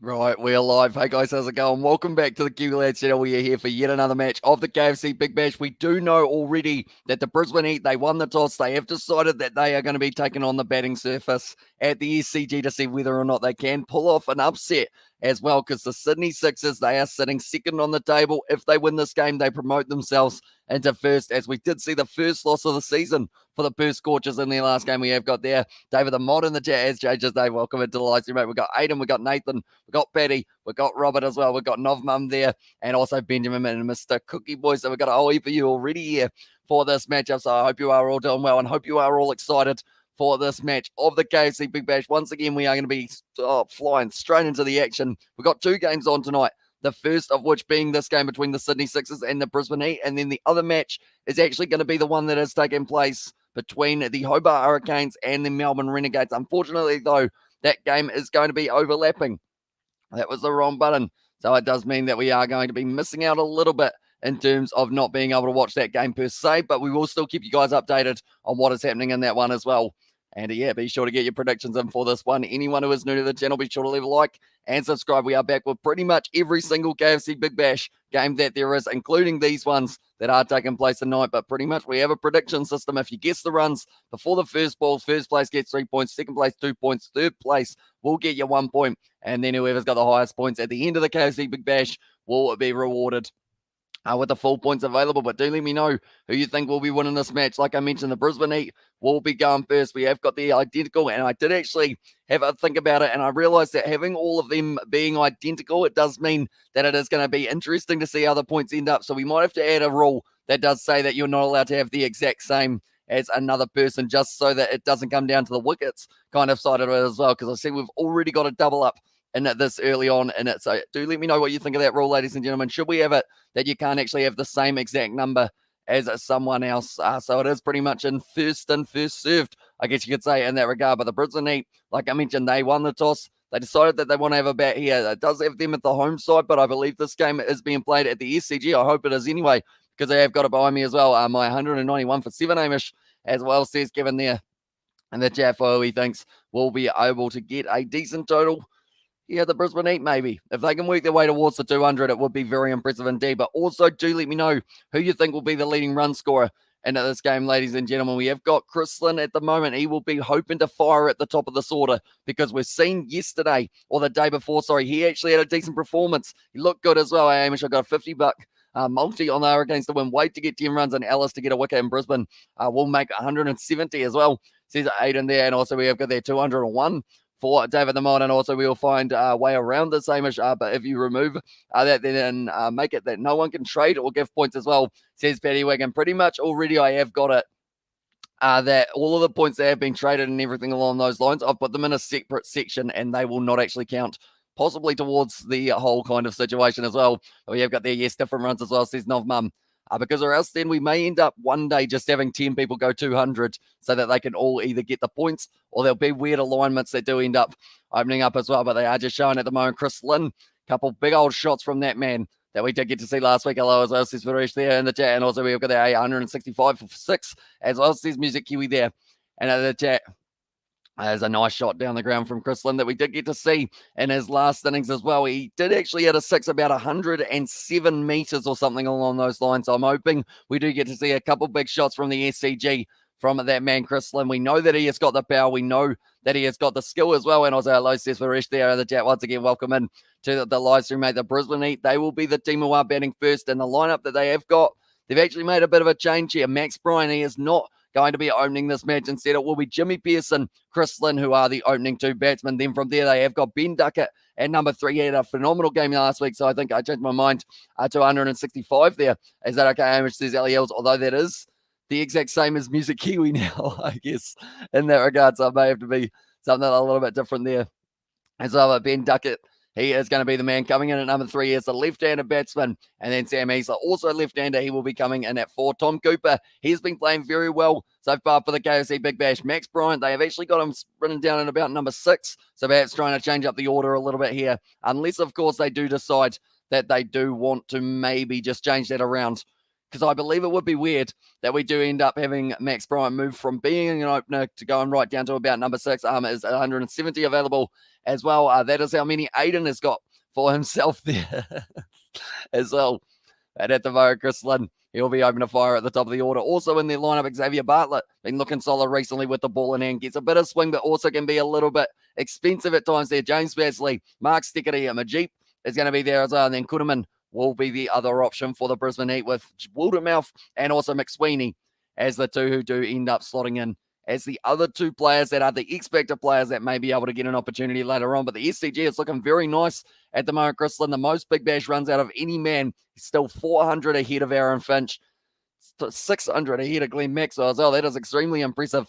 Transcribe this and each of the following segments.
Right, we're live. Hey guys, how's it going? Welcome back to the Kiwi Lads channel. We are here for yet another match of the KFC Big Bash. We do know already that the Brisbane Heat, they won the toss. They have decided that they are going to be taking on the batting surface at the SCG to see whether or not they can pull off an upset as well, because the Sydney Sixers, they are sitting second on the table. If they win this game, they promote themselves into first, as we did see the first loss of the season for the Perth Scorchers in their last game. We have got there David the Mod in the chat, as JJ's Dave. Welcome into the live stream, mate. We've got Aiden, we've got Nathan, we've got Patty, we've got Robert as well, we've got Novmum there, and also Benjamin and Mr. Cookie Boy. So we've got a whole heap of you already here for this matchup. So I hope you are all doing well and hope you are all excited for this match of the KFC Big Bash. Once again, we are going to be flying straight into the action. We've got two games on tonight. The first of which being this game between the Sydney Sixers and the Brisbane Heat. And then the other match is actually going to be the one that is taking place between the Hobart Hurricanes and the Melbourne Renegades. Unfortunately, though, that game is going to be overlapping. That was the wrong button. So it does mean that we are going to be missing out a little bit in terms of not being able to watch that game per se, but we will still keep you guys updated on what is happening in that one as well. And yeah, be sure to get your predictions in for this one. Anyone who is new to the channel, be sure to leave a like and subscribe. We are back with pretty much every single KFC Big Bash game that there is, including these ones that are taking place tonight. But pretty much we have a prediction system. If you guess the runs before the first ball, first place gets 3 points, second place 2 points, third place will get you 1 point. And then whoever's got the highest points at the end of the KFC Big Bash will be rewarded with the full points available. But do let me know who you think will be winning this match. Like I mentioned, the Brisbane Heat will be going first. We have got the identical, and I did actually have a think about it, and I realized that having all of them being identical, it does mean that it is going to be interesting to see how the points end up. So we might have to add a rule that does say that you're not allowed to have the exact same as another person, just so that it doesn't come down to the wickets kind of side of it as well, because I see we've already got a double up in it this early on in it. So do let me know what you think of that rule, ladies and gentlemen. Should we have it that you can't actually have the same exact number as someone else? So it is pretty much in first served, I guess you could say, in that regard. But the Brisbane Heat, like I mentioned, they won the toss. They decided that they want to have a bat here. It does have them at the home side, but I believe this game is being played at the SCG. I hope it is anyway, because they have got it behind me as well. My 191 for 7 Amish as well says Kevin there. And the chat for who he thinks will be able to get a decent total. Yeah, the Brisbane Heat, maybe. If they can work their way towards the 200, it would be very impressive indeed. But also, do let me know who you think will be the leading run scorer into this game, ladies and gentlemen. We have got Chris Lynn at the moment. He will be hoping to fire at the top of this order, because we've seen yesterday, or the day before, sorry, he actually had a decent performance. He looked good as well. Amish, I got a $50 multi on the Hurricanes to win. Wait to get 10 runs, and Ellis to get a wicket in Brisbane. Will make 170 as well. Says Aiden there. And also we have got there 201 for David the Mod, and also we will find a way around the same but if you remove that, then make it that no one can trade or give points as well, says Paddy Wigan. Pretty much already I have got it, that all of the points that have been traded and everything along those lines, I've put them in a separate section, and they will not actually count possibly towards the whole kind of situation as well. We have got there, yes, different runs as well, says Novmum. Because or else then we may end up one day just having 10 people go 200 so that they can all either get the points, or there'll be weird alignments that do end up opening up as well. But they are just showing at the moment. Chris Lynn, couple big old shots from that man that we did get to see last week. Hello as well, says Varesh there in the chat. And also we've got there 165 for 6 as well, says Music Kiwi there. And in the chat, there's a nice shot down the ground from Chris Lynn that we did get to see in his last innings as well. He did actually hit a 6 about 107 meters or something along those lines. So I'm hoping we do get to see a couple big shots from the SCG from that man, Chris Lynn. We know that he has got the power. We know that he has got the skill as well. And also hello, says Varesh there in the chat. Once again, welcome in to the live stream, mate. The Brisbane Heat, they will be the team who are batting first. And the lineup that they have got, they've actually made a bit of a change here. Max Bryan, he is not going to be opening this match. Instead, it will be Jimmy Pearson, Chris Lynn, who are the opening two batsmen. Then from there, they have got Ben Duckett at number 3. He had a phenomenal game last week, so I think I changed my mind to 165 there. Is that okay, Amish, says Eliels? Although that is the exact same as Music Kiwi now, I guess, in that regard. So it may have to be something a little bit different there. And so Ben Duckett, he is going to be the man coming in at number 3 as the left-handed batsman. And then Sam Easler, also left-hander, he will be coming in at 4. Tom Cooper, he's been playing very well so far for the KFC Big Bash. Max Bryant, they have actually got him written down at about number 6. So perhaps trying to change up the order a little bit here. Unless, of course, they do decide that they do want to maybe just change that around because I believe it would be weird that we do end up having Max Bryant move from being an opener to going right down to about number 6. Is 170 available as well. That is how many Aiden has got for himself there as well. And at the moment, Chris Lynn, he'll be open to fire at the top of the order. Also in their lineup, Xavier Bartlett, been looking solid recently with the ball in hand. Gets a bit of swing, but also can be a little bit expensive at times there. James Basley, Mark Stickery, and Majip is going to be there as well. And then Kuderman will be the other option for the Brisbane Heat with Wildermouth and also McSweeney as the two who do end up slotting in as the other two players that are the X-Factor players that may be able to get an opportunity later on. But the SCG is looking very nice at the moment, Chris Lynn. The most Big Bash runs out of any man. He's still 400 ahead of Aaron Finch, 600 ahead of Glenn Maxwell as well. That is extremely impressive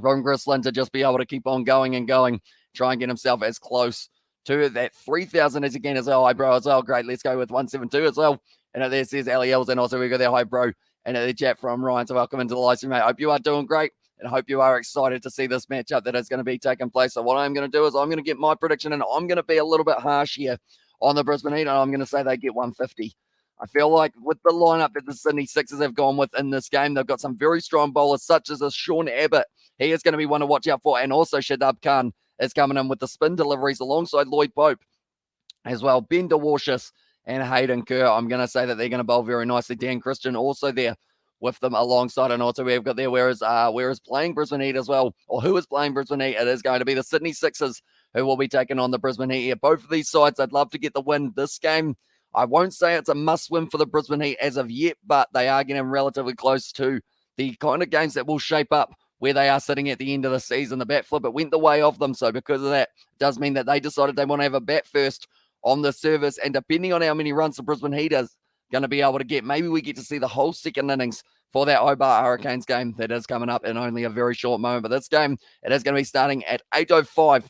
from Chris Lynn to just be able to keep on going and going, try and get himself as close to that 3,000 as he can as well. Hi, bro, as well. Great. Let's go with 172 as well. And there says Ali Els, and also we got there. Hi, bro. And the chat from Ryan. So welcome into the live stream, mate. Hope you are doing great. And I hope you are excited to see this matchup that is going to be taking place. So what I'm going to do is I'm going to get my prediction, and I'm going to be a little bit harsh here on the Brisbane Heat, and I'm going to say they get 150. I feel like with the lineup that the Sydney Sixers have gone with in this game, they've got some very strong bowlers, such as a Sean Abbott. He is going to be one to watch out for. And also Shadab Khan is coming in with the spin deliveries alongside Lloyd Pope as well. Ben DeWarshis and Hayden Kerr. I'm going to say that they're going to bowl very nicely. Dan Christian also there with them alongside, and also we've got there whereas playing Brisbane Heat as well, or who is playing Brisbane Heat, it is going to be the Sydney Sixers who will be taking on the Brisbane Heat here. Both of these sides, I'd love to get the win this game. I won't say it's a must-win for the Brisbane Heat as of yet, but they are getting relatively close to the kind of games that will shape up where they are sitting at the end of the season. The bat flip, it went the way of them, so because of that, it does mean that they decided they want to have a bat first on the service, and depending on how many runs the Brisbane Heat is going to be able to get, maybe we get to see the whole second innings for that Hobart Hurricanes game that is coming up in only a very short moment. But this game, it is going to be starting at 8:05,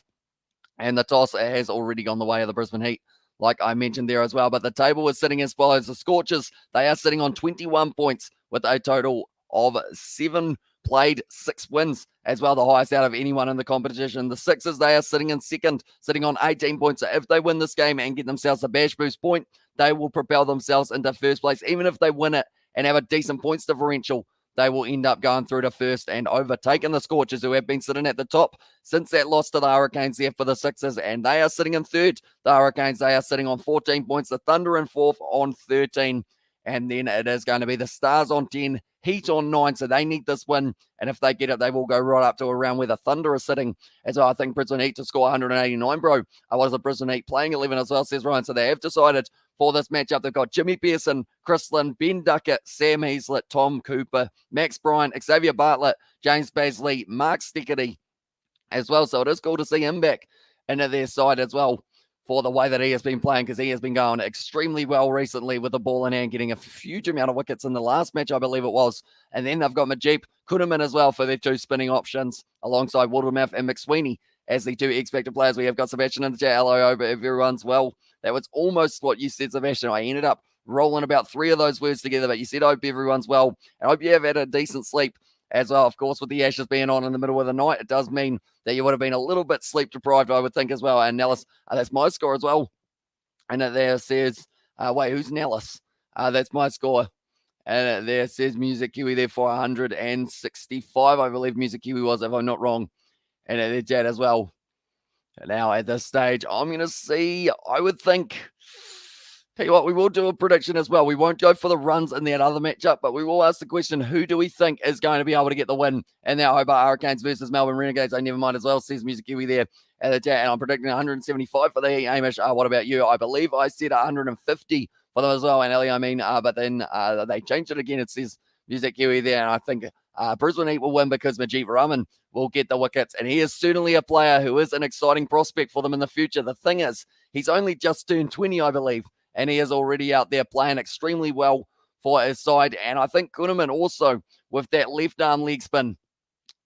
and the toss has already gone the way of the Brisbane Heat, like I mentioned there as well. But the table is sitting as follows. The Scorchers, they are sitting on 21 points with a total of 7 played, 6 wins as well, the highest out of anyone in the competition. The Sixers, they are sitting in second, sitting on 18 points. So if they win this game and get themselves a bash boost point, they will propel themselves into first place. Even if they win it and have a decent points differential, they will end up going through to first and overtaking the Scorchers, who have been sitting at the top since that loss to the Hurricanes there for the Sixers, and they are sitting in third. The Hurricanes, they are sitting on 14 points. The Thunder in fourth on 13, and then it is going to be the Stars on 10, Heat on 9, so they need this win, and if they get it, they will go right up to around where the Thunder are sitting. As I think Brisbane Heat to score 189, bro. What is the Brisbane Heat playing 11 as well, says Ryan. So they have decided for this matchup, they've got Jimmy Pearson, Chris Lynn, Ben Duckett, Sam Heaslett, Tom Cooper, Max Bryant, Xavier Bartlett, James Basley, Mark Stickery as well. So it is cool to see him back into their side as well for the way that he has been playing, because he has been going extremely well recently with the ball in hand, getting a huge amount of wickets in the last match, I believe it was. And then they've got Majip Kuderman as well for their two spinning options, alongside Wildermouth and McSweeney as the two X-Factor players. We have got Sebastian in the chat. Hello, over everyone's well. That was almost what you said, Sebastian. I ended up rolling about 3 of those words together, but you said, I hope everyone's well, and I hope you have had a decent sleep as well. Of course, with the Ashes being on in the middle of the night, it does mean that you would have been a little bit sleep deprived, I would think, as well. And Nellis, that's my score as well. And it there says, wait, who's Nellis? That's my score. And it there says Music Kiwi there for 165, I believe Music Kiwi was, if I'm not wrong. And there's Jad as well. Now at this stage, I'm going to see, I would think, tell you what, we will do a prediction as well. We won't go for the runs in that other matchup, but we will ask the question, who do we think is going to be able to get the win in that Hobart Hurricanes versus Melbourne Renegades? I never mind as well, says Music Kiwi there at the chat, and I'm predicting 175 for the Heat. Hamish, what about you? I believe I said 150 for them as well, and Ellie, but then they changed it again. It says Music Kiwi there, and I think Brisbane Heat will win because Majid Rahman will get the wickets, and he is certainly a player who is an exciting prospect for them in the future. The thing is, he's only just turned 20, I believe, and he is already out there playing extremely well for his side. And I think Kuderman also, with that left arm leg spin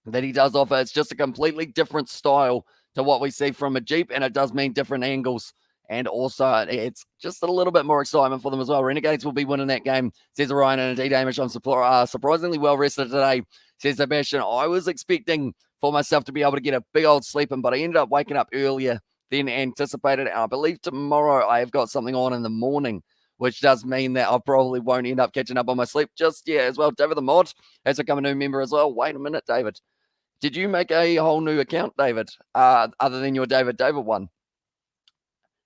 that he does offer, it's just a completely different style to what we see from Majid, and it does mean different angles. And also, it's just a little bit more excitement for them as well. Renegades will be winning that game, says Ryan. And indeed, Hamish, I'm surprisingly well rested today, says Sebastian. I was expecting for myself to be able to get a big old sleeping, but I ended up waking up earlier than anticipated. And I believe tomorrow I have got something on in the morning, which does mean that I probably won't end up catching up on my sleep just yet as well. David the Mod has become a new member as well. Wait a minute, David. Did you make a whole new account, David, other than your David one?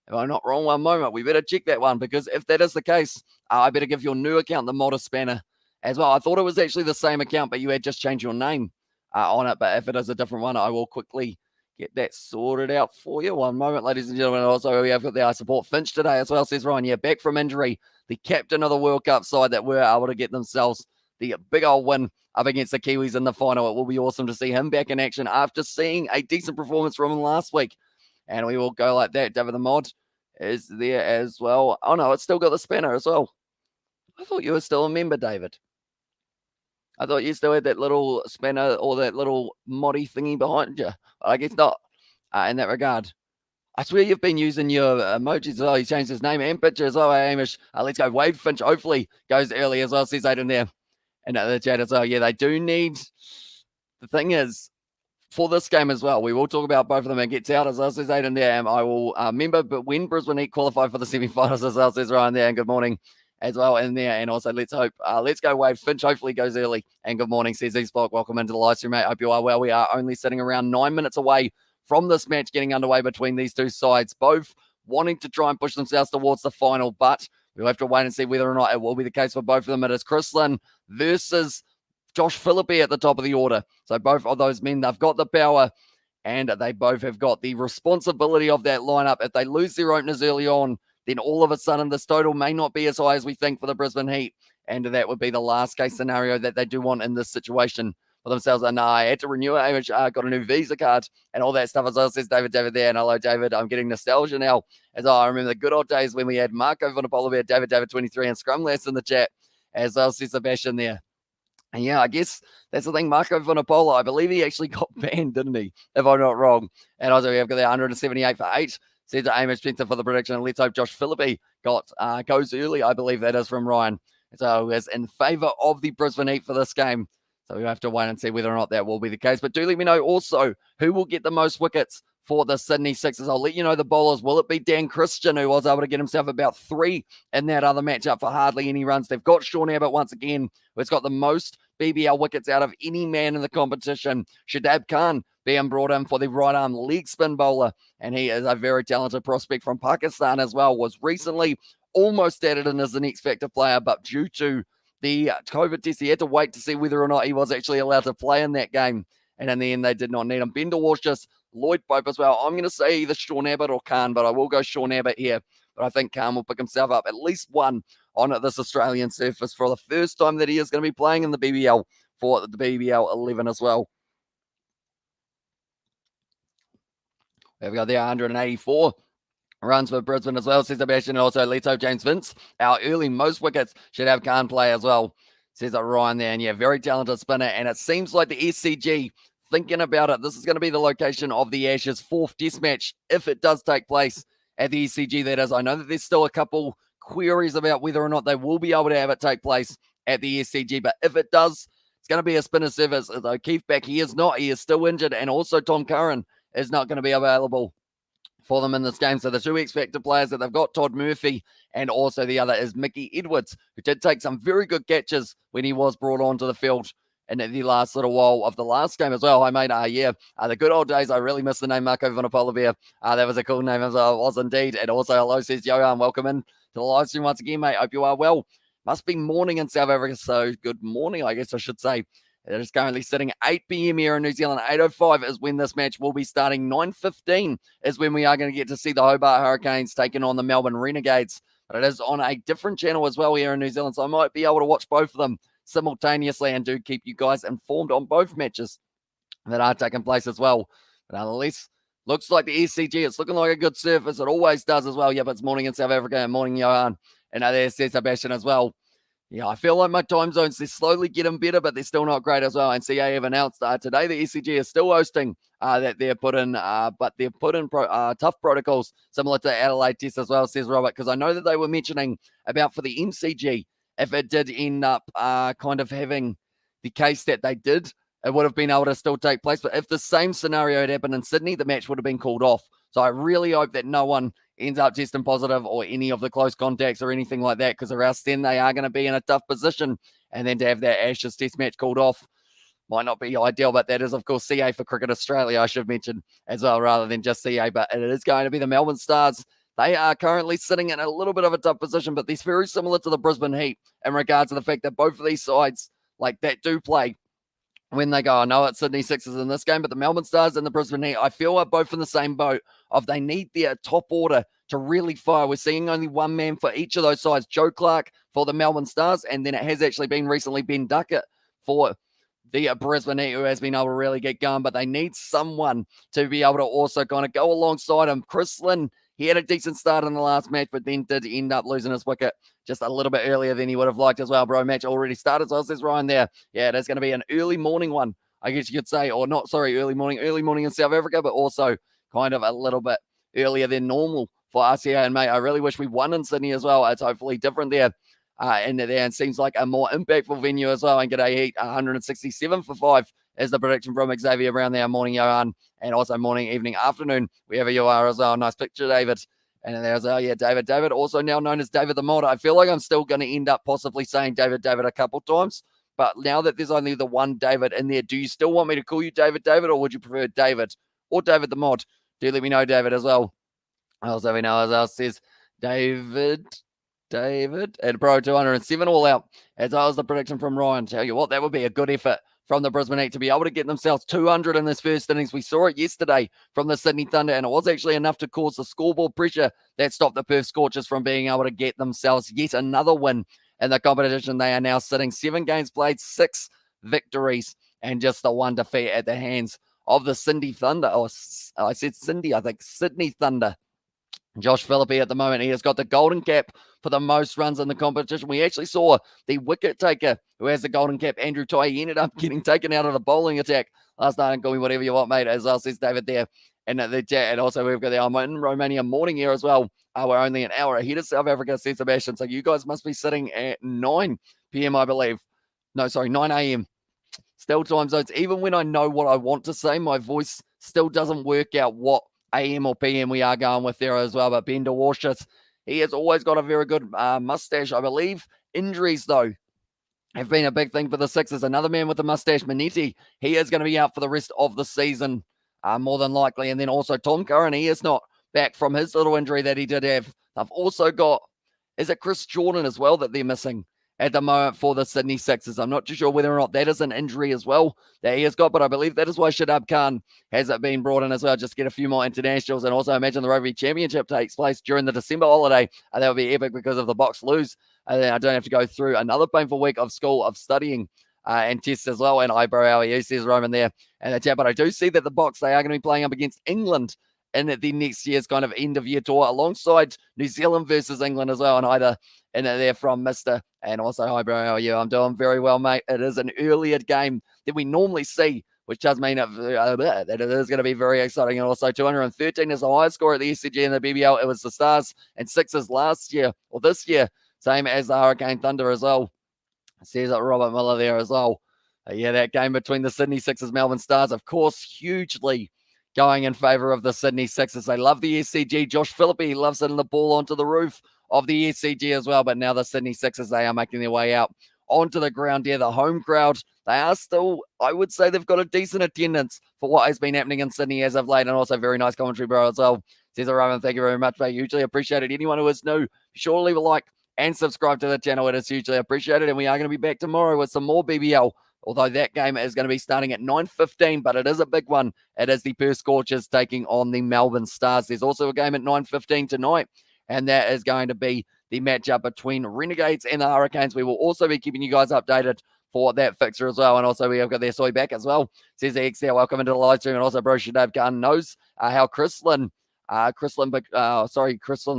If I'm not wrong, one moment, we better check that one, because if that is the case, I better give your new account the Modder Spanner as well. I thought it was actually the same account, but you had just changed your name on it. But if it is a different one, I will quickly get that sorted out for you. One moment, ladies and gentlemen. Also, we have got the support Finch today as well, says Ryan. Yeah, back from injury, the captain of the World Cup side that were able to get themselves the big old win up against the Kiwis in the final. It will be awesome to see him back in action after seeing a decent performance from him last week. And we will go like that. David the Mod is there as well. Oh, no, it's still got the spanner as well. I thought you were still a member, David. I thought you still had that little spanner or that little moddy thingy behind you. I guess not in that regard. I swear you've been using your emojis as well. He changed his name and picture as well, Amish. Let's go. Wade Finch hopefully goes early as well, says Aiden there. And the chat as well. Yeah, they do need. The thing is, for this game as well, we will talk about both of them and gets out as well, says Aiden there. And I will remember, but when Brisbane Heat qualified for the semi-finals as well, says Ryan there. And good morning as well in there. And also, let's hope, let's go Wade Finch hopefully goes early. And good morning, says Eastblock. Welcome into the live stream, mate. Hope you are well. We are only sitting around 9 minutes away from this match getting underway between these two sides, both wanting to try and push themselves towards the final, but we'll have to wait and see whether or not it will be the case for both of them. It is Chris Lynn versus Josh Phillippe at the top of the order. So both of those men, they've got the power and they both have got the responsibility of that lineup. If they lose their openers early on, then all of a sudden this total may not be as high as we think for the Brisbane Heat. And that would be the last case scenario that they do want in this situation for themselves. And I had to renew it. I got a new Visa card and all that stuff as well, says David there. And hello, David. I'm getting nostalgia now as I remember the good old days when we had Marco Vanapola, David 23 and Scrum Lass in the chat as well, says Sebastian there. And yeah, I guess that's the thing. Marco Vanapola, I believe he actually got banned, didn't he? If I'm not wrong. And also, we have got the 178 for 8. Says Amish Spencer for the prediction. And let's hope Josh Phillippe goes early. I believe that is from Ryan. So is in favour of the Brisbane Heat for this game. So we have to wait and see whether or not that will be the case. But do let me know also who will get the most wickets for the Sydney Sixers. I'll let you know the bowlers. Will it be Dan Christian, who was able to get himself about 3 in that other matchup for hardly any runs? They've got Sean Abbott once again, who's got the most BBL wickets out of any man in the competition. Shadab Khan being brought in for the right arm leg spin bowler, and he is a very talented prospect from Pakistan as well. Was recently almost added in as an X Factor player, but due to the COVID test, he had to wait to see whether or not he was actually allowed to play in that game. And in the end, they did not need him. Bender was just Lloyd Pope as well. I'm going to say either Sean Abbott or Khan, but I will go Sean Abbott here. But I think Khan will pick himself up at least one on this Australian surface for the first time that he is going to be playing in the BBL for the BBL 11 as well. There we go there, 184 runs for Brisbane as well, says Sebastian. And also, let's hope James Vince, our early most wickets, should have Khan play as well, says Ryan there. And yeah, very talented spinner. And it seems like the SCG, thinking about it, this is going to be the location of the Ashes' 4th test match, if it does take place at the SCG, that is. I know that there's still a couple queries about whether or not they will be able to have it take place at the SCG, but if it does, it's going to be a spinner service. Though Keith Beck, he is not. He is still injured, and also Tom Curran is not going to be available for them in this game. So the 2 X Factor players that they've got, Todd Murphy, and also the other is Mickey Edwards, who did take some very good catches when he was brought onto the field in the last little while of the last game as well. I made, the good old days. I really miss the name Marco Vanapola there. That was a cool name as well. It was indeed. And also, hello, says Johan. Welcome in to the live stream once again, mate. Hope you are well. Must be morning in South Africa, so good morning, I guess I should say. It is currently sitting 8 p.m. here in New Zealand. 8:05 is when this match will be starting. 9:15 is when we are going to get to see the Hobart Hurricanes taking on the Melbourne Renegades. But it is on a different channel as well here in New Zealand, so I might be able to watch both of them simultaneously and do keep you guys informed on both matches that are taking place as well. But nonetheless, looks like the SCG, it's looking like a good surface. It always does as well. Yep, it's morning in South Africa and morning, Johan. And there's Sebastian as well. Yeah, I feel like my time zones, they're slowly getting better, but they're still not great as well. And CA have announced today the SCG is still hosting that they're put in, but they've put in tough protocols similar to Adelaide Test as well, says Robert, because I know that they were mentioning about for the MCG, if it did end up kind of having the case that they did, it would have been able to still take place. But if the same scenario had happened in Sydney, the match would have been called off. So I really hope that no one ends up testing positive or any of the close contacts or anything like that, because or else then they are going to be in a tough position. And then to have that Ashes Test match called off might not be ideal, but that is, of course, CA for Cricket Australia, I should mention as well, rather than just CA. But it is going to be the Melbourne Stars. They are currently sitting in a little bit of a tough position, but these very similar to the Brisbane Heat in regards to the fact that both of these sides like that do play when they go. I know it's Sydney Sixers in this game, but the Melbourne Stars and the Brisbane Heat, I feel, are both in the same boat of they need their top order to really fire. We're seeing only one man for each of those sides. Joe Clark for the Melbourne Stars, and then it has actually been recently Ben Duckett for the Brisbane Heat, who has been able to really get going, but they need someone to be able to also kind of go alongside him. Chris Lynn, he had a decent start in the last match, but then did end up losing his wicket just a little bit earlier than he would have liked as well. Bro, match already started, so says Ryan there. Yeah, it is going to be an early morning one, I guess you could say, or not, sorry, early morning in South Africa, but also kind of a little bit earlier than normal for RCA. And, mate, I really wish we won in Sydney as well. It's hopefully different there. And it seems like a more impactful venue as well. And G'day Heat, 167 for 5 is the prediction from Xavier Brown there. Morning, Johan, and also morning, evening, afternoon, wherever you are as well. Nice picture, David. And there's, David. David, also now known as David the Mod. I feel like I'm still going to end up possibly saying David a couple times. But now that there's only the one David in there, do you still want me to call you David, or would you prefer David or David the Mod? Do let me know, David, as well. Also, we know as well says David, and bro, 207 all out. As well as the prediction from Ryan. Tell you what, that would be a good effort from the Brisbane Heat to be able to get themselves 200 in this first innings. We saw it yesterday from the Sydney Thunder, and it was actually enough to cause the scoreboard pressure that stopped the Perth Scorchers from being able to get themselves yet another win in the competition. They are now sitting 7 games played, 6 victories, and just the 1 defeat at the hands of the Sydney Thunder. Oh, I said Cindy, I think Sydney Thunder. Josh Philippe at the moment, he has got the golden cap for the most runs in the competition. We actually saw the wicket taker who has the golden cap, Andrew Toy. He ended up getting taken out of the bowling attack last night. And call me whatever you want, mate, as well says David there. And the chat, and also we've got the in Romania morning here as well. We're only an hour ahead of South Africa, says Sebastian. So you guys must be sitting at 9 p.m., I believe. No, sorry, 9 a.m. Still time zones. Even when I know what I want to say, my voice still doesn't work out what AM or PM we are going with there as well. But Ben DeWashis, he has always got a very good mustache, I believe. Injuries, though, have been a big thing for the Sixers. Another man with a mustache, Manetti, he is going to be out for the rest of the season, more than likely. And then also Tom Curran, he is not back from his little injury that he did have. They've also got, is it Chris Jordan as well that they're missing at the moment for the Sydney Sixers? I'm not too sure whether or not that is an injury as well that he has got, but I believe that is why Shadab Khan has it been brought in as well, just get a few more internationals. And also imagine the Rugby Championship takes place during the December holiday. That would be epic because of the Box lose. And then I don't have to go through another painful week of school, of studying and tests as well. And eyebrow LEU says Roman there and the chat. But I do see that the Box, they are going to be playing up against England in the next year's kind of end of year tour, alongside New Zealand versus England as well. And either in there from Mr. and also highbrow. I'm doing very well, mate. It is an earlier game than we normally see, which does mean that it is going to be very exciting. And also 213 is the highest score at the SCG and the BBL. It was the Stars and Sixers last year, or this year, same as the Hurricane Thunder as well. Says it Robert Miller there as well. That game between the Sydney Sixers, Melbourne Stars, of course, hugely going in favour of the Sydney Sixers. They love the SCG. Josh Philippe loves hitting the ball onto the roof of the SCG as well. But now the Sydney Sixers, they are making their way out onto the ground here. The home crowd, they are still, I would say they've got a decent attendance for what has been happening in Sydney as of late. And also very nice commentary, bro, as well. Says Roman, thank you very much, mate. Hugely appreciated. Anyone who is new, be sure to leave a like and subscribe to the channel. It is hugely appreciated. And we are going to be back tomorrow with some more BBL. Although that game is going to be starting at 9:15, but it is a big one. It is the Perth Scorchers taking on the Melbourne Stars. There's also a game at 9:15 tonight, and that is going to be the matchup between Renegades and the Hurricanes. We will also be keeping you guys updated for that fixture as well. And also we have got their soy back as well. Says X there, welcome into the live stream. And also bro Shadab Khan knows how Chrislin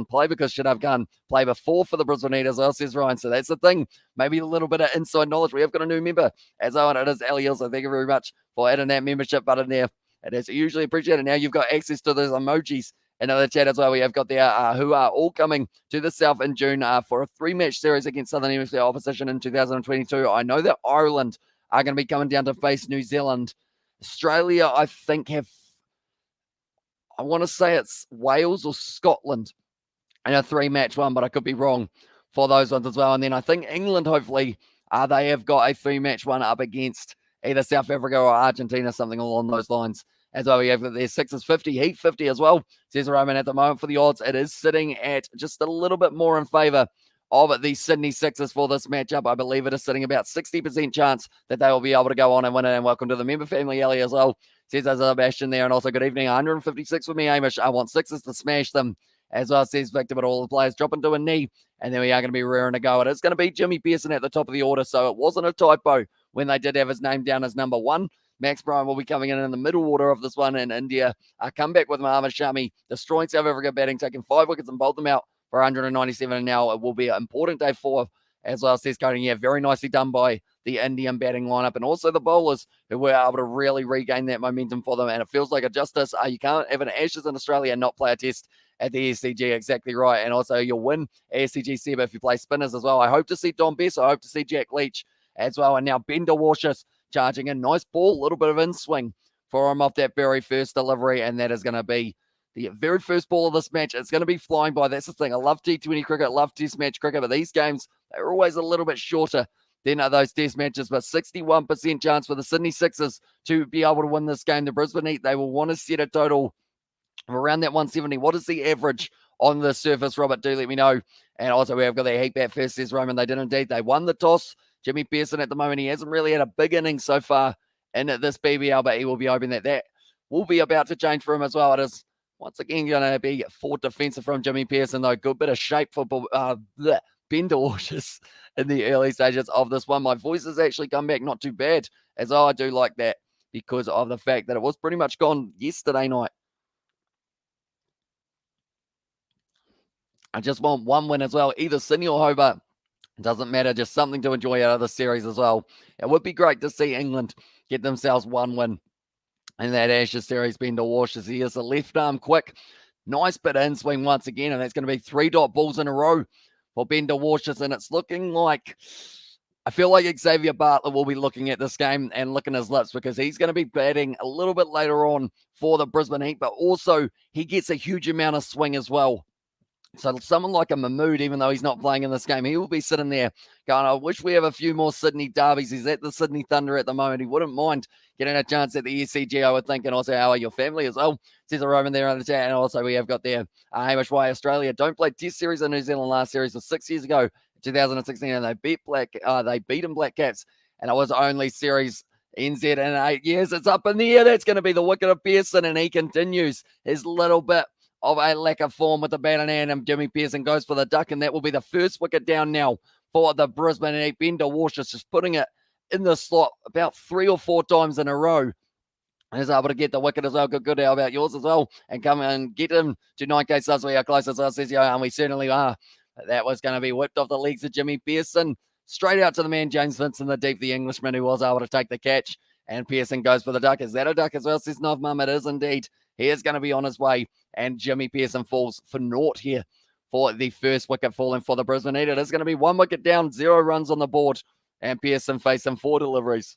play, because Shadab Khan play before for the Brisbane Heat as well, says Ryan. So that's the thing. Maybe a little bit of inside knowledge. We have got a new member as well, and it is Ali. So thank you very much for adding that membership button there. It is usually appreciated. Now you've got access to those emojis in the chat as well. We have got there who are all coming to the South in June for a 3-match series against Southern Hemisphere opposition in 2022. I know that Ireland are going to be coming down to face New Zealand. Australia, I think, I want to say it's Wales or Scotland and a 3-match one, but I could be wrong for those ones as well. And then I think England, hopefully, they have got a 3-match one up against either South Africa or Argentina, something along those lines. As well, we have their Sixers 50, Heat 50 as well. Says Roman at the moment for the odds. It is sitting at just a little bit more in favour of the Sydney Sixers for this matchup. I believe it is sitting about 60% chance that they will be able to go on and win it. And welcome to the member family, Ellie, as well. Says there's a Bastion there. And also good evening. 156 with me, Amish. I want Sixers to smash them. As well, says Victor, but all the players drop into a knee. And then we are going to be rearing to go. It is going to be Jimmy Pearson at the top of the order. So it wasn't a typo when they did have his name down as number 1. Max Bryan will be coming in the middle order of this one in India. Come back with Mohammad Shami, destroying South Africa batting, taking 5 wickets and bowled them out for 197. And now it will be an important day for, as well, says Cody. Yeah, very nicely done by the Indian batting lineup and also the bowlers who were able to really regain that momentum for them. And it feels like a justice. You can't have an Ashes in Australia and not play a test at the SCG, exactly right. And also you'll win SCG Seba if you play spinners as well. I hope to see Don Bess. I hope to see Jack Leach as well. And now Ben DeWashis charging in. Nice ball, a little bit of in swing for him off that very first delivery. And that is going to be the very first ball of this match. It's going to be flying by. That's the thing. I love T20 cricket, love test match cricket, but these games, they're always a little bit shorter than those test matches. But 61% chance for the Sydney Sixers to be able to win this game. The Brisbane Heat, they will want to set a total of around that 170. What is the average on the surface, Robert? Do let me know. And also, we have got their Heat bat first, says Roman. They did indeed. They won the toss. Jimmy Pearson at the moment, he hasn't really had a big innings so far in this BBL, but he will be hoping that will be about to change for him as well. It is once again going to be forward defensive from Jimmy Pearson, though. Good bit of shape for Ben DeWashis in the early stages of this one. My voice has actually come back not too bad, as I do like that because of the fact that it was pretty much gone yesterday night. I just want one win as well, either Sydney or Hobart. It doesn't matter, just something to enjoy out of the series as well. It would be great to see England get themselves one win in that Ashes series. Ben DeWashis, he is a left arm quick. Nice bit of in swing once again, and that's going to be 3 dot balls in a row for Ben DeWashis, and it's looking like, I feel like Xavier Bartlett will be looking at this game and licking his lips because he's going to be batting a little bit later on for the Brisbane Heat, but also he gets a huge amount of swing as well. So someone like a Mahmood, even though he's not playing in this game, he will be sitting there going, I wish we have a few more Sydney derbies. He's at the Sydney Thunder at the moment. He wouldn't mind getting a chance at the SCG, I would think. And also, how are your family as well? Says a Roman there on the chat. And also, we have got there Hamish, why Australia don't play Test series in New Zealand. Last series was 6 years ago, 2016, and they beat them Black Caps. And it was only series NZ in 8 years. It's up in the air. That's going to be the wicket of Pearson, and he continues his little bit of a lack of form with the bat in hand, and Jimmy Pearson goes for the duck, and that will be the first wicket down now for the Brisbane Heat. Ben DeWashis just putting it in the slot about 3 or 4 times in a row. And is able to get the wicket as well. Good. How about yours as well? And come and get him to 9K subs. We are close as well, says and we certainly are. That was going to be whipped off the legs of Jimmy Pearson. Straight out to the man, James Vincent, the deep, the Englishman, who was able to take the catch. And Pearson goes for the duck. Is that a duck as well, says Nov Mum? It is indeed. He is going to be on his way. And Jimmy Pearson falls for naught here for the first wicket falling for the Brisbane Heat. It is going to be 1 wicket down, 0 runs on the board. And Pearson facing 4 deliveries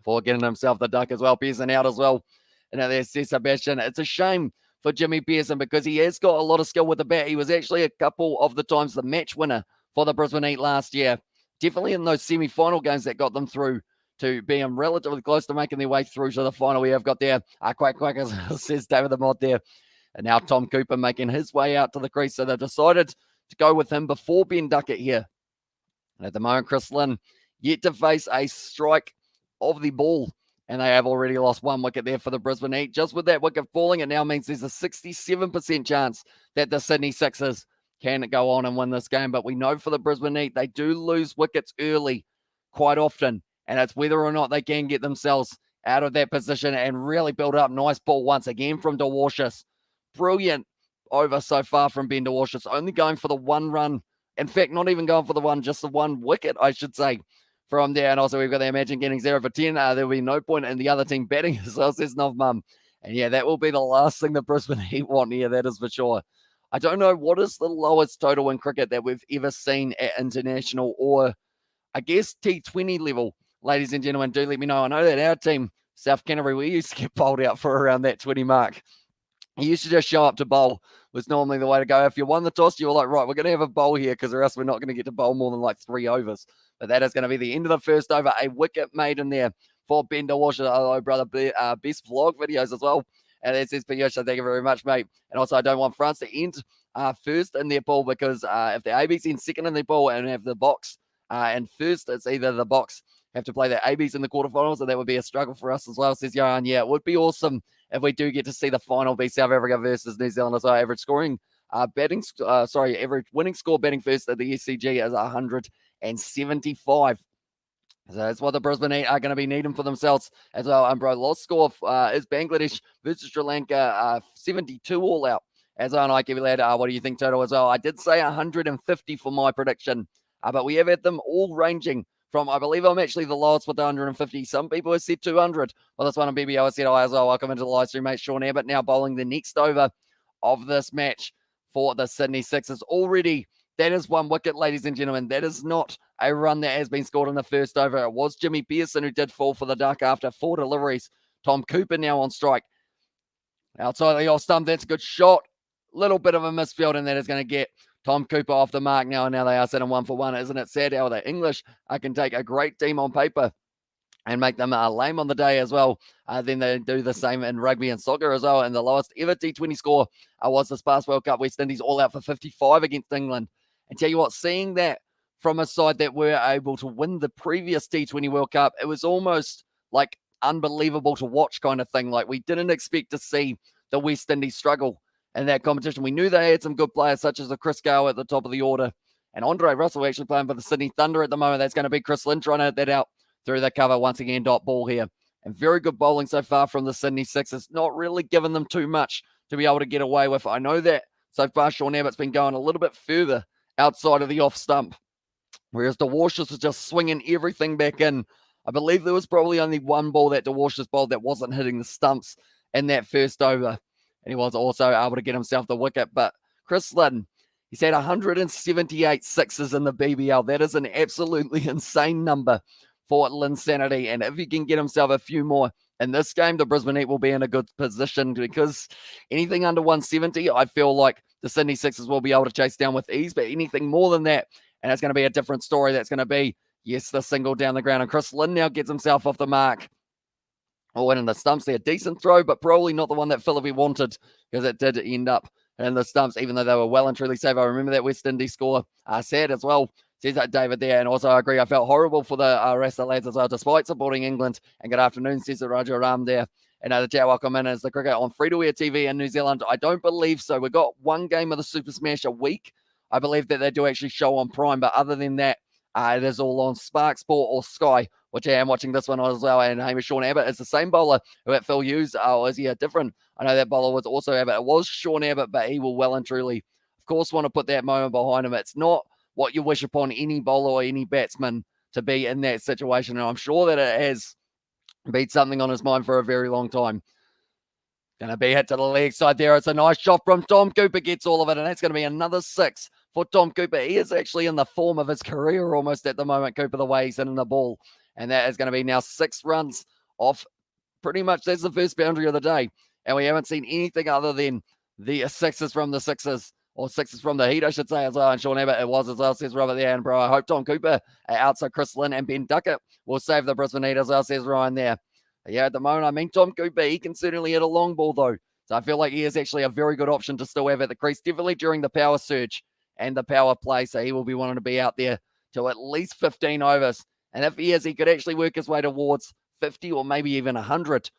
for getting himself the duck as well. Pearson out as well. And now there's Sebastian. It's a shame for Jimmy Pearson because he has got a lot of skill with the bat. He was actually a couple of the times the match winner for the Brisbane Heat last year. Definitely in those semi-final games that got them through to being relatively close to making their way through to the final. We have got there, quack, as says David the Mod there. And now Tom Cooper making his way out to the crease. So they've decided to go with him before Ben Duckett here. And at the moment, Chris Lynn yet to face a strike of the ball. And they have already lost 1 wicket there for the Brisbane Heat. Just with that wicket falling, it now means there's a 67% chance that the Sydney Sixers can go on and win this game. But we know for the Brisbane Heat, they do lose wickets early quite often. And it's whether or not they can get themselves out of that position and really build up. Nice ball once again from DeWashis. Brilliant over so far from Ben DeWashis. Only going for the 1 run. In fact, not even going for the 1, just the 1 wicket, I should say, from there. And also, we've got the Imagine getting 0 for 10. There will be no point in the other team batting as well, says Nov Mum. And yeah, that will be the last thing the Brisbane Heat want here, that is for sure. I don't know what is the lowest total in cricket that we've ever seen at international or, I guess, T20 level. Ladies and gentlemen, do let me know. I know that our team, South Canterbury, we used to get bowled out for around that 20 mark. He used to just show up to bowl, was normally the way to go. If you won the toss, you were like, right, we're going to have a bowl here because or else we're not going to get to bowl more than like 3 overs. But that is going to be the end of the first over. A wicket made in there for Bender Washer. Hello, brother. Best vlog videos as well. And that says, Yosha, thank you very much, mate. And also, I don't want France to end first in their ball because if the ABs end second in their ball and have the box and first, it's either the box have to play the ABs in the quarterfinals, and that would be a struggle for us as well, says Johan. Yeah, it would be awesome if we do get to see the final be South Africa versus New Zealand as well. Average scoring, average winning score batting first at the SCG is 175. So that's what the Brisbane Heat are going to be needing for themselves as well. And bro, lost score is Bangladesh versus Sri Lanka, 72 all out. As well, and I give you that. What do you think total as well? I did say 150 for my prediction, but we have had them all ranging from, I believe I'm actually the lowest with the 150. Some people have said 200. Well, this one on BBO said I as well. Welcome into the live stream, mate. Sean Abbott now bowling the next over of this match for the Sydney Sixers. Already, that is 1 wicket, ladies and gentlemen. That is not a run that has been scored in the first over. It was Jimmy Pearson who did fall for the duck after 4 deliveries. Tom Cooper now on strike. Outside the off stump, that's a good shot. Little bit of a misfield, and that is going to get Tom Cooper off the mark now. And now they are sitting 1 for 1. Isn't it sad how the English can take a great team on paper and make them lame on the day as well. Then they do the same in rugby and soccer as well. And the lowest ever T20 score was this past World Cup. West Indies all out for 55 against England. And tell you what, seeing that from a side that were able to win the previous T20 World Cup, it was almost like unbelievable to watch kind of thing. Like we didn't expect to see the West Indies struggle in that competition. We knew they had some good players such as a Chris Gale at the top of the order. And Andre Russell actually playing for the Sydney Thunder at the moment. That's going to be Chris Lynn trying to hit that out through the cover once again. Dot ball here. And very good bowling so far from the Sydney Sixers. Not really giving them too much to be able to get away with. I know that so far Sean Abbott's been going a little bit further outside of the off stump, whereas DeWashers was just swinging everything back in. I believe there was probably only one ball that DeWashers bowled that wasn't hitting the stumps in that first over. And he was also able to get himself the wicket. But Chris Lynn, he's had 178 sixes in the BBL. That is an absolutely insane number for Linsanity. And if he can get himself a few more in this game, the Brisbane Heat will be in a good position, because anything under 170, I feel like the Sydney Sixers will be able to chase down with ease. But anything more than that, and it's going to be a different story. That's going to be, yes, the single down the ground. And Chris Lynn now gets himself off the mark. Oh, and in the stumps, they're a decent throw, but probably not the one that Philippi wanted, because it did end up in the stumps, even though they were well and truly safe. I remember that West Indies score. Sad as well, says that David there. And also, I agree, I felt horrible for the rest of the lads as well, despite supporting England. And good afternoon, says the Raja Ram there. And the chat, welcome in. Is the cricket on free-to-air TV in New Zealand? I don't believe so. We've got one game of the Super Smash a week. I believe that they do actually show on Prime, but other than that, it is all on Spark Sport or Sky, which I am watching this one as well. And Hamish Sean Abbott is the same bowler who at Phil Hughes. Oh, is he a different? I know that bowler was also Abbott. It was Sean Abbott, but he will well and truly, of course, want to put that moment behind him. It's not what you wish upon any bowler or any batsman to be in that situation. And I'm sure that it has been something on his mind for a very long time. Going to be hit to the leg side there. It's a nice shot from Tom Cooper, gets all of it, and that's going to be another 6 for Tom Cooper. He is actually in the form of his career almost at the moment, Cooper, the way he's hitting the ball. And that is going to be now 6 runs off pretty much. That's the first boundary of the day. And we haven't seen anything other than the sixes from the Sixers, or 6s from the Heat, I should say, as well. And Sean Abbott, it was as well, says Robert there. And bro, I hope Tom Cooper outside Chris Lynn and Ben Duckett will save the Brisbane Heat as well, says Ryan there. Yeah, at the moment, I mean, Tom Cooper, he can certainly hit a long ball, though. So I feel like he is actually a very good option to still have at the crease, definitely during the power surge and the power play. So he will be wanting to be out there to at least 15 overs. And if he is, he could actually work his way towards 50 or maybe even 100.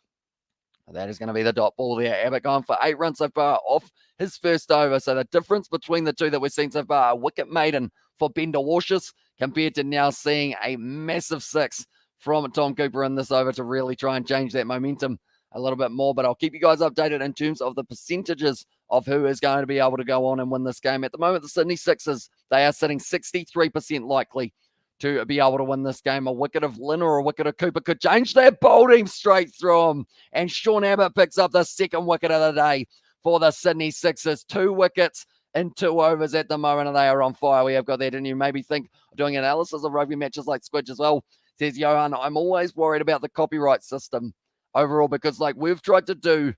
That is going to be the dot ball there. Abbott going for 8 runs so far off his first over. So the difference between the two that we've seen so far, a wicket maiden for Bender Washers compared to now seeing a massive 6 from Tom Cooper in this over to really try and change that momentum a little bit more. But I'll keep you guys updated in terms of the percentages of who is going to be able to go on and win this game. At the moment, the Sydney Sixers, they are sitting 63% likely to be able to win this game. A wicket of Lynn or a wicket of Cooper could change that bowling straight through him. And Sean Abbott picks up the second wicket of the day for the Sydney Sixers. 2 wickets in 2 overs at the moment, and they are on fire. We have got that, and you maybe think of doing analysis of rugby matches like Squidge as well. Says Johan, I'm always worried about the copyright system overall, because like we've tried to do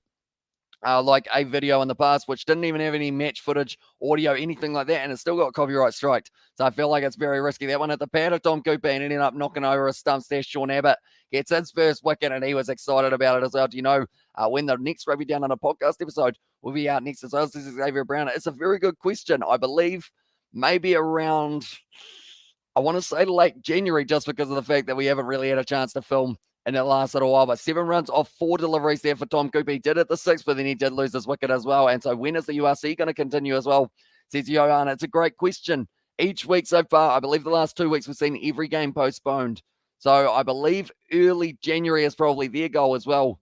like a video in the past, which didn't even have any match footage, audio, anything like that, and it still got copyright striked. So I feel like it's very risky. That one at the pad of Tom Cooper and ended up knocking over a stumps there. Sean Abbott gets his first wicket, and he was excited about it as well. Do you know when the next Rugby Down Under podcast episode will be out next as well? This is Xavier Brown. It's a very good question. I believe maybe around, I want to say late January, just because of the fact that we haven't really had a chance to film in the last little while. But 7 runs off 4 deliveries there for Tom Cooper. He did it the 6th, but then he did lose his wicket as well. And so when is the URC going to continue as well? Says Johan. It's a great question. Each week so far, I believe the last 2 weeks, we've seen every game postponed. So I believe early January is probably their goal as well.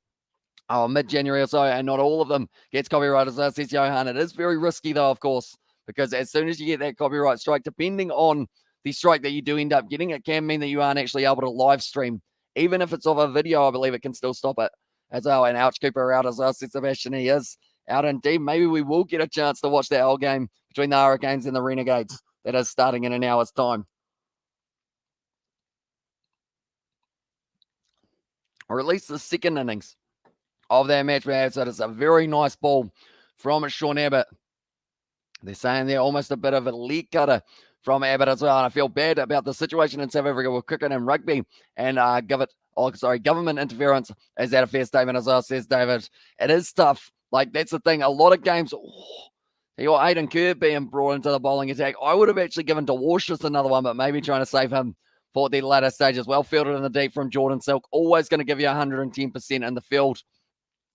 Mid-January or so, and not all of them gets copyright as well, says Johan. It is very risky though, of course, because as soon as you get that copyright strike, depending on the strike that you do end up getting, it can mean that you aren't actually able to live stream. Even if it's of a video, I believe it can still stop it as well. And Ouch Cooper out as well, says Sebastian. He is out indeed. Maybe we will get a chance to watch that whole game between the Hurricanes and the Renegades. That is starting in an hour's time. Or at least the second innings of that match. So it's a very nice ball from Sean Abbott. They're saying they're almost a bit of a leg cutter from Abbott as well. And I feel bad about the situation in South Africa with cricket and rugby and government interference. Is that a fair statement as well, says David? It is tough. Like, that's the thing. A lot of games, your Aiden Kerr being brought into the bowling attack. I would have actually given to Walsh just another one, but maybe trying to save him for the latter stages. Well fielded in the deep from Jordan Silk. Always going to give you 110% in the field,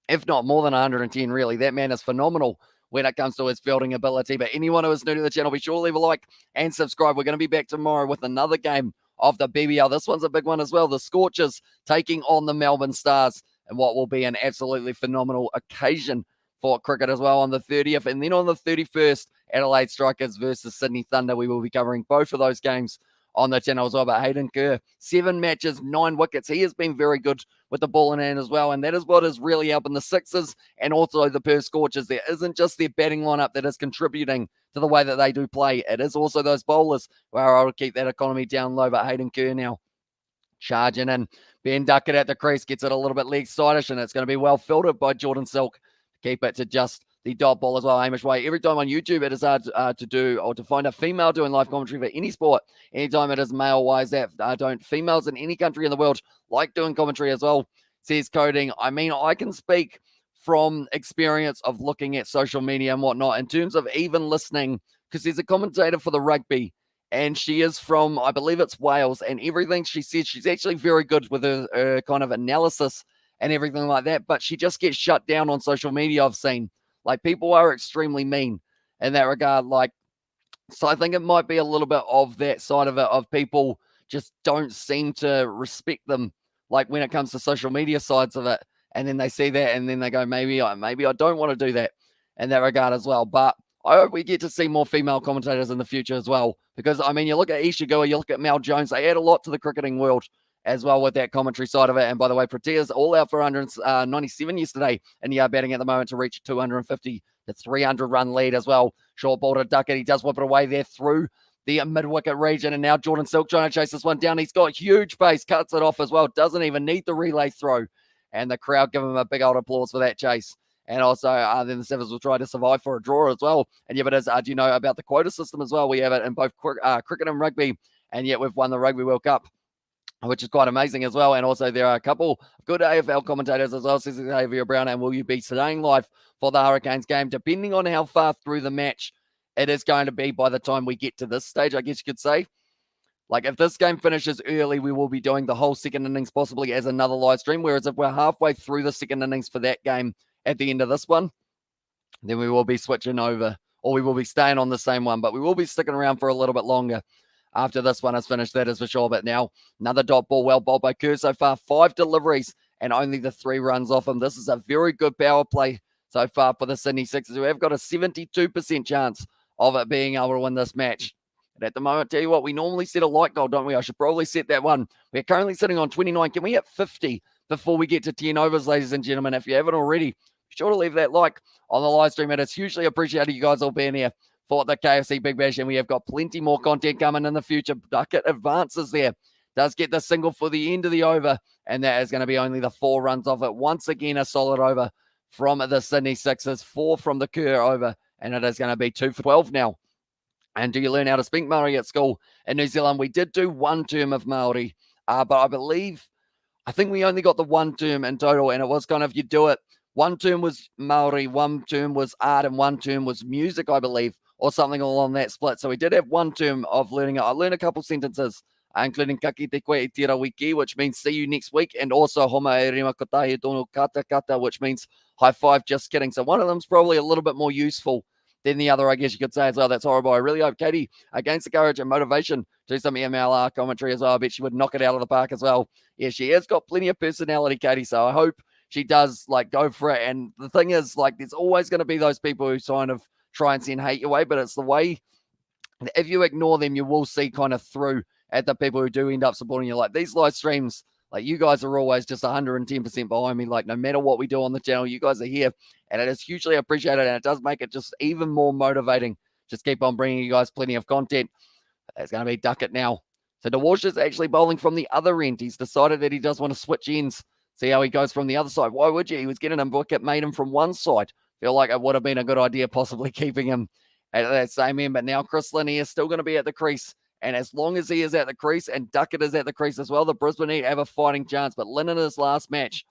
if not more than 110, really. That man is phenomenal when it comes to his fielding ability. But anyone who is new to the channel, be sure to leave a like and subscribe. We're going to be back tomorrow with another game of the BBL. This one's a big one as well. The Scorchers taking on the Melbourne Stars, and what will be an absolutely phenomenal occasion for cricket as well on the 30th. And then on the 31st, Adelaide Strikers versus Sydney Thunder. We will be covering both of those games on the channel as well. But Hayden Kerr, 7 matches, 9 wickets. He has been very good with the ball in hand as well, and that is what is really helping the Sixers and also the Perth Scorchers. There isn't just their batting lineup that is contributing to the way that they do play. It is also those bowlers who are able to keep that economy down low. But Hayden Kerr now charging in. Ben Duckett at the crease gets it a little bit leg sidish, and it's going to be well filtered by Jordan Silk to keep it to just the dot ball as well. Hamish Way. Every time on YouTube, it is hard to do or to find a female doing live commentary for any sport. Anytime it is male-wise, that don't females in any country in the world like doing commentary as well, says Coding. I mean, I can speak from experience of looking at social media and whatnot in terms of even listening, because there's a commentator for the rugby, and she is from, I believe it's Wales, and everything she says, she's actually very good with her kind of analysis and everything like that, but she just gets shut down on social media, I've seen. Like, people are extremely mean in that regard. Like, so I think it might be a little bit of that side of it, of people just don't seem to respect them, like when it comes to social media sides of it. And then they see that and then they go, maybe I don't want to do that in that regard as well. But I hope we get to see more female commentators in the future as well. Because, I mean, you look at Isha Gua, you look at Mel Jones, they add a lot to the cricketing world as well with that commentary side of it. And by the way, Protea's all out for 197 yesterday in the batting at the moment to reach a 250 to 300 run lead as well. Short ball to Duckett. He does whip it away there through the mid-wicket region. And now Jordan Silk trying to chase this one down. He's got huge pace, cuts it off as well. Doesn't even need the relay throw. And the crowd give him a big old applause for that chase. And also, then the Sevens will try to survive for a draw as well. And yeah, but as do you know about the quota system as well? We have it in both cricket and rugby. And yet we've won the Rugby World Cup, which is quite amazing as well. And also there are a couple of good AFL commentators as well, says Xavier Brown. And will you be staying live for the Hurricanes game? Depending on how far through the match it is going to be by the time we get to this stage, I guess you could say. Like, if this game finishes early, we will be doing the whole second innings possibly as another live stream. Whereas if we're halfway through the second innings for that game at the end of this one, then we will be switching over, or we will be staying on the same one. But we will be sticking around for a little bit longer after this one is finished, that is for sure. But now, another dot ball, well bowled by Kerr so far. 5 deliveries and only the 3 runs off him. This is a very good power play so far for the Sydney Sixers, who have got a 72% chance of it being able to win this match. And at the moment, tell you what, we normally set a light goal, don't we? I should probably set that one. We're currently sitting on 29. Can we hit 50 before we get to 10 overs, ladies and gentlemen? If you haven't already, be sure to leave that like on the live stream. It is hugely appreciated, you guys all being here for the KFC Big Bash, and we have got plenty more content coming in the future. Duckett advances there, does get the single for the end of the over, and that is going to be only the 4 runs off it. Once again, a solid over from the Sydney Sixers, 4 from the Kerr over, and it is going to be 2 for 12 now. And do you learn how to speak Māori at school? In New Zealand, we did do one term of Māori, but I think we only got the one term in total, and it was kind of, you do it. One term was Māori, one term was art, and one term was music, I believe, or something along that split. So we did have one term of learning it. I learned a couple sentences, including kaki te koe e tira wiki, which means see you next week, and also homa e rima kotahi tono kata kata, which means high five, just kidding. So one of them's probably a little bit more useful than the other, I guess you could say as well. That's horrible. I really hope Katie, against the courage and motivation, do some MLR commentary as well. I bet she would knock it out of the park as well. Yeah, she has got plenty of personality, Katie, so I hope she does go for it. And the thing is, there's always going to be those people who kind of try and send hate your way, but it's the way, if you ignore them, you will see kind of through at the people who do end up supporting you. Like these live streams, you guys are always just 110% behind me. No matter what we do on the channel, you guys are here, and it is hugely appreciated, and it does make it just even more motivating. Just keep on bringing you guys plenty of content. It's going to be Duckett now. So DeWalsh is actually bowling from the other end. He's decided that he does want to switch ends. See how he goes from the other side. Why would you? He was getting a wicket, made him from one side. Feel like it would have been a good idea possibly keeping him at that same end. But now Chris Linney is still going to be at the crease. And as long as he is at the crease and Duckett is at the crease as well, the Brisbane Heat have a fighting chance. But Lynn in his last match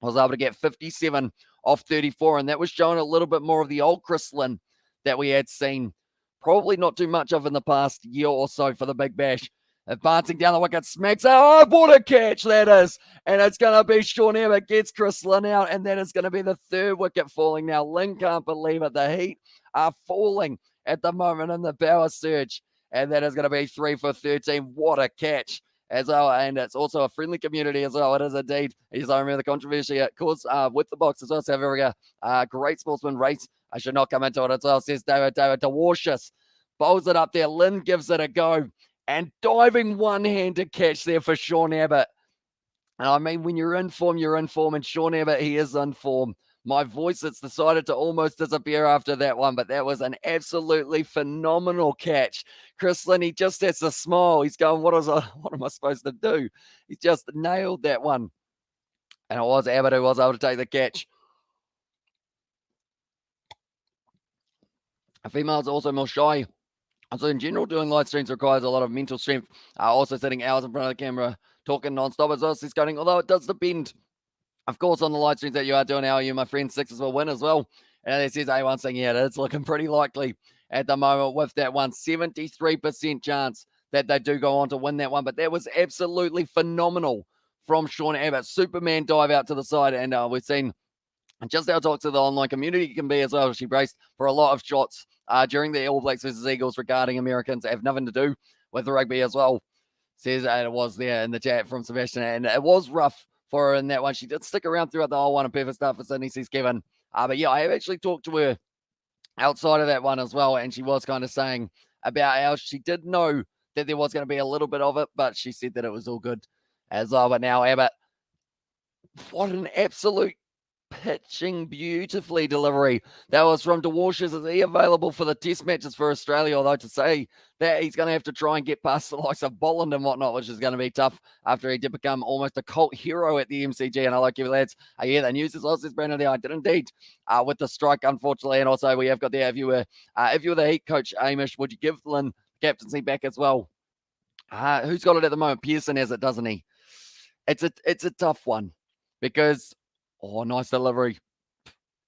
was able to get 57 off 34. And that was showing a little bit more of the old Chris Lynn that we had seen. Probably not too much of in the past year or so for the Big Bash. Advancing down the wicket, smacks out. Oh, what a catch that is. And it's going to be Sean Abbott gets Chris Lynn out. And that is going to be the third wicket falling now. Lynn can't believe it. The Heat are falling at the moment in the power surge. And that is going to be 3 for 13. What a catch as well. And it's also a friendly community as well. It is indeed. He's remember the controversy it caused with the box as well. So here we go. Great sportsman race. I should not come into it as well, says David DeWarshus. Bowls it up there. Lynn gives it a go. And diving one-handed catch there for Sean Abbott. And I mean, when you're in form, you're in form. And Sean Abbott, he is in form. My voice, it's decided to almost disappear after that one, but that was an absolutely phenomenal catch. Chris Lynn, he just has a smile. He's going, what am I supposed to do? He just nailed that one. And it was Abbott who was able to take the catch. Females are also more shy. So in general, doing live streams requires a lot of mental strength. Also sitting hours in front of the camera, talking non-stop as well. So going, although it does depend, of course, on the live streams that you are doing, how you, my friend, Sixers will win as well. And it says A1 saying, yeah, it's looking pretty likely at the moment with that one. 73% chance that they do go on to win that one. But that was absolutely phenomenal from Sean Abbott. Superman dive out to the side. And we've seen just how talk to the online community can be as well. She braced for a lot of shots during the All Blacks versus Eagles regarding Americans. Have nothing to do with the rugby as well. Says it was there in the chat from Sebastian. And it was rough for her in that one. She did stick around throughout the whole one, and perfect stuff for Sydney, says Kevin. But yeah, I have actually talked to her outside of that one as well, and she was kind of saying about how she did know that there was going to be a little bit of it, but she said that it was all good as well. But now Abbott, what an absolute pitching beautifully delivery. That was from DeWarshus. Is he available for the test matches for Australia? Although to say that he's going to have to try and get past the likes of Bolland and whatnot, which is going to be tough after he did become almost a cult hero at the MCG. And I like you lads. Yeah, the news is also says Brandon. I did indeed with the strike, unfortunately. And also we have got there, if you were the Heat coach, Amish, would you give Lynn captaincy back as well? Who's got it at the moment? Pearson has it, doesn't he? It's a tough one because nice delivery.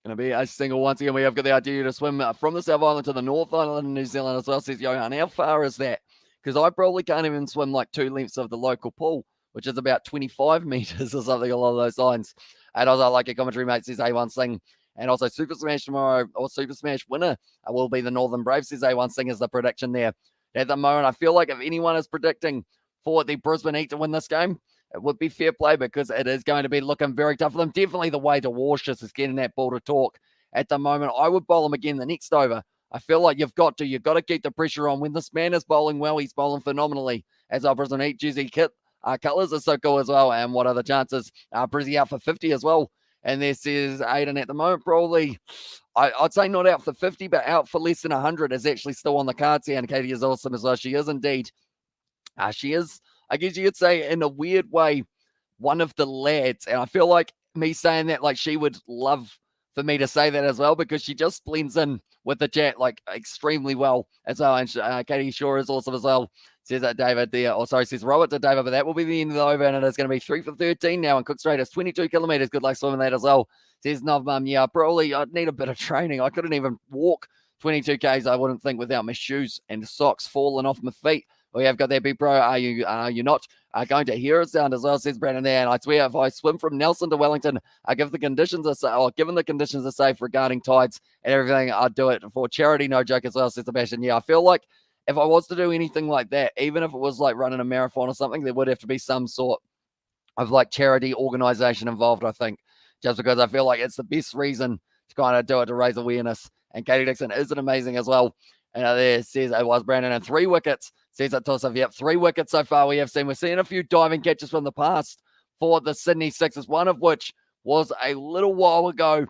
Going to be a single once again. We have got the idea to swim from the South Island to the North Island in New Zealand as well, says Johan. How far is that? Because I probably can't even swim 2 lengths of the local pool, which is about 25 meters or something along those lines. And also, like your commentary mate says A1 Singh. And also Super Smash tomorrow, or Super Smash winner will be the Northern Braves, says A1 Singh is the prediction there. At the moment, I feel like if anyone is predicting for the Brisbane Heat to win this game, it would be fair play because it is going to be looking very tough for them. Definitely the way DeWarshus is getting that ball to talk at the moment. I would bowl him again the next over. I feel like you've got to keep the pressure on. When this man is bowling well, he's bowling phenomenally. As our Brisbane Heat jersey colours are so cool as well. And what are the chances? Brizzy out for 50 as well. And this is Aiden at the moment, probably, I'd say not out for 50, but out for less than 100 is actually still on the cards here. And Katie is awesome as well. She is indeed. She is, I guess you could say, in a weird way, one of the lads. And I feel like me saying that, she would love for me to say that as well, because she just blends in with the chat like extremely well as well. And Katie Shaw is awesome as well. Says that David there, says Robert to David, but that will be the end of the over, and it is going to be 3 for 13 now. And Cook Strait is 22 kilometers. Good luck swimming that as well. Says Nov Mum, yeah, probably I'd need a bit of training. I couldn't even walk 22 Ks, I wouldn't think, without my shoes and socks falling off my feet. We have got that big bro. Are you not going to hear it sound as well, says Brandon there. And I swear, if I swim from Nelson to Wellington, given the conditions are safe regarding tides and everything, I'd do it for charity, no joke as well, says Sebastian. Yeah, I feel like if I was to do anything like that, even if it was like running a marathon or something, there would have to be some sort of like charity organization involved, I think, just because I feel like it's the best reason to kind of do it, to raise awareness. And Katie Dixon isn't amazing as well. And there says it was Brandon, and 3 wickets. Says it to us. Yep, 3 wickets so far we have seen. We're seeing a few diving catches from the past for the Sydney Sixers, one of which was a little while ago.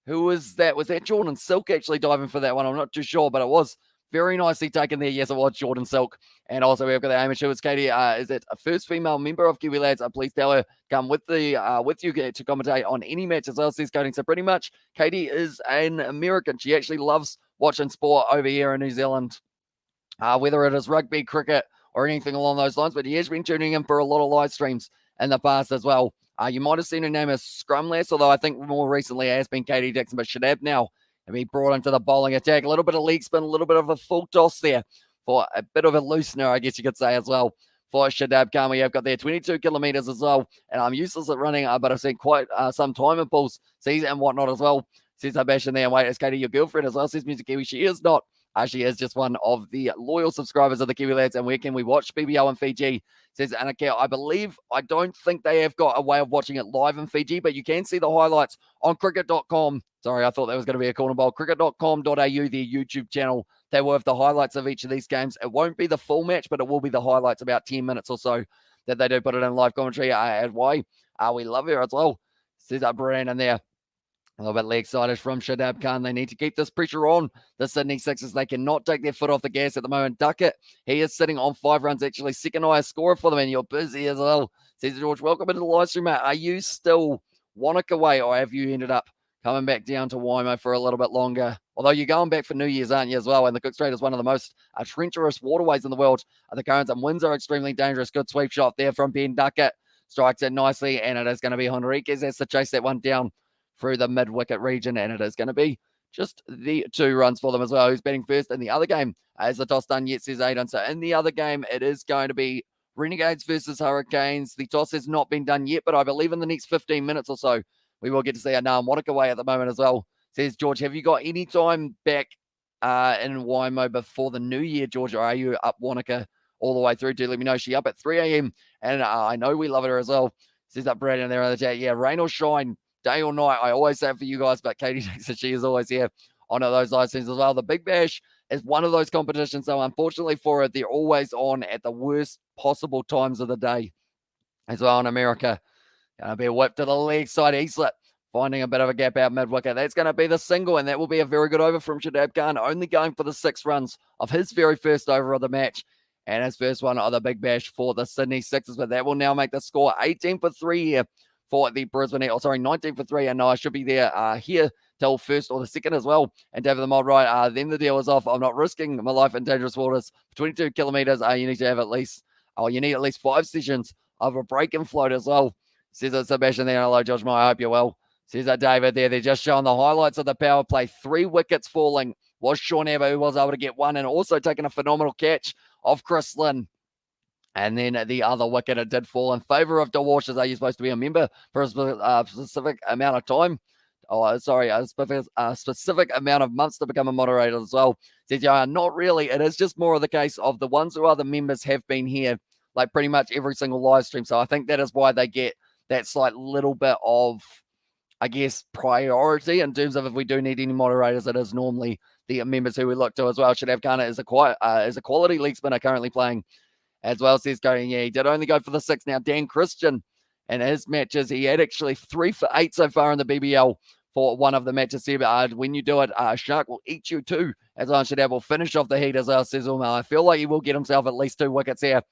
Who was that? Was that Jordan Silk actually diving for that one? I'm not too sure, but it was very nicely taken there. Yes, it was Jordan Silk. And also we've got the Amish, who is Katie. Is it a first female member of Kiwi Lads? Please tell her come with you to commentate on any match as well, says Coding. So pretty much Katie is an American. She actually loves watching sport over here in New Zealand, whether it is rugby, cricket, or anything along those lines. But he has been tuning in for a lot of live streams in the past as well. You might have seen her name as Scrumlass, although I think more recently it has been Katie Dixon. But Shadab now have been brought into the bowling attack. A little bit of leg spin, a little bit of a full toss there for a bit of a loosener, I guess you could say as well, for Shadab Khan. We have got there 22 kilometers as well. And I'm useless at running, but I've seen quite some time in pulls, season and whatnot as well. Says Sebastian there. Wait, is Katie your girlfriend as well? Says Music Kiwi. She is not. She is just one of the loyal subscribers of the Kiwi Lads. And where can we watch BBL in Fiji? Says Annika. I don't think they have got a way of watching it live in Fiji, but you can see the highlights on cricket.com. Sorry, I thought that was going to be a corner bowl. Cricket.com.au, their YouTube channel. They will have the highlights of each of these games. It won't be the full match, but it will be the highlights, about 10 minutes or so that they do put it in live commentary. And why? We love her as well. Says Brandon there. A little bit leg excited from Shadab Khan. They need to keep this pressure on the Sydney Sixers. They cannot take their foot off the gas at the moment. Duckett, he is sitting on 5 runs, actually second highest scorer for them, and you're busy as well. Says George, welcome into the live stream, mate. Are you still Wanaka way, or have you ended up coming back down to Waimo for a little bit longer? Although you're going back for New Year's, aren't you, as well? And the Cook Strait is one of the most treacherous waterways in the world. The currents and winds are extremely dangerous. Good sweep shot there from Ben Duckett. Strikes it nicely, and it is going to be Henriquez has to chase that one down through the mid-wicket region, and it is going to be just the 2 runs for them as well. Who's batting first in the other game? Is the toss done yet, says Aidan. So in the other game, it is going to be Renegades versus Hurricanes. The toss has not been done yet, but I believe in the next 15 minutes or so, we will get to see a Nam Wanaka away at the moment as well. Says George, have you got any time back in Waimo before the new year, George, or are you up Wanaka all the way through? Do let me know. She up at 3 a.m., and I know we love her as well. Says up Brandon there on the chat. Yeah, rain or shine, day or night, I always say it for you guys, but Katie Dixon, she is always here on those live streams as well. The Big Bash is one of those competitions, so unfortunately for it, they're always on at the worst possible times of the day as well in America. Going to be a whip to the leg side. Eastlet finding a bit of a gap out mid-wicket. That's going to be the single, and that will be a very good over from Shadab Khan, only going for the 6 runs of his very first over of the match, and his first one of the Big Bash for the Sydney Sixers. But that will now make the score 18 for 3 here for the Brisbane Heat. 19 for 3, and I should be there here till first or the second as well. And David the Mod, right, then the deal is off. I'm not risking my life in dangerous waters. 22 kilometers, you need to have you need at least 5 sessions of a break and float as well. Says that Sebastian there. Hello, Josh Moore. I hope you're well. Says that David there. They're just showing the highlights of the power play. 3 wickets falling was Sean Eber, who was able to get 1, and also taking a phenomenal catch of Chris Lynn. And then the other wicket, it did fall in favour of DeWash. Are you supposed to be a member for a specific amount of time? A specific amount of months to become a moderator as well. Says, yeah, not really. It is just more of the case of the ones who are the members have been here like pretty much every single live stream. So I think that is why they get that slight little bit of, I guess, priority in terms of if we do need any moderators. It is normally the members who we look to as well. Shadav Khan is a quality leg spinner currently playing as well. Says going, yeah, he did only go for the 6. Now, Dan Christian and his matches, he had actually 3 for 8 so far in the BBL for one of the matches here. But when you do it, Shark will eat you too, as well. Shadav will finish off the Heat as well, says Umar. I feel like he will get himself at least 2 wickets here.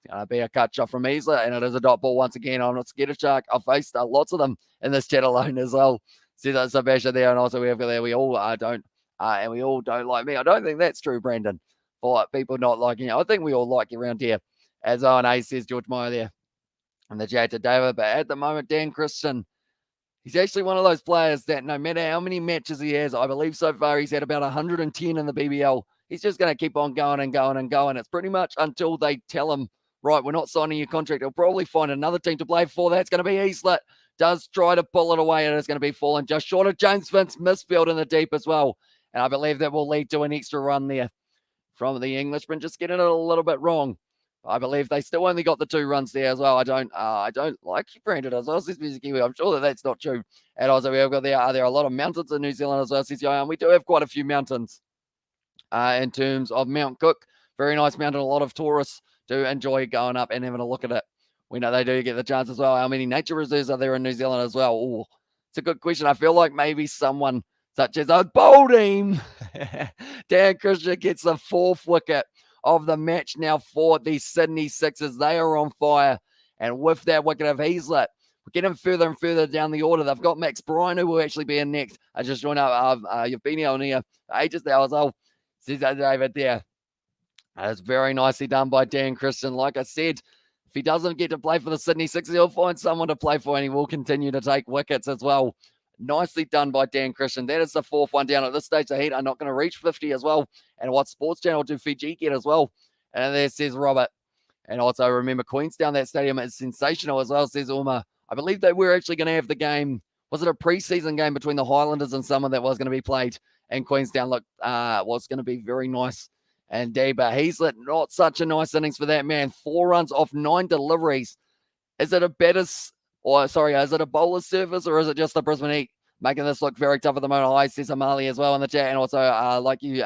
It's going to be a cut shot from Easler, and it is a dot ball once again. I'm not scared of Shark. I've faced lots of them in this chat alone as well. Says Sebastian there, and also we have got there. We all don't, and we all don't like me. I don't think that's true, Brandon. For people not liking you, I think we all like you around here. As O&A says, George Meyer there, and the chat to David. But at the moment, Dan Christian, he's actually one of those players that no matter how many matches he has, I believe so far he's had about 110 in the BBL. He's just going to keep on going and going and going. It's pretty much until they tell him, right, we're not signing your contract. He'll probably find another team to play for. That's going to be Heaslett. Does try to pull it away, and it's going to be falling just short of James Vince. Misfield in the deep as well. And I believe that will lead to an extra run there from the Englishman. Just getting it a little bit wrong. I believe they still only got the 2 runs there as well. I don't like Brandon as well. Says Music Kiwi. I'm sure that's not true. And also we have got there are a lot of mountains in New Zealand as well. Says and we do have quite a few mountains. In terms of Mount Cook, very nice mountain. A lot of tourists do enjoy going up and having a look at it. We know they do get the chance as well. How many nature reserves are there in New Zealand as well? Ooh, it's a good question. I feel like maybe someone such as a bowling. Dan Christian gets the 4th wicket of the match now for the Sydney Sixers. They are on fire. And with that wicket of Heaslett, we're getting further and further down the order. They've got Max Bryan, who will actually be in next. I just joined up. You've been here on here ages now as well. Says David there. That's very nicely done by Dan Christian. Like I said, if he doesn't get to play for the Sydney Sixers, he'll find someone to play for, and he will continue to take wickets as well. Nicely done by Dan Christian. That is the 4th one down. At this stage, the Heat are not going to reach 50 as well. And what Sports Channel do Fiji get as well? And there says Robert. And also remember, Queenstown, that stadium is sensational as well, says Uma. I believe they were actually going to have the game. Was it a preseason game between the Highlanders and someone that was going to be played? And Queenstown was going to be very nice. And Deba Heaslett, not such a nice innings for that man. 4 runs off 9 deliveries. Is it a bowler's service, or is it just the Brisbane Heat making this look very tough at the moment? I says Amali as well in the chat, and also like you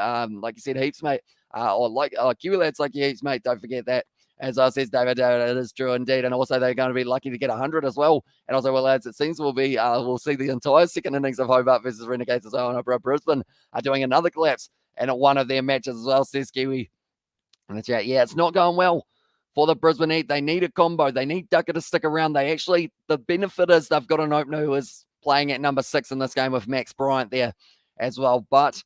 said, heaps, mate, or like Kiwi lads, like you heaps, mate. Don't forget that. As I says, David, it is true indeed, and also they're going to be lucky to get 100 as well. And also, well, lads, it seems we'll see the entire second innings of Hobart versus Renegades as well. And Brisbane are doing another collapse and at one of their matches as well, says Kiwi in the chat. Yeah, it's not going well for the Brisbane Heat. They need a combo. They need Ducker to stick around. The benefit is they've got an opener who is playing at number 6 in this game with Max Bryant there as well. But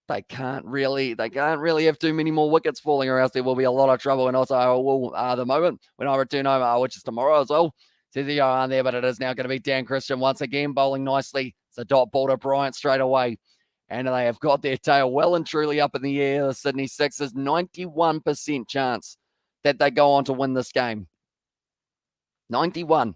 they can't really have too many more wickets falling, or else there will be a lot of trouble. And also, I will the moment when I return home, which is tomorrow as well, says the on there, but it is now going to be Dan Christian once again bowling nicely. It's a dot ball to Bryant straight away. And they have got their tail well and truly up in the air. The Sydney Sixers, 91% chance that they go on to win this game. 91.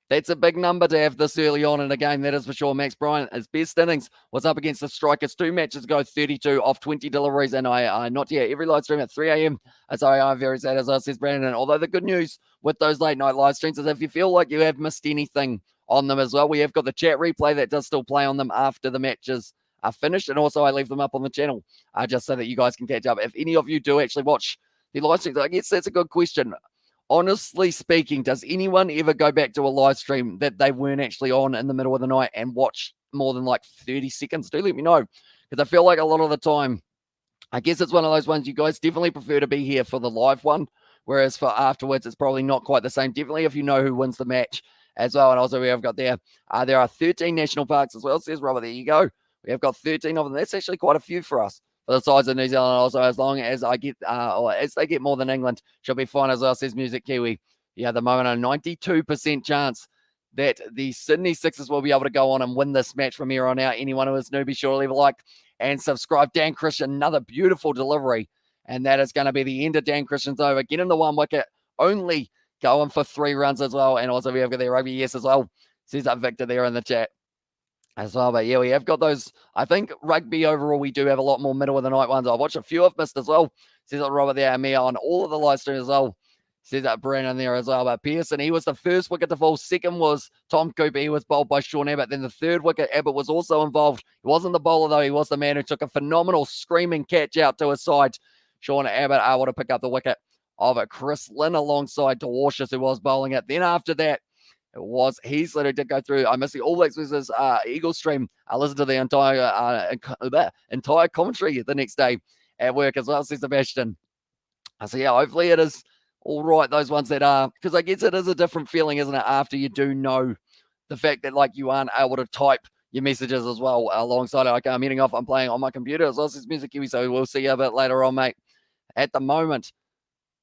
That's a big number to have this early on in a game, that is for sure. Max Bryant, his best innings was up against the Strikers 2 matches ago, 32 off 20 deliveries. And not yet, every live stream at 3 a.m. So I'm very sad, as I says, Brandon. Although the good news with those late night live streams is if you feel like you have missed anything on them as well, we have got the chat replay that does still play on them after the matches are finished. And also I leave them up on the channel just so that you guys can catch up. If any of you do actually watch the live streams, I guess that's a good question. Honestly speaking, does anyone ever go back to a live stream that they weren't actually on in the middle of the night and watch more than like 30 seconds? Do let me know, because I feel like a lot of the time, I guess it's one of those ones you guys definitely prefer to be here for the live one, whereas for afterwards, it's probably not quite the same. Definitely if you know who wins the match as well. And also we have got there are 13 national parks as well, says Robert. There you go. We have got 13 of them. That's actually quite a few for us. For the size of New Zealand, also as long as I get, or as they get more than England, she'll be fine as well, says Music Kiwi. Yeah, at the moment, a 92% chance that the Sydney Sixers will be able to go on and win this match from here on out. Anyone who is new, be sure to leave a like and subscribe. Dan Christian, another beautiful delivery. And that is going to be the end of Dan Christian's over. Getting the 1 wicket, only going for 3 runs as well. And also we have got their rugby yes as well, says Victor there in the chat as well. But yeah, we have got those. I think rugby overall, we do have a lot more middle of the night ones. I watched a few I've missed as well. Says that Robert there and me on all of the live streams as well. Says that Brennan there as well. But Pearson, he was the first wicket to fall. Second was Tom Cooper. He was bowled by Sean Abbott. Then the third wicket, Abbott was also involved. He wasn't the bowler though. He was the man who took a phenomenal screaming catch out to his side. Sean Abbott able to pick up the wicket of Chris Lynn alongside Dwarshus, who was bowling it. Then after that, it was Heaslett who did go through. I missed the All Blacks versus Eagle stream. I listened to the entire commentary the next day at work as well, says Sebastian. So yeah, hopefully it is all right, those ones that are, because I guess it is a different feeling, isn't it, after you do know the fact that like you aren't able to type your messages as well alongside it. Okay, I'm heading off. I'm playing on my computer as well as Music Kiwi, so we'll see you a bit later on, mate. At the moment,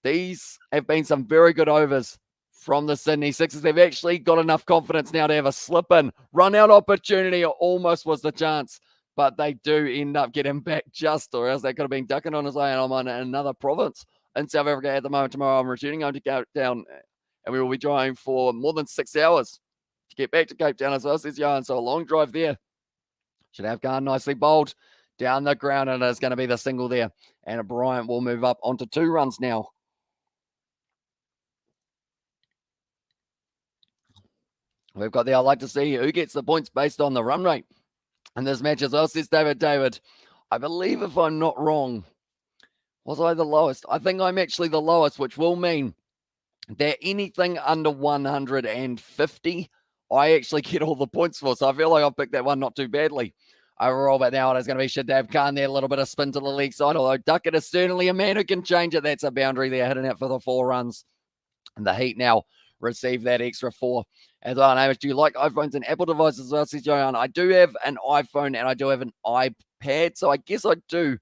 these have been some very good overs from the Sydney Sixers. They've actually got enough confidence now to have a slip-in, run-out opportunity. Almost was the chance, but they do end up getting back just, or else they could have been ducking on his way. And I'm on another province in South Africa at the moment. Tomorrow I'm returning home to Cape Town, and we will be driving for more than 6 hours to get back to Cape Town as well, says Johan. So a long drive there. Should have gone nicely bowled down the ground, and it's going to be the single there. And Bryant will move up onto 2 runs now. We've got there, I'd like to see who gets the points based on the run rate. And this match as well, says David. I believe, if I'm not wrong, was I the lowest? I think I'm actually the lowest, which will mean that anything under 150, I actually get all the points for. So I feel like I've picked that one not too badly overall. But now it's going to be Shadab Khan there, a little bit of spin to the leg side. Although Duckett is certainly a man who can change it. That's a boundary there, hitting it for the 4 runs. And the Heat now receive that extra 4. As well, Hamish, do you like iPhones and Apple devices as well, says Johan? I do have an iPhone and I do have an iPad, so I guess I do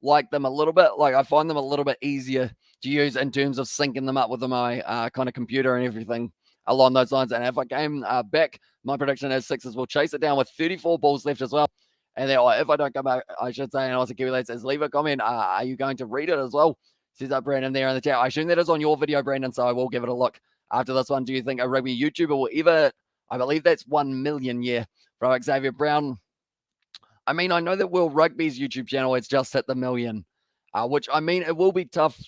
like them a little bit. Like, I find them a little bit easier to use in terms of syncing them up with my kind of computer and everything along those lines. And if I came back, my prediction is Sixers will chase it down with 34 balls left as well. And then if I don't come back, I should say, and also Kiwi Lad says, leave a comment. Are you going to read it as well? Says that Brandon there in the chat. I assume that is on your video, Brandon, so I will give it a look after this one. Do you think a rugby YouTuber will ever, I believe that's 1 million, from Xavier Brown. I mean, I know that World Rugby's YouTube channel has just hit the 1 million, which, I mean, it will be tough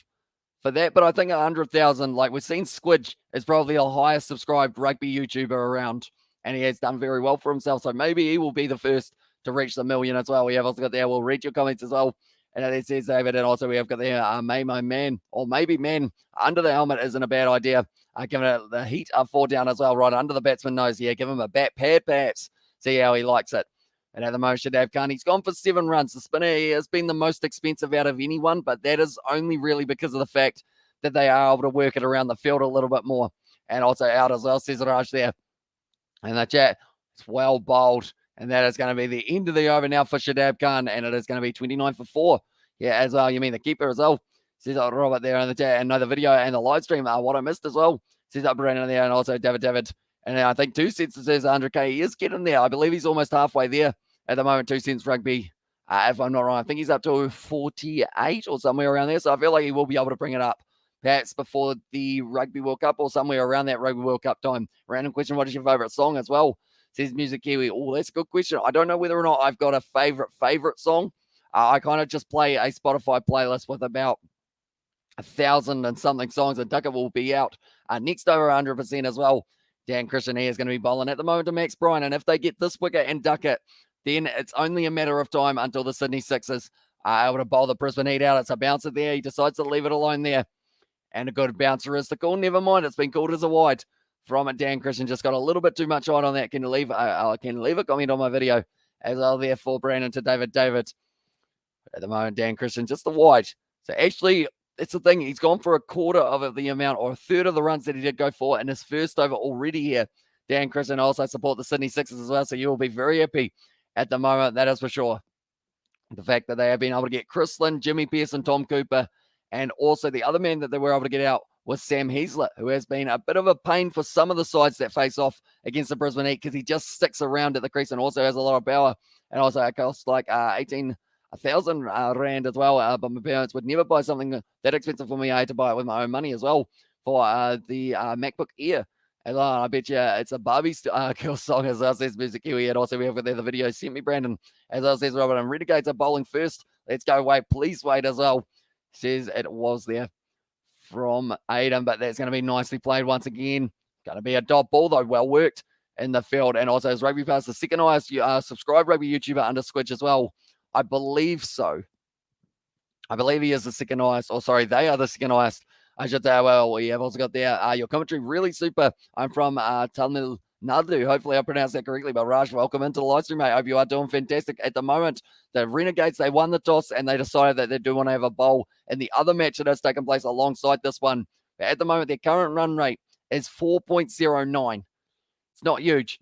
for that, but I think 100,000, like we've seen Squidge is probably the highest subscribed rugby YouTuber around, and he has done very well for himself, so maybe he will be the first to reach the 1 million as well. We have also got there, we'll read your comments as well. And it says David, and also we have got there, May my man, or maybe man, under the helmet isn't a bad idea. Giving it the Heat up 4 down as well, right under the batsman nose here. Give him a bat pad, perhaps. See how he likes it. And at the moment, Shadab Khan, he's gone for 7 runs. The spinner has been the most expensive out of anyone, but that is only really because of the fact that they are able to work it around the field a little bit more. And also out as well, says Raj there. And the chat, it's well bowled. And that is going to be the end of the over now for Shadab Khan. And it is going to be 29 for 4. Yeah, as well. You mean the keeper as well. Says Robert there in the chat. And know the video and the live stream are what I missed as well. Says Brandon there. And also David. And I think 2 cents says 100K. He is getting there. I believe he's almost halfway there at the moment. 2 cents rugby. If I'm not wrong, I think he's up to 48 or somewhere around there. So I feel like he will be able to bring it up. Perhaps before the Rugby World Cup or somewhere around that Rugby World Cup time. Random question, what is your favourite song as well? Says Music Kiwi. Oh, that's a good question. I don't know whether or not I've got a favourite song. I kind of just play a Spotify playlist with about 1,000 and something songs, and Duckett will be out next over 100% as well. Dan Christian here is going to be bowling at the moment to Max Bryan, and if they get this wicket and Duckett, then it's only a matter of time until the Sydney Sixers are able to bowl the Brisbane Heat out. It's a bouncer there. He decides to leave it alone there. And a good bouncer is the call. Never mind, it's been called as a wide from it. Dan Christian just got a little bit too much height on that. Can you leave a comment on my video as well there for Brandon to David. At the moment, Dan Christian, just the wide. So actually, it's the thing. He's gone for a quarter of the amount or a third of the runs that he did go for in his first over already here. Dan Christian also support the Sydney Sixers as well. So you will be very happy at the moment. That is for sure. The fact that they have been able to get Chris Lynn, Jimmy Pearson, Tom Cooper, and also the other man that they were able to get out was Sam Heasler, who has been a bit of a pain for some of the sides that face off against the Brisbane Heat because he just sticks around at the crease and also has a lot of power. And also it costs like 18,000 rand as well. But my parents would never buy something that expensive for me. I had to buy it with my own money as well for the MacBook Air. And I bet you it's a Barbie Girl song as well, says Music Kiwi. And also we have there the video sent me, Brandon, as well says Robert. And Renegades are bowling first. Let's go wait. Please wait as well. Says it was there from Aiden, but that's going to be nicely played once again. Going to be a dot ball, though, well worked in the field. And also, as Rugby Pass, the second highest subscribed rugby YouTuber under Squidge as well. I believe so. I believe he is the second highest. Or sorry, they are the second highest. I should say, well, we have also got there your commentary really super. I'm from Tamil Nadu. Hopefully I pronounced that correctly. But Raj, welcome into the live stream, mate. I hope you are doing fantastic at the moment. The Renegades, they won the toss and they decided that they do want to have a bowl in the other match that has taken place alongside this one. But at the moment, their current run rate is 4.09. It's not huge.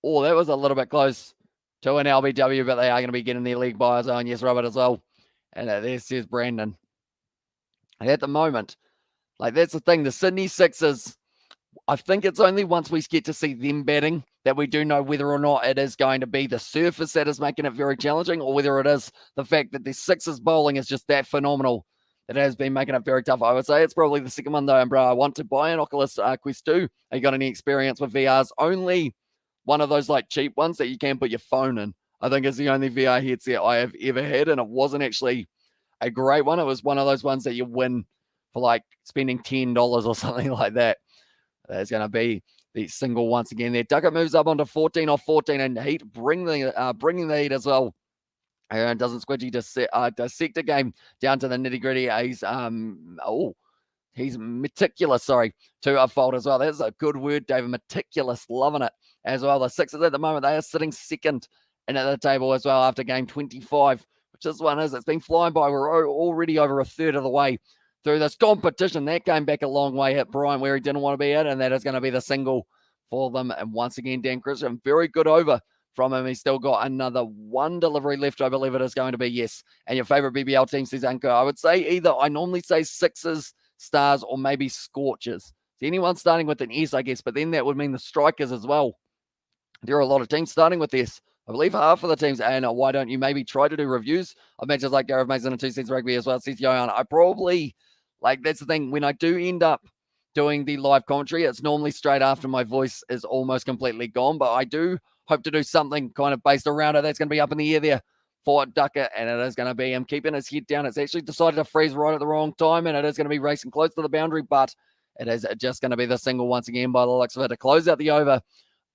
Oh, that was a little bit close to an LBW, but they are going to be getting their leg by as well. And yes, Robert as well. And there says Brandon. And at the moment, like that's the thing, the Sydney Sixers, I think it's only once we get to see them batting that we do know whether or not it is going to be the surface that is making it very challenging, or whether it is the fact that the Sixers bowling is just that phenomenal that has been making it very tough. I would say it's probably the second one though. And bro, I want to buy an Oculus Quest 2. Have you got any experience with VRs? Only one of those like cheap ones that you can put your phone in. I think is the only VR headset I have ever had, and it wasn't actually a great one. It was one of those ones that you win for like spending $10 or something like that. There's going to be the single once again there. Duckett moves up onto 14 off 14, and Heat bringing the Heat as well. And doesn't Squidgy dissect a game down to the nitty gritty. He's meticulous, to a fault as well. That's a good word, David. Meticulous, loving it as well. The Sixers at the moment, they are sitting second in at the table as well after game 25, which this one is. It's been flying by. We're already over a third of the way through this competition. That came back a long way, hit Brian where he didn't want to be at, and that is going to be the single for them. And once again, Dan Christian, very good over from him. He's still got another one delivery left, I believe it is going to be, yes. And your favorite BBL team, says Anko. I would say either, I normally say Sixers, Stars, or maybe Scorchers. So anyone starting with an S, I guess, but then that would mean the Strikers as well. There are a lot of teams starting with this. I believe half of the teams, and why don't you maybe try to do reviews of matches like Gareth Mason and 2 Cents Rugby as well, says Johan. I probably, that's the thing, when I do end up doing the live commentary, it's normally straight after my voice is almost completely gone, but I do hope to do something kind of based around it. That's going to be up in the air there for Ducker, and it is going to be him keeping his head down. It's actually decided to freeze right at the wrong time, and it is going to be racing close to the boundary, but it is just going to be the single once again by the looks of it to close out the over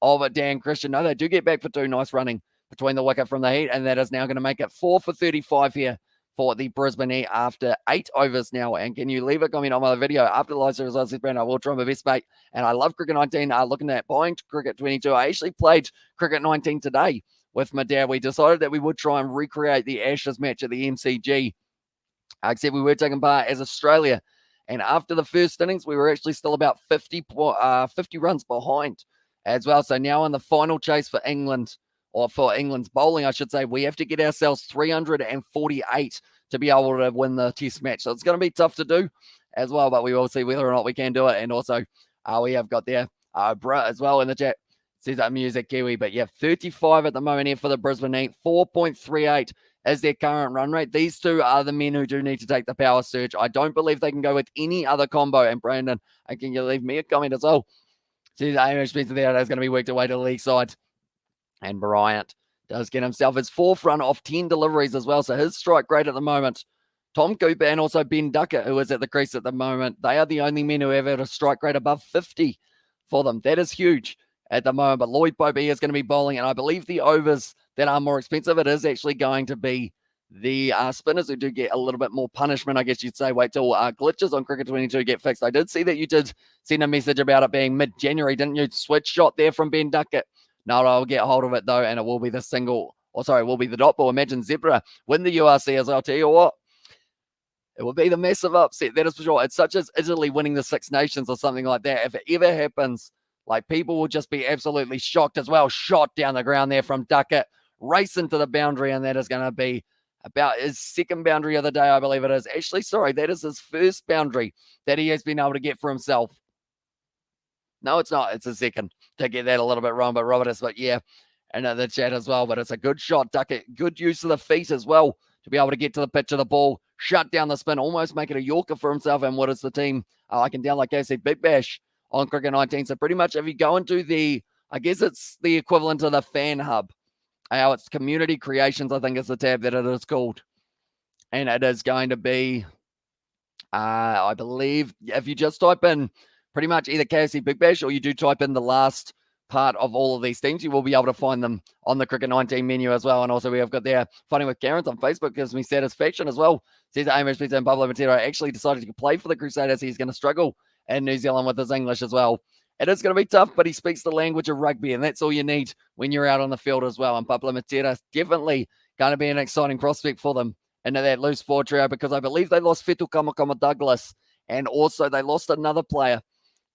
of Dan Christian. No, they do get back for 2. Nice running between the wicket from the Heat, and that is now going to make it 4 for 35 here for the Brisbane Heat after 8 overs now. And can you leave a comment on my video after the live results? Brandon, I will try my best, mate. And I love Cricket 19. Looking at buying Cricket 22. I actually played Cricket 19 today with my dad. We decided that we would try and recreate the Ashes match at the MCG. Except we were taking part as Australia. And after the first innings, we were actually still about 50 runs behind as well. So now in the final chase for England, or for England's bowling, I should say, we have to get ourselves 348 to be able to win the test match. So it's going to be tough to do as well, but we will see whether or not we can do it. And also, we have got there Bra as well in the chat. Says that music Kiwi, but yeah, 35 at the moment here for the Brisbane Heat. 4.38 is their current run rate. These two are the men who do need to take the power surge. I don't believe they can go with any other combo. And Brandon, can you leave me a comment as well? Says Amish Spencer there, that's going to be worked away to the league side. And Bryant does get himself his 4th run off 10 deliveries as well. So his strike rate at the moment. Tom Cooper and also Ben Ducker, who is at the crease at the moment. They are the only men who have had a strike rate above 50 for them. That is huge at the moment. But Lloyd Pope is going to be bowling. And I believe the overs that are more expensive, it is actually going to be the spinners who do get a little bit more punishment, I guess you'd say. Wait till glitches on Cricket 22 get fixed. I did see that you did send a message about it being mid-January, didn't you? Switch shot there from Ben Duckett. No, I'll get hold of it though, and it will be the single, it will be the dot ball. Imagine Zebra win the URC as well. I'll tell you what, it will be the massive upset, that is for sure. It's such as Italy winning the Six Nations or something like that. If it ever happens, people will just be absolutely shocked as well. Shot down the ground there from Duckett, racing to the boundary, and that is going to be about his 2nd boundary of the day, I believe it is. Actually, sorry, that is his 1st boundary that he has been able to get for himself. No, it's not. It's a 2nd. To get that a little bit wrong, but Robert is, but yeah, and the chat as well. But it's a good shot, Duckett. Good use of the feet as well to be able to get to the pitch of the ball, shut down the spin, almost make it a Yorker for himself. And what is the team? I can download KFC Big Bash on Cricket 19. So pretty much if you go into the, I guess it's the equivalent of the fan hub. It's community creations, I think is the tab that it is called. And it is going to be, I believe, if you just type in pretty much either KFC Big Bash or you do type in the last part of all of these teams, you will be able to find them on the Cricket 19 menu as well. And also we have got there Fighting with Karens on Facebook, gives me satisfaction as well. Says Amos Pizza and Pablo Matero actually decided to play for the Crusaders. He's going to struggle in New Zealand with his English as well. It is going to be tough, but he speaks the language of rugby, and that's all you need when you're out on the field as well. And Pablo Matera is definitely going to be an exciting prospect for them into that loose forward trio, because I believe they lost Fetu Kamakama Douglas, and also they lost another player.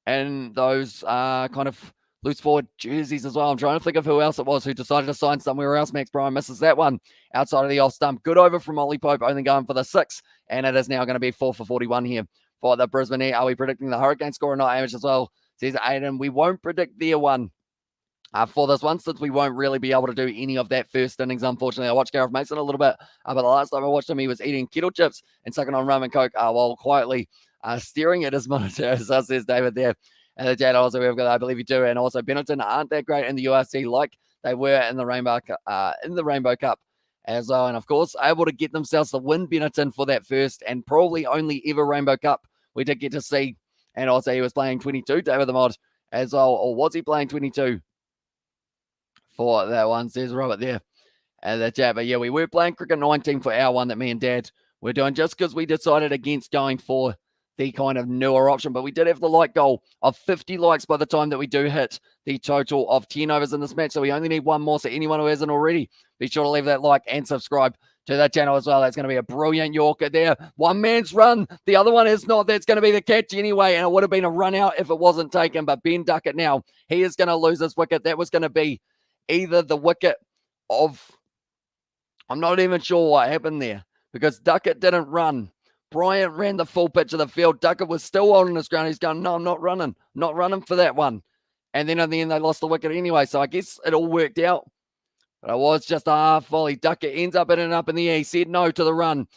And those kind of loose forward jerseys as well. I'm trying to think of who else it was who decided to sign somewhere else. Max Bryan misses that one outside of the off stump. Good over from Ollie Pope, only going for the 6, and it is now going to be 4 for 41 here for the Brisbane Heat. Are we predicting the Hurricane score or not, Amish, as well? Says Aiden, we won't predict their one. For this one, since we won't really be able to do any of that first innings, unfortunately. I watched Gareth Mason a little bit, but the last time I watched him, he was eating kettle chips and sucking on rum and coke while quietly staring at his monitor, so says David there. And the chat also, we've got, I believe you do, and also Benetton aren't that great in the URC like they were in the Rainbow Cup as well. And of course, able to get themselves the win, Benetton, for that first and probably only ever Rainbow Cup we did get to see. And also, he was playing 22, David the Mod, as well, or was he playing 22? For that one, says Robert there at the chat. But yeah, we were playing cricket 19 for our one that me and Dad were doing, just because we decided against going for the kind of newer option. But we did have the like goal of 50 likes by the time that we do hit the total of 10 overs in this match. So we only need one more. So anyone who hasn't already, be sure to leave that like and subscribe to that channel as well. That's going to be a brilliant Yorker there. One man's run. The other one is not. That's going to be the catch anyway. And it would have been a run out if it wasn't taken. But Ben Duckett now, he is going to lose his wicket. That was going to be either the wicket of, I'm not even sure what happened there, because Duckett didn't run. Bryant ran the full pitch of the field. Duckett was still holding his ground. He's going, no, I'm not running. Not running for that one. And then in the end, they lost the wicket anyway. So I guess it all worked out. But it was just a half volley. Duckett ends up in and up in the air. He said no to the run.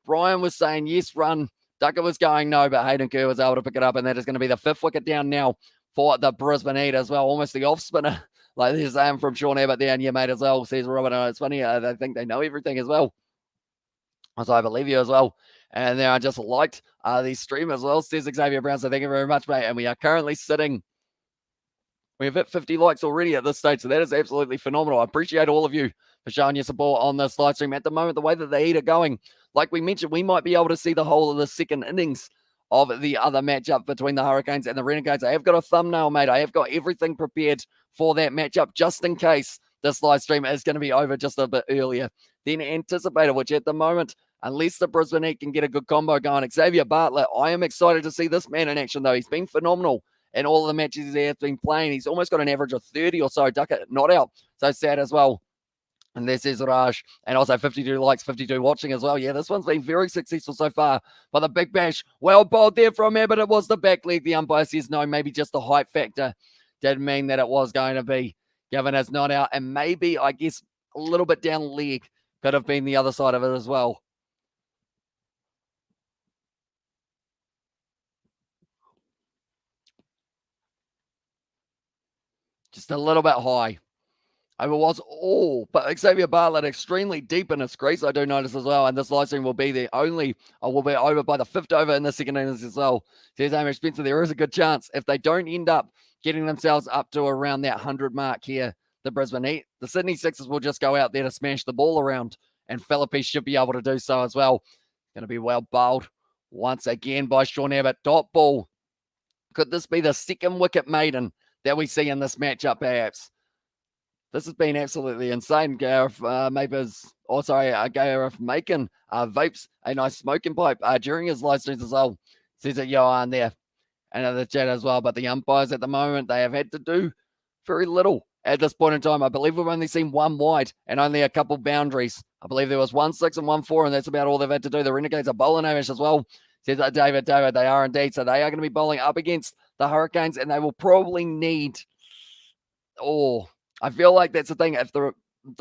Brian was saying yes, run. Duckett was going no, but Hayden Kerr was able to pick it up. And that is going to be the 5th wicket down now for the Brisbane Heat as well. Almost the off spinner. Like there's from Sean Abbott there, and yeah, mate, as well, says Robert. It's funny, they think they know everything as well. So I believe you as well. And then I just liked the stream as well, says Xavier Brown. So thank you very much, mate. And we are currently sitting, we've hit 50 likes already at this stage. So that is absolutely phenomenal. I appreciate all of you for showing your support on this live stream. At the moment, the way that the Heat are going, like we mentioned, we might be able to see the whole of the second innings of the other matchup between the Hurricanes and the Renegades. I have got a thumbnail, mate. I have got everything prepared for that matchup, just in case this live stream is going to be over just a bit earlier than anticipated, which at the moment, unless the Brisbane Heat can get a good combo going, Xavier Bartlett, I am excited to see this man in action, though. He's been phenomenal in all of the matches he has been playing. He's almost got an average of 30 or so. Duckett not out. So sad as well. And this is Raj, and also 52 likes, 52 watching as well. Yeah, this one's been very successful so far. But the Big Bash, well bowled there from Abbott. It was the back leg. The umpire says no, maybe just the height factor did mean that it was going to be given as not out. And maybe, I guess, a little bit down leg could have been the other side of it as well. Just a little bit high. Over was all, but Xavier Bartlett extremely deep in his crease, I do notice as well. And this live stream will be the only, will be over by the 5th over in the second innings as well. Says Amish Spencer, there is a good chance if they don't end up getting themselves up to around that 100 mark here, the Brisbane Heat, the Sydney Sixers will just go out there to smash the ball around, and Philippe should be able to do so as well. Going to be well bowled once again by Sean Abbott. Dot ball. Could this be the second wicket maiden that we see in this matchup, perhaps? This has been absolutely insane. Gareth Gareth Macon vapes a nice smoking pipe during his live streams as well. Says that Johan there and in the chat as well. But the umpires at the moment, they have had to do very little at this point in time. I believe we've only seen one wide and only a couple boundaries. I believe there was 1 6 and 1 4, and that's about all they've had to do. The Renegades are bowling Amish as well. Says that David, they are indeed. So they are going to be bowling up against the Hurricanes, and they will probably need, I feel like that's the thing. If the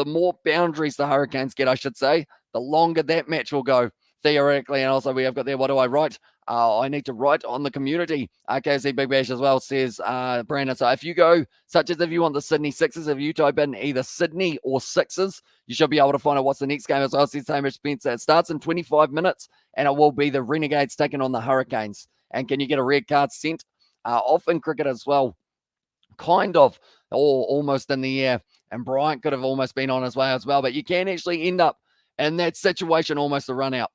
more boundaries the Hurricanes get, I should say, the longer that match will go, theoretically. And also, we have got there, what do I write? I need to write on the community. KFC Big Bash as well, says Brandon. So if you go, such as if you want the Sydney Sixers, if you type in either Sydney or Sixers, you should be able to find out what's the next game as well. Says Hamish Spencer. It starts in 25 minutes, and it will be the Renegades taking on the Hurricanes. And can you get a red card sent off in cricket as well? Kind of, or almost in the air, and Bryant could have almost been on his way as well, but you can actually end up in that situation almost a run out,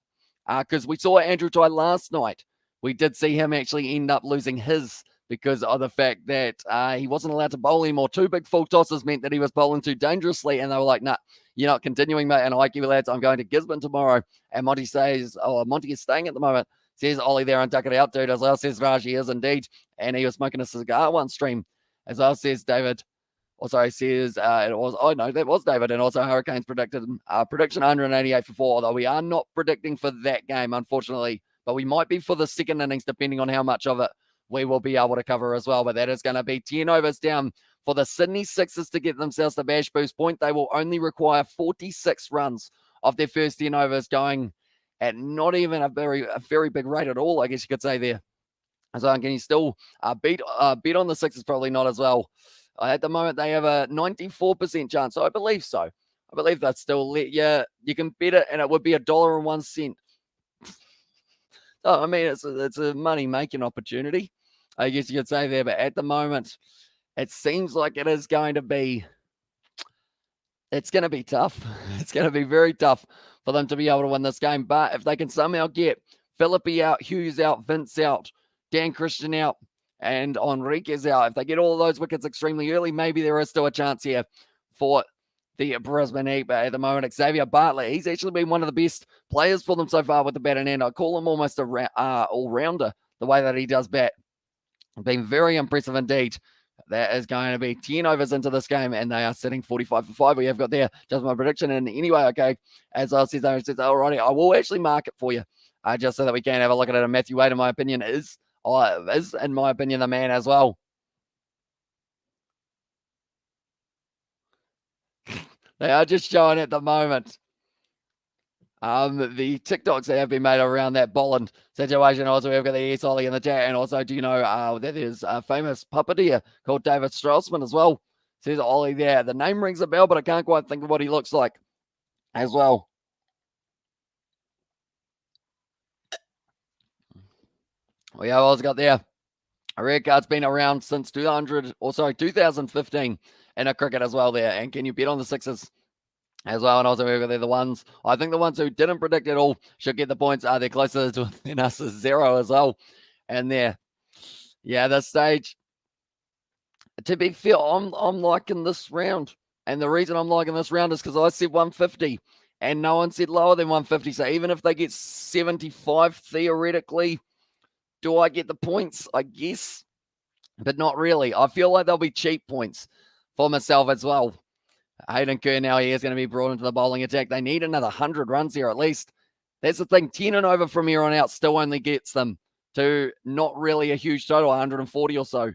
because we saw Andrew Tye last night. We did see him actually end up losing his because of the fact that he wasn't allowed to bowl anymore. 2 big full tosses meant that he was bowling too dangerously, and they were like, nah, you're not continuing, mate. And like you lads, I'm going to Gisborne tomorrow. And Monty says, Monty is staying at the moment. Says Ollie there on Duck It Out, dude, as well. Says Raj, he is indeed. And he was smoking a cigar one stream as well, says David. Also says it was, oh no, that was David. And also Hurricanes predicted prediction 188 for 4, although we are not predicting for that game, unfortunately. But we might be for the second innings, depending on how much of it we will be able to cover as well. But that is going to be 10 overs down for the Sydney Sixers to get themselves the Bash Boost point. They will only require 46 runs of their first 10 overs, going at not even a very big rate at all, I guess you could say there. So can you still bet on the Sixers? Probably not as well. At the moment, they have a 94% chance. So I believe so. I believe that's still let you can bet it, and it would be $1.01. So, I mean, it's a money-making opportunity, I guess you could say there. But at the moment, it seems like it is going to be, it's going to be tough. It's going to be very tough for them to be able to win this game. But if they can somehow get Philippi out, Hughes out, Vince out, Dan Christian out, and Enriquez out, if they get all of those wickets extremely early, maybe there is still a chance here for the Brisbane Heat. But at the moment, Xavier Bartlett, he's actually been one of the best players for them so far with the bat in hand. I call him almost a all-rounder, the way that he does bat. Been very impressive indeed. That is going to be 10 overs into this game, and they are sitting 45 for 5. We have got there just my prediction. And anyway, okay, as I said, alrighty, I will actually mark it for you, just so that we can have a look at it. And Matthew Wade, in my opinion, is in my opinion, the man as well. They are just showing at the moment the TikToks that have been made around that Bolland situation. Also, we've got the East Ollie in the chat. And also, do you know that there's a famous puppeteer called David Straussman as well? Says Ollie there. The name rings a bell, but I can't quite think of what he looks like as well. We have also got there. A red card's been around since 2015 in a cricket as well there. And can you bet on the Sixers as well? And also, we've got there the ones, I think the ones who didn't predict at all should get the points. They're closer than us as 0 as well. And there, yeah, this stage, to be fair, I'm liking this round. And the reason I'm liking this round is because I said 150 and no one said lower than 150. So even if they get 75 theoretically, do I get the points? I guess, but not really. I feel like they'll be cheap points for myself as well. Hayden Kerr now, he is going to be brought into the bowling attack. They need another 100 runs here at least. That's the thing. 10 and over from here on out still only gets them to not really a huge total, 140 or so.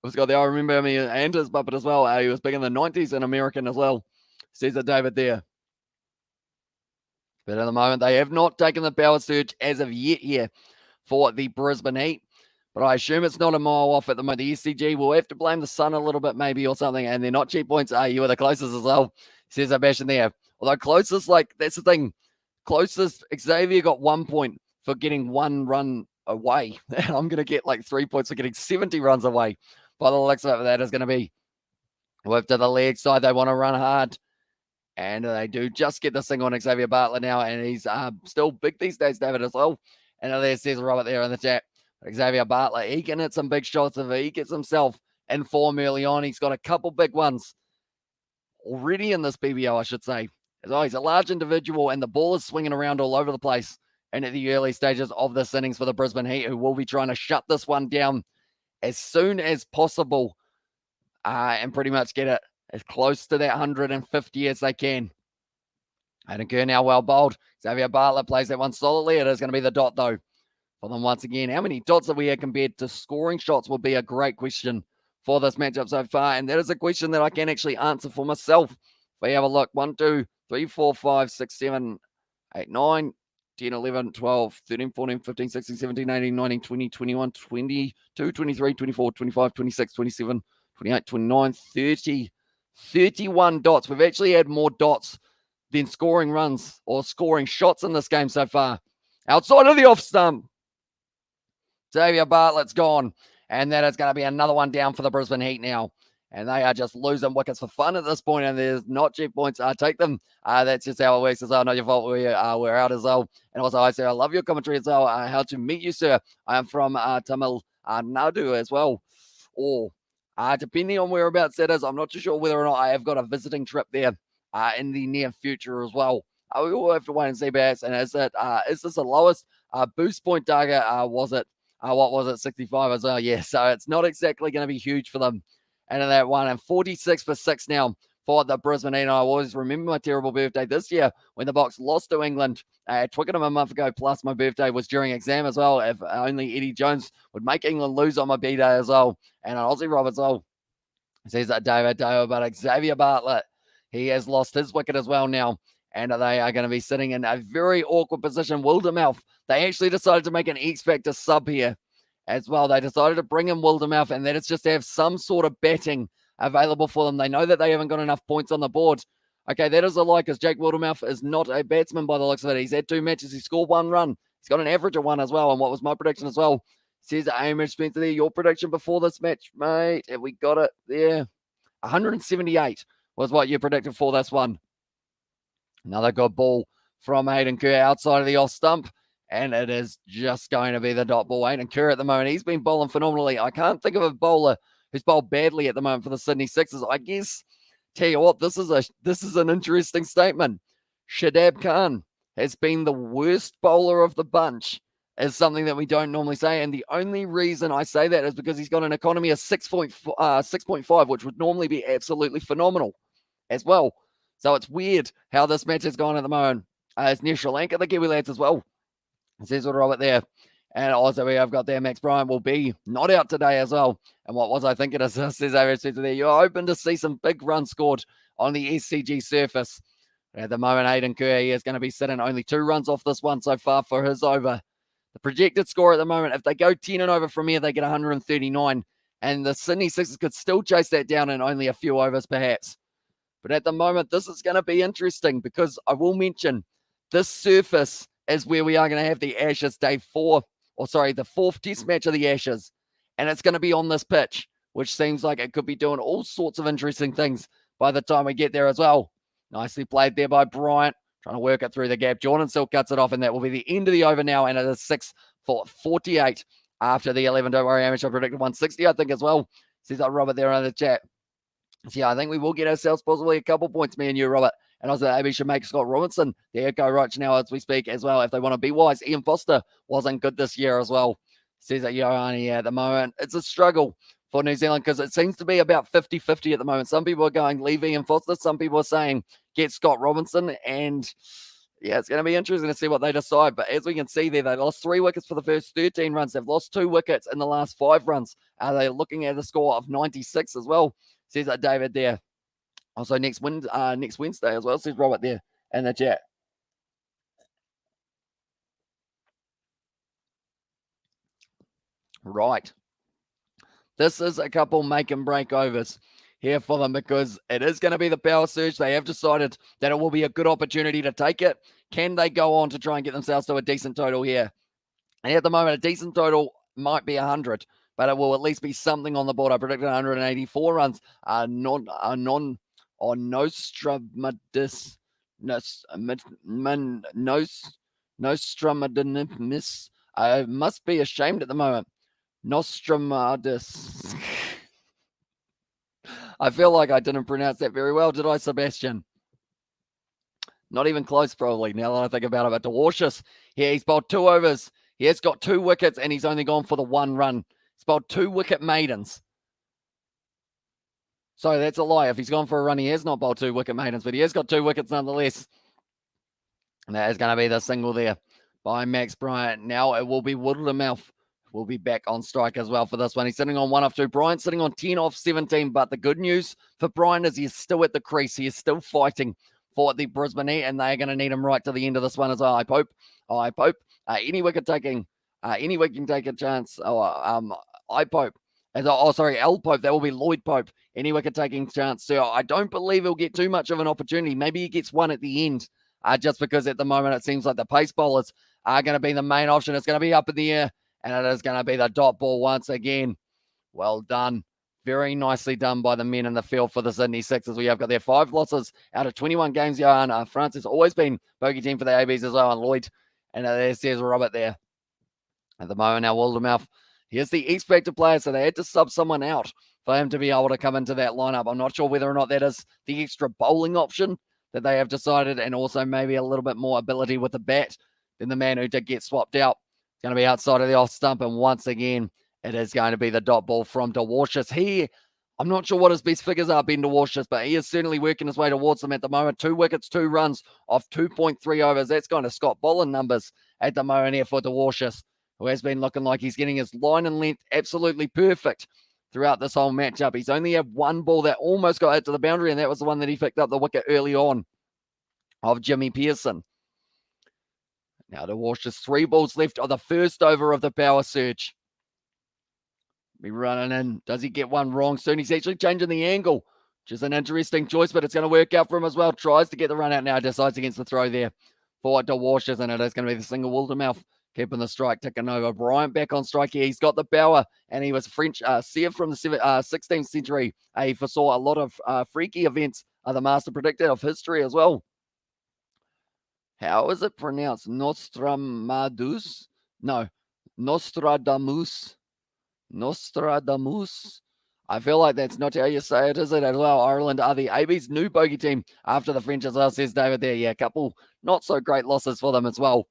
Let's go there. I remember me and his puppet as well. He was big in the 90s and American as well. Says it, David there. But at the moment, they have not taken the power surge as of yet here for the Brisbane Heat. But I assume it's not a mile off at the moment. The SCG will have to blame the sun a little bit maybe or something. And they're not cheap points. You were the closest as well, says Abash in there. Although closest, like, that's the thing. Closest, Xavier got 1 point for getting 1 run away. And I'm going to get like 3 points for getting 70 runs away. By the looks of it, that is going to be whipped to the leg side. They want to run hard. And they do just get this thing on Xavier Bartlett now. And he's still big these days, David, as well. And there says Robert there in the chat. Xavier Bartlett, he can hit some big shots if he gets himself in form early on. He's got a couple big ones already in this BBO, I should say. As well, he's a large individual, and the ball is swinging around all over the place. And at the early stages of this innings for the Brisbane Heat, who will be trying to shut this one down as soon as possible and pretty much get it as close to that 150 as they can. Hayden Kerr now well bowled. Xavier Bartlett plays that one solidly. It is going to be the dot, though, for them once again. How many dots have we had compared to scoring shots will be a great question for this matchup so far. And that is a question that I can actually answer for myself. If we have a look, 1, 2, 3, 4, 5, 6, 7, 8, 9, 10, 11, 12, 13, 14, 15, 16, 17, 18, 19, 20, 21, 22, 23, 24, 25, 26, 27, 28, 29, 30, 31 dots. We've actually had more dots than scoring runs or scoring shots in this game so far. Outside of the off stump, Xavier Bartlett's gone. And that is going to be another one down for the Brisbane Heat now. And they are just losing wickets for fun at this point, and there's not cheap points. Take them. That's just how it works as well. Not your fault. We're out as well. And also, I say I love your commentary as well. How to meet you, sir. I am from Tamil Nadu as well. Or depending on whereabouts that is, I'm not too sure whether or not I have got a visiting trip there in the near future as well. We will have to wait and see, perhaps. And is this the lowest boost point target? Was it? What was it? 65 as well. Yeah, so it's not exactly going to be huge for them And that one, and 46 for 6 now for the Brisbane Heat. And I always remember my terrible birthday this year when the Box lost to England at Twickenham a month ago. Plus, my birthday was during exam as well. If only Eddie Jones would make England lose on my B-day as well. And an Aussie Roberts, says that David Dale, but Xavier Bartlett, he has lost his wicket as well now. And they are going to be sitting in a very awkward position. Wildermouth, they actually decided to make an X-Factor sub here as well. They decided to bring in Wildermouth, and that is just to have some sort of batting available for them. They know that they haven't got enough points on the board. Okay, that is a lie, because Jake Wildermouth is not a batsman by the looks of it. He's had 2 matches. He scored 1 run. He's got an average of 1 as well, and what was my prediction as well? Says Amish Spencer there, your prediction before this match, mate. Have we got it there? 178 was what you predicted for this one. Another good ball from Hayden Kerr outside of the off stump. And it is just going to be the dot ball. Hayden Kerr at the moment, he's been bowling phenomenally. I can't think of a bowler who's bowled badly at the moment for the Sydney Sixers. I guess, tell you what, this is an interesting statement. Shadab Khan has been the worst bowler of the bunch, is something that we don't normally say. And the only reason I say that is because he's got an economy of 6.5, which would normally be absolutely phenomenal as well. So it's weird how this match has gone at the moment. It's near Sri Lanka, the Kiwi lads as well. Says Robert there. And also we have got there, Max Bryant will be not out today as well. And what was I thinking of, says there, you're open to see some big runs scored on the SCG surface. At the moment, Hayden Kerr is going to be sitting only 2 runs off this one so far for his over. The projected score at the moment, if they go 10 and over from here, they get 139. And the Sydney Sixers could still chase that down in only a few overs perhaps. But at the moment, this is going to be interesting, because I will mention this surface is where we are going to have the Ashes the 4th test match of the Ashes. And it's going to be on this pitch, which seems like it could be doing all sorts of interesting things by the time we get there as well. Nicely played there by Bryant, trying to work it through the gap. Jordan still cuts it off, and that will be the end of the over now. And it is 6 for 48 after the 11. Don't worry, Amish, I predicted 160, I think, as well. Says that Robert there on the chat. So yeah, I think we will get ourselves possibly a couple points, me and you, Robert. And also, maybe should make Scott Robinson the echo right now as we speak as well, if they want to be wise. Ian Foster wasn't good this year as well. Says that Ioane at the moment. It's a struggle for New Zealand, because it seems to be about 50-50 at the moment. Some people are going, leave Ian Foster. Some people are saying, get Scott Robinson. And yeah, it's going to be interesting to see what they decide. But as we can see there, they lost 3 wickets for the first 13 runs. They've lost 2 wickets in the last 5 runs. They're looking at a score of 96 as well. Says that David there. Also next Wednesday as well, says Robert there in the chat. Right. This is a couple make and break overs here for them, because it is going to be the power surge. They have decided that it will be a good opportunity to take it. Can they go on to try and get themselves to a decent total here? And at the moment, a decent total might be 100, but it will at least be something on the board. I predicted 184 runs. Nostradamus. I must be ashamed at the moment. Nostradamus. I feel like I didn't pronounce that very well, did I, Sebastian? Not even close, probably, now that I think about it. But Dwarshus, yeah, he's bowled 2 overs. He has got 2 wickets, and he's only gone for the 1 run. He's bowled 2 wicket maidens. So that's a lie. If he's gone for a run, he has not bowled 2 wicket maidens, but he has got 2 wickets nonetheless. And that is going to be the single there by Max Bryant. Now it will be Wildermouth. Will be back on strike as well for this one. He's sitting on 1 off 2. Bryant sitting on 10 off 17. But the good news for Bryant is he is still at the crease. He is still fighting for the Brisbane Heat, and they are going to need him right to the end of this one as well. I hope. Any wicket taking, anyone can take a chance. I Pope. L Pope. That will be Lloyd Pope. Any wicket taking chance. So I don't believe he'll get too much of an opportunity. Maybe he gets 1 at the end, just because at the moment it seems like the pace bowlers are going to be the main option. It's going to be up in the air, and it is going to be the dot ball once again. Well done. Very nicely done by the men in the field for the Sydney Sixers. We have got their 5 losses out of 21 games. Johan France has always been bogey team for the ABs as well, and Lloyd. And there's Robert there. At the moment now, Wildermouth, he is the X-Factor player, so they had to sub someone out for him to be able to come into that lineup. I'm not sure whether or not that is the extra bowling option that they have decided, and also maybe a little bit more ability with the bat than the man who did get swapped out. It's going to be outside of the off stump, and once again, it is going to be the dot ball from Dwarshus. I'm not sure what his best figures are, Ben DeWashis, but he is certainly working his way towards them at the moment. 2 wickets, 2 runs off 2.3 overs. That's kind of Scott Boland numbers at the moment here for DeWashis, who has been looking like he's getting his line and length absolutely perfect throughout this whole matchup. He's only had one ball that almost got hit to the boundary, and that was the one that he picked up the wicket early on of Jimmy Pearson. Now DeWashis, 3 balls left on the first over of the power surge. Be running in. Does he get one wrong soon? He's actually changing the angle, which is an interesting choice, but it's going to work out for him as well. Tries to get the run out now, decides against the throw there for DeWashis, and it is going to be the single Wildermouth keeping the strike ticking over. Bryant back on strike here. He's got the power, and he was French seer from the 16th century. He foresaw a lot of freaky events, the master predictor of history as well. How is it pronounced? Nostradamus? No, Nostradamus. Nostradamus. I feel like that's not how you say it, is it? As well, Ireland are the AB's new bogey team after the French as well, says David there. Yeah, a couple not so great losses for them as well.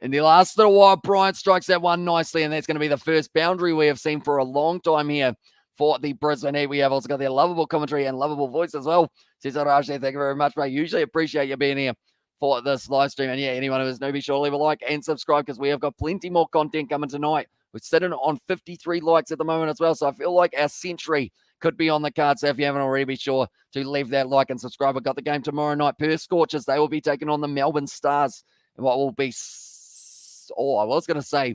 In the last little while, Bryant strikes that one nicely, and that's going to be the first boundary we have seen for a long time here for the Brisbane Heat. We have also got their lovable commentary and lovable voice as well. Says Raj, thank you very much, mate. Usually appreciate you being here for this live stream. And yeah, anyone who is new, be sure to leave a like and subscribe, because we have got plenty more content coming tonight. We're sitting on 53 likes at the moment as well, so I feel like our century could be on the card. So if you haven't already, be sure to leave that like and subscribe. We've got the game tomorrow night. Perth Scorchers, they will be taking on the Melbourne Stars. And what will be, I was going to say,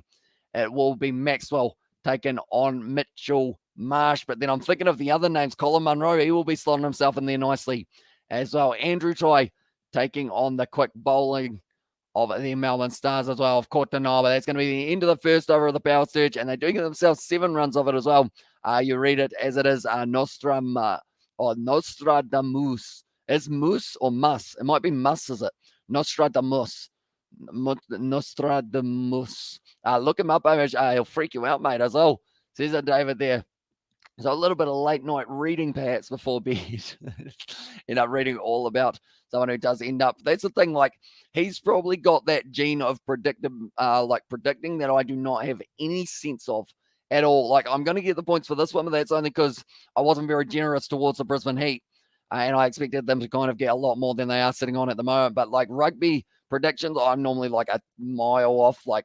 it will be Maxwell taking on Mitchell Marsh. But then I'm thinking of the other names. Colin Munro, he will be slotting himself in there nicely as well. Andrew Ty taking on the quick bowling of the Melbourne Stars as well. Of course, but that's going to be the end of the first over of the power surge, and they're doing themselves 7 runs of it as well. You read it as it is, Nostradamus. Is Moose or Mus? It might be Mus, is it? Nostradamus. Nostradamus. Look him up, he'll freak you out, mate, as well. Says it, David there. So a little bit of late night reading perhaps before bed. End up reading all about someone who does end up. That's the thing, like he's probably got that gene of predicting that I do not have any sense of at all. Like I'm going to get the points for this one, but that's only because I wasn't very generous towards the Brisbane Heat. And I expected them to kind of get a lot more than they are sitting on at the moment. But like rugby predictions, I'm normally like a mile off. Like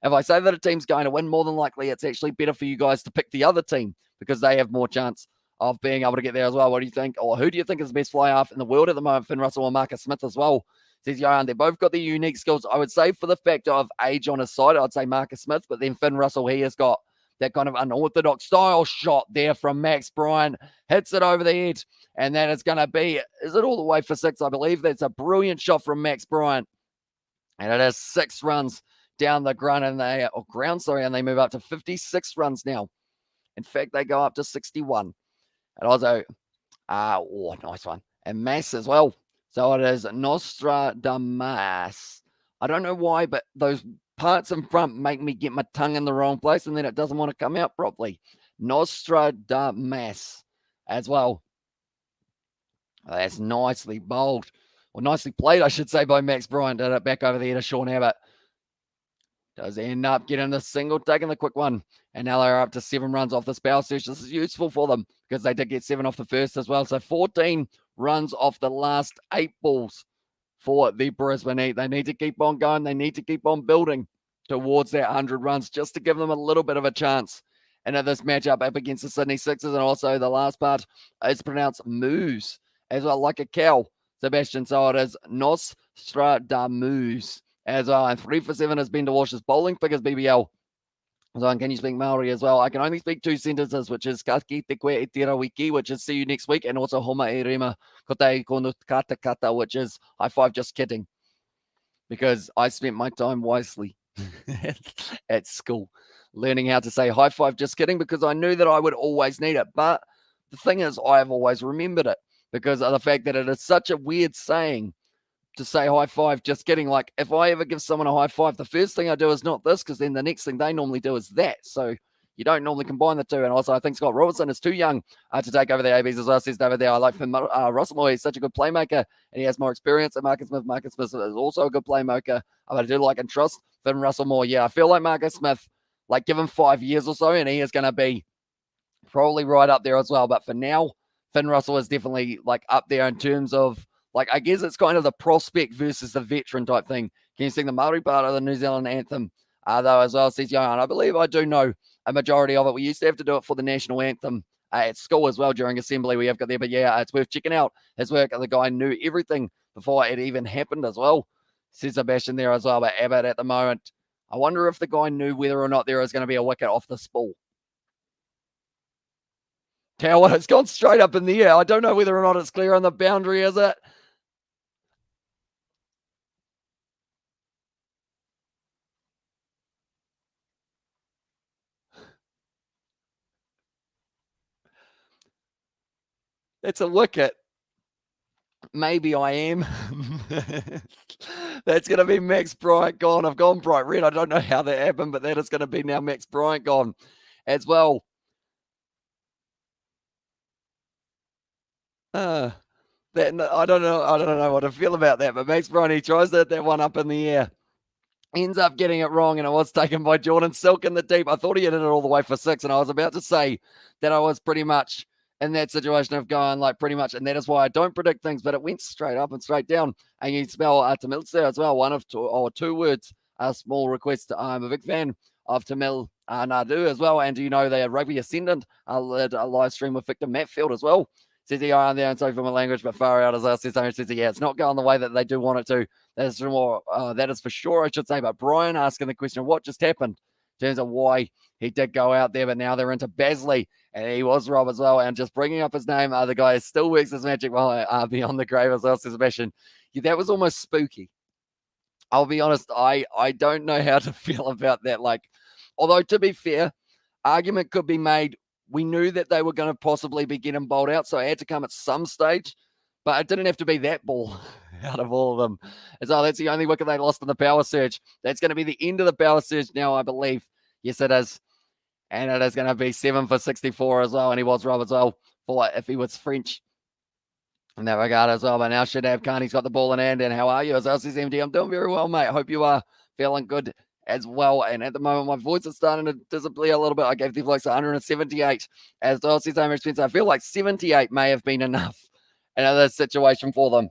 if I say that a team's going to win, more than likely it's actually better for you guys to pick the other team, because they have more chance of being able to get there as well. What do you think? Or who do you think is the best fly half in the world at the moment? Finn Russell or Marcus Smith as well? Says Johan. They both got the unique skills. I would say for the factor of age on his side, I'd say Marcus Smith, but then Finn Russell, he has got that kind of unorthodox style shot there from Max Bryant. Hits it over the head, and then it's going to be, is it all the way for 6? I believe that's a brilliant shot from Max Bryant. And it is 6 runs down the ground, and they move up to 56 runs now. In fact, they go up to 61. And also, nice one. And Mass as well. So it is Nostradamus. I don't know why, but those parts in front make me get my tongue in the wrong place, and then it doesn't want to come out properly. Nostradamus as well. That's nicely bowled. Or nicely played, I should say, by Max Bryant. Did it back over there to Sean Abbott. Does end up getting the single, taking the quick one. And now they're up to 7 runs off this power surge. This is useful for them because they did get 7 off the first as well. So 14 runs off the last 8 balls for the Brisbane Heat. They need to keep on going. They need to keep on building towards that 100 runs just to give them a little bit of a chance. And in this matchup up against the Sydney Sixers, and also the last part is pronounced moose as well, like a cow, Sebastian. So it is Nostradamus as well. And 3 for 7 has been DeWash's bowling figures, BBL. So, can you speak Maori as well? I can only speak 2 sentences, which is ka ki te koe e tira wiki, which is see you next week, and also homa e rima kotai kono kata kata, which is high five, just kidding. Because I spent my time wisely at school learning how to say high five, just kidding, because I knew that I would always need it. But the thing is, I have always remembered it because of the fact that it is such a weird saying to say high five, just kidding. Like if I ever give someone a high five, the first thing I do is not this, because then the next thing they normally do is that. So you don't normally combine the two. And also I think Scott Robertson is too young to take over the ABs as well. Says David there. I like Finn Russell. He's such a good playmaker and he has more experience than Marcus Smith. Marcus Smith is also a good playmaker. But I do like and trust Finn Russell more. Yeah, I feel like Marcus Smith, like give him 5 years or so and he is going to be probably right up there as well. But for now, Finn Russell is definitely like up there in terms of like, I guess it's kind of the prospect versus the veteran type thing. Can you sing the Māori part of the New Zealand anthem? Though, as well, says Johan. I believe I do know a majority of it. We used to have to do it for the national anthem at school as well during assembly. We have got there, but yeah, it's worth checking out his work. The guy knew everything before it even happened as well. Says Sebastian there as well, but Abbott at the moment. I wonder if the guy knew whether or not there was going to be a wicket off the spool. Tower, it's gone straight up in the air. I don't know whether or not it's clear on the boundary, is it? It's a wicket. Maybe I am. That's going to be Max Bryant gone. I've gone bright red. I don't know how that happened, but that is going to be now Max Bryant gone as well. I don't know what to feel about that, but Max Bryant, he tries to hit that one up in the air. Ends up getting it wrong, and it was taken by Jordan Silk in the deep. I thought he had it all the way for 6, and I was about to say that I was pretty much in that situation of going like pretty much, and that is why I don't predict things, but it went straight up and straight down. And you spell Tamil there as well, one of two words, a small request. I'm a big fan of Tamil Nadu as well, and do you know they are Rugby Ascendant, a live stream with Victor Matfield as well. Says he on there, and sorry for my language, but far out as I says, yeah, it's not going the way that they do want it to. That is for sure, I should say. But Brian asking the question, what just happened in terms of why he did go out there, but now they're into Basley, and he was Rob as well. And just bringing up his name, the guy still works his magic while beyond the grave as well, says Sebastian. Yeah, that was almost spooky. I'll be honest, I don't know how to feel about that. Like, although to be fair, argument could be made. We knew that they were going to possibly be getting bowled out, so it had to come at some stage, but it didn't have to be that ball out of all of them. And so that's the only wicket they lost in the power surge. That's going to be the end of the power surge now, I believe. Yes, it is. And it is going to be 7 for 64 as well, and he was Rob as well, for if he was French in that regard as well. But now Shadab Khan, he's got the ball in hand, and how are you? As says MD, I'm doing very well, mate. Hope you are feeling good as well. And at the moment, my voice is starting to disappear a little bit. I gave the blokes 178 as well. Says Homer Spencer, I feel like 78 may have been enough in another situation for them.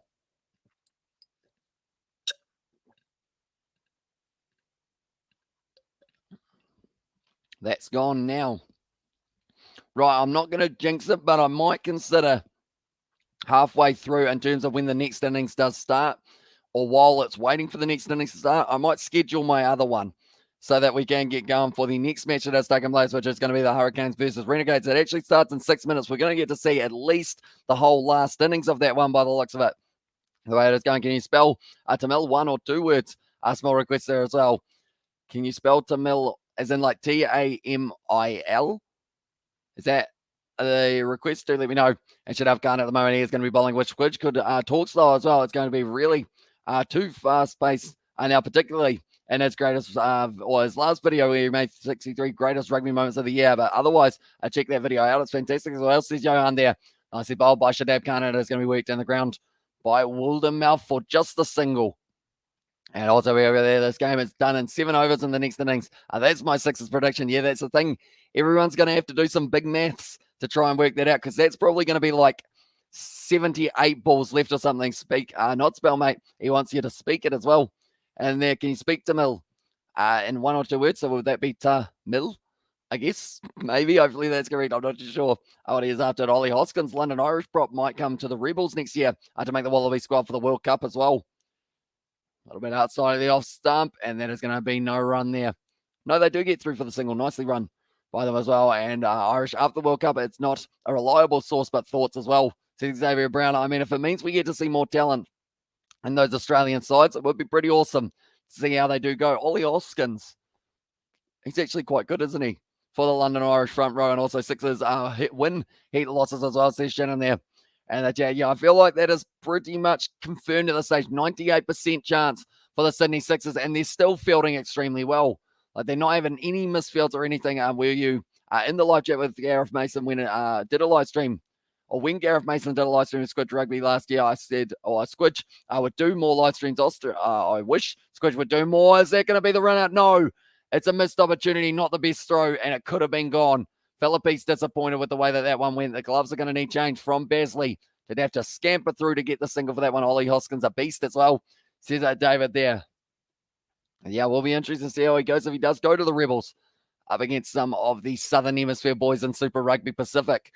That's gone now. Right, I'm not going to jinx it, but I might consider halfway through in terms of when the next innings does start, or while it's waiting for the next innings to start, I might schedule my other one so that we can get going for the next match that has taken place, which is going to be the Hurricanes versus Renegades. It actually starts in 6 minutes. We're going to get to see at least the whole last innings of that one by the looks of it. The way it is going, can you spell Tamil, 1 or 2 words? A small request there as well. Can you spell Tamil as in like Tamil? Is that the request? Do let me know. And Shadab Khan at the moment, he is going to be bowling, which could talk slow as well. It's going to be really too fast paced now, particularly in his greatest or his last video where he made 63 greatest rugby moments of the year. But otherwise, check that video out. It's fantastic as well. Says Johan there. Nicely bowled by Shadab Khan. It is going to be worked down the ground by Wildermouth for just the single. And also over there, this game is done in 7 overs in the next innings. That's my Sixers prediction. Yeah, that's the thing. Everyone's going to have to do some big maths to try and work that out, because that's probably going to be like 78 balls left or something. Speak, not spell, mate. He wants you to speak it as well. And there, can you speak to Mill in 1 or 2 words? So would that be Mill? I guess, maybe. Hopefully that's correct. I'm not too sure what he is after. Ollie Hoskins, London Irish prop, might come to the Rebels next year to make the Wallaby squad for the World Cup as well. A little bit outside of the off stump, and that is going to be no run there. No, they do get through for the single. Nicely run by them as well. And Irish after the World Cup, it's not a reliable source, but thoughts as well. Says Xavier Brown. I mean, if it means we get to see more talent in those Australian sides, it would be pretty awesome to see how they do go. Ollie Hoskins, he's actually quite good, isn't he? For the London Irish front row, and also Sixers win heat losses as well, says Shannon there. And I feel like that is pretty much confirmed at this stage. 98% chance for the Sydney Sixers, and they're still fielding extremely well. Like, they're not having any misfields or anything. Were you in the live chat with Gareth Mason when it did a live stream, or when Gareth Mason did a live stream with Squidge Rugby last year, I said, Squidge would do more live streams. I wish Squidge would do more. Is that going to be the run out? No, it's a missed opportunity, not the best throw, and it could have been gone Philippe's disappointed with the way that one went. The gloves are going to need change from Basley. They'd have to scamper through to get the single for that one. Ollie Hoskins, a beast as well, says David there. Yeah, we'll be interested to see how he goes if he does go to the Rebels up against some of the Southern Hemisphere boys in Super Rugby Pacific.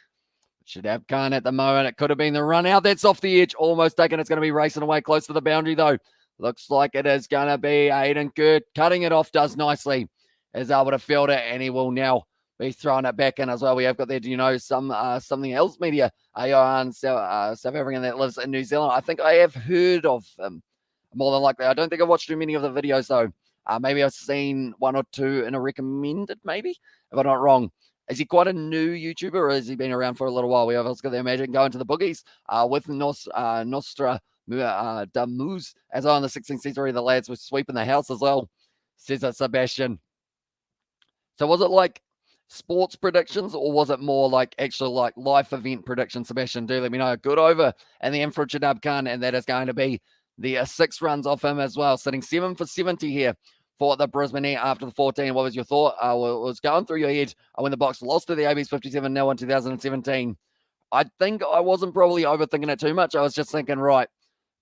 Should have Khan at the moment. It could have been the run out. That's off the edge. Almost taken. It's going to be racing away close to the boundary, though. Looks like it is going to be Aiden Gert. Cutting it off does nicely. Is able to field it, and he will now be throwing it back in as well. We have got there, something else media. Johan, South African that lives in New Zealand. I think I have heard of him more than likely. I don't think I've watched too many of the videos, though. Maybe I've seen one or two in a recommended, maybe, if I'm not wrong. Is he quite a new YouTuber, or has he been around for a little while? We have also got to imagine going to the boogies with Nostra Damuz as well on the 16th season. The lads were sweeping the house as well, says Sebastian. So was it like sports predictions, or was it more like actual like life event predictions? Sebastian, do let me know. Good over and the infra Jadab Khan, and that is going to be the 6 runs off him as well, sitting 7 for 70 here for the Brisbane Heat after the 14. What was your thought? What was going through your head when the Box lost to the ABs 57-0 in 2017? I think I wasn't probably overthinking it too much. I was just thinking, right,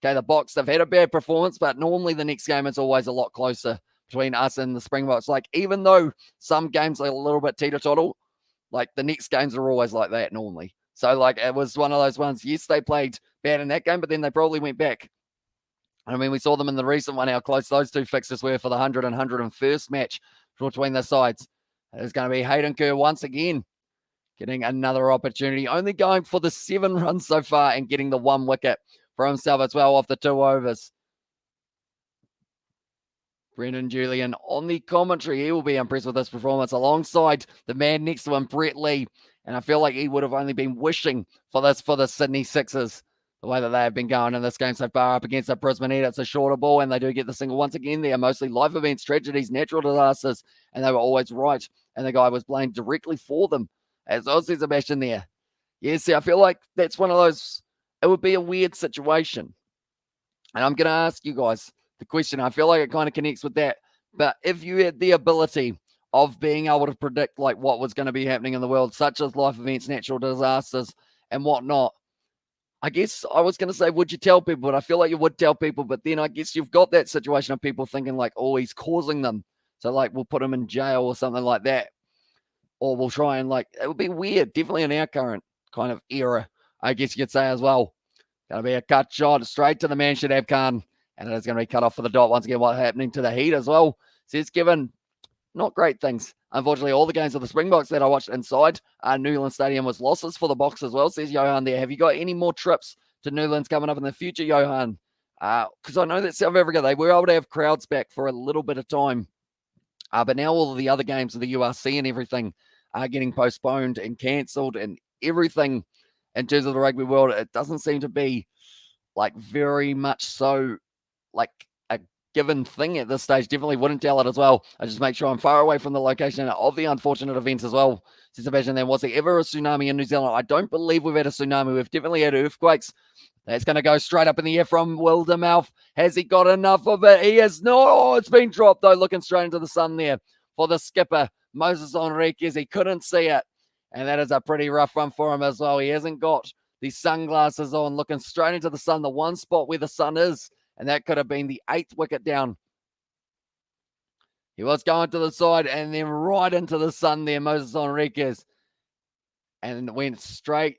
okay, the Box, they've had a bad performance, but normally the next game is always a lot closer between us and the Springboks. Like, even though some games are a little bit teeter-totter, like the next games are always like that normally. So, like, it was one of those ones, yes, they played bad in that game, but then they probably went back. I mean, we saw them in the recent one, how close those two fixtures were for the 100 and 101st match between the sides. It's going to be Hayden Kerr once again getting another opportunity, only going for the 7 runs so far and getting the 1 wicket for himself as well off the 2 overs. Brendan Julian on the commentary. He will be impressed with this performance alongside the man next to him, Brett Lee. And I feel like he would have only been wishing for this for the Sydney Sixers, the way that they have been going in this game so far up against the Brisbane Heat. It's a shorter ball, and they do get the single once again. They are mostly life events, tragedies, natural disasters, and they were always right. And the guy was blamed directly for them, as Ozzy Sebastian there. Yeah, see, I feel like that's one of those, it would be a weird situation. And I'm going to ask you guys the question. I feel like it kind of connects with that. But if you had the ability of being able to predict like what was going to be happening in the world, such as life events, natural disasters, and whatnot, I guess I was going to say, would you tell people? But I feel like you would tell people. But then I guess you've got that situation of people thinking like, oh, he's causing them. So like we'll put him in jail or something like that. Or we'll try and like, it would be weird. Definitely in our current kind of era, I guess you could say as well. Going to be a cut shot straight to the man, Shadab Khan. And it is going to be cut off for the dot once again. What's happening to the Heat as well? Says Kevin, not great things. Unfortunately, all the games of the Springboks that I watched inside Newlands Stadium was losses for the Box as well, says Johan there. Have you got any more trips to Newlands coming up in the future, Johan? Because I know that South Africa, they were able to have crowds back for a little bit of time. But now all of the other games of the URC and everything are getting postponed and cancelled, and everything in terms of the rugby world, it doesn't seem to be like very much so like a given thing at this stage. Definitely wouldn't tell it as well. I just make sure I'm far away from the location of the unfortunate events as well. Since imagine there was there ever a tsunami in New Zealand? I don't believe we've had a tsunami. We've definitely had earthquakes. That's going to go straight up in the air from Wildermouth. Has he got enough of it? He has not. Oh, it's been dropped though, looking straight into the sun there for the skipper, Moses Enriquez. He couldn't see it. And that is a pretty rough one for him as well. He hasn't got these sunglasses on, looking straight into the sun, the one spot where the sun is. And that could have been the 8th wicket down. He was going to the side and then right into the sun there, Moses Enriquez. And went straight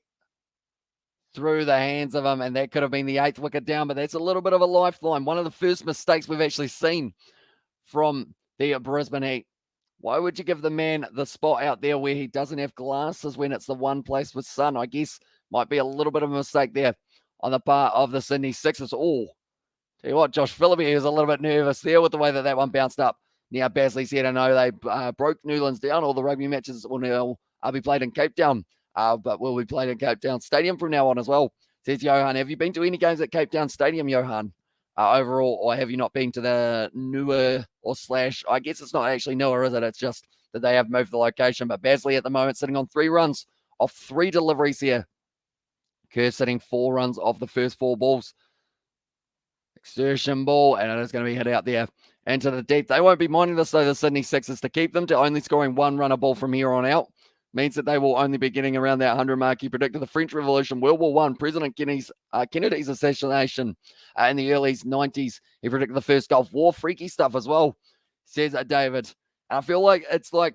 through the hands of him. And that could have been the 8th wicket down. But that's a little bit of a lifeline. One of the first mistakes we've actually seen from the Brisbane Heat. Why would you give the man the spot out there where he doesn't have glasses when it's the one place with sun? I guess might be a little bit of a mistake there on the part of the Sydney Sixers. Oh, tell you what, Josh Phillippe was a little bit nervous there with the way that one bounced up. Now, Basley said, I know they broke Newlands down. All the rugby matches will be played in Cape Town, but will be played in Cape Town Stadium from now on as well. Says Johan, have you been to any games at Cape Town Stadium, Johan, overall, or have you not been to the newer or slash, I guess it's not actually newer, is it? It's just that they have moved the location. But Basley at the moment sitting on 3 runs off 3 deliveries here. Kerr sitting 4 runs off the first 4 balls. Exertion ball, and it is going to be hit out there into the deep. They won't be minding this, though, the Sydney Sixers, to keep them to only scoring 1 run a ball from here on out. means that they will only be getting around that 100 mark. He predicted the French Revolution, World War I, President Kennedy's assassination in the early 90s. He predicted the first Gulf War, freaky stuff as well, says David. And I feel like it's like,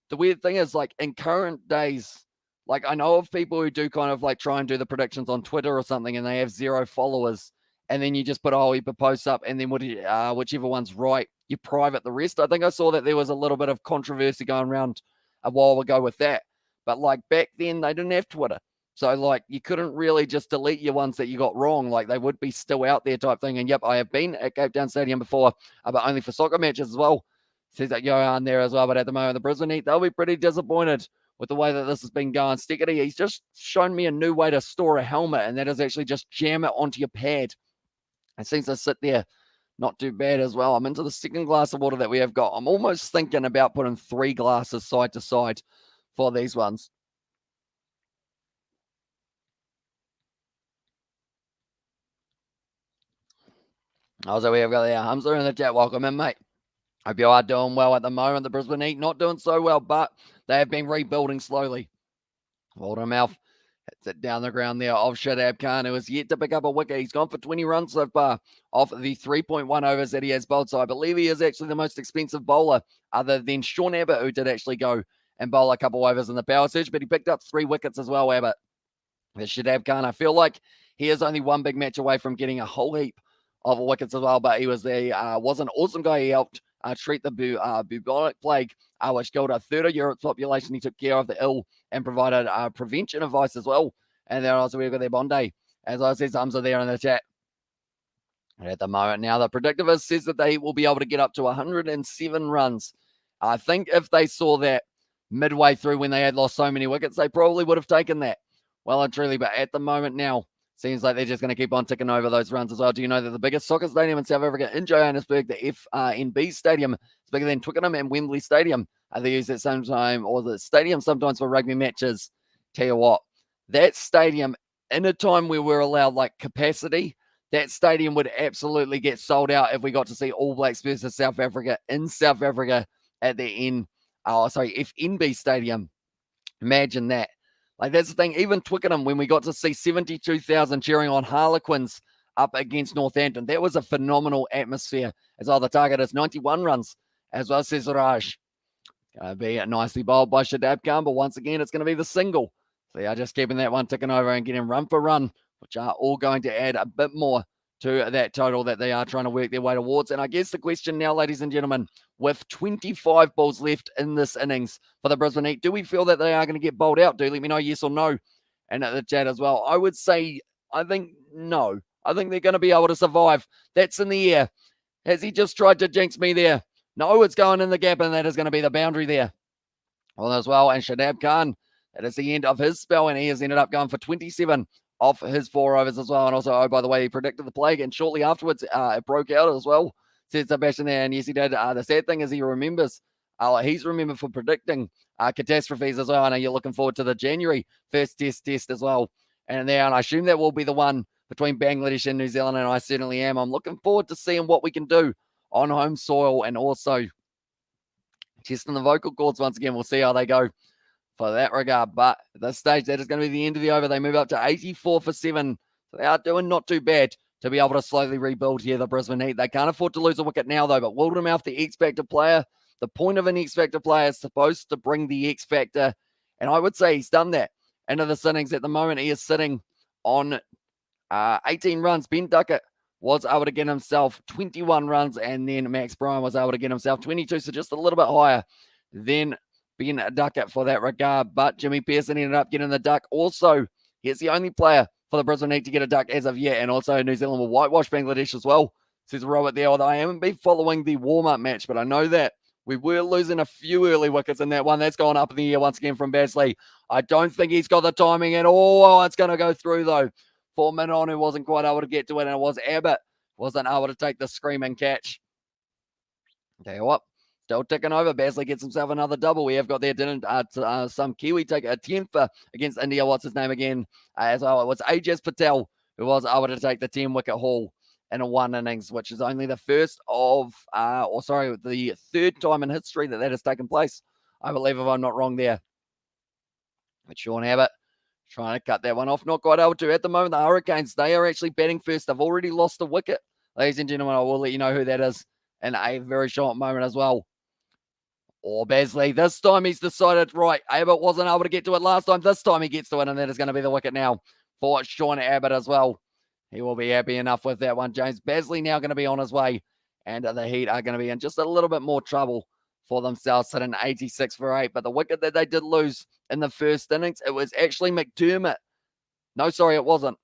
the weird thing is, like, in current days, like, I know of people who do kind of like try and do the predictions on Twitter or something, and they have 0 followers, and then you just put a whole heap of posts up, and then whichever one's right, you private the rest. I think I saw that there was a little bit of controversy going around a while ago with that. But like back then, they didn't have Twitter. So like you couldn't really just delete your ones that you got wrong. Like they would be still out there type thing. And yep, I have been at Cape Town Stadium before, but only for soccer matches as well. Says that Johan there as well. But at the moment, the Brisbane Heat, they'll be pretty disappointed with the way that this has been going. Stickety, he's just shown me a new way to store a helmet, and that is actually just jam it onto your pad. It seems to sit there not too bad as well. I'm into the second glass of water that we have got. I'm almost thinking about putting 3 glasses side to side for these ones. Also, we have got the Hamza in the chat. Welcome in, mate. Hope you are doing well at the moment. The Brisbane Heat not doing so well, but they have been rebuilding slowly. Watermouth hits it down the ground there of Shadab Khan, who has yet to pick up a wicket. He's gone for 20 runs so far off the 3.1 overs that he has bowled. So I believe he is actually the most expensive bowler other than Sean Abbott, who did actually go and bowl a couple overs in the power surge, but he picked up 3 wickets as well, Abbott. The Shadab Khan, I feel like he is only one big match away from getting a whole heap of wickets as well, but he was an awesome guy. He helped treat the bubonic plague, which killed a third of Europe's population. He took care of the ill and provided prevention advice as well. And then also we've got their Bondi, as I said, some are there in the chat. And at the moment now, the predictivist says that they will be able to get up to 107 runs. I think if they saw that midway through when they had lost so many wickets, they probably would have taken that well and truly. But at the moment now, seems like they're just going to keep on ticking over those runs as well. Do you know that the biggest soccer stadium in South Africa, in Johannesburg, the FNB Stadium, is bigger than Twickenham and Wembley Stadium? They use it sometime, or the stadium sometimes for rugby matches. Tell you what, that stadium, in a time where we're allowed like capacity, that stadium would absolutely get sold out if we got to see All Blacks versus South Africa in South Africa at the FNB Stadium. Imagine that. Like, that's the thing. Even Twickenham, when we got to see 72,000 cheering on Harlequins up against Northampton, that was a phenomenal atmosphere. As well, the target is 91 runs, as well, says Raj. Going to be nicely bowled by Shadab Khan, but once again, it's going to be the single. So they are just keeping that one ticking over and getting run for run, which are all going to add a bit more to that total that they are trying to work their way towards. And I guess the question now, ladies and gentlemen, with 25 balls left in this innings for the Brisbane Heat, do we feel that they are going to get bowled out? Do let me know yes or no. And at the chat as well, I would say, I think no. I think they're going to be able to survive. That's in the air. Has he just tried to jinx me there? No, it's going in the gap, and that is going to be the boundary there. Well, as well, and Shadab Khan, that is the end of his spell, and he has ended up going for 27 off his 4 overs as well. And also, oh, by the way, he predicted the plague, and shortly afterwards, it broke out as well, said Sebastian there. And yes, he did. The sad thing is he remembers. He's remembered for predicting catastrophes as well. I know you're looking forward to the January first test as well. And I assume that will be the one between Bangladesh and New Zealand, and I certainly am. I'm looking forward to seeing what we can do on home soil, and also testing the vocal cords once again. We'll see how they go for that regard. But at this stage, that is going to be the end of the over. They move up to 84 for 7. So they are doing not too bad to be able to slowly rebuild here, the Brisbane Heat. They can't afford to lose a wicket now, though. But Wildermouth, the X-Factor player, the point of an X-Factor player is supposed to bring the X-Factor. And I would say he's done that into the innings. At the moment, he is sitting on 18 runs. Ben Duckett was able to get himself 21 runs, and then Max Bryan was able to get himself 22, so just a little bit higher than Ben Duckett for that regard. But Jimmy Pearson ended up getting the duck. Also, he's the only player for the Brisbane Heat to get a duck as of yet, and also New Zealand will whitewash Bangladesh as well, says Robert there. Although I haven't been following the warm-up match, but I know that we were losing a few early wickets in that one. That's gone up in the air once again from Basley. I don't think he's got the timing at all. Oh, it's going to go through, though, for Minon, who wasn't quite able to get to it, and it was Abbott wasn't able to take the screaming catch. Tell you what, still ticking over. Basley gets himself another double. We have got there, didn't some Kiwi take a 10th against India. What's his name again? As well, it was Ajaz Patel who was able to take the 10-wicket haul in a 1 innings, which is only the the third time in history that has taken place, I believe, if I'm not wrong there. But Sean Abbott trying to cut that one off, not quite able to. At the moment, the Hurricanes, they are actually batting first. They've already lost a wicket. Ladies and gentlemen, I will let you know who that is in a very short moment as well. Or Basley, this time he's decided, right, Abbott wasn't able to get to it last time. This time he gets to it, and that is going to be the wicket now for Sean Abbott as well. He will be happy enough with that one. James Basley now going to be on his way, and the Heat are going to be in just a little bit more trouble for themselves, sitting 86 for 8. But the wicket that they did lose in the first innings, it was actually McDermott. No, sorry, it wasn't.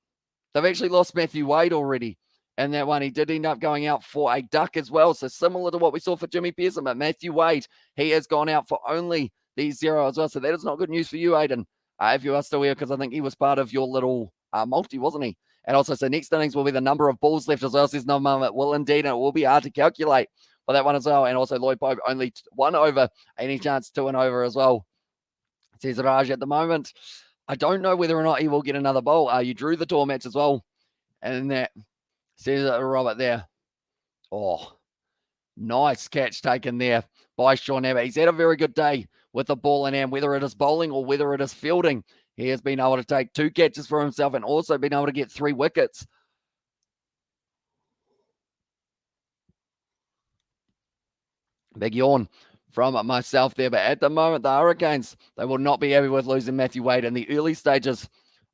They've actually lost Matthew Wade already. And that one, he did end up going out for a duck as well. So similar to what we saw for Jimmy Pearson, but Matthew Wade, he has gone out for only the 0 as well. So that is not good news for you, Aiden, if you are still here, because I think he was part of your little multi, wasn't he? And also, so next innings will be the number of balls left as well. Says no moment. Will indeed, and it will be hard to calculate for that one as well. And also, Lloyd Pope only 1 over, any chance 2 and over as well. Says Raj at the moment. I don't know whether or not he will get another bowl. You drew the tour match as well. And that says Robert there. Oh, nice catch taken there by Sean Abbott. He's had a very good day with the ball in hand, whether it is bowling or whether it is fielding. He has been able to take 2 catches for himself and also been able to get 3 wickets. Big yawn from myself there. But at the moment, the Hurricanes, they will not be happy with losing Matthew Wade in the early stages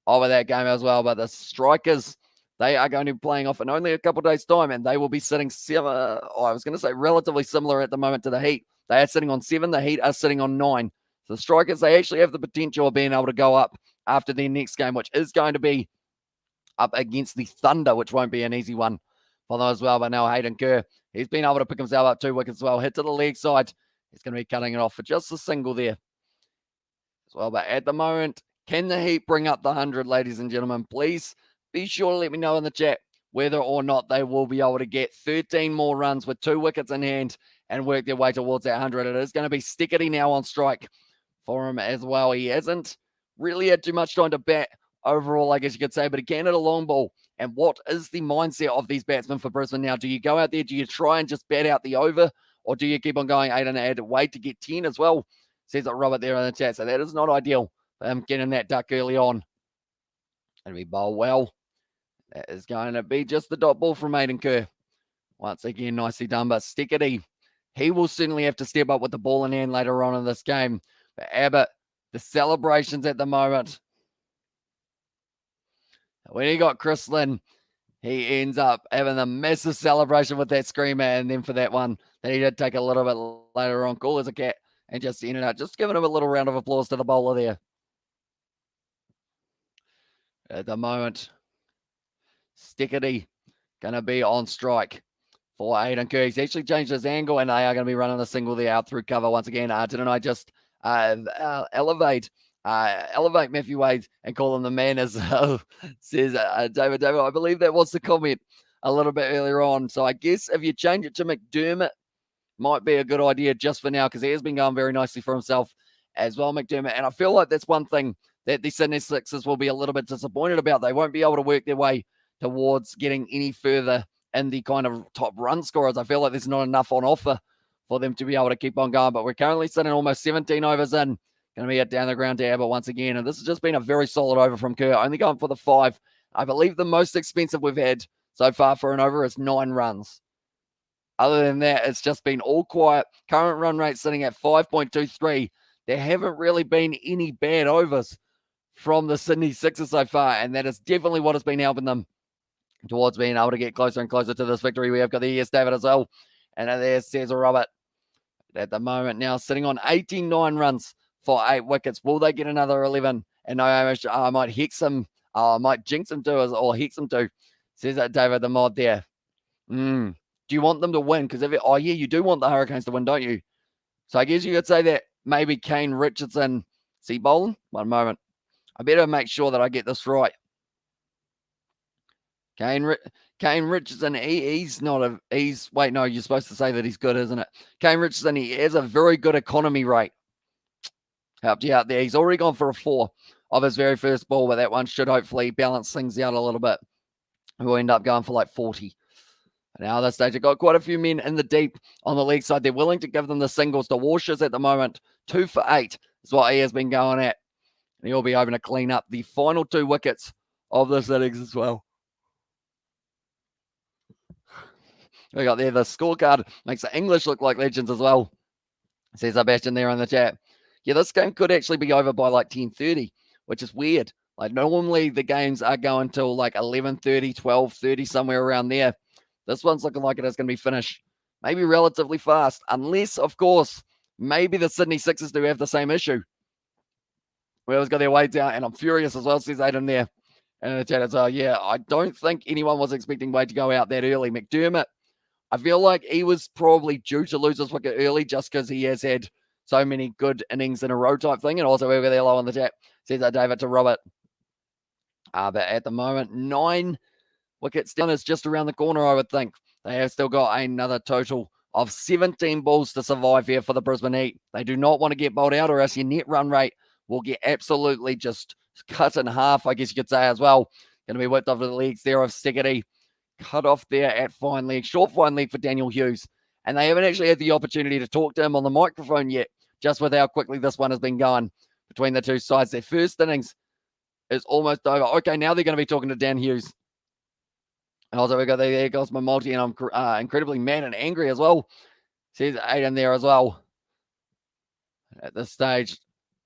of that game as well. But the Strikers, they are going to be playing off in only a couple of days' time, and they will be sitting relatively similar at the moment to the Heat. They are sitting on 7. The Heat are sitting on 9. So the Strikers, they actually have the potential of being able to go up after their next game, which is going to be up against the Thunder, which won't be an easy one for them as well. But now Hayden Kerr, he's been able to pick himself up 2 wickets as well. Hit to the leg side. He's going to be cutting it off for just a single there as well. But at the moment, can the Heat bring up the 100, ladies and gentlemen? Please be sure to let me know in the chat whether or not they will be able to get 13 more runs with 2 wickets in hand and work their way towards that 100. It is going to be Stickety now on strike for him as well. He hasn't really had too much time to bat overall, I guess you could say, but he can hit a long ball. And what is the mindset of these batsmen for Brisbane now? Do you go out there, do you try and just bat out the over, or do you keep on going 8 and 8, wait to get 10 as well? Says it Robert there in the chat. So that is not ideal for him getting that duck early on. And we bowl well. That is going to be just the dot ball from Hayden Kerr. Once again, nicely done. But Stickety, he will certainly have to step up with the ball in hand later on in this game. But Abbott, the celebrations at the moment. When he got Chris Lynn, he ends up having a massive celebration with that screamer. And then for that one, that he did take a little bit later on, cool as a cat, and just ended up just giving him a little round of applause to the bowler there. At the moment, Stickety going to be on strike for Hayden Kerr. He's actually changed his angle, and they are going to be running a single there out through cover once again. Didn't I just elevate Matthew Wade and call him the man as says David. I believe that was the comment a little bit earlier on. So I guess if you change it to McDermott, might be a good idea just for now, because he has been going very nicely for himself as well, McDermott. And I feel like that's one thing that the Sydney Sixers will be a little bit disappointed about. They won't be able to work their way towards getting any further in the kind of top run scorers. I feel like there's not enough on offer for them to be able to keep on going. But we're currently sitting almost 17 overs in. Going to be it down the ground to Abbott once again. And this has just been a very solid over from Kerr, only going for the 5. I believe the most expensive we've had so far for an over is 9 runs. Other than that, it's just been all quiet. Current run rate sitting at 5.23. There haven't really been any bad overs from the Sydney Sixers so far, and that is definitely what has been helping them towards being able to get closer and closer to this victory. We have got the ES David as well, and there's Cesar Robert at the moment now sitting on 89 runs for 8 wickets. Will they get another 11? And I might hex him, I might jinx him too, or hex him too, says that David the mod there. Do you want them to win? Because you do want the Hurricanes to win, don't you? So I guess you could say that maybe Kane Richardson, see bowling? One moment. I better make sure that I get this right. Kane Richardson, he's wait, no, you're supposed to say that he's good, isn't it? Kane Richardson, he has a very good economy rate. Helped you out there. He's already gone for a 4 of his very first ball, but that one should hopefully balance things out a little bit. We'll end up going for like 40. Now, at this stage, I've got quite a few men in the deep on the leg side. They're willing to give them the singles to Washers at the moment. 2 for 8 is what he has been going at. and he'll be hoping to clean up the final 2 wickets of this innings as well. We got there the scorecard, makes the English look like legends as well, says Sebastian there in the chat. Yeah, this game could actually be over by like 10:30, which is weird. Like normally the games are going till like 11:30, 12:30, somewhere around there. This one's looking like it is going to be finished maybe relatively fast, unless, of course, maybe the Sydney Sixers do have the same issue. We always got their weights out, and I'm furious as well, says Aiden there. And in the chat, it's, yeah, I don't think anyone was expecting Wade to go out that early. McDermott, I feel like he was probably due to lose his wicket early just because he has had so many good innings in a row type thing. And also over there low on the chat, says David to Robert. But at the moment, 9 wickets down is just around the corner, I would think. They have still got another total of 17 balls to survive here for the Brisbane Heat. They do not want to get bowled out, or else your net run rate will get absolutely just cut in half, I guess you could say as well. Going to be whipped off the legs there of Siggety. Cut off there at fine leg, short fine leg for Daniel Hughes. And they haven't actually had the opportunity to talk to him on the microphone yet, just with how quickly this one has been going between the two sides. Their first innings is almost over. Okay, now they're going to be talking to Dan Hughes. And also, we got there goes my multi, and I'm incredibly mad and angry as well. Says Aiden there as well. At this stage,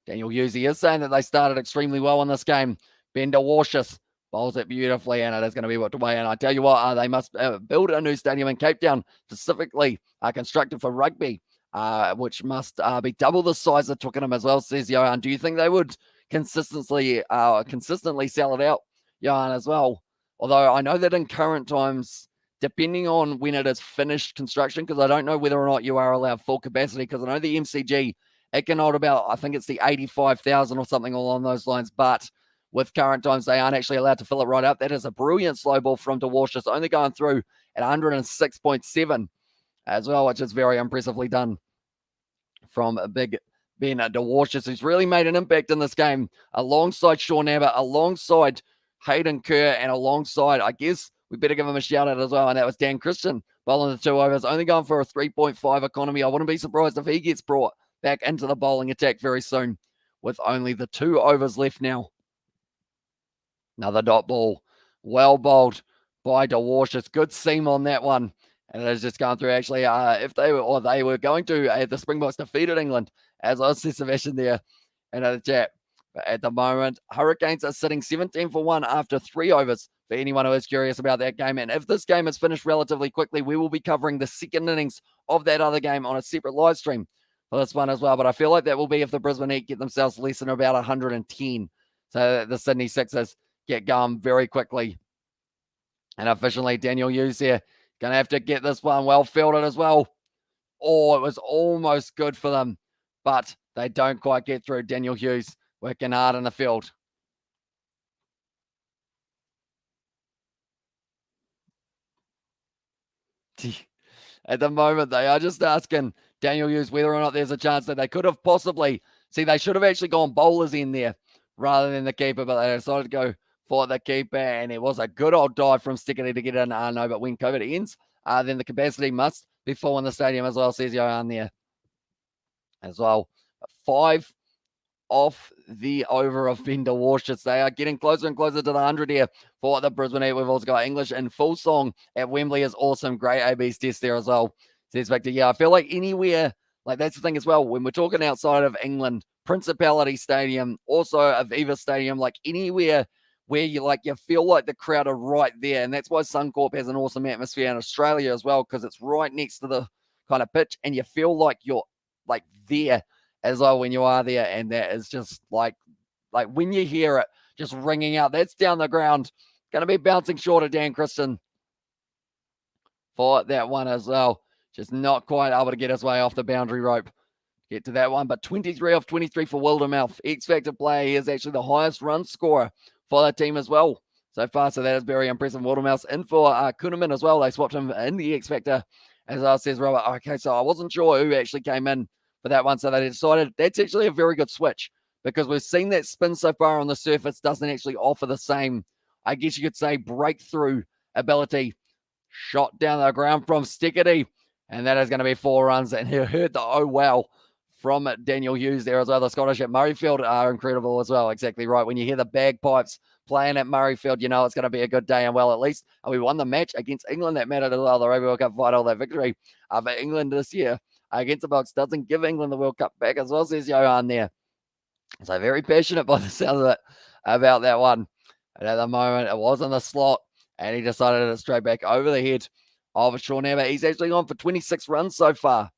Daniel Hughes, he is saying that they started extremely well in this game. Bender Warshus bowls it beautifully, and it is going to be whipped away. And I tell you what, they must build a new stadium in Cape Town, specifically constructed for rugby, which must be double the size of Twickenham as well, says Johan. Do you think they would consistently sell it out, Johan, as well? Although I know that in current times, depending on when it is finished construction, because I don't know whether or not you are allowed full capacity, because I know the MCG, it can hold about, I think it's the 85,000 or something along those lines, but with current times, they aren't actually allowed to fill it right up. That is a brilliant slow ball from DeWash. It's only going through at 106.7 as well, which is very impressively done from a big Ben DeWash, who's really made an impact in this game, alongside Sean Abbott, alongside Hayden Kerr, and alongside, I guess, we better give him a shout out as well, and that was Dan Christian bowling the 2 overs, only going for a 3.5 economy. I wouldn't be surprised if he gets brought back into the bowling attack very soon with only the 2 overs left now. Another dot ball, well bowled by DeWash. It's good seam on that one, and it is just going through. Actually, if they were going to, the Springboks defeated England, as I see Sebastian there in the chat. But at the moment, Hurricanes are sitting 17 for 1 after 3 overs. For anyone who is curious about that game, and if this game is finished relatively quickly, we will be covering the second innings of that other game on a separate live stream for this one as well. But I feel like that will be if the Brisbane Heat get themselves less than about 110. So the Sydney Sixers get going very quickly. And efficiently, Daniel Hughes here going to have to get this one well fielded as well. Oh, it was almost good for them, but they don't quite get through. Daniel Hughes working hard in the field. At the moment, they are just asking Daniel Hughes whether or not there's a chance that they could have possibly, they should have actually gone bowlers in there rather than the keeper, but they decided to go for the keeper, and it was a good old dive from Stickity to get it. No, but when COVID ends, then the capacity must be full in the stadium as well, says Johan there as well. 5 off the over of Bender Warshits. They are getting closer and closer to the 100 here for the Brisbane Heat. We've also got English in full song at Wembley is awesome. Great AB's test there as well. Says Victor, yeah, I feel like anywhere, like that's the thing as well, when we're talking outside of England, Principality Stadium, also Aviva Stadium, like anywhere where you feel like the crowd are right there. And that's why Suncorp has an awesome atmosphere in Australia as well, because it's right next to the kind of pitch, and you feel like you're like there as well when you are there. And that is just like when you hear it just ringing out, that's down the ground. Going to be bouncing short of Dan Christian for that one as well. Just not quite able to get his way off the boundary rope. Get to that one, but 23 off 23 for Wildermouth. X-Factor play. He is actually the highest run scorer for that team as well so far, so that is very impressive. Wildermouth's in for Kuhneman as well. They swapped him in the X-Factor, as says Robert. Okay, so I wasn't sure who actually came in for that one, so they decided that's actually a very good switch, because we've seen that spin so far on the surface doesn't actually offer the same, I guess you could say, breakthrough ability. Shot down the ground from Stickity, and that is going to be 4 runs, and he heard the oh wow from Daniel Hughes there as well. The Scottish at Murrayfield are incredible as well. Exactly right. When you hear the bagpipes playing at Murrayfield, you know it's going to be a good day. And well, at least we won the match against England. That mattered as well. The Rugby World Cup final, that victory for England this year against the Box doesn't give England the World Cup back as well, says Johan there. So very passionate by the sound of it about that one. And at the moment, it was in the slot, and he decided to straight back over the head of Sean Abbott. He's actually gone for 26 runs so far.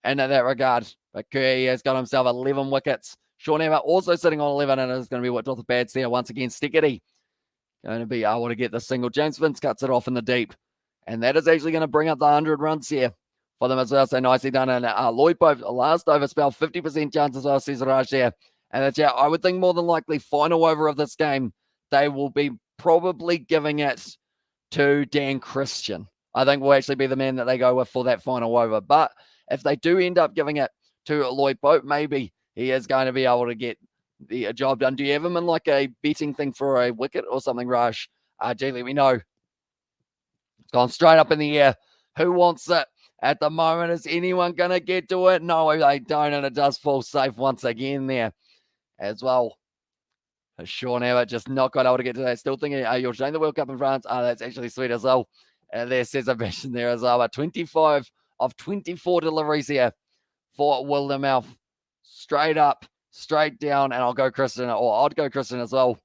And in that regard, but Curry has got himself 11 wickets. Sean Abbott also sitting on 11, and is going to be whipped off the pads there once again. Stickety going to be able to get the single. James Vince cuts it off in the deep, and that is actually going to bring up the 100 runs here for them as well. So nicely done. And Lloyd Pope, last over spell, 50% chance as well, says Raj there. And that's, yeah, I would think more than likely final over of this game, they will be probably giving it to Dan Christian. I think will actually be the man that they go with for that final over. But if they do end up giving it to Lloyd Pope, maybe he is going to be able to get the job done. Do you have him in like a betting thing for a wicket or something, Raj? Gee, let me know. It's gone straight up in the air. Who wants it at the moment? Is anyone going to get to it? No, they don't, and it does fall safe once again there as well. Sean Abbott just not quite able to get to that. Still thinking, you're showing the World Cup in France. That's actually sweet as well. And there's Sebastian there as well. But 25 of 24 deliveries here for Wildermouth. Straight up, straight down, and I'll go Christian, or I'd go Christian as well.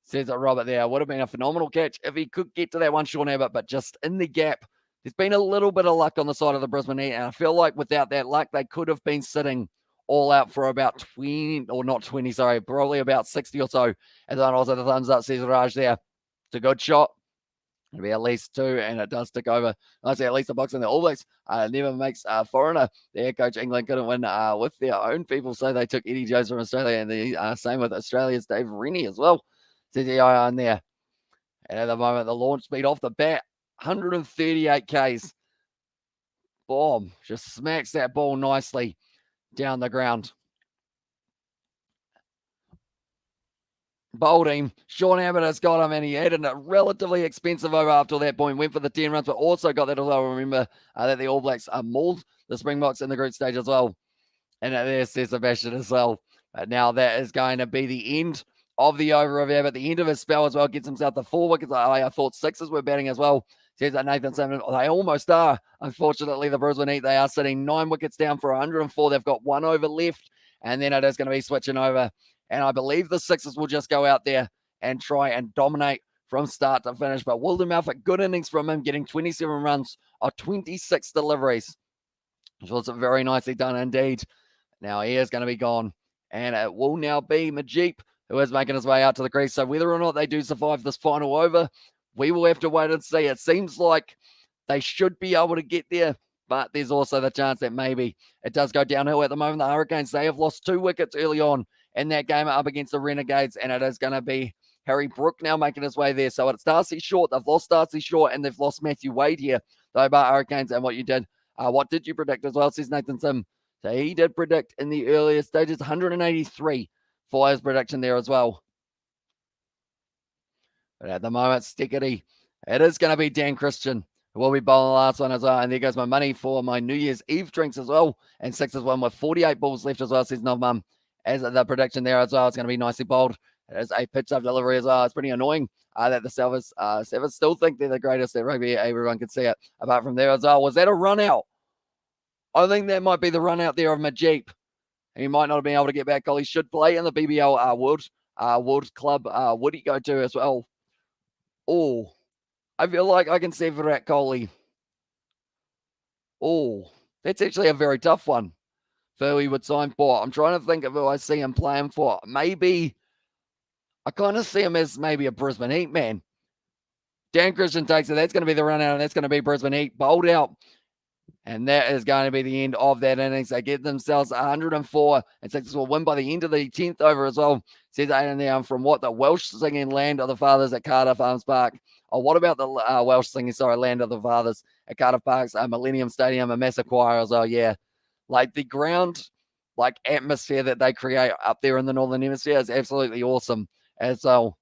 Says it Robert there. Would have been a phenomenal catch if he could get to that one, Sean Abbott, but just in the gap. There's been a little bit of luck on the side of the Brisbane Heat, and I feel like without that luck, they could have been sitting all out for about 20, or not 20, sorry, probably about 60 or so. And then also the thumbs up, says Raj there. It's a good shot. It'll be at least 2, and it does stick over. I say at least the Box and the All Blacks never makes a foreigner. The head coach England couldn't win with their own people, so they took Eddie Jones from Australia, and the same with Australia's Dave Rennie as well. Says the eye on there. And at the moment, the launch speed off the bat, 138 Ks. Boom, just smacks that ball nicely down the ground. Bowling, Sean Abbott has got him, and he had a relatively expensive over up till that point. Went for the 10 runs, but also got that as well. Remember that the All Blacks mauled the Springboks in the group stage as well. And there's Sebastian as well. But now that is going to be the end of the over of Abbott. The end of his spell as well. Gets himself the 4 wickets. I thought SIXERS were batting as well. Says that Nathan Simon. They almost are. Unfortunately, the Brisbane Heat, they are sitting 9 wickets down for 104. They've got 1 over left. And then it is going to be switching over. And I believe the SIXERS will just go out there and try and dominate from start to finish. But Wildermouth, a good innings from him, getting 27 runs of 26 deliveries, which was very nicely done indeed. Now he is going to be gone. And it will now be Majip who is making his way out to the crease. So whether or not they do survive this final over, we will have to wait and see. It seems like they should be able to get there, but there's also the chance that maybe it does go downhill at the moment. The Hurricanes, they have lost 2 wickets early on in that game up against the Renegades, and it is going to be Harry Brook now making his way there. So it's Darcy Short. They've lost Darcy Short, and they've lost Matthew Wade here, the Hobart Hurricanes. And what did you predict as well, says Nathan Sim. So he did predict in the earlier stages 183 for his prediction there as well. But at the moment, Stickety, it is going to be Dan Christian who will be bowling the last one as well. And there goes my money for my New Year's Eve drinks as well. And SIXERS won with 48 balls left as well, says Novmum. As the prediction there as well, it's going to be nicely bowled. It is a pitch-up delivery as well. It's pretty annoying that the Severs still think they're the greatest at rugby. Everyone can see it. Apart from there as well, was that a run out? I think that might be the run out there of Majip. He might not have been able to get back. He should play in the BBL World Club. Would he go to as well? Oh, I feel like I can see Virat Kohli. Oh, that's actually a very tough one for who he would sign for. I'm trying to think of who I see him playing for. Maybe I kind of see him as maybe a Brisbane Heat man. Dan Christian takes it. That's going to be the run out, and that's going to be Brisbane Heat bowled out. And that is going to be the end of that innings. They get themselves 104, and SIXERS will win by the end of the 10th over as well. Says Aidan there, from what the Welsh singing Land of the Fathers at Cardiff Arms Park. Oh, what about the Welsh singing, Land of the Fathers at Cardiff Park's Millennium Stadium, a massive choir as well, yeah. Like the ground, like atmosphere that they create up there in the Northern Hemisphere is absolutely awesome as well.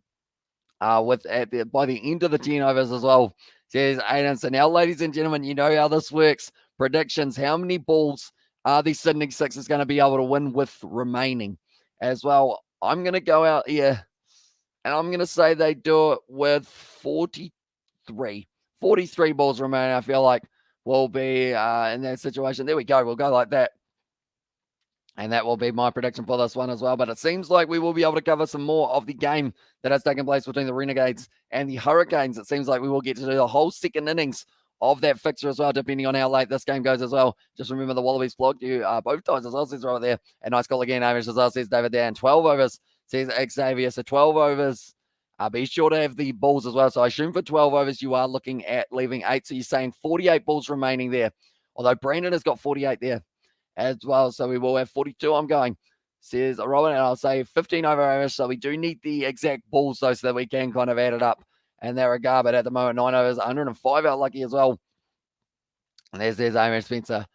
By the end of the 10 overs as well, says Aidan. So now, ladies and gentlemen, you know how this works. Predictions, how many balls Are the Sydney Sixers going to be able to win with remaining as well? I'm going to go out here and I'm going to say they do it with 43. 43 balls remaining. I feel like we'll be in that situation. There we go. We'll go like that. And that will be my prediction for this one as well. But it seems like we will be able to cover some more of the game that has taken place between the Renegades and the Hurricanes. It seems like we will get to do the whole second innings of that fixture as well, depending on how late this game goes as well. Just remember the Wallabies blocked you both times as well, says right there. And nice call again, Amish as well, says David there. And 12 overs, says Xavier. So 12 overs. Be sure to have the balls as well. So I assume for 12 overs, you are looking at leaving 8. So you're saying 48 balls remaining there. Although Brandon has got 48 there as well. So we will have 42. I'm going, says Robin, and I'll say 15 over overs. So we do need the exact balls though, so that we can kind of add it up in that regard. But at the moment, 9 overs, 105 out lucky as well. And there's Amy Spencer.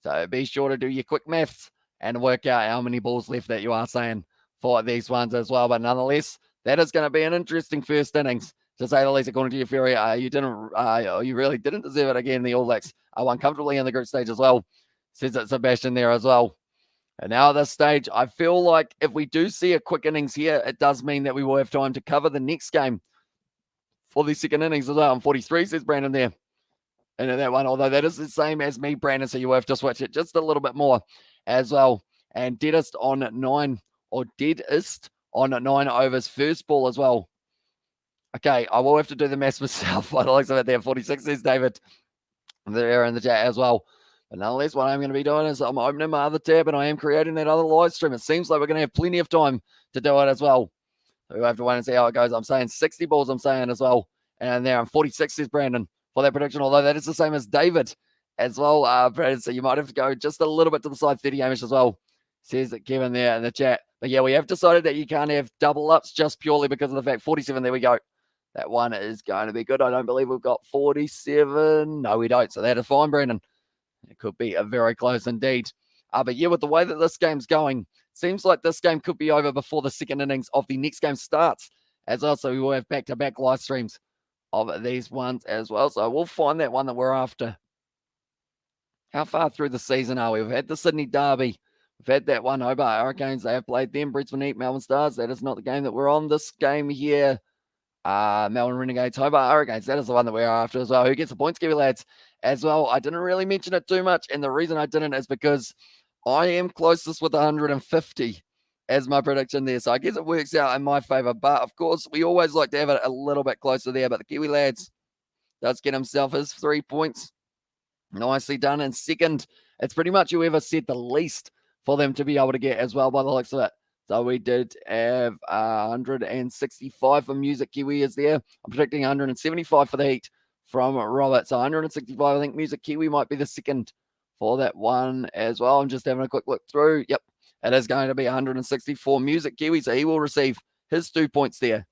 So be sure to do your quick maths and work out how many balls left that you are saying for these ones as well. But nonetheless, that is going to be an interesting first innings, to say the least, according to your theory. You really didn't deserve it again. The All Blacks won comfortably in the group stage as well, says it Sebastian there as well. And now at this stage, I feel like if we do see a quick innings here, it does mean that we will have time to cover the next game for the second innings as well. And 43, says Brandon there. And that one, although that is the same as me, Brandon, so you have to switch it just a little bit more as well. And deadest on 9 overs, first ball as well. Okay, I will have to do the maths myself by the looks of it there. 46, says David there in the chat as well. But nonetheless, what I'm going to be doing is I'm opening my other tab and I am creating that other live stream. It seems like we're going to have plenty of time to do it as well. So we'll have to wait and see how it goes. I'm saying 60 balls, I'm saying as well. And there I'm 46, says Brandon, for that prediction, although that is the same as David as well, Brandon. So you might have to go just a little bit to the side, 30 Amish as well, says that Kevin there in the chat. But yeah, we have decided that you can't have double ups just purely because of the fact 47, there we go. That one is going to be good. I don't believe we've got 47. No, we don't. So that is fine, Brandon. It could be a very close indeed. But yeah, with the way that this game's going, seems like this game could be over before the second innings of the next game starts as well. So we will have back-to-back live streams of these ones as well. So we'll find that one that we're after. How far through the season are we? We've had the Sydney Derby. We've had that one, Hobart Hurricanes. They have played them. Brisbane Heat, Melbourne Stars. That is not the game that we're on. This game here, Melbourne Renegades, Hobart Hurricanes. That is the one that we're after as well. Who gets the points, Kiwi lads? As well, I didn't really mention it too much, and the reason I didn't is because I am closest with 150 as my prediction there. So I guess it works out in my favor. But of course, we always like to have it a little bit closer there. But the Kiwi lads does get himself his 3 points. Nicely done. And second, it's pretty much whoever said the least for them to be able to get as well by the looks of it. So we did have 165 for Music Kiwi is there. I'm predicting 175 for the Heat from Robert. So 165, I think Music Kiwi might be the second for that one as well. I'm just having a quick look through. Yep, it is going to be 164 Music Kiwi. So he will receive his 2 points there.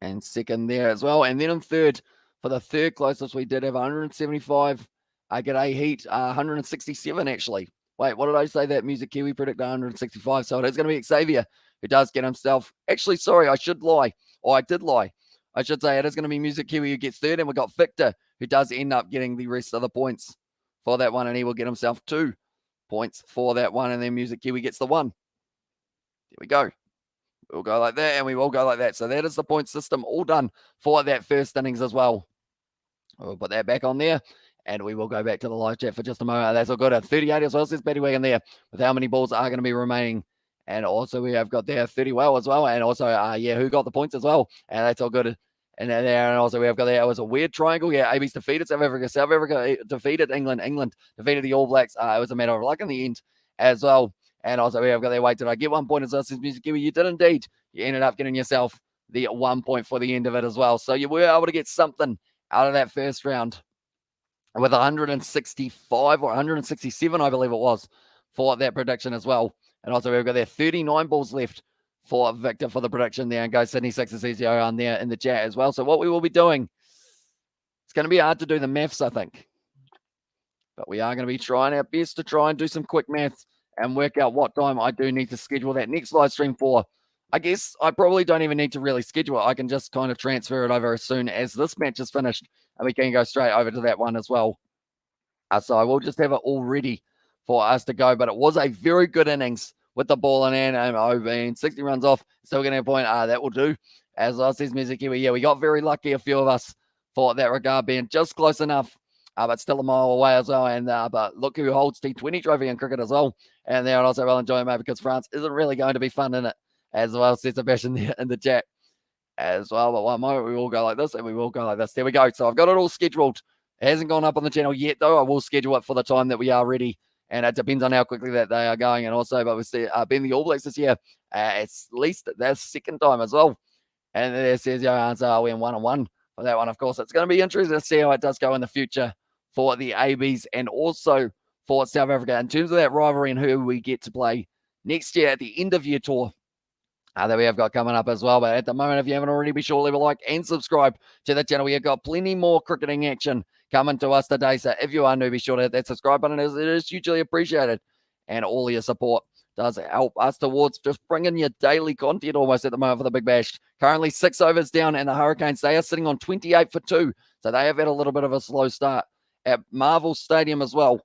And second there as well. And then in third, for the third closest, we did have 175. G'day Heat, 167 actually. Wait, what did I say? That Music Kiwi predicted 165. So it is going to be Xavier who does get himself. Actually, sorry, I should lie. Or I did lie. I should say it is going to be Music Kiwi who gets third. And we've got Victor who does end up getting the rest of the points for that one. And he will get himself 2 points for that one. And then Music Kiwi gets the 1. There we go. We'll go like that and we will go like that. So that is the point system all done for that first innings as well. We'll put that back on there. And we will go back to the live chat for just a moment. That's all good. At 38 as well, says Betty Wagon there, with how many balls are going to be remaining. And also we have got there 30 well as well. And also, who got the points as well. And that's all good. And there, and also we have got there, it was a weird triangle. Yeah, AB's defeated South Africa. South Africa defeated England. England defeated the All Blacks. It was a matter of luck in the end as well. And also we have got there, wait, did I get 1 point as well, says Music Kiwi? You did indeed. You ended up getting yourself the 1 point for the end of it as well. So you were able to get something out of that first round with 165 or 167, I believe it was, for that prediction as well. And also we've got there 39 balls left for Victor for the prediction there. And go Sydney Sixers ECO on there in the chat as well. So what we will be doing, it's going to be hard to do the maths, I think. But we are going to be trying our best to try and do some quick maths and work out what time I do need to schedule that next live stream for. I guess I probably don't even need to really schedule it. I can just kind of transfer it over as soon as this match is finished. And we can go straight over to that one as well. So I will just have it all ready for us to go. But it was a very good innings with the ball in hand, and being 60 runs off, still getting a point. That will do. As I says, Music Kiwi, yeah, we got very lucky, a few of us, for that regard, being just close enough, but still a mile away as well. And but look who holds T20 trophy in cricket as well. And there, also well enjoying, mate, because France isn't really going to be fun in it, as well, says Sebastian there in the chat as well. But one moment we will go like this, and we will go like this. There we go. So I've got it all scheduled. It hasn't gone up on the channel yet, though. I will schedule it for the time that we are ready. And it depends on how quickly that they are going. And also, but we see being the All Blacks this year, it's at least their second time as well. And there says, answer, are we in 1-on-1 for that one? Of course, it's going to be interesting to see how it does go in the future for the ABs and also for South Africa in terms of that rivalry and who we get to play next year at the end of year tour that we have got coming up as well. But at the moment, if you haven't already, be sure to leave a like and subscribe to the channel. We have got plenty more cricketing action coming to us today. So if you are new, be sure to hit that subscribe button. It is hugely appreciated. And all your support does help us towards just bringing you daily content almost at the moment for the Big Bash. Currently 6 overs down, and the Hurricanes, they are sitting on 28 for 2. So they have had a little bit of a slow start at Marvel Stadium as well.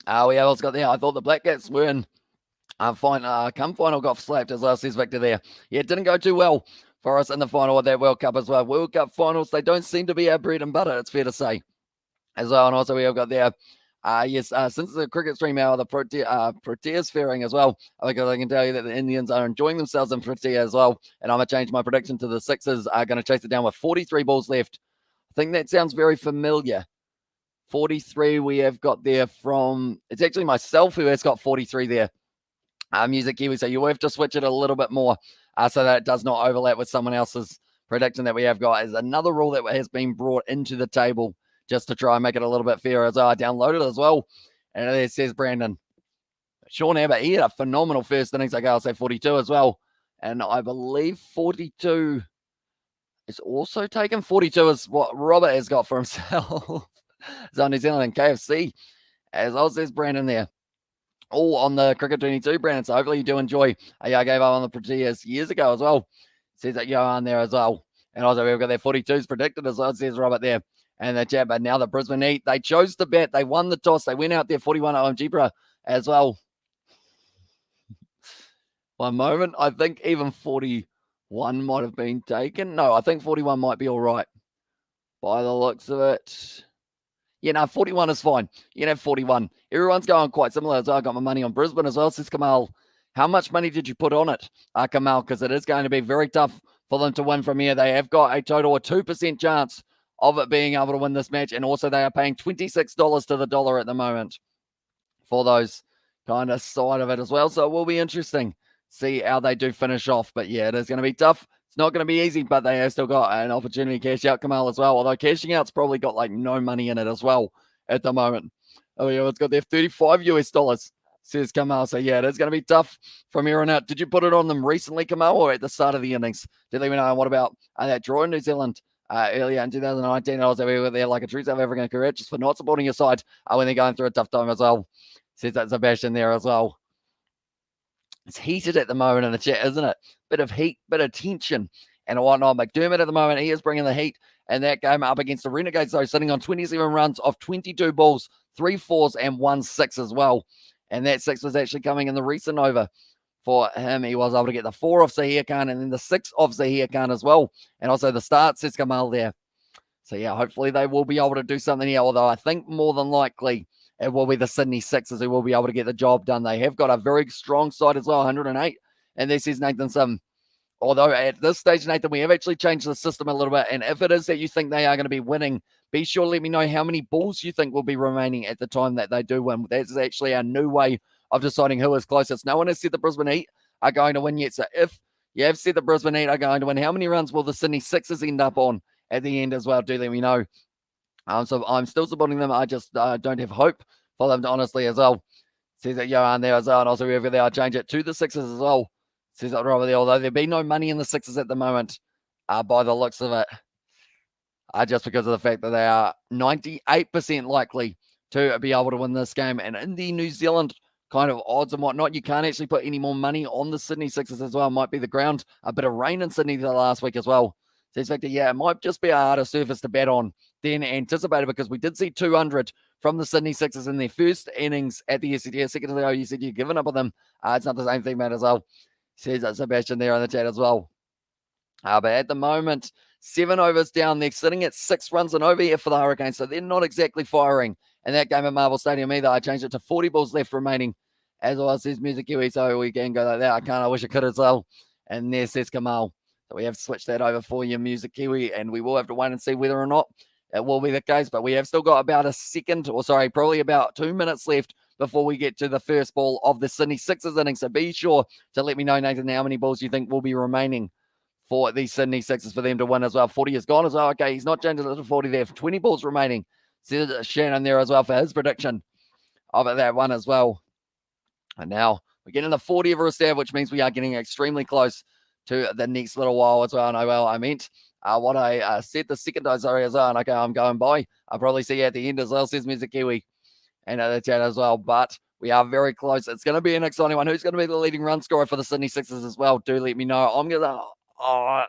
We have also got there. I thought the Black Cats were in come final got slapped as well, says Victor there. Yeah, it didn't go too well for us in the final of that World Cup as well. World Cup finals, they don't seem to be our bread and butter, it's fair to say as well. And also we have got there, since the cricket stream hour, the Proteas faring as well, because I can tell you that the Indians are enjoying themselves in Protea as well. And I'm going to change my prediction to the Sixers are going to chase it down with 43 balls left. I think that sounds very familiar. 43 we have got there from, it's actually myself who has got 43 there. Music Kiwi, so you have to switch it a little bit more so that it does not overlap with someone else's prediction that we have got. Is another rule that has been brought into the table just to try and make it a little bit fairer as well. I downloaded it as well. And it says Brandon. Sean Abbott, he had a phenomenal first innings. I'll say 42 as well. And I believe 42 is also taken. 42 is what Robert has got for himself. It's on New Zealand and KFC. As well, says Brandon there. All on the Cricket 22, Brandon. So hopefully you do enjoy. I gave up on the Proteas years ago as well. Says that Johan there as well. And also we've got their 42s predicted as well, says Robert there. And the chat, but now the Brisbane Heat, they chose to bat. They won the toss. They went out there 41 OMG, bro, as well. One moment. I think even 41 might have been taken. No, I think 41 might be all right by the looks of it. Yeah, no, 41 is fine. You can have 41. Everyone's going quite similar as well. I got my money on Brisbane as well, says Kamal. How much money did you put on it, Kamal? Because it is going to be very tough for them to win from here. They have got a total of 2% chance of it being able to win this match. And also they are paying $26 to the dollar at the moment for those kind of side of it as well. So it will be interesting. See how they do finish off. But yeah, it is going to be tough. It's not going to be easy, but they have still got an opportunity to cash out, Kamal, as well. Although cashing out's probably got like no money in it as well at the moment. Oh yeah, it's got their 35 US dollars, says Kamal. So yeah, it is going to be tough from here on out. Did you put it on them recently, Kamal, or at the start of the innings? Did they know what about that draw in New Zealand earlier in 2019? Also, we were there like a true South African career just for not supporting your side when they're going through a tough time as well. Says that Sebastian there as well. It's heated at the moment in the chat, isn't it? Bit of heat, bit of tension and whatnot. McDermott at the moment, he is bringing the heat. And that game up against the Renegades, though, sitting on 27 runs off 22 balls, 3 fours and 1 6 as well. And that 6 was actually coming in the recent over for him. He was able to get the 4 off Zahir Khan and then the 6 off Zahir Khan as well. And also the start, says Kamal there. So, yeah, hopefully they will be able to do something here. Although I think more than likely it will be the Sydney Sixers who will be able to get the job done. They have got a very strong side as well, 108. And this is Nathan Sim. Although at this stage, Nathan, we have actually changed the system a little bit. And if it is that you think they are going to be winning, be sure to let me know how many balls you think will be remaining at the time that they do win. That's actually our new way of deciding who is closest. No one has said the Brisbane Heat are going to win yet. So if you have said the Brisbane Heat are going to win, how many runs will the Sydney Sixers end up on at the end as well? Do let me know. So I'm still supporting them. I just don't have hope for them, honestly, as well. Says that Johan there as well. And also, wherever they are, change it to the Sixers as well. Says that Robert there. Although there be no money in the Sixers at the moment, by the looks of it, just because of the fact that they are 98% likely to be able to win this game. And in the New Zealand kind of odds and whatnot, you can't actually put any more money on the Sydney Sixers as well. Might be the ground. A bit of rain in Sydney the last week as well, Says Victor, yeah, it might just be a harder surface to bat on than anticipated because we did see 200 from the Sydney Sixers in their first innings at the SCG. Second ago, you said you've given up on them. It's not the same thing, man, as well. Says Sebastian there in the chat as well. But at the moment, 7 overs down. They're sitting at 6 runs and over here for the Hurricanes, so they're not exactly firing in that game at Marvel Stadium either. I changed it to 40 balls left remaining, as well as says Music Kiwi, so we can go like that. I can't. I wish I could as well. And there says Kamal. So we have switched that over for you, Music Kiwi, and we will have to wait and see whether or not it will be the case. But we have still got about probably about 2 minutes left before we get to the first ball of the Sydney Sixers inning. So be sure to let me know, Nathan, how many balls you think will be remaining for the Sydney Sixers for them to win as well. 40 is gone as well. Okay, he's not changing it to 40 there. 20 balls remaining. Says Shannon there as well for his prediction of that one as well. And now we're getting the 40 of a reserve, which means we are getting extremely close to the next little while as well. No, well, I meant what I said the second time, sorry, as well. And okay, I'm going by. I'll probably see you at the end as well, says Music Kiwi and the chat as well. But we are very close. It's going to be an exciting one. Who's going to be the leading run scorer for the Sydney Sixers as well? Do let me know. I'm going to, I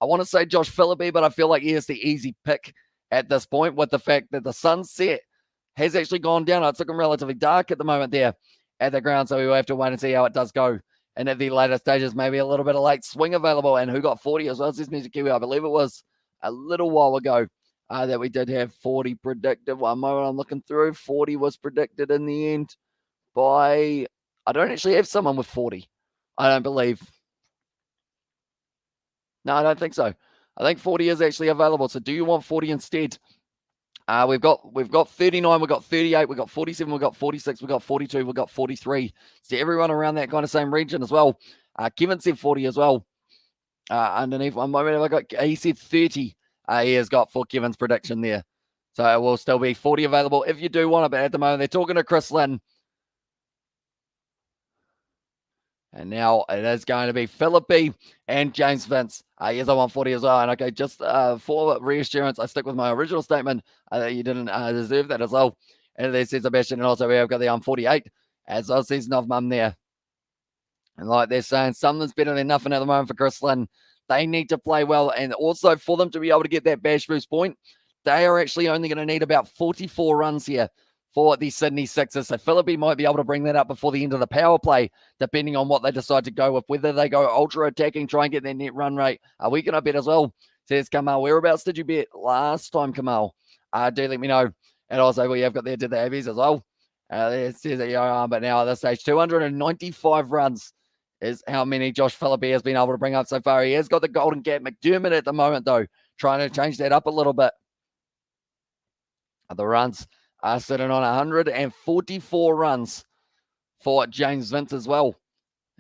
want to say Josh Phillippe, but I feel like he is the easy pick at this point with the fact that the sunset has actually gone down. It's looking relatively dark at the moment there at the ground, so we will have to wait and see how it does go. And at the later stages, maybe a little bit of late swing available. And who got 40 as well as this Music Kiwi? I believe it was a little while ago that we did have 40 predicted. One moment I'm looking through. 40 was predicted in the end by, I don't actually have someone with 40. I don't believe. No, I don't think so. I think 40 is actually available. So do you want 40 instead? We've got 39, we've got 38, we've got 47, we've got 46, we've got 42, we've got 43. So everyone around that kind of same region as well. Kevin said 40 as well. Underneath one moment, he said 30. He has got for Kevin's prediction there. So it will still be 40 available if you do want it. But at the moment, they're talking to Chris Lynn. And now it is going to be Phillippe and James Vince. Yes, I want 40 as well. And okay, just for reassurance, I stick with my original statement that you didn't deserve that as well. And there says Sebastian, and also we have got the 48 as well says Novmum there. And like they're saying, something's better than nothing at the moment for Chris Lynn. They need to play well. And also for them to be able to get that bash boost point, they are actually only going to need about 44 runs here for the Sydney Sixers. So Phillippe might be able to bring that up before the end of the power play, depending on what they decide to go with, whether they go ultra attacking, try and get their net run rate. We can bet as well, says Kamal. Whereabouts did you bet last time, Kamal? Do let me know. And also we have got there, did the Abbies as well. It says that you are, but now at this stage, 295 runs is how many Josh Phillippe has been able to bring up so far. He has got the Golden Gap. McDermott at the moment, though, trying to change that up a little bit. The runs are sitting on 144 runs for James Vince as well.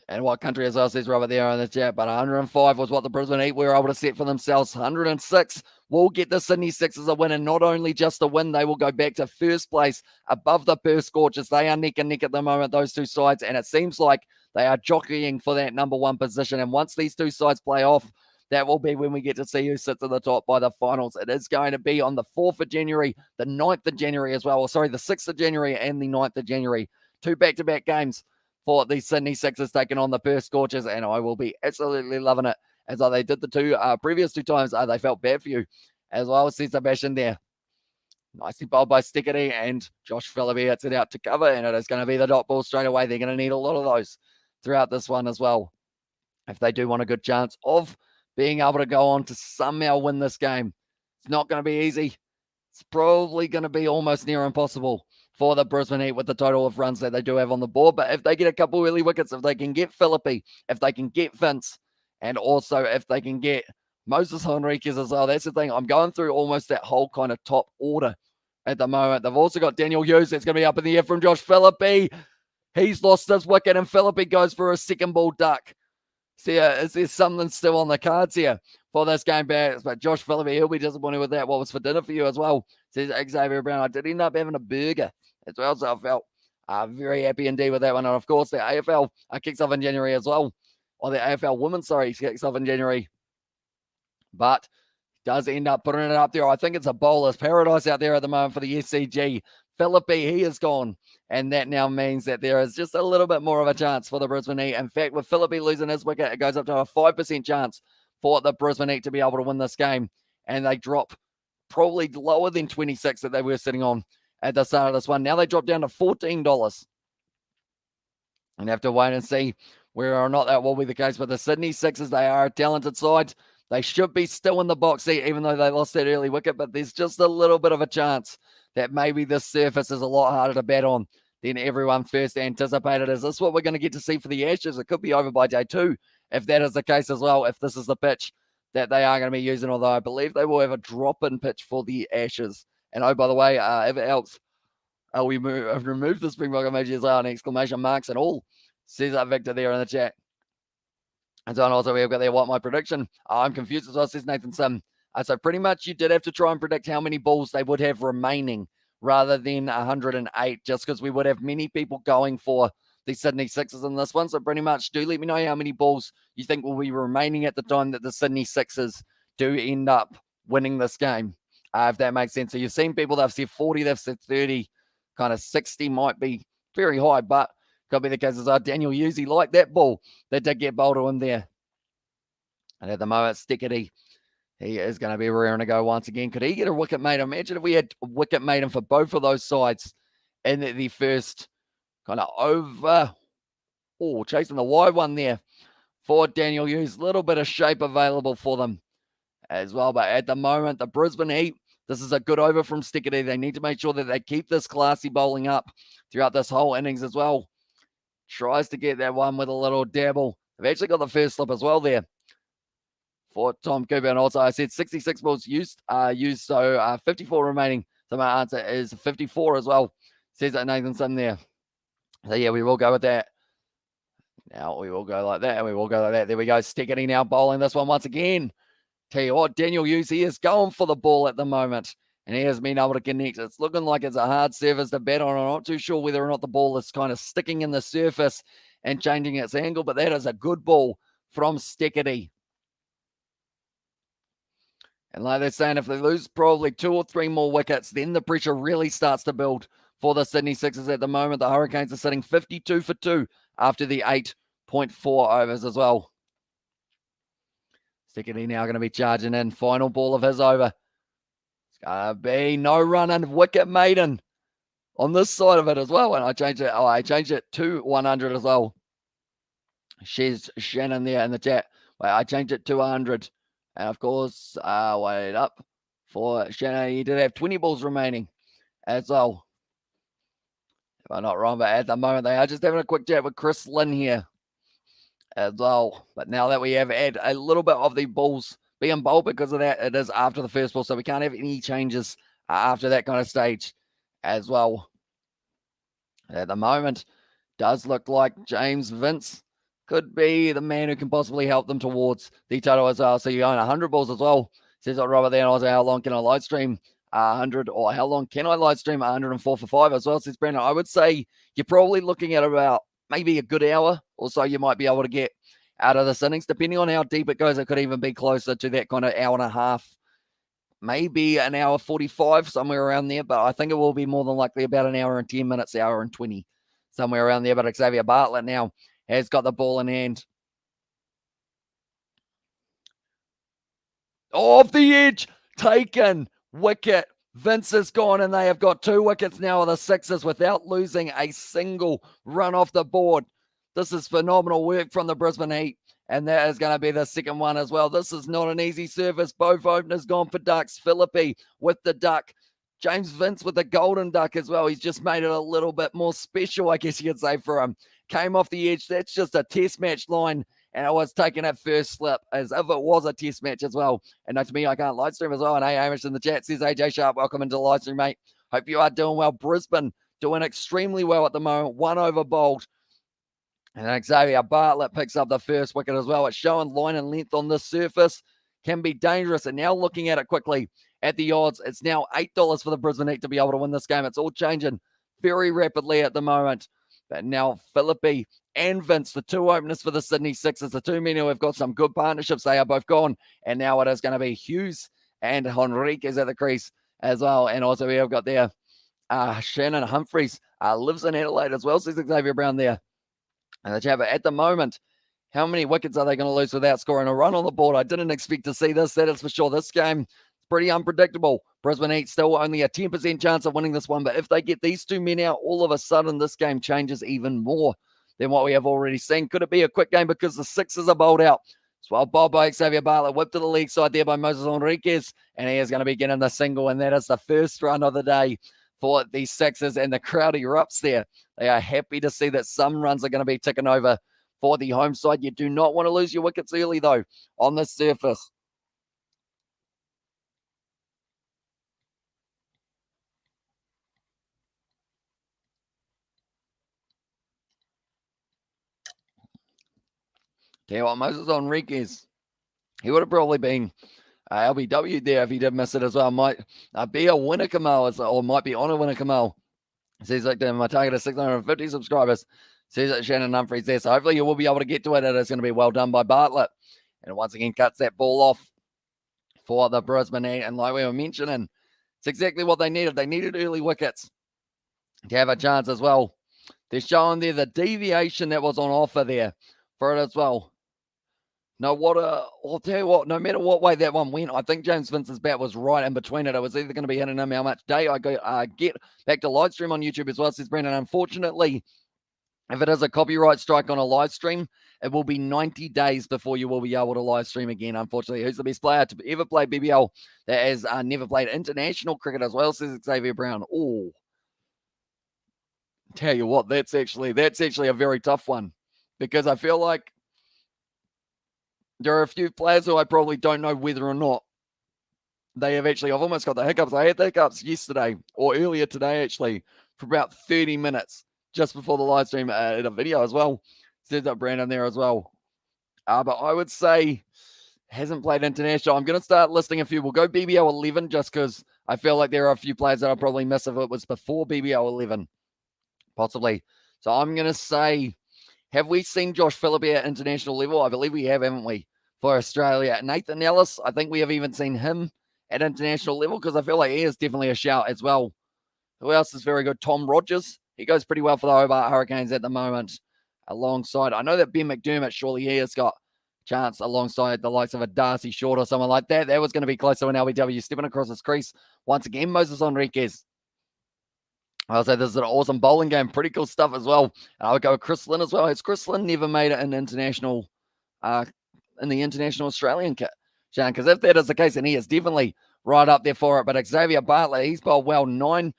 And what country as well says Robert there in the chat, but 105 was what the Brisbane Heat were able to set for themselves. 106 will get the Sydney Sixers a win, and not only just a win, they will go back to first place above the Perth Scorchers. They are neck and neck at the moment, those two sides, and it seems like they are jockeying for that number one position. And once these two sides play off, that will be when we get to see who sits at the top by the finals. It is going to be on the 4th of January, the 9th of January as well. Or sorry, the 6th of January and the 9th of January. 2 back-to-back games for the Sydney Sixers taking on the Perth Scorchers, and I will be absolutely loving it as they did the two previous 2 times. They felt bad for you as well, says Sebastian there. Nicely bowled by Stickety, and Josh Phillippe hits it out to cover, and it is going to be the dot ball straight away. They're going to need a lot of those throughout this one as well if they do want a good chance of being able to go on to somehow win this game. It's not going to be easy. It's probably going to be almost near impossible for the Brisbane Heat with the total of runs that they do have on the board. But if they get a couple early wickets, if they can get Phillippe, if they can get Vince, and also if they can get Moses Henriquez as well, that's the thing. I'm going through almost that whole kind of top order at the moment. They've also got Daniel Hughes that's going to be up in the air from Josh Phillippe. He's lost his wicket, and Phillippe goes for a second ball duck. See, is there something still on the cards here for this game back? But Josh Phillippe, he'll be disappointed with that. What was for dinner for you as well? Says Xavier Brown. I did end up having a burger as well, so I felt very happy indeed with that one. And of course, the AFL kicks off in January as well. Or the AFL Women's, kicks off in January. But does end up putting it up there. I think it's a bowler's paradise out there at the moment for the SCG. Phillippe, he is gone. And that now means that there is just a little bit more of a chance for the Brisbane Heat. In fact, with Phillippe losing his wicket, it goes up to a 5% chance for the Brisbane Heat to be able to win this game. And they drop probably lower than 26 that they were sitting on at the start of this one. Now they drop down to $14. And have to wait and see whether or not that will be the case. But the Sydney Sixers, they are a talented side. They should be still in the box seat, even though they lost that early wicket. But there's just a little bit of a chance that maybe this surface is a lot harder to bat on than everyone first anticipated. Is this what we're going to get to see for the Ashes? It could be over by day 2, if that is the case as well, if this is the pitch that they are going to be using, although I believe they will have a drop-in pitch for the Ashes. And oh, by the way, if it helps, we have removed the Springbok emoji as well, and exclamation marks and all, says Victor there in the chat. And so, and also we've got there, what my prediction? I'm confused as well, says Nathan Sim. So pretty much you did have to try and predict how many balls they would have remaining rather than 108, just because we would have many people going for the Sydney Sixers in this one. So pretty much do let me know how many balls you think will be remaining at the time that the Sydney Sixers do end up winning this game, if that makes sense. So you've seen people that have said 40, they've said 30, kind of 60 might be very high, but could be the case as Daniel Hughes like that ball that did get bowled to him there. And at the moment, Stickety, he is going to be rearing to go once again. Could he get a wicket maiden? Imagine if we had a wicket maiden for both of those sides in the first kind of over. Oh, chasing the wide one there for Daniel Hughes. Little bit of shape available for them as well. But at the moment, the Brisbane Heat, this is a good over from Stickety. They need to make sure that they keep this classy bowling up throughout this whole innings as well. Tries to get that one with a little dabble. They've actually got the first slip as well there for Tom Cooper. And also I said 66 balls used, so 54 remaining. So my answer is 54 as well. Says that Nathan Sim there. So yeah, we will go with that. Now we will go like that, and we will go like that. There we go. Stickety now bowling this one once again. Tell you what, Daniel Hughes, he is going for the ball at the moment, and he has been able to connect. It's looking like it's a hard surface to bat on. I'm not too sure whether or not the ball is kind of sticking in the surface and changing its angle, but that is a good ball from Stickety. And like they're saying, if they lose probably 2 or 3 more wickets, then the pressure really starts to build for the Sydney Sixers at the moment. The Hurricanes are sitting 52 for 2 after the 8.4 overs as well. Stickety now going to be charging in. Final ball of his over. It's going to be no run and wicket maiden on this side of it as well. And I changed it. Oh, I changed it to 100 as well. She's Shannon there in the chat. Wait, I changed it to 100. And of course, wait up for Shannon. He did have 20 balls remaining as well. If I'm not wrong, but at the moment they are just having a quick chat with Chris Lynn here as well. But now that we have had a little bit of the balls being bowled, because of that, it is after the first ball, so we can't have any changes after that kind of stage as well. At the moment, does look like James Vince could be the man who can possibly help them towards the total as well. So you're going 100 balls as well. Says Robert there, and I was how long can I live stream 100, or how long can I live stream 104 for 5 as well? Says Brandon. I would say you're probably looking at about maybe a good hour or so you might be able to get out of this innings. Depending on how deep it goes, it could even be closer to that kind of hour and a half, maybe an hour 45, somewhere around there. But I think it will be more than likely about an hour and 10 minutes, hour and 20, somewhere around there. But Xavier Bartlett now has got the ball in hand. Off the edge, taken, wicket. Vince is gone, and they have got 2 wickets now of the Sixers without losing a single run off the board. This is phenomenal work from the Brisbane Heat, and that is going to be the second one as well. This is not an easy service. Both openers gone for ducks. Philippi with the duck. James Vince with the golden duck as well. He's just made it a little bit more special, I guess you could say, for him. Came off the edge. That's just a test match line, and it was taken at first slip as if it was a test match as well. And to me, I can't live stream as well. And Hamish in the chat says, AJ Sharp, welcome into the live stream, mate. Hope you are doing well. Brisbane doing extremely well at the moment. 1 over bowled. And Xavier Bartlett picks up the first wicket as well. It's showing line and length on this surface can be dangerous. And now looking at it quickly at the odds, it's now $8 for the Brisbane Heat to be able to win this game. It's all changing very rapidly at the moment. But now Philippi and Vince, the 2 openers for the Sydney Sixers, the 2 men who have got some good partnerships, they are both gone. And now it is going to be Hughes and Henriquez at the crease as well. And also we have got there Shannon Humphreys lives in Adelaide as well, says Xavier Brown there. And the chat, at the moment, How many wickets are they going to lose without scoring a run on the board? I didn't expect to see this. That is for sure. This game is pretty unpredictable. Brisbane Heat still only a 10% chance of winning this one. But if they get these two men out, all of a sudden this game changes even more than what we have already seen. Could it be a quick game because the Sixers are bowled out? Well, Bob by Xavier Bartlett, whipped to the leg side there by Moses Enriquez, and he is going to be getting the single, and that is the first run of the day for the Sixers, and the crowd erupts there. They are happy to see that some runs are going to be ticking over for the home side. You do not want to lose your wickets early, though, on this surface. Tell you what, Moses Enriquez, he would have probably been LBW there if he did miss it as well. Might be a winner, Kamal, or might be on a winner, Kamal. Says like my target is 650 subscribers. Says that Shannon Humphries there. So hopefully you will be able to get to it. It is going to be well done by Bartlett. And once again, cuts that ball off for the Brisbane Heat. And like we were mentioning, it's exactly what they needed. They needed early wickets to have a chance as well. They're showing there the deviation that was on offer there for it as well. No, I'll tell you what, no matter what way that one went, I think James Vincent's bat was right in between it. It was either going to be hitting him how much day I get back to live stream on YouTube as well, says Brandon. Unfortunately, if it is a copyright strike on a live stream, it will be 90 days before you will be able to live stream again, unfortunately. Who's the best player to ever play BBL that has never played international cricket as well, says Xavier Brown. Oh, tell you what, that's actually a very tough one, because I feel like there are a few players who I probably don't know whether or not they have actually, I've almost got the hiccups. I had the hiccups yesterday or earlier today, actually, for about 30 minutes just before the live stream in a video as well. Says that Brandon there as well. But I would say hasn't played international. I'm going to start listing a few. We'll go BBL 11 just because I feel like there are a few players that I'll probably miss if it was before BBL 11, possibly. So I'm going to say, have we seen Josh Philippe at international level? I believe we have, haven't we? For Australia. Nathan Ellis, I think we have even seen him at international level, because I feel like he is definitely a shout as well. Who else is very good? Tom Rogers. He goes pretty well for the Hobart Hurricanes at the moment. Alongside, I know that Ben McDermott, surely he has got a chance alongside the likes of a Darcy Short or someone like that. That was going to be close to an LBW. Stepping across his crease once again, Moses Enriquez. I'll say this is an awesome bowling game. Pretty cool stuff as well. And I would go with Chris Lynn as well. Has Chris Lynn never made it in international in the international Australian kit, Sean? Because if that is the case, then he is definitely right up there for it. But Xavier Bartlett, he's bowled well. 9%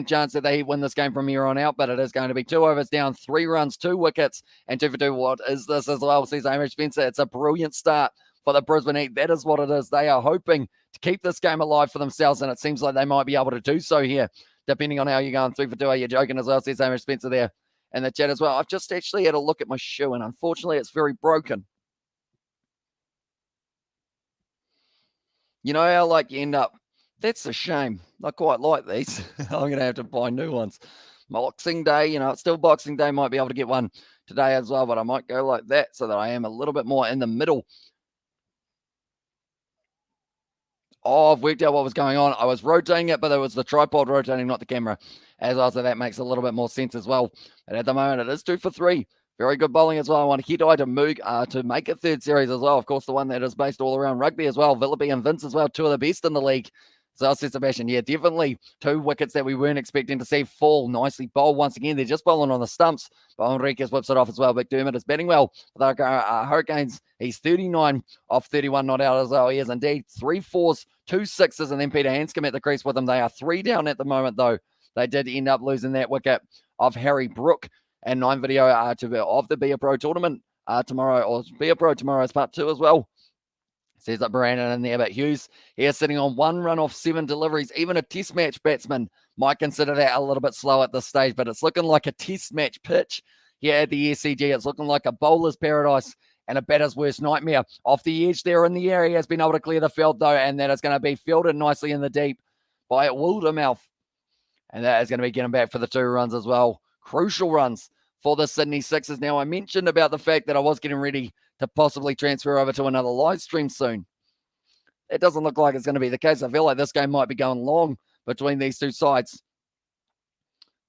chance that they win this game from here on out, but it is going to be 2 overs down, 3 runs, 2 wickets, and 2 for 2. What is this as well, says Hamish Spencer? It's a brilliant start for the Brisbane Heat. That is what it is. They are hoping to keep this game alive for themselves, and it seems like they might be able to do so here, depending on how you're going. 3 for 2. Are you joking as well, says Hamish Spencer there in the chat as well. I've just actually had a look at my shoe, and unfortunately it's very broken. You know how like you end up, that's a shame. I quite like these. I'm going to have to buy new ones. Boxing Day, it's still Boxing Day. Might be able to get one today as well, but I might go like that so that I am a little bit more in the middle. Oh, I've worked out what was going on. I was rotating it, but it was the tripod rotating, not the camera. As well, so that makes a little bit more sense as well. And at the moment, it is 2 for 3. Very good bowling as well. I want Hidai to Moog to make a third series as well. Of course, the one that is based all around rugby as well. Philippe and Vince as well, 2 of the best in the league. So I said Sebastian, yeah, definitely 2 wickets that we weren't expecting to see fall. Nicely bowled once again. They're just bowling on the stumps. But Enriquez whips it off as well. McDermott is batting well for the Hurricanes. He's 39 off 31 not out as well. He is indeed 3 4s, 2 6s, and then Peter Hanscom at the crease with him. They are 3 down at the moment, though. They did end up losing that wicket of Harry Brook. And 9 video of the Be a Pro tournament tomorrow, or Be a Pro tomorrow is part 2 as well. Says that Brandon in there, but Hughes here sitting on 1 run off 7 deliveries. Even a test match batsman might consider that a little bit slow at this stage, but it's looking like a test match pitch here at the SCG. It's looking like a bowler's paradise and a batter's worst nightmare. Off the edge there in the air, he has been able to clear the field though, and that is going to be fielded nicely in the deep by Wildermouth. And that is going to be getting back for the 2 runs as well. Crucial runs for the Sydney Sixers. Now, I mentioned about the fact that I was getting ready to possibly transfer over to another live stream soon. It doesn't look like it's going to be the case. I feel like this game might be going long between these 2 sides,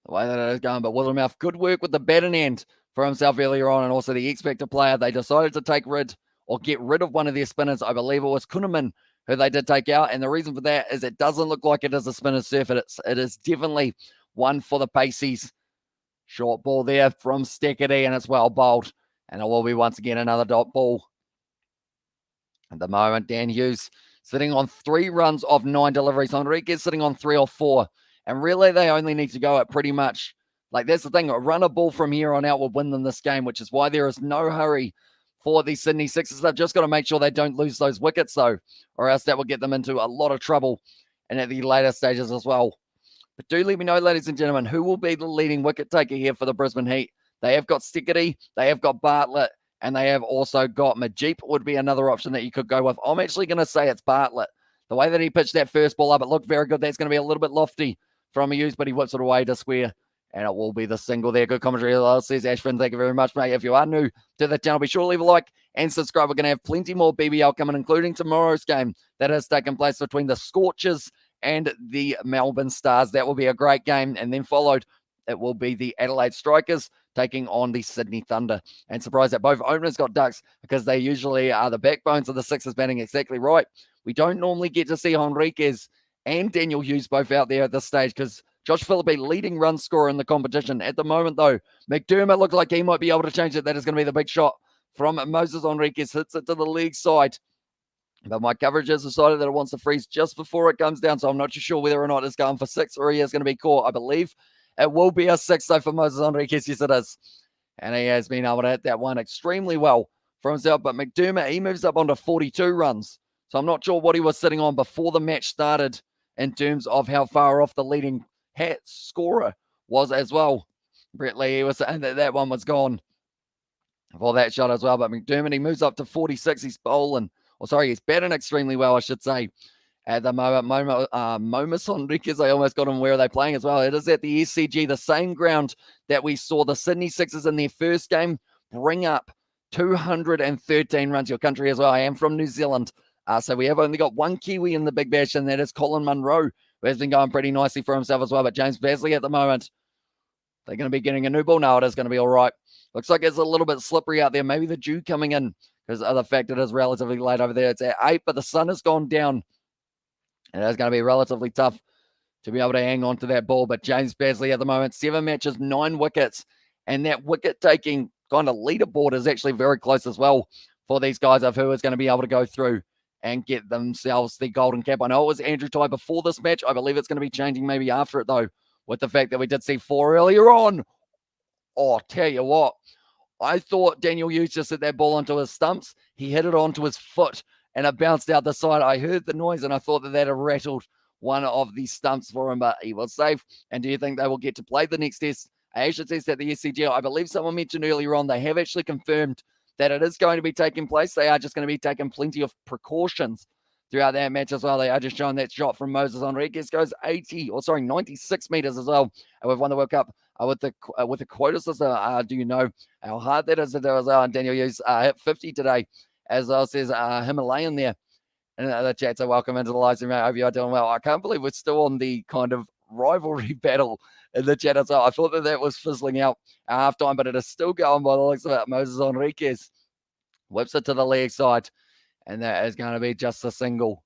the way that it is going. But Wildermouth, good work with the bat in hand for himself earlier on, and also the X-Factor player. They decided to get rid of one of their spinners. I believe it was Kuhneman, who they did take out. And the reason for that is it doesn't look like it is a spinner surf. It is definitely one for the paces. Short ball there from Steckity, and it's well bowled. And it will be once again another dot ball. At the moment, Dan Hughes sitting on 3 runs of 9 deliveries. Enriquez sitting on 3 or 4. And really, they only need to go at pretty much, like, that's the thing. A run a ball from here on out will win them this game, which is why there is no hurry for the Sydney Sixers. They've just got to make sure they don't lose those wickets, though, or else that will get them into a lot of trouble and at the later stages as well. But do let me know, ladies and gentlemen, who will be the leading wicket taker here for the Brisbane Heat. They have got Steckity, they have got Bartlett, and they have also got Majip would be another option that you could go with. I'm actually going to say it's Bartlett. The way that he pitched that first ball up, it looked very good. That's going to be a little bit lofty from Hughes, but he whips it away to square. And it will be the single there. Good commentary, says Ashford. Thank you very much, mate. If you are new to the channel, be sure to leave a like and subscribe. We're going to have plenty more BBL coming, including tomorrow's game that has taken place between the Scorchers and the Melbourne Stars. That will be a great game. And then followed, it will be the Adelaide Strikers taking on the Sydney Thunder. And surprised that both openers got ducks because they usually are the backbones of the Sixers batting exactly right. We don't normally get to see Enriquez and Daniel Hughes both out there at this stage because Josh Philippe leading run scorer in the competition. At the moment, though, McDermott looked like he might be able to change it. That is going to be the big shot from Moses Enriquez. Hits it to the leg side. But my coverage has decided that it wants to freeze just before it comes down, so I'm not too sure whether or not it's going for 6 or he is going to be caught. I believe it will be a 6, though, for Moses Enriquez. Yes, it is. And he has been able to hit that one extremely well for himself. But McDermott, he moves up onto 42 runs. So I'm not sure what he was sitting on before the match started in terms of how far off the leading hat scorer was as well. Brett Lee, he was saying that one was gone for that shot as well. But McDermott, he moves up to 46. He's bowling, he's batting extremely well, I should say. At the moment, Momus Enriquez, I almost got him. Where are they playing as well? It is at the SCG, the same ground that we saw the Sydney Sixers in their first game bring up 213 runs. Your country as well. I am from New Zealand. So we have only got one Kiwi in the Big Bash, and that is Colin Munro, who has been going pretty nicely for himself as well. But James Basley at the moment, they're going to be getting a new ball. No, it is going to be all right. Looks like it's a little bit slippery out there. Maybe the dew coming in because of the fact it is relatively late over there. It's at 8, but the sun has gone down. And it's going to be relatively tough to be able to hang on to that ball. But James Basley at the moment, 7 matches, 9 wickets. And that wicket-taking kind of leaderboard is actually very close as well for these guys of who is going to be able to go through and get themselves the golden cap. I know it was Andrew Tye before this match. I believe it's going to be changing maybe after it, though, with the fact that we did see 4 earlier on. Oh, tell you what, I thought Daniel Hughes just hit that ball onto his stumps. He hit it onto his foot, and it bounced out the side. I heard the noise, and I thought that had rattled one of the stumps for him, but he was safe. And do you think they will get to play the next test? Asia test at the SCG. I believe someone mentioned earlier on they have actually confirmed that it is going to be taking place. They are just going to be taking plenty of precautions throughout that match as well. They are just showing that shot from Moses Enriquez goes 96 meters as well. And we've won the World Cup with the quotas. Do you know how hard that is to do as well? And Daniel Hughes hit 50 today, as well, says Himalayan there. And the chat, so welcome into the live stream, mate. I hope you are doing well. I can't believe we're still on the kind of rivalry battle in the chat as well. I thought that was fizzling out at halftime, but it is still going by the looks of it. Moses Enriquez whips it to the leg side, and that is going to be just a single.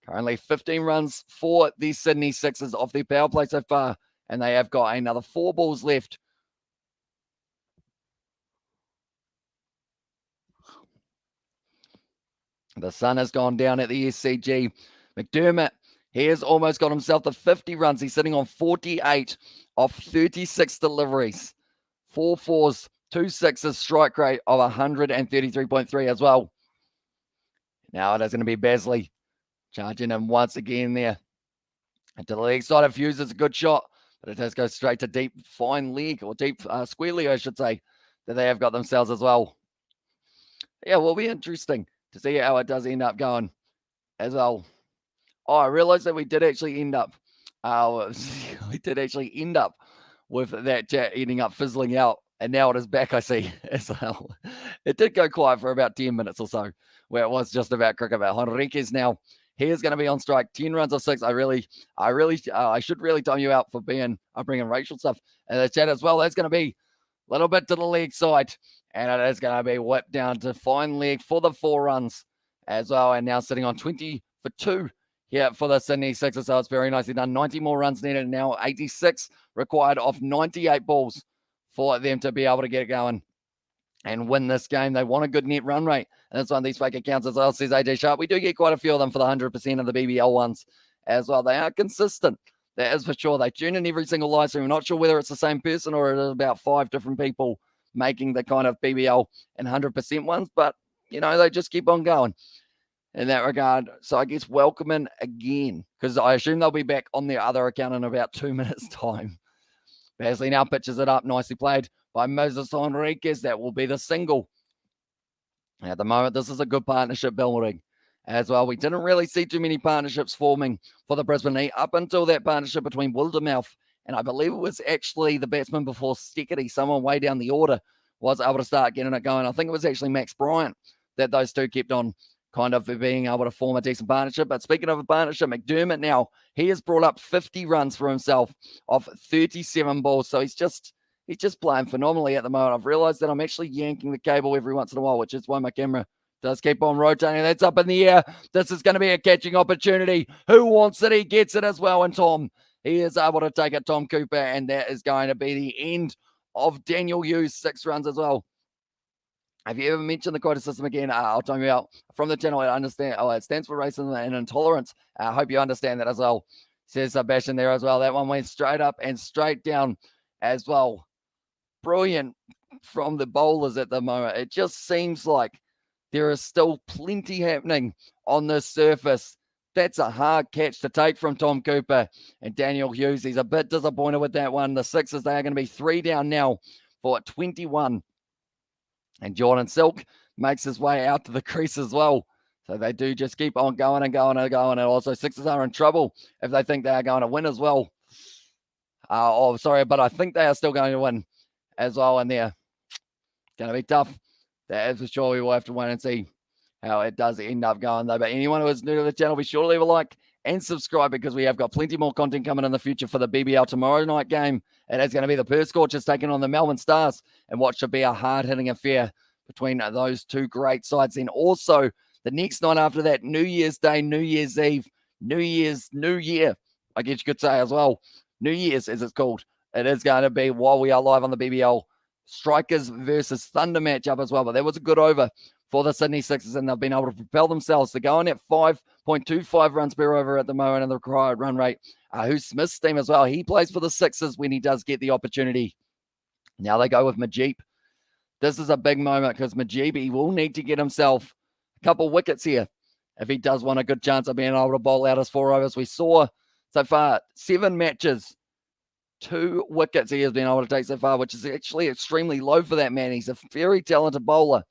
Currently 15 runs for the Sydney Sixers off their power play so far, and they have got another 4 balls left. The sun has gone down at the SCG. McDermott, he has almost got himself to 50 runs. He's sitting on 48 off 36 deliveries. 4 fours, 2 sixes, strike rate of 133.3 as well. Now it is going to be Basley charging him once again there. And to the leg side of Hughes, it's a good shot, but it does go straight to deep fine leg, or deep square leg, I should say, that they have got themselves as well. Yeah, will be interesting to see how it does end up going as well. Oh, I realized that we did actually end up with that chat ending up fizzling out, and now it is back, I see, as well. It did go quiet for about 10 minutes or so, where it was just about cricket. Enriquez now, he is going to be on strike, 10 runs of 6. I should really time you out for bringing racial stuff in the chat as well. That's going to be little bit to the leg side, and it is going to be whipped down to fine leg for the 4 runs as well, and now sitting on 20 for 2 here for the Sydney Sixers. So it's very nicely done. 90 more runs needed now, 86 required off 98 balls for them to be able to get it going and win this game. They want a good net run rate, and that's one of these fake accounts as well, says AJ Sharp. We do get quite a few of them for the 100% of the BBL ones as well. They are consistent, that is for sure. They tune in every single live stream. I'm not sure whether it's the same person or it is about 5 different people making the kind of BBL and 100% ones, but, you know, they just keep on going in that regard. So I guess welcome in again, because I assume they'll be back on their other account in about 2 minutes' time. Basley now pitches it up, nicely played by Moses Enriquez. That will be the single. At the moment, this is a good partnership building as well. We didn't really see too many partnerships forming for the Brisbane Heat up until that partnership between Wildermouth and I believe it was actually the batsman before Steckity, someone way down the order, was able to start getting it going. I think it was actually Max Bryant that those two kept on kind of being able to form a decent partnership. But speaking of a partnership, McDermott now, he has brought up 50 runs for himself off 37 balls. So he's just playing phenomenally at the moment. I've realized that I'm actually yanking the cable every once in a while, which is why my camera does keep on rotating. That's up in the air. This is going to be a catching opportunity. Who wants it? He gets it as well. And Tom, he is able to take it, Tom Cooper, and that is going to be the end of Daniel Hughes' 6 runs as well. Have you ever mentioned the quota system again? I'll tell you about from the channel. I understand. Oh, it stands for racism and intolerance. I hope you understand that as well. Says Sebastian there as well. That one went straight up and straight down as well. Brilliant from the bowlers at the moment. It just seems like there is still plenty happening on this surface. That's a hard catch to take from Tom Cooper and Daniel Hughes. He's a bit disappointed with that one. The Sixers, they are going to be 3 down now for 21. And Jordan Silk makes his way out to the crease as well. So they do just keep on going and going and going. And also Sixers are in trouble if they think they are going to win as well. But I think they are still going to win as well. And they're going to be tough. That is for sure. We will have to wait and see how it does end up going though. But anyone who is new to the channel, be sure to leave a like and subscribe, because we have got plenty more content coming in the future for the BBL tomorrow night game. It is going to be the Perth Scorchers taking on the Melbourne Stars, and what should be a hard-hitting affair between those two great sides. Then also the next night after that, New Year's Day, New Year's Eve, New Year, I guess you could say as well. New Year's, as it's called. It is going to be, while we are live on the BBL, Strikers versus Thunder matchup as well. But that was a good over for the Sydney Sixers, and they've been able to propel themselves to go on at 5.25 runs per over at the moment in the required run rate. Who's Smith's team as well? He plays for the Sixers when he does get the opportunity. Now they go with Majip. This is a big moment because Majip, he will need to get himself a couple wickets here if he does want a good chance of being able to bowl out his 4 overs. We saw so far 7 matches, 2 wickets he has been able to take so far, which is actually extremely low for that man. He's a very talented bowler.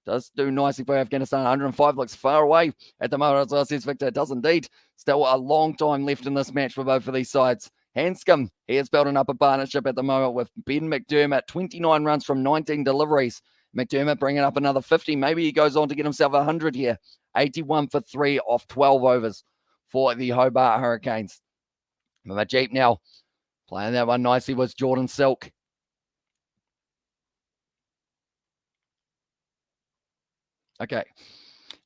Does do nicely for Afghanistan. 105 looks far away at the moment as well, says Victor. It does indeed. Still a long time left in this match for both of these sides. Hanscom, he is building up a partnership at the moment with Ben McDermott. 29 runs from 19 deliveries. McDermott bringing up another 50. Maybe he goes on to get himself 100 here. 81 for 3 off 12 overs for the Hobart Hurricanes. Majip now playing that one nicely was Jordan Silk. Okay.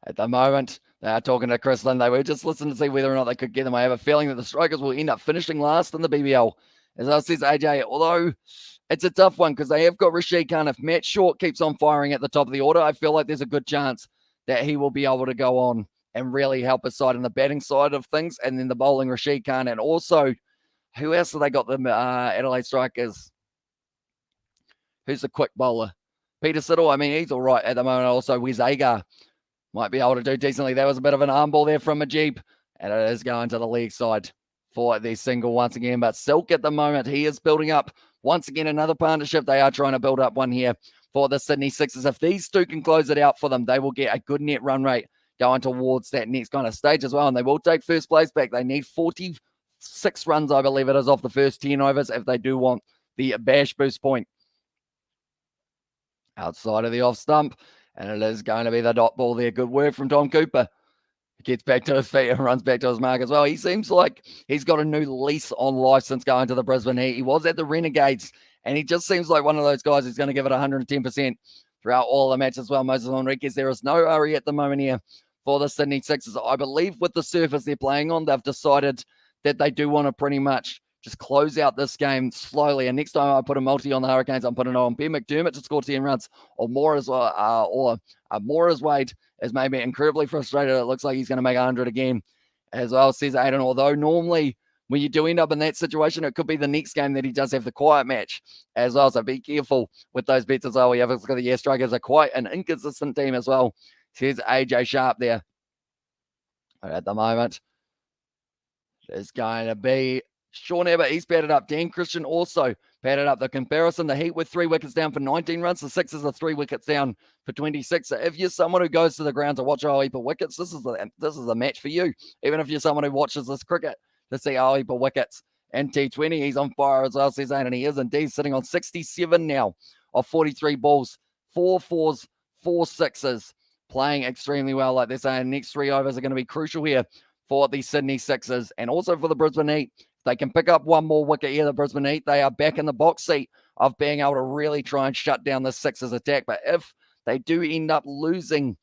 At the moment, they are talking to Chris Lynn. They were just listening to see whether or not they could get them. I have a feeling that the Strikers will end up finishing last in the BBL. As I says AJ, although it's a tough one because they have got Rashid Khan. If Matt Short keeps on firing at the top of the order, I feel like there's a good chance that he will be able to go on and really help his side in the batting side of things. And then the bowling, Rashid Khan. And also, who else have they got? The Adelaide Strikers. Who's the quick bowler? Peter Siddle, I mean, he's all right at the moment. Also, Wes Agar might be able to do decently. That was a bit of an arm ball there from Majip, and it is going to the leg side for the single once again. But Silk at the moment, he is building up once again another partnership. They are trying to build up one here for the Sydney Sixers. If these two can close it out for them, they will get a good net run rate going towards that next kind of stage as well, and they will take first place back. They need 46 runs, I believe it is, off the first 10 overs if they do want the Bash boost point. Outside of the off stump, and it is going to be the dot ball there. Good work from Tom Cooper. He gets back to his feet and runs back to his mark as well. He seems like he's got a new lease on life since going to the Brisbane Heat. He was at the Renegades, And he just seems like one of those guys who's going to give it 110% throughout all the matches as well. Moses Enriquez, there is no hurry at the moment here for the Sydney Sixers. I believe with the surface they're playing on, they've decided that they do want to pretty much just close out this game slowly. And next time I put a multi on the Hurricanes, I'm putting it on Ben McDermott to score 10 runs or more as well, or Mora's Wade is maybe incredibly frustrated. It looks like he's going to make 100 again as well, says Aiden. Although normally when you do end up in that situation, it could be the next game that he does have the quiet match as well. So be careful with those bets as well. We have a look at the Yes Strikers are quite an inconsistent team as well. Says AJ Sharp there. At the moment, there's going to be Sean Abbott. He's batted up. Dan Christian also batted up. The comparison, the Heat with 3 wickets down for 19 runs. The Sixers are 3 wickets down for 26. So if you're someone who goes to the ground to watch a whole heap of wickets, this is the match for you. Even if you're someone who watches this cricket to see a whole heap of wickets. And T20, he's on fire as well, says Aiden. And he is indeed sitting on 67 now of 43 balls. 4 fours, 4 sixes. Playing extremely well, like they're saying. Next 3 overs are going to be crucial here for the Sydney Sixers and also for the Brisbane Heat. If they can pick up one more wicket here, the Brisbane Heat, they are back in the box seat of being able to really try and shut down the Sixers attack. But if they do end up losing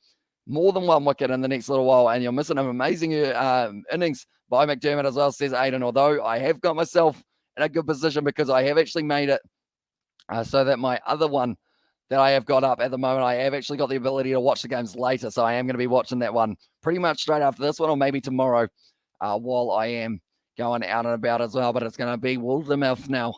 more than 1 wicket in the next little while, and you're missing an amazing innings by McDermott as well, says Aiden, although I have got myself in a good position because I have actually made it so that my other one that I have got up at the moment, I have actually got the ability to watch the games later. So I am going to be watching that one pretty much straight after this one, or maybe tomorrow while I am going out and about as well. But it's going to be Wildermouth now.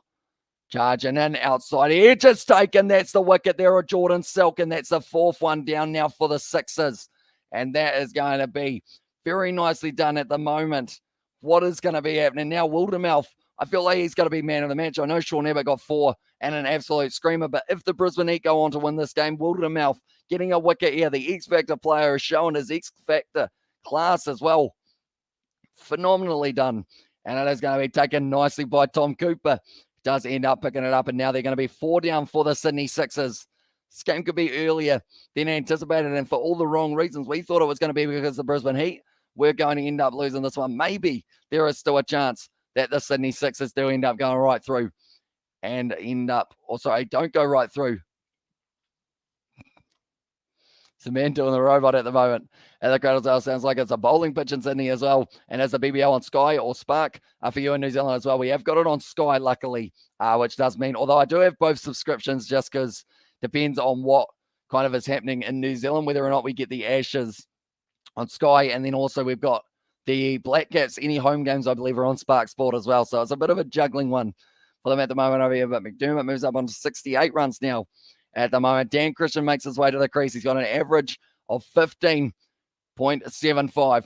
Charging in outside edge. It's taken. That's the wicket there of Jordan Silk. And that's the 4th one down now for the Sixers. And that is going to be very nicely done at the moment. What is going to be happening now? Wildermouth, I feel like he's going to be man of the match. I know Sean Abbott got 4 and an absolute screamer, but if the Brisbane Heat go on to win this game, Wildermouth getting a wicket here. The X-Factor player is showing his X-Factor class as well. Phenomenally done. And it is going to be taken nicely by Tom Cooper. Does end up picking it up, and now they're going to be 4 down for the Sydney Sixers. This game could be earlier than anticipated, and for all the wrong reasons. We thought it was going to be because the Brisbane Heat were going to end up losing this one. Maybe there is still a chance that the Sydney Sixers do end up going right through and end up, or sorry, don't go right through. It's a man doing the robot at the moment. And the crowd as well sounds like it's a bowling pitch in Sydney as well. And as the BBL on Sky or Spark for you in New Zealand as well. We have got it on Sky, luckily, which does mean, although I do have both subscriptions just because depends on what kind of is happening in New Zealand, whether or not we get the Ashes on Sky. And then also we've got the Black Caps, any home games, I believe, are on Spark Sport as well. So it's a bit of a juggling one for them at the moment over here. But McDermott moves up on 68 runs now at the moment. Dan Christian makes his way to the crease. He's got an average of 15.75.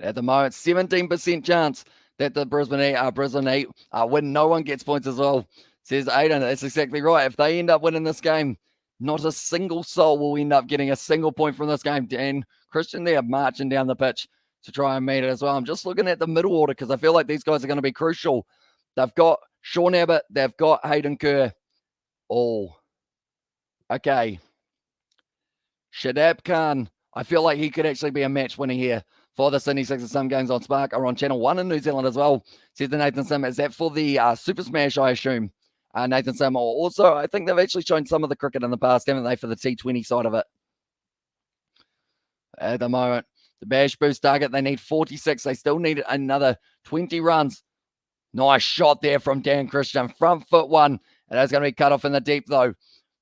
At the moment, 17% chance that the Brisbane Heat win. No one gets points as well, says Aiden. That's exactly right. If they end up winning this game, not a single soul will end up getting a single point from this game. Dan Christian there marching down the pitch to try and meet it as well. I'm just looking at the middle order because I feel like these guys are going to be crucial. They've got Sean Abbott. They've got Hayden Kerr. Oh, okay. Shadab Khan. I feel like he could actually be a match winner here for the Sydney Sixers. Some games on Spark are on Channel 1 in New Zealand as well, says the Nathan Sim. Is that for the Super Smash, I assume? Nathan Sim. Also, I think they've actually shown some of the cricket in the past, haven't they, for the T20 side of it? At the moment, the Bash boost target, they need 46. They still need another 20 runs. Nice shot there from Dan Christian. Front foot one. And that's going to be cut off in the deep, though,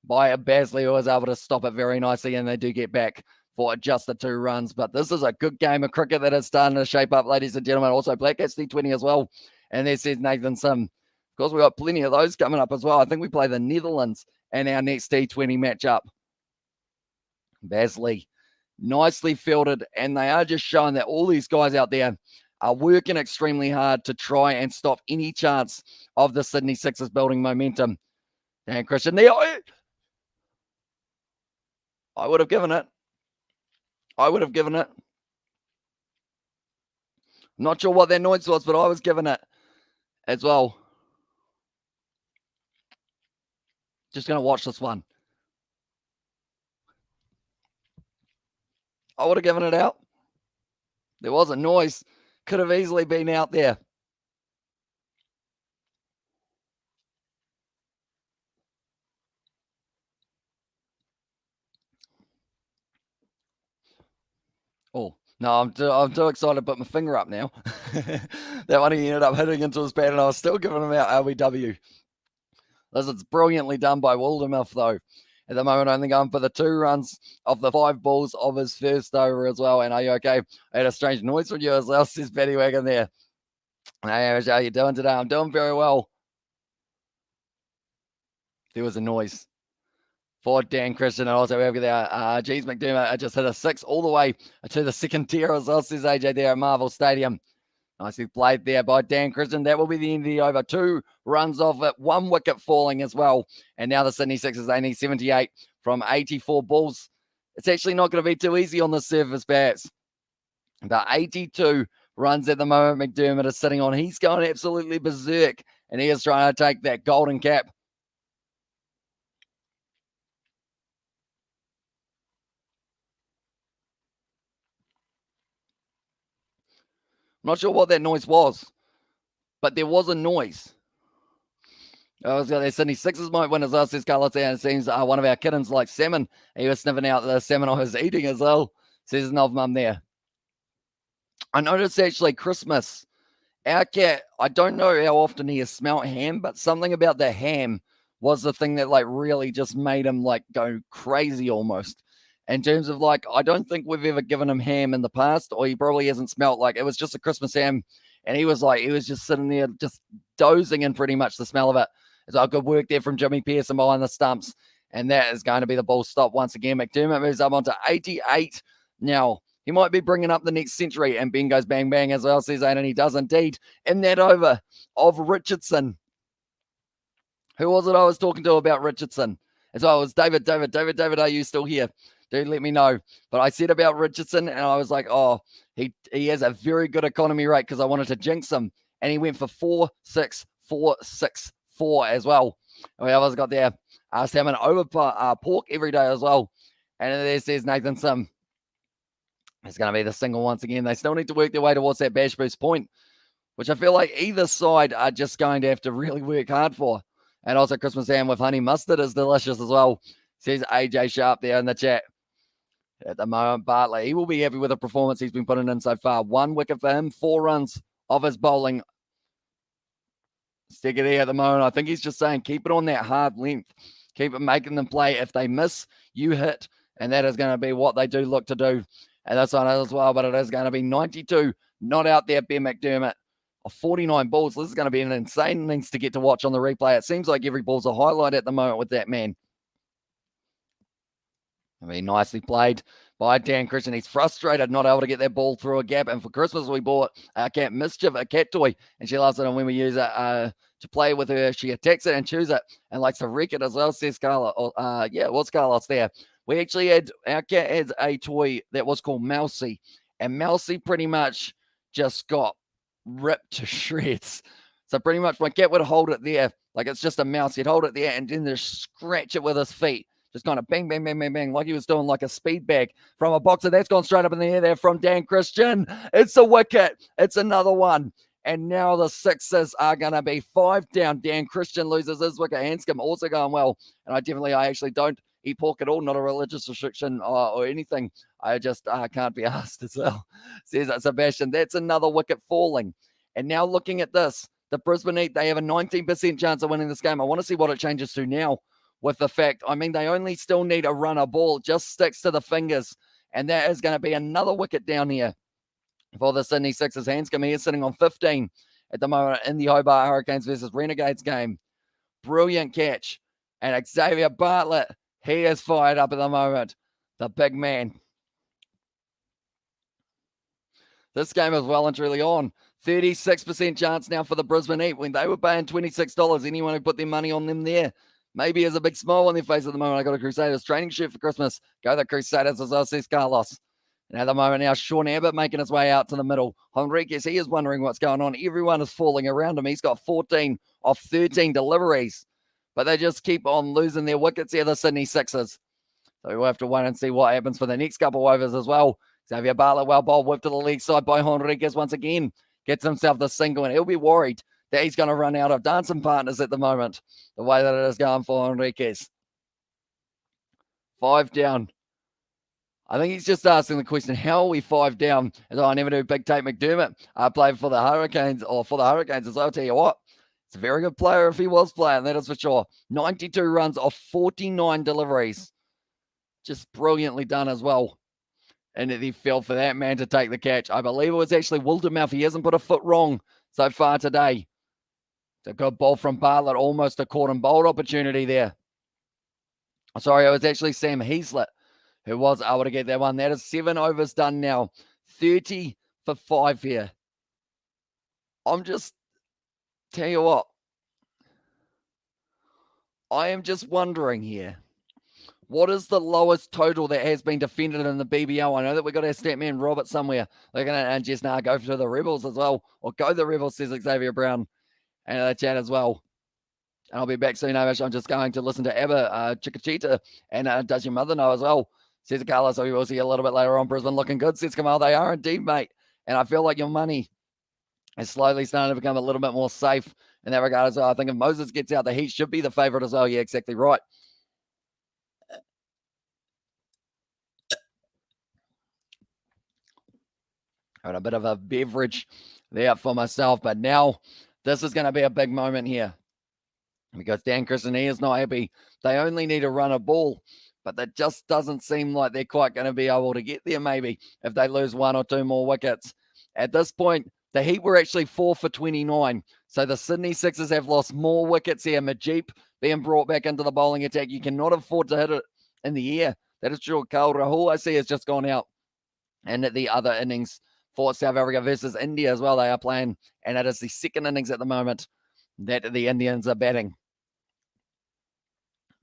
by Basley, who was able to stop it very nicely. And they do get back for just the 2 runs. But this is a good game of cricket that is starting to shape up, ladies and gentlemen. Also, Black Cats T20 as well. And there says Nathan Sim. Of course, we've got plenty of those coming up as well. I think we play the Netherlands in our next T20 matchup. Basley, nicely fielded. And they are just showing that all these guys out there are working extremely hard to try and stop any chance of the Sydney Sixers building momentum. Dan Christian there. I would have given it. I'm not sure what that noise was, but I was given it as well. Just going to watch this one. I would have given it out. There was a noise. Could have easily been out there. No, I'm too excited to put my finger up now. That one he ended up hitting into his bat, and I was still giving him out LBW. This is brilliantly done by Wildermuth, though. At the moment, only going for the 2 runs of the 5 balls of his first over as well. And are you okay? I had a strange noise from you as well, says Paddy Wagon there. Hey, how are you doing today? I'm doing very well. There was a noise for Dan Christian, and also we have there, Jeeves McDermott just hit a 6 all the way to the second tier as well, says AJ there at Marvel Stadium. Nicely played there by Dan Christian. That will be the end of the over. 2 runs off it, 1 wicket falling as well. And now the Sydney Sixers, they need 78 from 84 balls. It's actually not going to be too easy on the surface bats. The 82 runs at the moment McDermott is sitting on. He's going absolutely berserk, and he is trying to take that golden cap. I'm not sure what that noise was, but there was a noise. I was going to say Sydney Sixers might win as well, says Carlos, and it seems one of our kittens like salmon. He was sniffing out the salmon I was eating as well, says Nov Mum there. I noticed actually Christmas, our cat, I don't know how often he has smelt ham, but something about the ham was the thing that like really just made him like go crazy almost. In terms of like, I don't think we've ever given him ham in the past, or he probably hasn't smelt like it was just a Christmas ham. And he was just sitting there, just dozing in pretty much the smell of it. So good work there from Jimmy Pearson behind the stumps. And that is going to be the ball stop once again. McDermott moves up onto 88 now. He might be bringing up the next century, and Ben goes bang, bang as well, says Aiden, and he does indeed. In that over of Richardson. Who was it I was talking to about Richardson? As well, it was David, are you still here? Do let me know. But I said about Richardson, and I was like, oh, he has a very good economy rate because I wanted to jinx him. And he went for 4-6, 4-6, 4 as well. And we always got there. Salmon over pork every day as well. And there says Nathan Sim. It's going to be the single once again. They still need to work their way towards that bash boost point, which I feel like either side are just going to have to really work hard for. And also Christmas ham with honey mustard is delicious as well, says AJ Sharp there in the chat. At the moment, Bartlett, he will be happy with the performance he's been putting in so far. 1 wicket for him, 4 runs of his bowling. Stick it here at the moment. I think he's just saying keep it on that hard length. Keep it making them play. If they miss, you hit. And that is going to be what they do look to do. And that's on it as well, but it is going to be 92 not out there, Ben McDermott, of 49 balls. This is going to be an insane innings to get to watch on the replay. It seems like every ball's a highlight at the moment with that man. I mean, nicely played by Dan Christian. He's frustrated not able to get that ball through a gap. And for Christmas, we bought our cat Mischief, a cat toy, and she loves it. And when we use it to play with her, she attacks it and chews it and likes to wreck it as well, says Carlos. What's Carlos there? We actually our cat has a toy that was called Mousy, and Mousy pretty much just got ripped to shreds. So pretty much my cat would hold it there, like it's just a mouse. He'd hold it there and then just scratch it with his feet. Just kind of bang, bang, bang, bang, bang, like he was doing like a speed bag from a boxer. That's gone straight up in the air there from Dan Christian. It's a wicket. It's another one. And now the Sixers are going to be 5 down. Dan Christian loses his wicket. Hanscom also going well. And I actually don't eat pork at all, not a religious restriction or anything. I just can't be asked as well, says Sebastian. That's another wicket falling. And now looking at this, the Brisbane Heat, they have a 19% chance of winning this game. I want to see what it changes to now with the fact, they only still need a run. A ball just sticks to the fingers. And that is going to be another wicket down here for the Sydney Sixers. Hanscom here sitting on 15 at the moment in the Hobart Hurricanes versus Renegades game. Brilliant catch. And Xavier Bartlett, he is fired up at the moment. The big man. This game is well and truly on. 36% chance now for the Brisbane Heat. When they were paying $26, anyone who put their money on them there maybe has a big smile on their face at the moment. I got a Crusaders training shirt for Christmas. Go the Crusaders, as well, says Carlos. And at the moment now, Sean Abbott making his way out to the middle. Henriquez, he is wondering what's going on. Everyone is falling around him. He's got 14 of 13 deliveries. But they just keep on losing their wickets here, the Sydney Sixers. So we'll have to wait and see what happens for the next couple of overs as well. Xavier Bartlett, well bowled, whipped to the leg side by Henriquez once again. Gets himself the single, and he'll be worried that he's going to run out of dancing partners at the moment, the way that it is going for Henriquez. 5 down. I think he's just asking the question, how are we 5 down? As I never knew Big Tate McDermott played for the Hurricanes, or for the Hurricanes as well. I'll tell you what, it's a very good player if he was playing, that is for sure. 92 runs off 49 deliveries. Just brilliantly done as well. And he fell for that man to take the catch. I believe it was actually Wildermouth. He hasn't put a foot wrong so far today. It's a good ball from Bartlett, almost a caught and bowled opportunity there. Sorry, it was actually Sam Heaslett who was able to get that one. That is 7 overs done now. 30 for 5 here. I'm just, tell you what, I am just wondering here, what is the lowest total that has been defended in the BBL? I know that we've got our stat man Robert somewhere. They're going to just now go for the Rebels as well, or go the Rebels, says Xavier Brown, and the chat as well. And I'll be back soon, Amish. I'm just going to listen to Abba Chickachita, and does your mother know as well? Says Carlos, so we will see you a little bit later on. Brisbane looking good, says Kamal. They are indeed, mate. And I feel like your money is slowly starting to become a little bit more safe in that regard as well. I think if Moses gets out, the Heat should be the favourite as well. Yeah, exactly right. Got a bit of a beverage there for myself, but now this is going to be a big moment here because Dan Christian is not happy. They only need to run a ball, but that just doesn't seem like they're quite going to be able to get there maybe if they lose 1 or 2 more wickets. At this point, the Heat were actually 4 for 29. So the Sydney Sixers have lost more wickets here. Majip being brought back into the bowling attack. You cannot afford to hit it in the air. That is true. Karl Rahul, I see, has just gone out. And at the other innings for South Africa versus India as well, they are playing. And it is the second innings at the moment that the Indians are batting.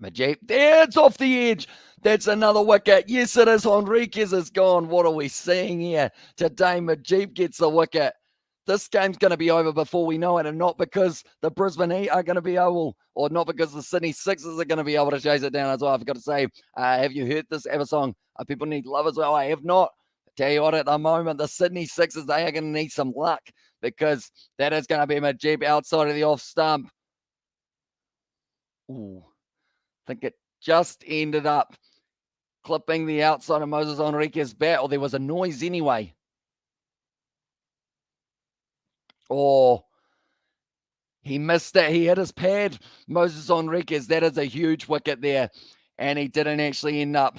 Majip, there, it's off the edge. That's another wicket. Yes, it is. Henriquez is gone. What are we seeing here? Today, Majip gets the wicket. This game's going to be over before we know it, and not because the Brisbane Heat are going to be able, or not because the Sydney Sixers are going to be able to chase it down as well. I've got to say, have you heard this ever song? People need love as well. I have not. I tell you what, at the moment, the Sydney Sixers, they are going to need some luck because that is going to be Majip outside of the off stump. Ooh. I think it just ended up clipping the outside of Moses Henriquez's bat, or there was a noise anyway. Or he missed it. He hit his pad. Moses Henriquez, that is a huge wicket there. And he didn't actually end up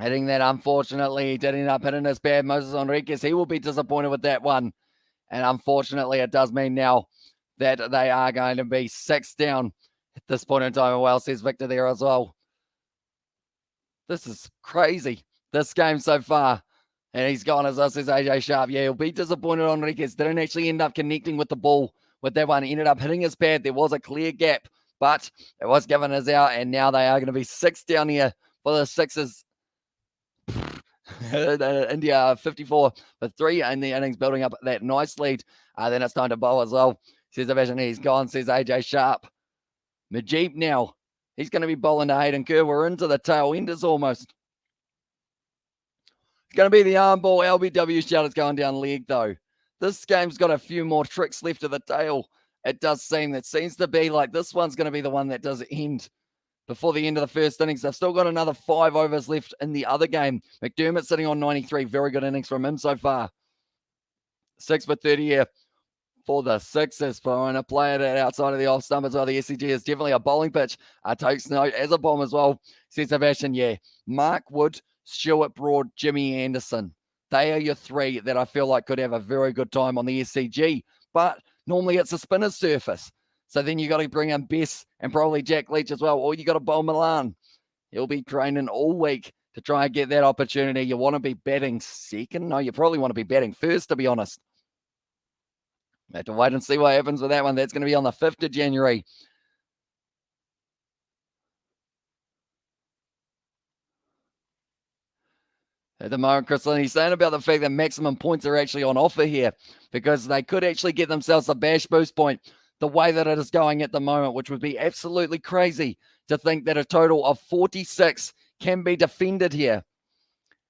hitting that, unfortunately. He did end up hitting his pad. Moses Henriquez, he will be disappointed with that one. And unfortunately, it does mean now that they are going to be 6 down at this point in time. Well, says Victor there as well. This is crazy, this game so far. And he's gone, as us, says AJ Sharp. Yeah, he'll be disappointed on Enriquez. Didn't actually end up connecting with the ball with that one. He ended up hitting his pad. There was a clear gap, but it was given as out. And now they are going to be 6 down here for the Sixers. India 54 for 3 in the innings, building up that nice lead. Then it's time to bowl as well. Says the vision, he's gone, says AJ Sharp. Majip now. He's going to be bowling to Hayden Kerr. We're into the tail enders almost. It's going to be the arm ball. LBW shout is going down leg, though. This game's got a few more tricks left of the tail. It does seem. It seems to be like this one's going to be the one that does end before the end of the first innings. They've still got another 5 overs left in the other game. McDermott sitting on 93. Very good innings from him so far. 6 for 30 here for the Sixers. Throwing a player that outside of the off stump as well. The SCG is definitely a bowling pitch. Takes note as a bomb as well. Says Sebastian, yeah. Mark Wood, Stuart Broad, Jimmy Anderson. They are your 3 that I feel like could have a very good time on the SCG. But normally it's a spinner's surface. So then you got to bring in Bess and probably Jack Leach as well. Or you got to bowl Milan. He'll be training all week to try and get that opportunity. You want to be batting second? No, you probably want to be batting first, to be honest. Have to wait and see what happens with that one. That's going to be on the 5th of January. At the moment, Chris Lynn, he's saying about the fact that maximum points are actually on offer here because they could actually get themselves a bash boost point the way that it is going at the moment, which would be absolutely crazy to think that a total of 46 can be defended here.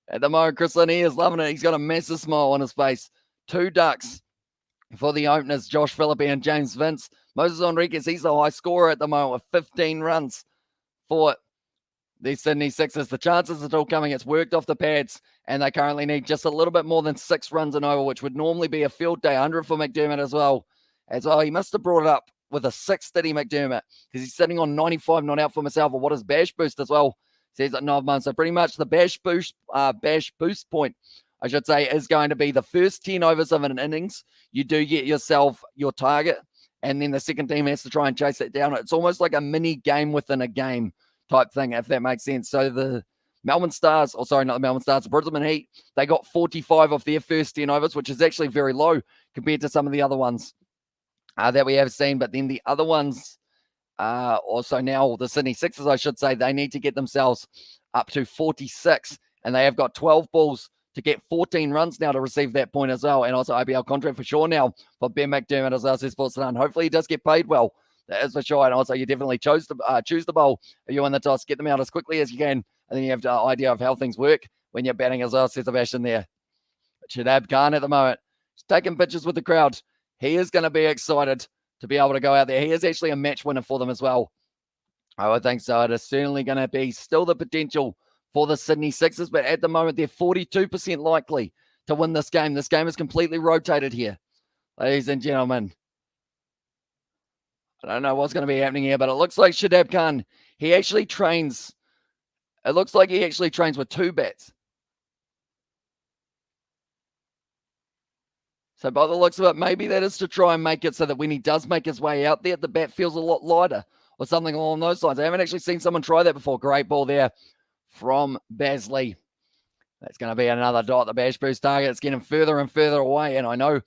At the moment, Chris Lynn, he is loving it. He's got a massive smile on his face. 2 ducks for the openers, Josh Phillippe and James Vince. Moses Henriquez, he's the high scorer at the moment with 15 runs for the Sydney Sixers. The chances are still coming. It's worked off the pads, and they currently need just a little bit more than 6 runs and over, which would normally be a field day 100 for McDermott as well. He must have brought it up with a 6, did he, McDermott? Because he's sitting on 95, not out for myself. Or what is Bash boost as well? Says at 9 months. So pretty much the Bash boost point, I should say, is going to be the first 10 overs of an innings. You do get yourself your target, and then the second team has to try and chase it down. It's almost like a mini game within a game type thing, if that makes sense. So the Melbourne Stars, the Brisbane Heat, they got 45 off their first 10 overs, which is actually very low compared to some of the other ones that we have seen. But then the other ones, also now the Sydney Sixers, I should say, they need to get themselves up to 46, and they have got 12 balls to get 14 runs now to receive that point as well. And also IPL contract for sure now for Ben McDermott as well, says Sports Done. Hopefully he does get paid well. That is for sure. And also, you definitely choose the bowl. If you win the toss, get them out as quickly as you can. And then you have the idea of how things work when you're batting as well, says Sebastian there. Shadab Khan at the moment, he's taking pictures with the crowd. He is going to be excited to be able to go out there. He is actually a match winner for them as well. I would think so. It is certainly going to be still the potential for the Sydney Sixers, but at the moment, they're 42% likely to win this game. This game is completely rotated here, ladies and gentlemen. I don't know what's going to be happening here, but it looks like Shadab Khan, he actually trains. It looks like he actually trains with 2 bats. So by the looks of it, maybe that is to try and make it so that when he does make his way out there, the bat feels a lot lighter or something along those lines. I haven't actually seen someone try that before. Great ball there from Basley. That's going to be another dot. The Bash boost target. It's getting further and further away. And I know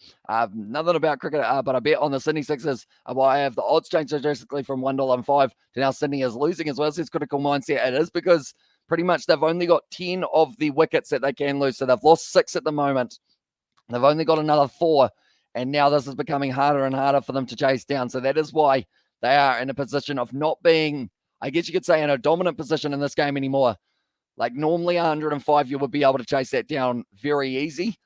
nothing about cricket, but I bet on the Sydney Sixers. I have the odds changed drastically from $1.05 to now Sydney is losing as well. Says Critical Mindset. It is because pretty much they've only got 10 of the wickets that they can lose. So they've lost 6 at the moment. They've only got another 4. And now this is becoming harder and harder for them to chase down. So that is why they are in a position of not being, I guess you could say, in a dominant position in this game anymore. Like normally 105, you would be able to chase that down very easy,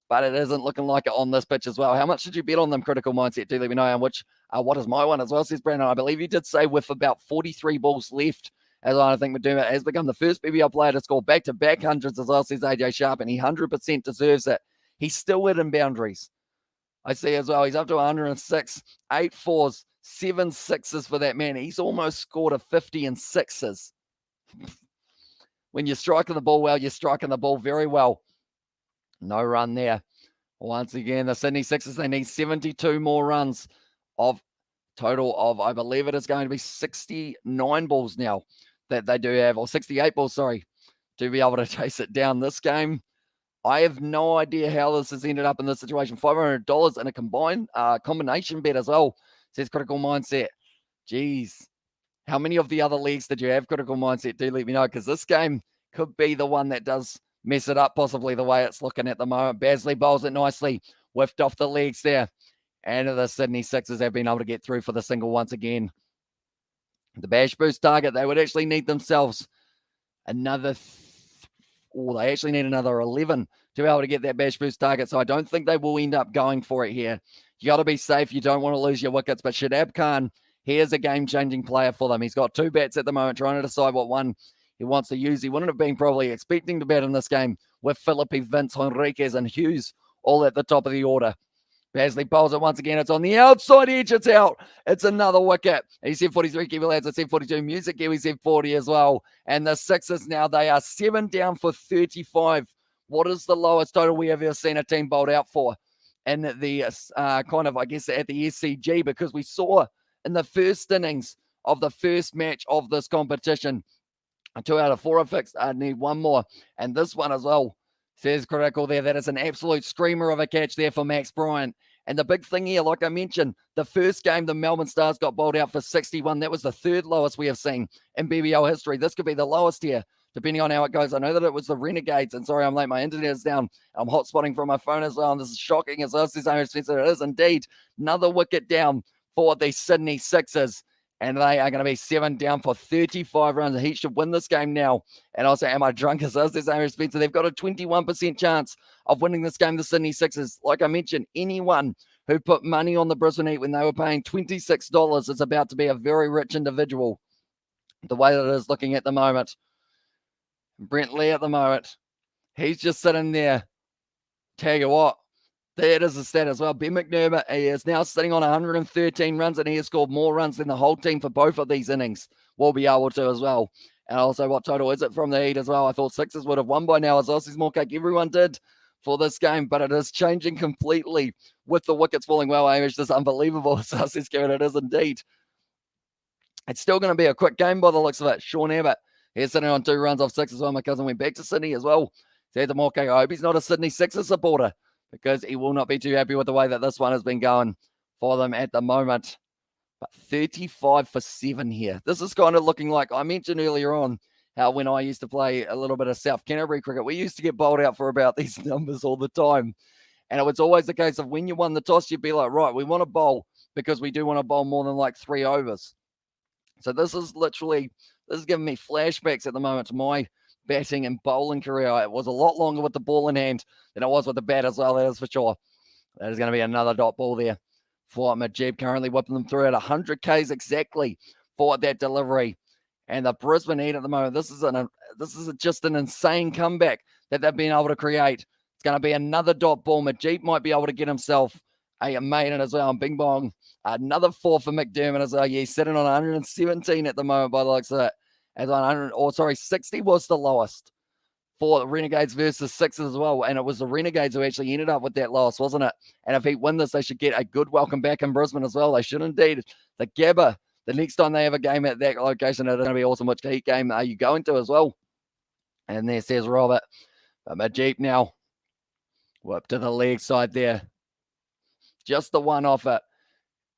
but it isn't looking like it on this pitch as well. How much did you bet on them, Critical Mindset? Do let me know. And what is my one as well, says Brandon. I believe you did say with about 43 balls left, as I think McDermott has become the first BBL player to score back-to-back hundreds as well, says AJ Sharp, and he 100% deserves it. He's still hitting boundaries. I see as well. He's up to 106, 8 fours, 7 sixes for that man. He's almost scored a 50 in sixes. When you're striking the ball well, you're striking the ball very well. No run there. Once again, the Sydney Sixers, they need 72 more runs of total of, I believe it is going to be 69 balls now that they do have, or 68 balls, sorry, to be able to chase it down. This game, I have no idea how this has ended up in this situation. $500 in a combination bet as well, says Critical Mindset. Jeez. How many of the other leagues did you have, Critical Mindset? Do let me know, because this game could be the one that does mess it up, possibly the way it's looking at the moment. Basley bowls it nicely, whiffed off the legs there. And the Sydney Sixers have been able to get through for the single once again. The Bash boost target, they would actually need themselves another, they actually need another 11 to be able to get that Bash boost target. So I don't think they will end up going for it here. You got to be safe. You don't want to lose your wickets. But Shadab Khan, he is a game-changing player for them. He's got 2 bats at the moment, trying to decide what one he wants to use. He wouldn't have been probably expecting to bat in this game with Philippi, Vince, Henriquez, and Hughes all at the top of the order. Basley bowls it once again. It's on the outside edge. It's out. It's another wicket. He said 43, Kiwi lads. I said 42. Music Kiwi said 40 as well. And the Sixers now, they are 7 down for 35. What is the lowest total we have ever seen a team bowled out for? And the kind of, I guess, at the SCG, because we saw in the first innings of the first match of this competition, 2 out of 4 are fixed. I need one more. And this one as well, says Critical there. That is an absolute screamer of a catch there for Max Bryant. And the big thing here, like I mentioned, the first game, the Melbourne Stars got bowled out for 61. That was the 3rd lowest we have seen in BBL history. This could be the lowest here, depending on how it goes. I know that it was the Renegades. And sorry, I'm late. My internet is down. I'm hotspotting from my phone as well. And this is shocking as well. Says Aaron Spencer. It is indeed another wicket down for the Sydney Sixers. And they are going to be 7 down for 35 runs. He should win this game now. And also, am I drunk as well? Says Aaron Spencer. They've got a 21% chance of winning this game, the Sydney Sixers. Like I mentioned, anyone who put money on the Brisbane Heat when they were paying $26 is about to be a very rich individual. The way that it is looking at the moment. Brent Lee at the moment, he's just sitting there. Tell you what, that is a stat as well. Ben McDermott, he is now sitting on 113 runs, and he has scored more runs than the whole team for both of these innings. We'll be able to as well. And also, what total is it from the Heat as well? I thought Sixers would have won by now, as Aussies more cake. Everyone did for this game, but it is changing completely with the wickets falling well. Hamish, this is unbelievable. So it is indeed. It's still going to be a quick game by the looks of it. Sean Abbott, he's sitting on 2 runs off 6 as well. My cousin went back to Sydney as well. Said to Morke, I hope he's not a Sydney Sixers supporter, because he will not be too happy with the way that this one has been going for them at the moment. But 35 for 7 here. This is kind of looking like, I mentioned earlier on, how when I used to play a little bit of South Canterbury cricket, we used to get bowled out for about these numbers all the time. And it was always the case of when you won the toss, you'd be like, right, we want to bowl because we do want to bowl more than like 3 overs. So this is giving me flashbacks at the moment to my batting and bowling career. It was a lot longer with the ball in hand than it was with the bat as well, that is for sure. That is going to be another dot ball there for Majib, currently whipping them through at 100 Ks exactly for that delivery. And the Brisbane Heat at the moment, this is just an insane comeback that they've been able to create. It's going to be another dot ball. Majib might be able to get himself a maiden as well. And Bing Bong, another 4 for McDermott as well. Yeah, he's sitting on 117 at the moment by the looks of it. As on 60 was the lowest for the Renegades versus Sixers as well. And it was the Renegades who actually ended up with that loss, wasn't it? And if he win this, they should get a good welcome back in Brisbane as well. They should indeed. The Gabba, the next time they have a game at that location, it's going to be awesome. Which Heat game are you going to as well? And there says Robert. But Majib now. Whip to the leg side there. Just the one off it.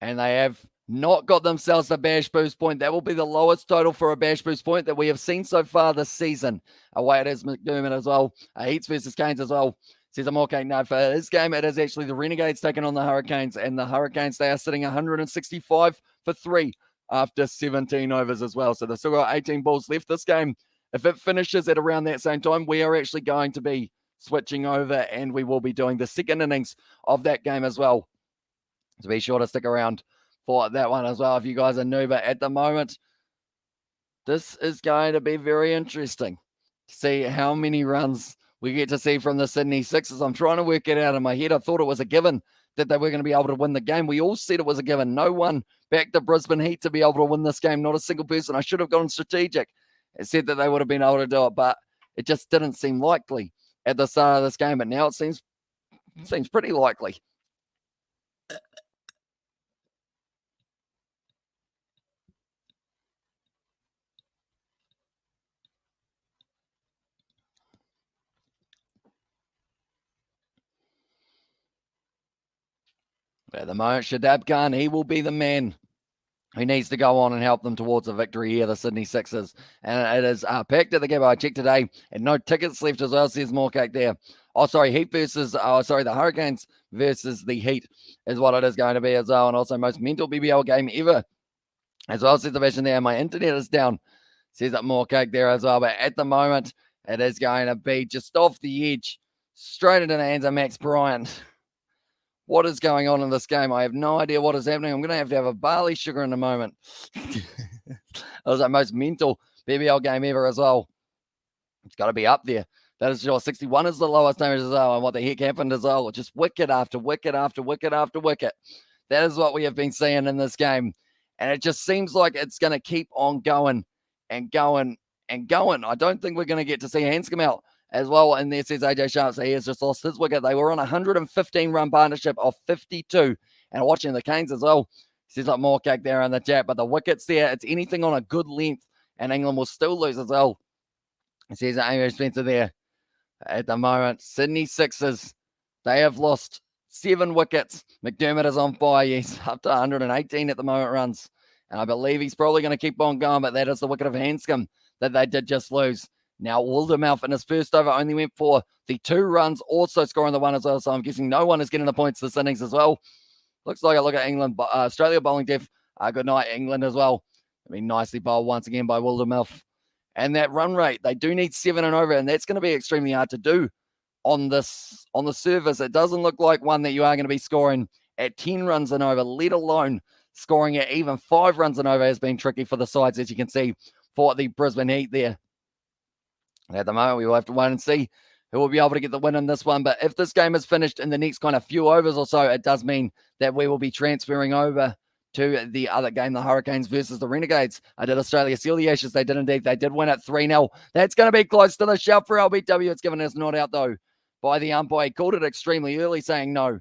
And they have not got themselves a bash boost point. That will be the lowest total for a bash boost point that we have seen so far this season. Away it is McDermott as well. Heats versus Canes as well. Says I'm okay. No, for this game, it is actually the Renegades taking on the Hurricanes. And the Hurricanes, they are sitting 165 for 3 after 17 overs as well. So they've still got 18 balls left. This game, if it finishes at around that same time, we are actually going to be switching over, and we will be doing the second innings of that game as well. So be sure to stick around for that one as well if you guys are new. But at the moment, this is going to be very interesting to see how many runs we get to see from the Sydney Sixers. I'm trying to work it out in my head. I thought it was a given that they were going to be able to win the game. We all said it was a given. No one backed the Brisbane Heat to be able to win this game. Not a single person. I should have gone strategic. It said that they would have been able to do it, but it just didn't seem likely at the start of this game. But now it seems pretty likely. At the moment, Shadab Khan, he will be the man who needs to go on and help them towards a victory here, the Sydney Sixers. And it is packed at the Gabba. I checked today, and no tickets left as well, says Morcake there. The Hurricanes versus the Heat is what it is going to be as well. And also most mental BBL game ever as well, says the vision there. My internet is down, says that Morcake there as well. But at the moment, it is going to be just off the edge, straight into the hands of Max Bryant. What is going on in this game? I have no idea what is happening. I'm going to have a barley sugar in a moment. That was the most mental BBL game ever as well. It's got to be up there. That is sure. 61 is the lowest damage as well. And what the heck happened as well? Just wicket after wicket after wicket after wicket. That is what we have been seeing in this game. And it just seems like it's going to keep on going and going and going. I don't think we're going to get to see Hanscom out as well. And there says AJ Sharp, so he has just lost his wicket. They were on a 115-run partnership of 52. And watching the Canes as well. Says like more cake there in the chat. But the wickets there, it's anything on a good length. And England will still lose as well. It says Amy Spencer there. At the moment, Sydney Sixers, they have lost 7 wickets. McDermott is on fire. He's up to 118 at the moment runs. And I believe he's probably going to keep on going. But that is the wicket of Hanscom that they did just lose. Now, Wildermouth in his first over only went for the 2 runs, also scoring the 1 as well. So I'm guessing no one is getting the points this innings as well. Looks like I look at England, Australia bowling depth. Good night, England as well. I mean, nicely bowled once again by Wildermouth. And that run rate, they do need 7 and over, and that's going to be extremely hard to do on the surface. It doesn't look like one that you are going to be scoring at 10 runs and over, let alone scoring at even 5 runs and over has been tricky for the sides, as you can see, for the Brisbane Heat there. At the moment, we will have to wait and see who will be able to get the win in this one. But if this game is finished in the next kind of few overs or so, it does mean that we will be transferring over to the other game, the Hurricanes versus the Renegades. I did Australia seal the Ashes. They did indeed. They did win at 3-0. That's going to be close to the shout for LBW. It's given us not out, though, by the umpire. He called it extremely early, saying no.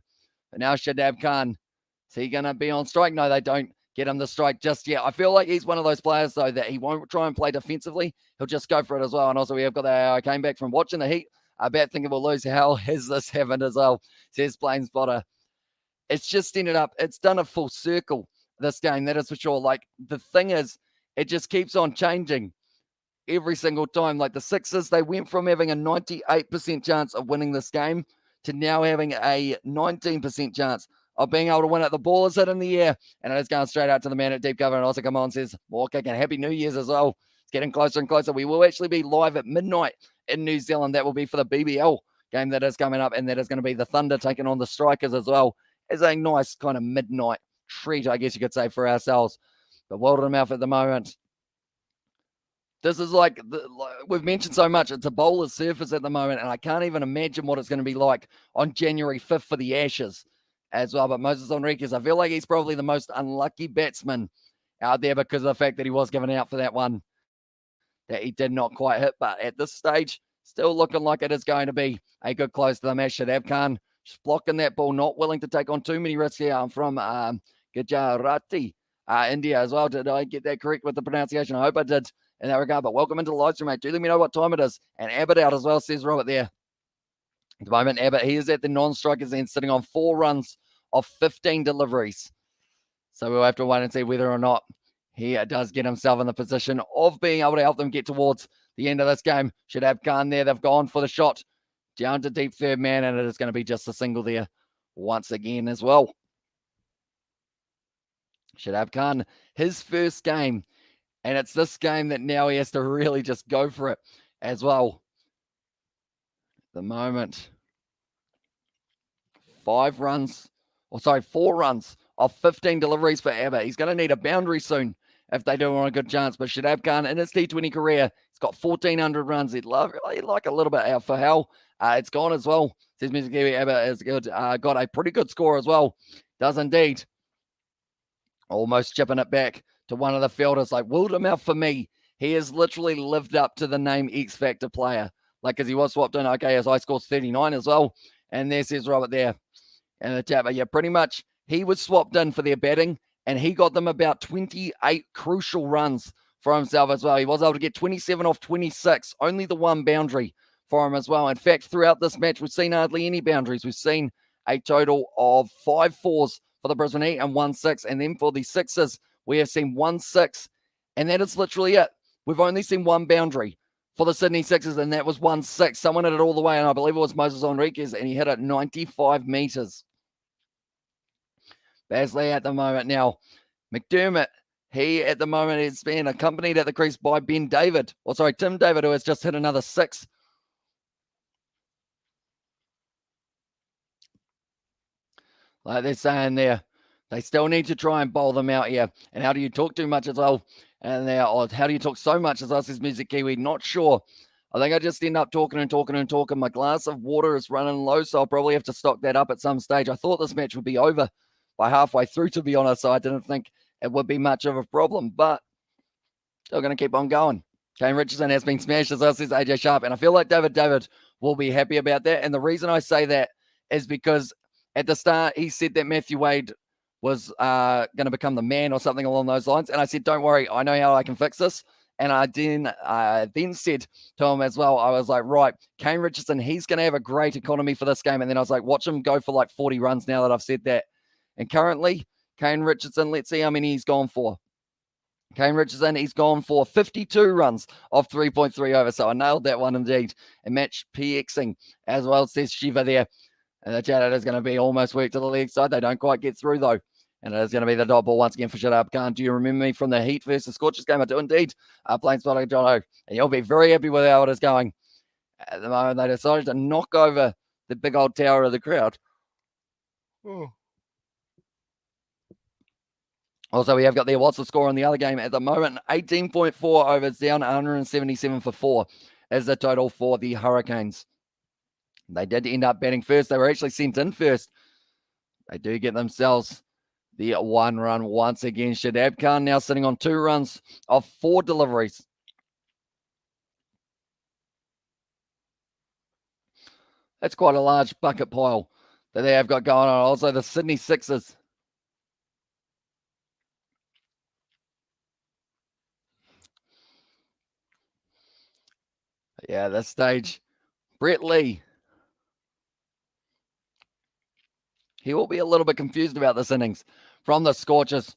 But now Shadab Khan, is he going to be on strike? No, they don't get him the strike just yet. I feel like he's one of those players, though, that he won't try and play defensively. He'll just go for it as well. And also, we have got I came back from watching the Heat. I bet thinking we'll lose. How has this happened as well? Says Plain Spotter. It's just ended up, it's done a full circle, this game, that is for sure. Like, the thing is, it just keeps on changing every single time. Like the Sixers, they went from having a 98% chance of winning this game to now having a 19% chance of being able to win it. The ball is hit in the air, and it is going straight out to the man at deep cover. And also, come on, says more kicking. Happy New Year's as well. It's getting closer and closer. We will actually be live at midnight in New Zealand. That will be for the BBL game that is coming up, and that is going to be the Thunder taking on the Strikers as well. It's a nice kind of midnight treat, I guess you could say, for ourselves. But well to them out at the moment. This is like we've mentioned so much. It's a bowler's surface at the moment, and I can't even imagine what it's going to be like on January 5th for the Ashes as well. But Moses Enriquez, I feel like he's probably the most unlucky batsman out there because of the fact that he was given out for that one that he did not quite hit. But at this stage, still looking like it is going to be a good close to the match. Shadab Khan just blocking that ball, not willing to take on too many risks here from Gujarati, India as well. Did I get that correct with the pronunciation? I hope I did in that regard. But welcome into the live stream, mate. Do let me know what time it is. And Abbott out as well, says Robert there. At the moment, Abbott, he is at the non-strikers end, sitting on 4 runs of 15 deliveries. So we'll have to wait and see whether or not he does get himself in the position of being able to help them get towards the end of this game. Shadab Khan there. They've gone for the shot down to deep third man, and it is going to be just a single there once again as well. Shadab Khan, his first game, and it's this game that now he has to really just go for it as well. At the moment, 4 runs of 15 deliveries for Abbott. He's going to need a boundary soon if they do want a good chance. But Shadab Khan, in his T20 career, he's got 1,400 runs. He'd like a little bit out for Hal. It's gone as well. Says Mr. Kiwi, Abbott is good. Got a pretty good score as well. Does indeed. Almost chipping it back to one of the fielders. Like, Wildermouth, for me, he has literally lived up to the name X Factor player. Like, because he was swapped in. Okay, his high score's 39 as well. And there says Robert there in the chat. But yeah, pretty much he was swapped in for their batting, and he got them about 28 crucial runs for himself as well. He was able to get 27 off 26, only the 1 boundary for him as well. In fact, throughout this match, we've seen hardly any boundaries. We've seen a total of 5 4s for the Brisbane Heat and 1 6. And then for the Sixers, we have seen 1 6, and that is literally it. We've only seen 1 boundary for the Sydney Sixers, and that was 1 6. Someone hit it all the way, and I believe it was Moses Enriquez, and he hit it 95 metres. Basley at the moment now. McDermott, he at the moment is being accompanied at the crease by Tim David, who has just hit another 6. Like they're saying there, they still need to try and bowl them out here. And how do you talk too much as well? And there, how do you talk so much as well, says Music Kiwi? Not sure. I think I just end up talking. My glass of water is running low, so I'll probably have to stock that up at some stage. I thought this match would be over by halfway through, to be honest, so I didn't think it would be much of a problem, but still going to keep on going. Kane Richardson has been smashed, as well, says AJ Sharp, and I feel like David will be happy about that. And the reason I say that is because at the start, he said that Matthew Wade was going to become the man or something along those lines. And I said, don't worry, I know how I can fix this. And I then said to him as well, I was like, right, Kane Richardson, he's going to have a great economy for this game. And then I was like, watch him go for like 40 runs now that I've said that. And currently, Kane Richardson, let's see how many he's gone for. Kane Richardson, he's gone for 52 runs of 3.3 over. So I nailed that one indeed. And match PXing as well, says Shiva there. And the chat is going to be almost worked to the leg side. They don't quite get through, though. And it is going to be the dot ball once again for Shadab Khan. Do you remember me from the Heat versus Scorchers game? I do indeed. Playing spot John O. And you'll be very happy with how it is going. At the moment, they decided to knock over the big old tower of the crowd. Also, we have got there, what's the score on the other game at the moment? 18.4 overs, down 177 for 4 is the total for the Hurricanes. They did end up batting first. They were actually sent in first. They do get themselves the 1 run once again. Shadab Khan now sitting on 2 runs of 4 deliveries. That's quite a large bucket pile that they have got going on. Also, the Sydney Sixers. Yeah, this stage, Brett Lee. He will be a little bit confused about this innings from the Scorchers.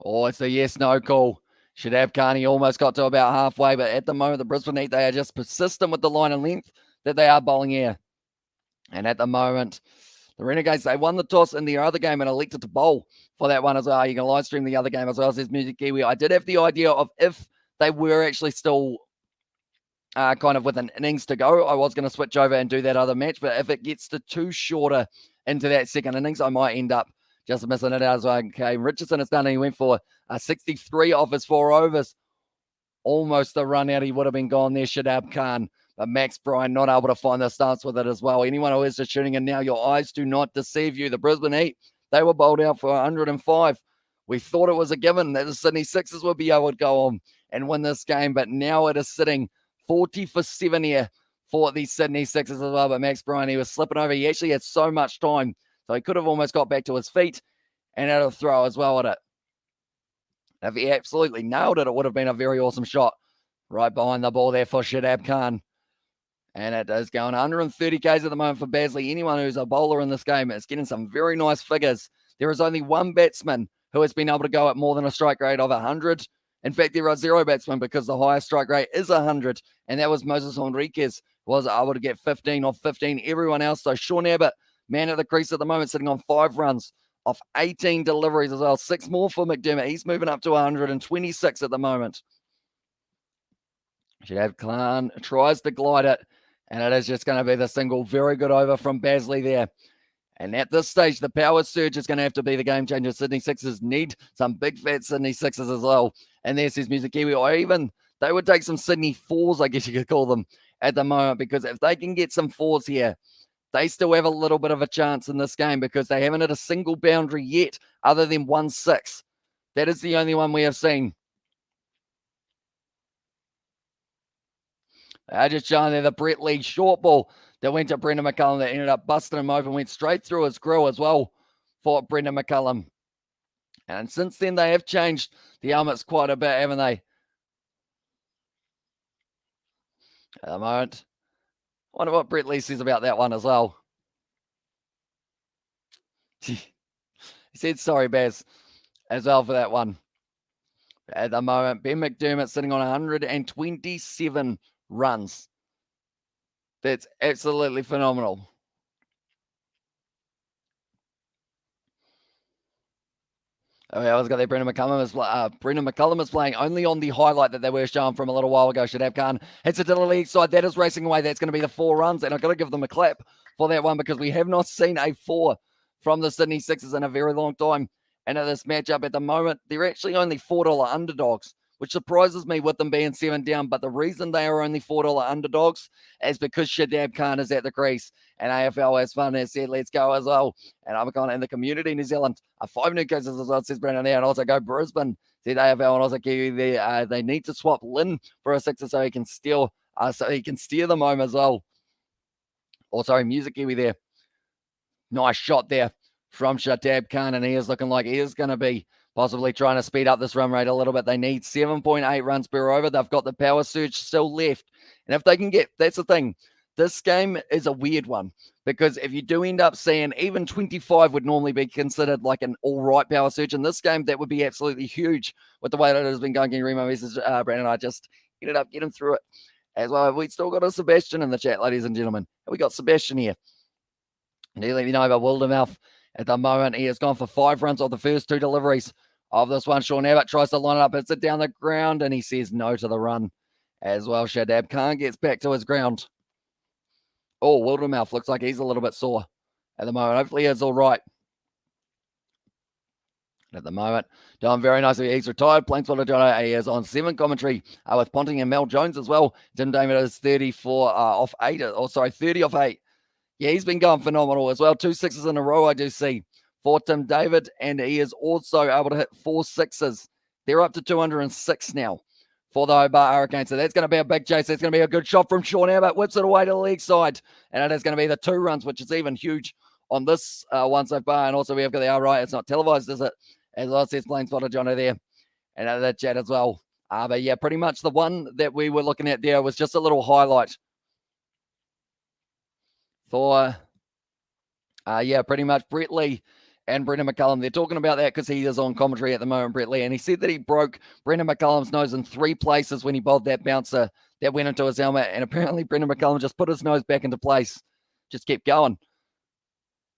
Oh, it's a yes-no call. Shadab Khan, he almost got to about halfway, but at the moment, the Brisbane Heat, they are just persistent with the line and length that they are bowling here. And at the moment, the Renegades, they won the toss in the other game and elected to bowl for that one as well. You can live stream the other game as well, says Music Kiwi. I did have the idea of if they were actually still kind of with an innings to go, I was going to switch over and do that other match. But if it gets to too shorter into that second innings, I might end up just missing it out as well. Okay, Richardson has done it. He went for 63 off his 4 overs. Almost a run out. He would have been gone there, Shadab Khan. But Max Bryan not able to find the stance with it as well. Anyone who is just shooting in now, your eyes do not deceive you. The Brisbane Heat, they were bowled out for 105. We thought it was a given that the Sydney Sixers would be able to go on and win this game, but now it is sitting 40 for 7 here for the Sydney Sixers as well. But Max Bryan, he was slipping over. He actually had so much time, so he could have almost got back to his feet and out of throw as well at it. If he absolutely nailed it, it would have been a very awesome shot right behind the ball there for Shadab Khan. And it is going 130 Ks at the moment for Basley. Anyone who's a bowler in this game is getting some very nice figures. There is only one batsman who has been able to go at more than a strike rate of 100. In fact, there are 0 batsmen because the highest strike rate is 100. And that was Moses Henriquez, was able to get 15 off 15. Everyone else, so Sean Abbott, man at the crease at the moment, sitting on 5 runs off 18 deliveries as well. 6 more for McDermott. He's moving up to 126 at the moment. Shadab Khan tries to glide it, and it is just going to be the single. Very good over from Basley there. And at this stage, the power surge is going to have to be the game changer. Sydney Sixers need some big fat Sydney Sixers as well. And there says Music Kiwi, or even they would take some Sydney 4s, I guess you could call them, at the moment, because if they can get some 4s here, they still have a little bit of a chance in this game because they haven't hit a single boundary yet other than 1-6. That is the only one we have seen. Just showing there the Brett Lee short ball that went to Brendan McCullum that ended up busting him open, went straight through his grill as well for Brendan McCullum. And since then, they have changed the helmets quite a bit, haven't they? At the moment. I wonder what Brett Lee says about that one as well. He said sorry, Baz, as well for that one. At the moment, Ben McDermott sitting on 127 runs. That's absolutely phenomenal. Oh, yeah, I was got there. Brendan McCullum is playing only on the highlight that they were showing from a little while ago. Shadab Khan hits it to the league side. That is racing away. That's going to be the 4 runs. And I've got to give them a clap for that one because we have not seen a 4 from the Sydney Sixers in a very long time. And at this matchup at the moment, they're actually only $4 underdogs, which surprises me with them being 7 down. But the reason they are only $4 underdogs is because Shadab Khan is at the crease. And AFL has fun has said, let's go as well. And I'm going in the community, New Zealand, 5 new cases as well, says Brandon there. And also go Brisbane, said AFL, and also Kiwi there. They need to swap Lynn for a 6er so he can steal, so he can steer them home as well. Or sorry, Music Kiwi there. Nice shot there from Shadab Khan, and he is looking like he is going to be possibly trying to speed up this run rate a little bit. They need 7.8 runs per over. They've got the power surge still left. And if they can get, that's the thing. This game is a weird one because if you do end up seeing even 25 would normally be considered like an all right power surge. In this game, that would be absolutely huge with the way that it has been going. Can you read my message, Brandon? I just ended up getting through it as well. We've still got a Sebastian in the chat, ladies and gentlemen. We got Sebastian here. And you let me know about Wildermouth at the moment. He has gone for 5 runs off the first 2 deliveries of this one. Sean Abbott tries to line it up, hits it down the ground, and he says no to the run as well. Shadab Khan gets back to his ground. Oh, Wildermouth looks like he's a little bit sore at the moment. Hopefully he's all right. At the moment, doing very nicely. He's retired. Playing for Jono. He is on 7 commentary with Ponting and Mel Jones as well. Tim David is 34 off 8. 30 off 8. Yeah, he's been going phenomenal as well. 2 sixes in a row, I do see, for Tim David. And he is also able to hit 4 sixes. They're up to 206 now for the Hobart Hurricanes. So that's going to be a big chase. That's going to be a good shot from Sean Abbott. Whips it away to the leg side. And it is going to be the 2 runs, which is even huge on this one so far. And also we have got the outright. It's not televised, is it? As well as playing spotted Jono there. And that chat as well. But yeah, pretty much the one that we were looking at there was just a little highlight for, pretty much Brett Lee and Brendan McCullum. They're talking about that because he is on commentary at the moment, Brett Lee. And he said that he broke Brendan McCullum's nose in 3 places when he bowled that bouncer that went into his helmet. And apparently Brendan McCullum just put his nose back into place. Just kept going.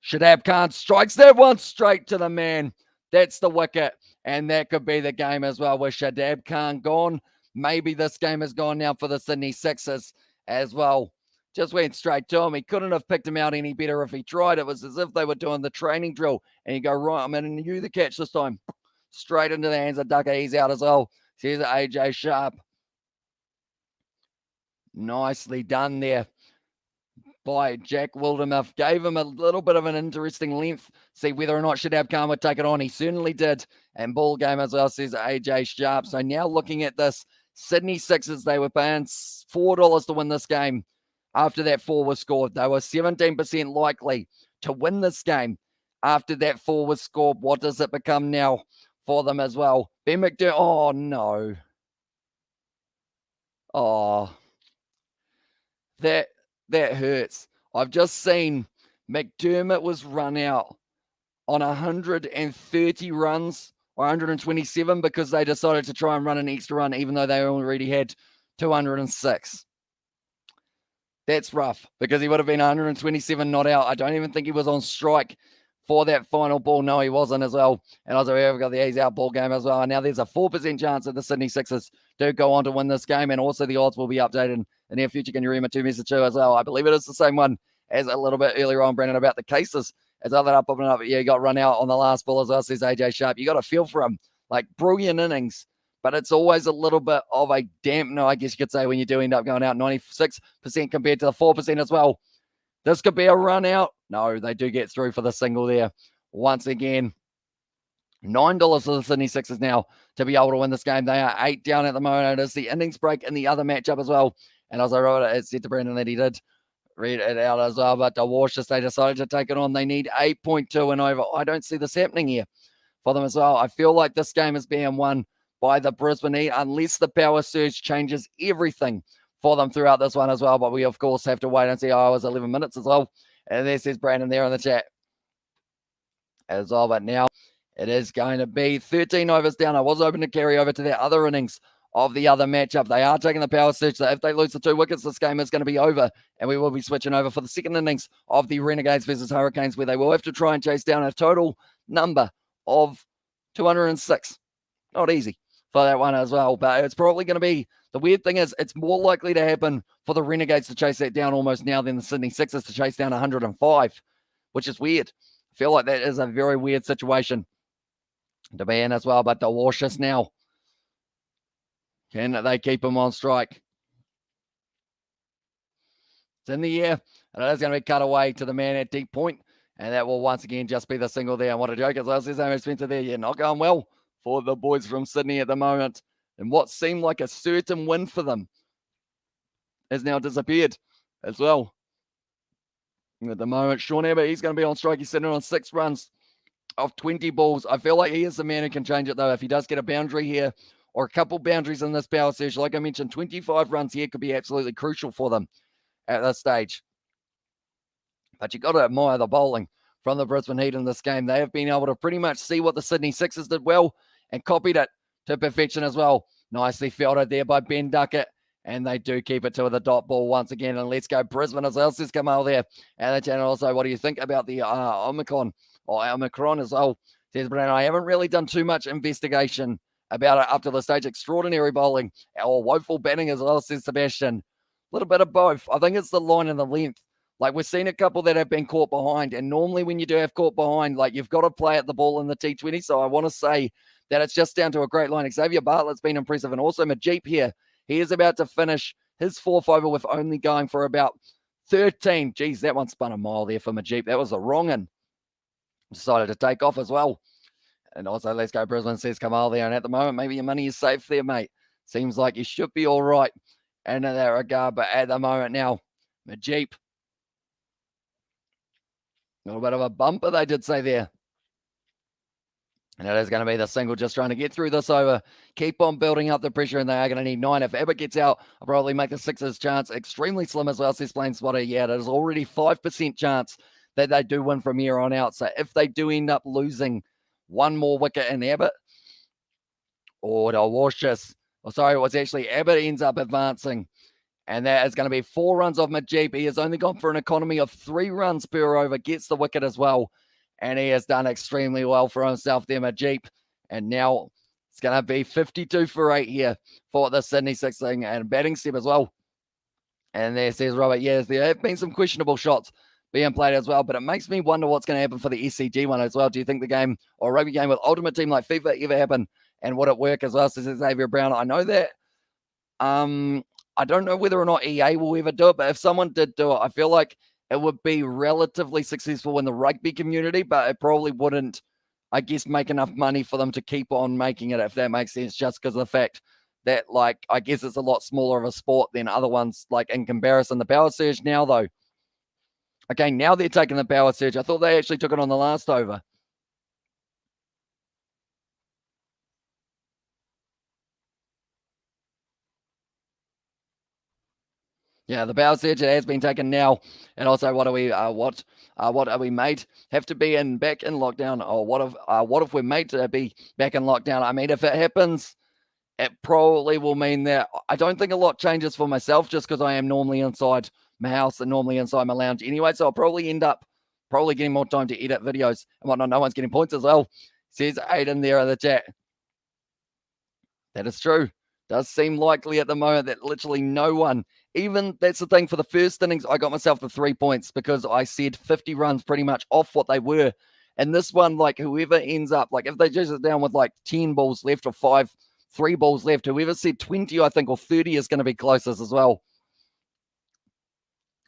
Shadab Khan strikes that one straight to the man. That's the wicket. And that could be the game as well. With Shadab Khan gone, maybe this game is gone now for the Sydney Sixers as well. Just went straight to him. He couldn't have picked him out any better if he tried. It was as if they were doing the training drill. And you go, right, I'm going to do the catch this time. Straight into the hands of Ducker. He's out as well. Here's AJ Sharp. Nicely done there by Jack Wildermuth. Gave him a little bit of an interesting length. See whether or not Shadab Khan would take it on. He certainly did. And ball game as well, says AJ Sharp. So now looking at this, Sydney Sixers, they were paying $4 to win this game. After that 4 was scored, they were 17% likely to win this game after that 4 was scored. What does it become now for them as well? Ben McDermott, oh no. Oh, that hurts. I've just seen McDermott was run out on 130 runs or 127 because they decided to try and run an extra run even though they already had 206. That's rough because he would have been 127 not out. I don't even think he was on strike for that final ball. No, he wasn't as well. And also we've got the ease out ball game as well. And now there's a 4% chance that the Sydney Sixers do go on to win this game. And also the odds will be updated in the near future. Can you read my 2 message too as well? I believe it is the same one as a little bit earlier on, Brandon, about the cases. As other up and up. Yeah, he got run out on the last ball as well, says AJ Sharp. You got to feel for him. Like brilliant innings. But it's always a little bit of a dampener, I guess you could say, when you do end up going out 96% compared to the 4% as well. This could be a run out. No, they do get through for the single there. Once again, $9 for the Sydney Sixers now to be able to win this game. They are 8 down at the moment. It is the innings break in the other matchup as well. And as I wrote it said to Brandon that he did read it out as well. But the Washers, they decided to take it on. They need 8.2 and over. I don't see this happening here for them as well. I feel like this game is being won by the Brisbane Heat, unless the power surge changes everything for them throughout this one as well. But we, of course, have to wait and see. Oh, it was 11 minutes as well. And there says Brandon there in the chat as well. But now it is going to be 13 overs down. I was hoping to carry over to their other innings of the other matchup. They are taking the power surge. So if they lose the 2 wickets, this game is going to be over. And we will be switching over for the second innings of the Renegades versus Hurricanes, where they will have to try and chase down a total number of 206. Not easy for that one as well, but it's probably going to be, the weird thing is it's more likely to happen for the Renegades to chase that down almost now than the Sydney Sixers to chase down 105, which is weird. I feel like that is a very weird situation to be in as well, but the Washers now, can they keep him on strike? It's in the air, and it is going to be cut away to the man at deep point, and that will once again just be the single there. And what a joke as well. Says Amos Spencer there. Yeah, not going well for the boys from Sydney at the moment. And what seemed like a certain win for them has now disappeared as well. At the moment, Sean Abbott, he's going to be on strike. He's sitting on 6 runs of 20 balls. I feel like he is the man who can change it, though. If he does get a boundary here or a couple boundaries in this power surge, like I mentioned, 25 runs here could be absolutely crucial for them at this stage. But you've got to admire the bowling from the Brisbane Heat in this game. They have been able to pretty much see what the Sydney Sixers did well and copied it to perfection as well. Nicely fielded there by Ben Duckett. And they do keep it to the dot ball once again. And let's go Brisbane as well. Says Kamal there. And the channel also, what do you think about the Omicron as well? Says Brandon, I haven't really done too much investigation about it up to the stage. Extraordinary bowling or woeful batting as well, says Sebastian. A little bit of both. I think it's the line and the length. Like, we've seen a couple that have been caught behind, and normally when you do have caught behind, like, you've got to play at the ball in the T20. So I want to say that it's just down to a great line. Xavier Bartlett's been impressive, and also Majip here. He is about to finish his fourth over with only going for about 13. Geez, that one spun a mile there for Majip. That was a wrong one. Decided to take off as well. And also, let's go Brisbane, says Kamal there. And at the moment, maybe your money is safe there, mate. Seems like you should be all right in that regard. But at the moment now, Majip. A little bit of a bumper, they did say there. And it is going to be the single, just trying to get through this over. Keep on building up the pressure, and they are going to need 9. If Abbott gets out, I'll probably make the Sixers chance extremely slim as well, says Plain Spotter. Yeah, there's already 5% chance that they do win from here on out. So if they do end up losing one more wicket in Abbott, or they'll wash this. Oh, sorry, it was actually Abbott ends up advancing. And that is going to be 4 runs off Majip. He has only gone for an economy of 3 runs per over, gets the wicket as well. And he has done extremely well for himself there, Majip. And now it's going to be 52 for 8 here for the Sydney Sixers, and batting step as well. And there says Robert, yes, there have been some questionable shots being played as well, but it makes me wonder what's going to happen for the SCG one as well. Do you think the game or rugby game with Ultimate Team like FIFA ever happen, and would it work as well? Says Xavier Brown. I know that. I don't know whether or not EA will ever do it, but if someone did do it, I feel like it would be relatively successful in the rugby community, but it probably wouldn't, I guess, make enough money for them to keep on making it, if that makes sense, just because of the fact that, like, I guess it's a lot smaller of a sport than other ones, like, in comparison. The Power Surge now, though. Okay, now they're taking the Power Surge. I thought they actually took it on the last over. Yeah, the Power Surge, it has been taken now. And also, what are we made? Have to be back in lockdown? Or what if we're made to be back in lockdown? I mean, if it happens, it probably will mean that I don't think a lot changes for myself, just because I am normally inside my house and normally inside my lounge anyway. So I'll probably end up getting more time to edit videos and whatnot. No one's getting points as well, says Aiden there in the chat. That is true. Does seem likely at the moment that literally no one, even that's the thing, for the first innings, I got myself the 3 points because I said 50 runs pretty much off what they were. And this one, like, whoever ends up, like, if they just it down with like 10 balls left or 3 balls left, whoever said 20, I think, or 30 is going to be closest as well.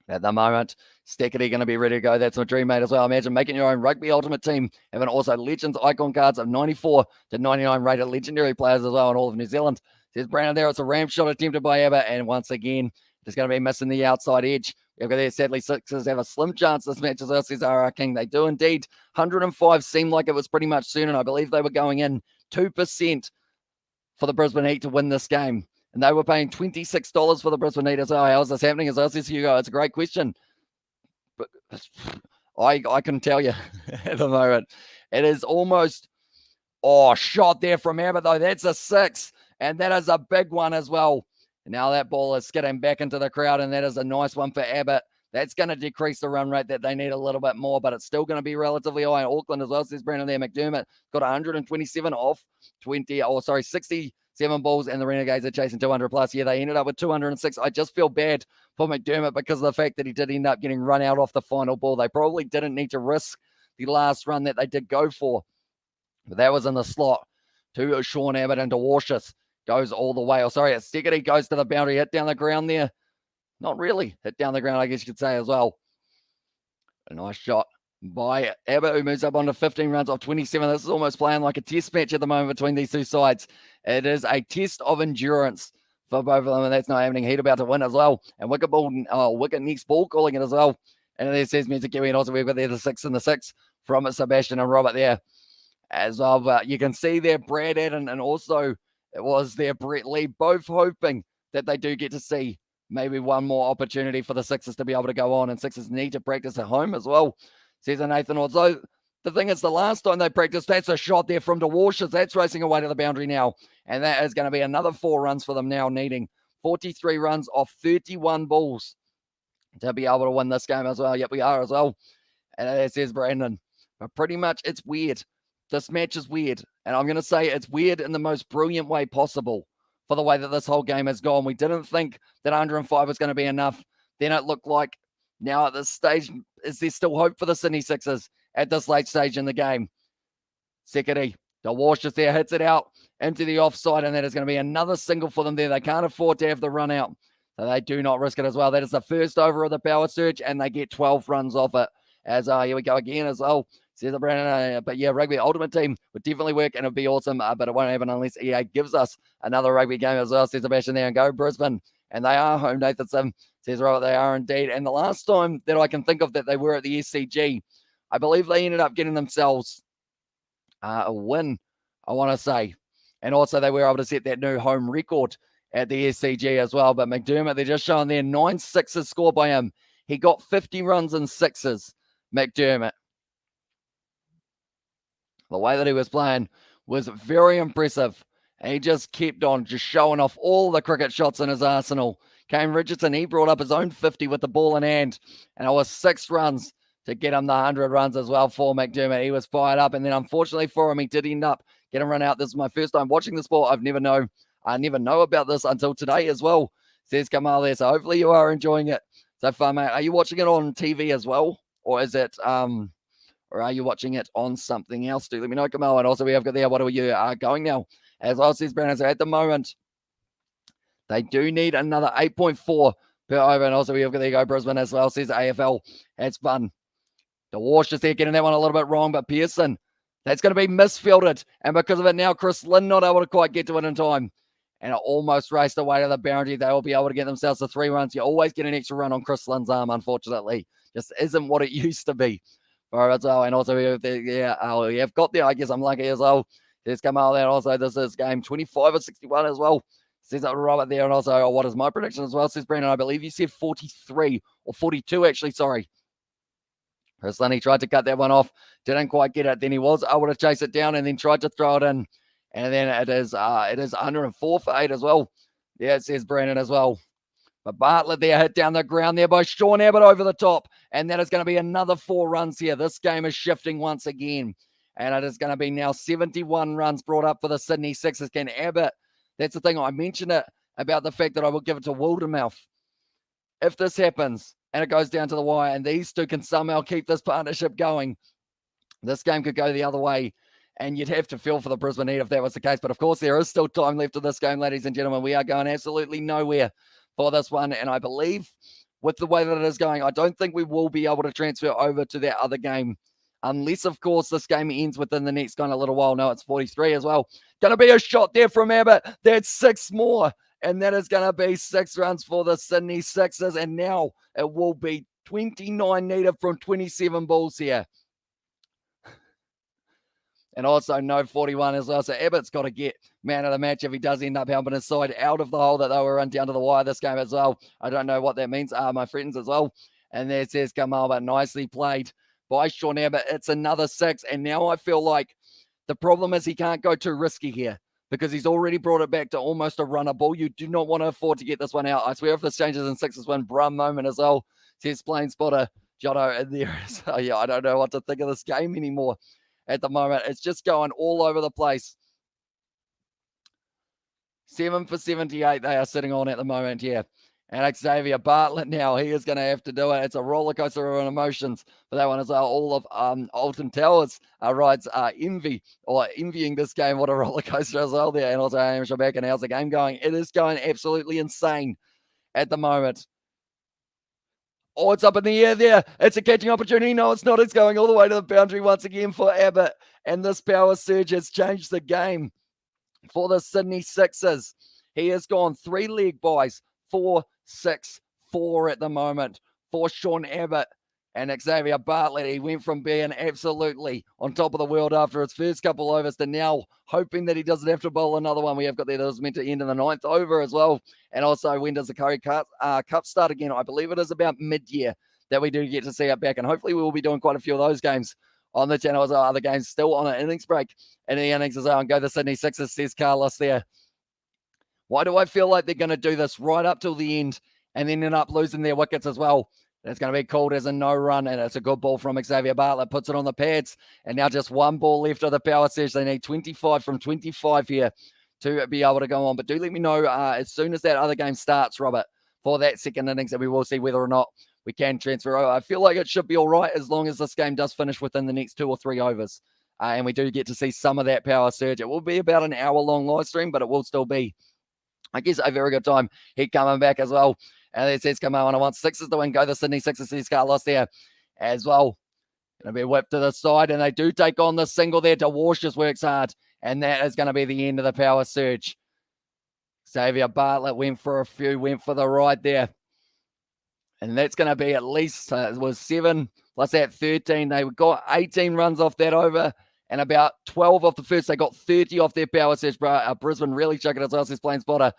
At the moment, Steckity going to be ready to go. That's my dream, mate, as well. Imagine making your own rugby ultimate team, having also Legends icon cards of 94 to 99 rated legendary players as well in all of New Zealand. Says Brandon there. It's a ram shot attempted by Abbott, and once again, it's going to be missing the outside edge. We've got there, sadly, Sixers have a slim chance this match as well, says R.R. King. They do indeed. 105 seemed like it was pretty much soon, and I believe they were going in 2% for the Brisbane Heat to win this game. And they were paying $26 for the Brisbane Heat as well. How's this happening as well, says Hugo? It's a great question. But I couldn't tell you at the moment. It is almost, shot there from Abbott, though. That's a 6. And that is a big one as well. And now that ball is skidding back into the crowd, and that is a nice one for Abbott. That's going to decrease the run rate that they need a little bit more, but it's still going to be relatively high. Auckland as well, says Brandon there. McDermott got 127 off 67 balls, and the Renegades are chasing 200 plus. Yeah, they ended up with 206. I just feel bad for McDermott because of the fact that he did end up getting run out off the final ball. They probably didn't need to risk the last run that they did go for, but that was in the slot to Sean Abbott, and DeWashis goes all the way. Steckity goes to the boundary, hit down the ground there. Not really hit down the ground, I guess you could say as well. A nice shot by Abbott, who moves up onto 15 runs off 27. This is almost playing like a test match at the moment between these two sides. It is a test of endurance for both of them, and that's not happening. Heat about to win as well. And wicket next ball calling it as well. And there says Music Kiwi, and also we've got there the 6 and the 6 from Sebastian and Robert there as well. But you can see there Brad Adden and also it was there Brett Lee, both hoping that they do get to see maybe one more opportunity for the Sixers to be able to go on, and Sixers need to practice at home as well, says Nathan. Although the thing is, the last time they practiced, that's a shot there from DeWashis. That's racing away to the boundary now, and that is going to be another 4 runs for them now, needing 43 runs off 31 balls to be able to win this game as well. Yep, we are as well. And that says Brandon. But pretty much it's weird. This match is weird, and I'm going to say it's weird in the most brilliant way possible for the way that this whole game has gone. We didn't think that 105 was going to be enough. Then it looked like Now at this stage, is there still hope for the Sydney Sixers at this late stage in the game? Secondary, the Walsh just there, hits it out into the offside, and that is going to be another single for them there. They can't afford to have the run out, so they do not risk it as well. That is the first over of the power surge, and they get 12 runs off it. As here we go again as well. Says the Brandon, but yeah, Rugby Ultimate Team would definitely work, and it'd be awesome, but it won't happen unless EA gives us another rugby game as well. Says Sebastian there, and go Brisbane, and they are home. Nathan Sim says, right, they are indeed. And the last time that I can think of that they were at the SCG, I believe they ended up getting themselves a win, I want to say. And also they were able to set that new home record at the SCG as well. But McDermott, they're just showing there 9 sixes scored by him. He got 50 runs in sixes, McDermott. The way that he was playing was very impressive. And he just kept on just showing off all the cricket shots in his arsenal. Kane Richardson, he brought up his own 50 with the ball in hand. And it was 6 runs to get him the 100 runs as well for McDermott. He was fired up. And then unfortunately for him, he did end up getting run out. This is my first time watching the sport. I never know about this until today as well, says Kamal there. So hopefully you are enjoying it so far, mate. Are you watching it on TV as well? Or is it, or are you watching it on something else? Do let me know, Kamal. And also we have got there, what are you going now? As well, says Brandon, so at the moment, they do need another 8.4 per over. And also we have got there, go Brisbane as well, says AFL. It's fun. The Walsh is there getting that one a little bit wrong, but Pearson, that's going to be misfielded. And because of it now, Chris Lynn not able to quite get to it in time. And it almost raced away to the boundary. They will be able to get themselves to 3 runs. You always get an extra run on Chris Lynn's arm, unfortunately. Just isn't what it used to be. As well. And also, we have got there. I guess I'm lucky as well. There's Kamal there. Also, this is game 25 or 61 as well. Says Robert there. And also, what is my prediction as well? Says Brandon, I believe you said 43 or 42, actually. Sorry. Chris Lynn, he tried to cut that one off. Didn't quite get it. Then he was able to chase it down and then tried to throw it in. And then it is 104 for 8 as well. Yeah, it says Brandon as well. But Bartlett there hit down the ground there by Sean Abbott over the top. And that is going to be another 4 runs here. This game is shifting once again. And it is going to be now 71 runs brought up for the Sydney Sixers. Can Abbott, that's the thing. I mentioned it about the fact that I will give it to Wildermouth. If this happens and it goes down to the wire and these two can somehow keep this partnership going, this game could go the other way. And you'd have to feel for the Brisbane Heat if that was the case. But of course, there is still time left of this game, ladies and gentlemen. We are going absolutely nowhere for this one. And I believe with the way that it is going, I don't think we will be able to transfer over to that other game. Unless, of course, this game ends within the next kind of little while. No, it's 43 as well. Going to be a shot there from Abbott. That's 6 more. And that is going to be 6 runs for the Sydney Sixers. And now it will be 29 needed from 27 balls here. And also no 41 as well. So Abbott's got to get man of the match if he does end up helping his side out of the hole that they were in down to the wire this game as well. I don't know what that means, my friends, as well. And there says Kamal, but nicely played by Sean Abbott. It's another 6. And now I feel like the problem is he can't go too risky here because he's already brought it back to almost a runner ball. You do not want to afford to get this one out. I swear if this changes in 6 win, Brum moment as well. Says Plain Spotter, Jono in there. So yeah, I don't know what to think of this game anymore. At the moment, it's just going all over the place. 7 for 78 they are sitting on at the moment, yeah. And Xavier Bartlett now, he is going to have to do it. It's a roller coaster of emotions for that one as well. All of Alton Towers writes envying this game. What a roller coaster as well there. And also Hamish back, and how's the game going? It is going absolutely insane at the moment. Oh, it's up in the air there. It's a catching opportunity. No, it's not. It's going all the way to the boundary once again for Abbott. And this power surge has changed the game for the Sydney Sixers. He has gone 3 leg buys, 4, 6, 4 at the moment for Sean Abbott and Xavier Bartlett. He went from being absolutely on top of the world after his first couple overs to now hoping that he doesn't have to bowl another one. We have got there that was meant to end in the 9th over as well. And also, when does the Curry Cup start again? I believe it is about mid-year that we do get to see it back. And hopefully we will be doing quite a few of those games on the channel as well. Other games still on an innings break in the innings as well. And go the Sydney Sixers, says Carlos there. Why do I feel like they're going to do this right up till the end and then end up losing their wickets as well? It's going to be called as a no run, and it's a good ball from Xavier Bartlett. Puts it on the pads, and now just 1 ball left of the power surge. They need 25 from 25 here to be able to go on. But do let me know as soon as that other game starts, Robert, for that second innings, and we will see whether or not we can transfer over. I feel like it should be all right as long as this game does finish within the next 2 or 3 overs. And we do get to see some of that power surge. It will be about an hour-long live stream, but it will still be, I guess, a very good time. Heat coming back as well. And it says, come on, I want Sixers to win. Go the Sydney Sixers. See Carlos there as well. Going to be whipped to the side, and they do take on the single there. DeWarsh just works hard, and that is going to be the end of the power surge. Xavier Bartlett went for a few, went for the ride there. And that's going to be at least, it was 7 plus that 13. They got 18 runs off that over, and about 12 off the first. They got 30 off their power surge. Brisbane really chucking it as well. Says playing spotter.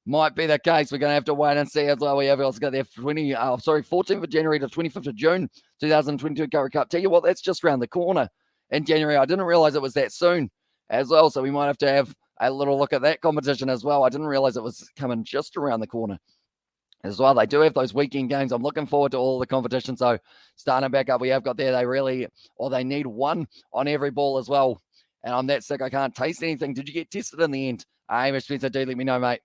Might be the case. We're going to have to wait and see as well. We have also got there 14th of January to 25th of June, 2022 Curry Cup. Tell you what, that's just around the corner in January. I didn't realize it was that soon as well. So we might have to have a little look at that competition as well. I didn't realize it was coming just around the corner as well. They do have those weekend games. I'm looking forward to all the competition. So starting back up, we have got there. They need 1 on every ball as well. And I'm that sick, I can't taste anything. Did you get tested in the end? Hamish Spencer, do let me know, mate.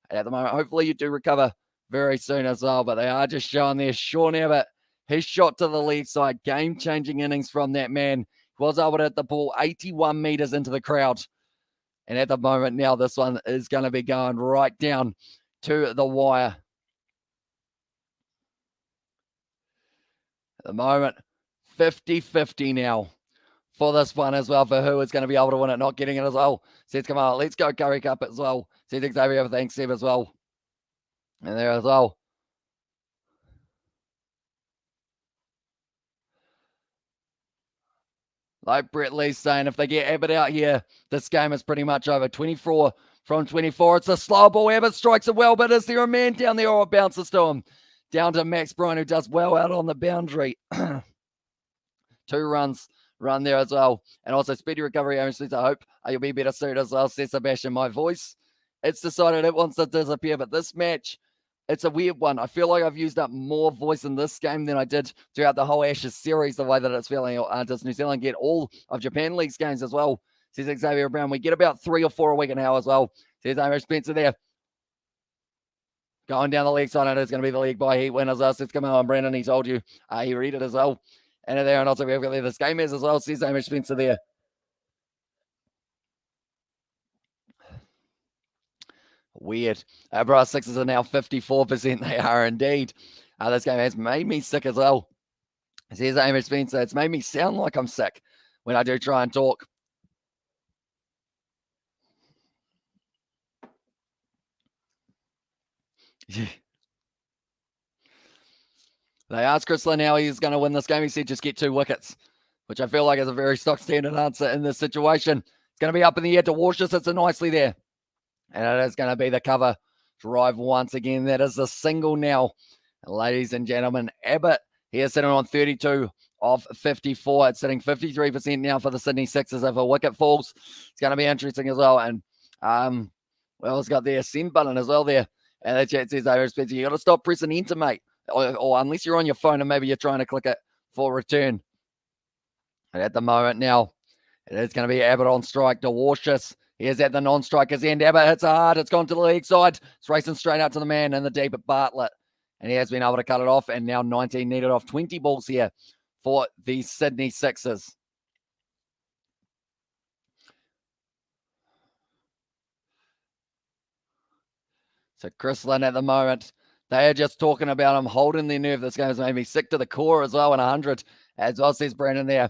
At the moment, hopefully you do recover very soon as well. But they are just showing there. Sean Abbott, his shot to the lead side. Game-changing innings from that man. He was able to hit the ball 81 meters into the crowd. And at the moment now, this one is going to be going right down to the wire. At the moment, 50-50 now for this one as well, for who is going to be able to win it, not getting it as well. Says, come on, let's go Curry Cup as well. Says Xavier, thanks, Seb, as well. And there as well. Like Brett Lee's saying, if they get Abbott out here, this game is pretty much over. 24 from 24. It's a slow ball. Abbott strikes it well, but is there a man down there or it bounces to him? Down to Max Bryan, who does well out on the boundary. 2 runs run there as well. And also speedy recovery. I hope you'll be better soon as well. Says Sebastian, my voice, it's decided it wants to disappear. But this match, it's a weird one. I feel like I've used up more voice in this game than I did throughout the whole Ashes series, the way that it's feeling. Does New Zealand get all of Japan League's games as well? Says Xavier Brown. We get about 3 or 4 a week now as well. Says Amish Spencer there. Going down the leg side, and it's going to be the league by Heat winners. Says, come on, Brandon, he told you. He read it as well. And there, and also we have got there, this game is as well. Says Amish Spencer there. Weird. Bro, Sixers are now 54%. They are indeed. This game has made me sick as well. Says Amish Spencer. It's made me sound like I'm sick when I do try and talk. They asked Chris Lynn how he's going to win this game. He said just get 2 wickets, which I feel like is a very stock standard answer in this situation. It's going to be up in the air to Washington. It's nicely there. And it is going to be the cover drive once again. That is the single now. Ladies and gentlemen, Abbott, he is sitting on 32 of 54. It's sitting 53% now for the Sydney Sixers. If a wicket falls, it's going to be interesting as well. And, well, it's got the send button as well there. And the chat says, Irish Spencer, you got to stop pressing enter, mate. Or unless you're on your phone and maybe you're trying to click it for return. And at the moment now, it is going to be Abbott on strike. DeWarshus, he is at the non-striker's end. Abbott hits hard. It's gone to the leg side. It's racing straight out to the man in the deep at Bartlett. And he has been able to cut it off. And now 19 needed off. 20 balls here for the Sydney Sixers. So Chris Lynn at the moment, they are just talking about him holding their nerve. This game has made me sick to the core as well. And 100 as well, says Brandon there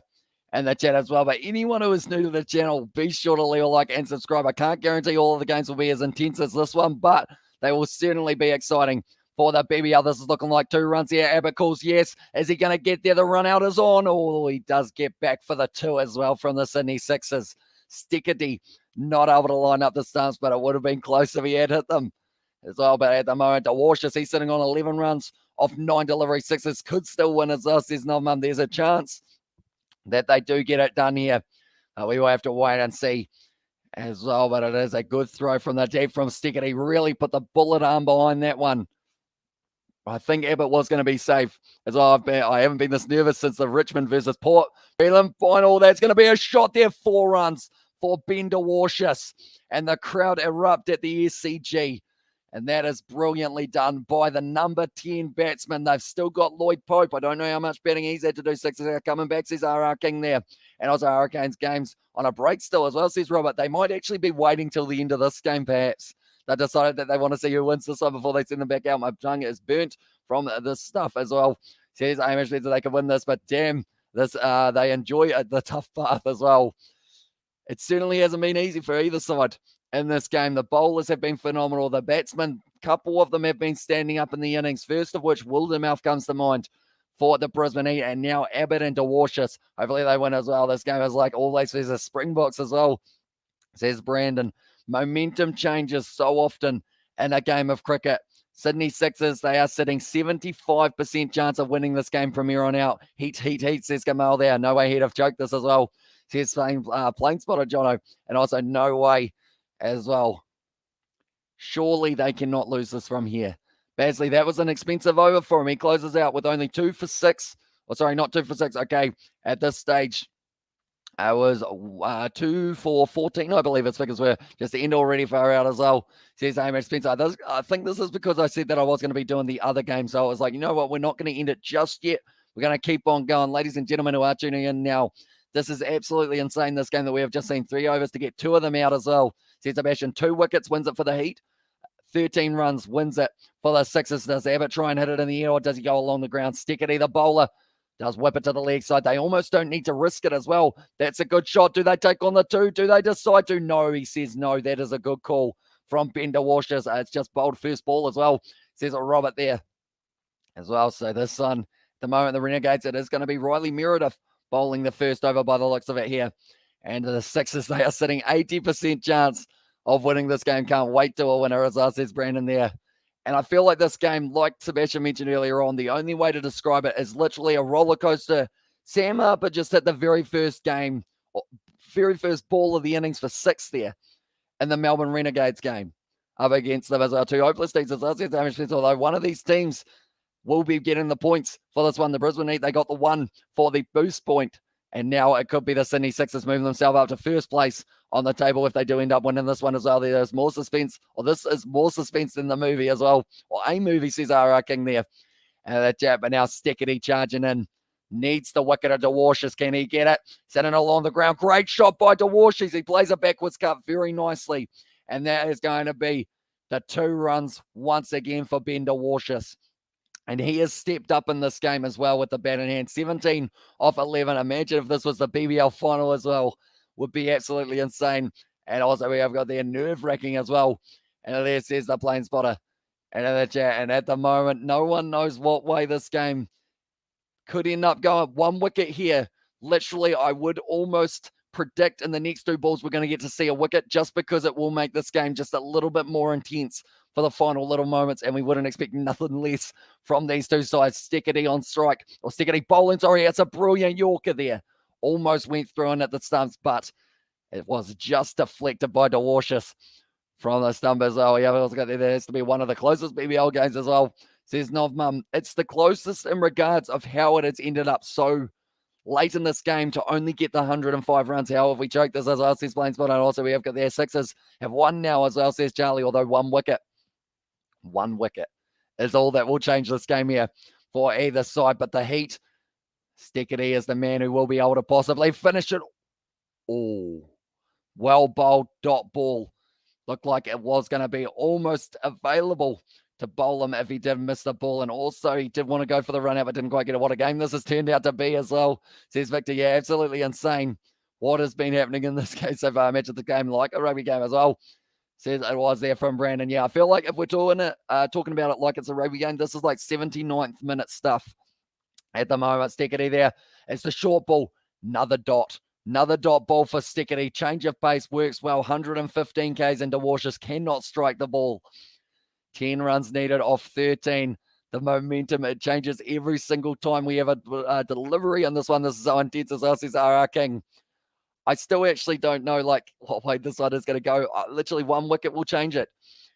in the chat as well. But anyone who is new to the channel, be sure to leave a like and subscribe. I can't guarantee all of the games will be as intense as this one, but they will certainly be exciting for the BBL. This is looking like 2 runs here. Abbott calls yes. Is he going to get there? The run out is on. Oh, he does get back for the 2 as well from the Sydney Sixers. Stickety not able to line up the stumps, but it would have been close if he had hit them as well. But at the moment, DeWarshus, he's sitting on 11 runs off 9 delivery. Sixers could still win as well. Says no, mum. There's a chance that they do get it done here. We will have to wait and see as well. But it is a good throw from the deep from Stickett. He really put the bullet arm behind that one. I think Abbott was going to be safe as well. I haven't been this nervous since the Richmond versus Port Prelim final. That's going to be a shot there. 4 runs for Ben DeWarshus. And the crowd erupt at the SCG And that is brilliantly done by the number 10 batsman. They've still got Lloyd Pope. I don't know how much batting he's had to do. Sixers are coming back, says RR King there. And also Hurricanes games on a break still as well, says Robert. They might actually be waiting till the end of this game, perhaps. They decided that they want to see who wins this one before they send them back out. My tongue is burnt from this stuff as well. Says Amish that they can win this, but damn, this they enjoy the tough path as well. It certainly hasn't been easy for either side in this game. The bowlers have been phenomenal. The batsmen, a couple of them have been standing up in the innings, first of which Wildermouth comes to mind for the Brisbane Heat, and now Abbott and DeWashis. Hopefully they win as well. This game is like always, there's a Springboks as well, says Brandon. Momentum changes so often in a game of cricket. Sydney Sixers, they are sitting 75% chance of winning this game from here on out. Heat, says Kamal there. No way he'd have choked this as well. Says playing spotter, Jono. And also no way as well. Surely they cannot lose this from here. Basley, that was an expensive over for him. He closes out with only 2 for 6. Oh, sorry, not 2 for 6. Okay, at this stage, I was 2 for 14, I believe its figures were. Just the end already far out as well. Says Hamish Spencer. I think this is because I said that I was going to be doing the other game. So I was like, you know what? We're not going to end it just yet. We're going to keep on going. Ladies and gentlemen who are tuning in now, this is absolutely insane, this game that we have just seen. 3 overs to get 2 of them out as well. Says Sebastian, 2 wickets, wins it for the Heat. 13 runs, wins it for the Sixers. Does Abbott try and hit it in the air, or does he go along the ground? Stickity, the bowler, does whip it to the leg side. They almost don't need to risk it as well. That's a good shot. Do they take on the 2? Do they decide to? No, he says no. That is a good call from Bender Washers. It's just bowled first ball as well, says Robert there as well. So this one, at the moment, the Renegades, it is going to be Riley Meredith bowling the first over by the looks of it here. And the Sixers, they are sitting 80% chance of winning this game. Can't wait to a winner, as I says Brandon there. And I feel like this game, like Sebastian mentioned earlier on, the only way to describe it is literally a roller coaster. Sam Harper just hit the very first game, very first ball of the innings for 6 there in the Melbourne Renegades game up against them as our 2 hopeless teams. Although one of these teams will be getting the points for this one. The Brisbane Heat, they got the 1 for the boost point. And now it could be the Sydney Sixers moving themselves up to first place on the table if they do end up winning this one as well. There's more suspense, or this is more suspense than the movie as well. Or a movie, says RR King there. And that jab, but now Stickity charging in. Needs the wicket of DeWashis. Can he get it? Sitting along the ground. Great shot by DeWashis. He plays a backwards cut very nicely. And that is going to be the 2 runs once again for Ben DeWashis. And he has stepped up in this game as well with the bat in hand. 17 off 11. Imagine if this was the BBL final as well. Would be absolutely insane. And also we have got their nerve-wracking as well. And there says the plane spotter. And in the chat. And at the moment, no one knows what way this game could end up going. 1 wicket here. Literally, I would almost predict in the next 2 balls we're going to get to see a wicket, just because it will make this game just a little bit more intense for the final little moments, and we wouldn't expect nothing less from these 2 sides. Stickity on strike, or Stickity bowling, sorry, it's a brilliant Yorker there. Almost went through and at the stumps, but it was just deflected by DeWashis from the stump as well. Yeah, also got there has to be one of the closest BBL games as well, says Novmum. It's the closest in regards of how it has ended up so late in this game to only get the 105 runs. How have we choked this as well, says Plainspot. And also we have got their Sixers have won now as well, says Charlie, although 1 wicket. 1 wicket is all that will change this game here for either side. But the Heat, Stickity is the man who will be able to possibly finish it. Oh, well bowled dot ball. Looked like it was going to be almost available to bowl him if he did miss the ball. And also he did want to go for the run out, but didn't quite get it. What a game this has turned out to be as well, says Victor. Yeah, absolutely insane what has been happening in this game so far. I imagine the game like a rugby game as well. Says it was there from Brandon. Yeah, I feel like if we're talking about it like it's a rugby game, this is like 79th minute stuff at the moment. Stickity there. It's the short ball. Another dot ball for Stickity. Change of pace works well. 115 Ks and DeWashis cannot strike the ball. 10 runs needed off 13. The momentum, it changes every single time we have a delivery on this one. This is so intense as well, says RR King. I still actually don't know what way this one is going to go. Literally 1 wicket will change it.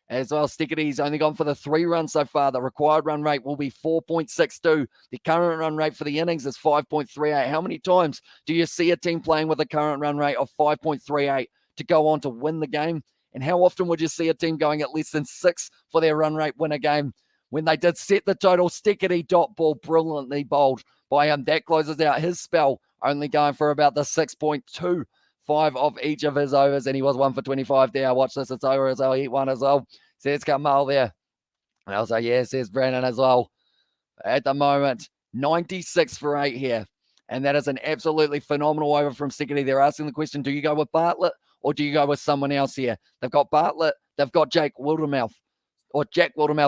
As well, Stickity's only gone for the 3 runs so far. The required run rate will be 4.62. The current run rate for the innings is 5.38. How many times do you see a team playing with a current run rate of 5.38 to go on to win the game? And how often would you see a team going at less than 6 for their run rate win a game? When they did set the total, stickety dot ball, brilliantly bowled by him. That closes out his spell, only going for about the 6.25 of each of his overs, and he was 1 for 25 there. Watch this, it's over as well. Heat one as well. Says Kamal there. And I was like, yeah, says Brandon as well. At the moment, 96 for 8 here. And that is an absolutely phenomenal over from Stickety. They're asking the question, do you go with Bartlett or do you go with someone else here? They've got Bartlett, they've got Jack Wildermouth.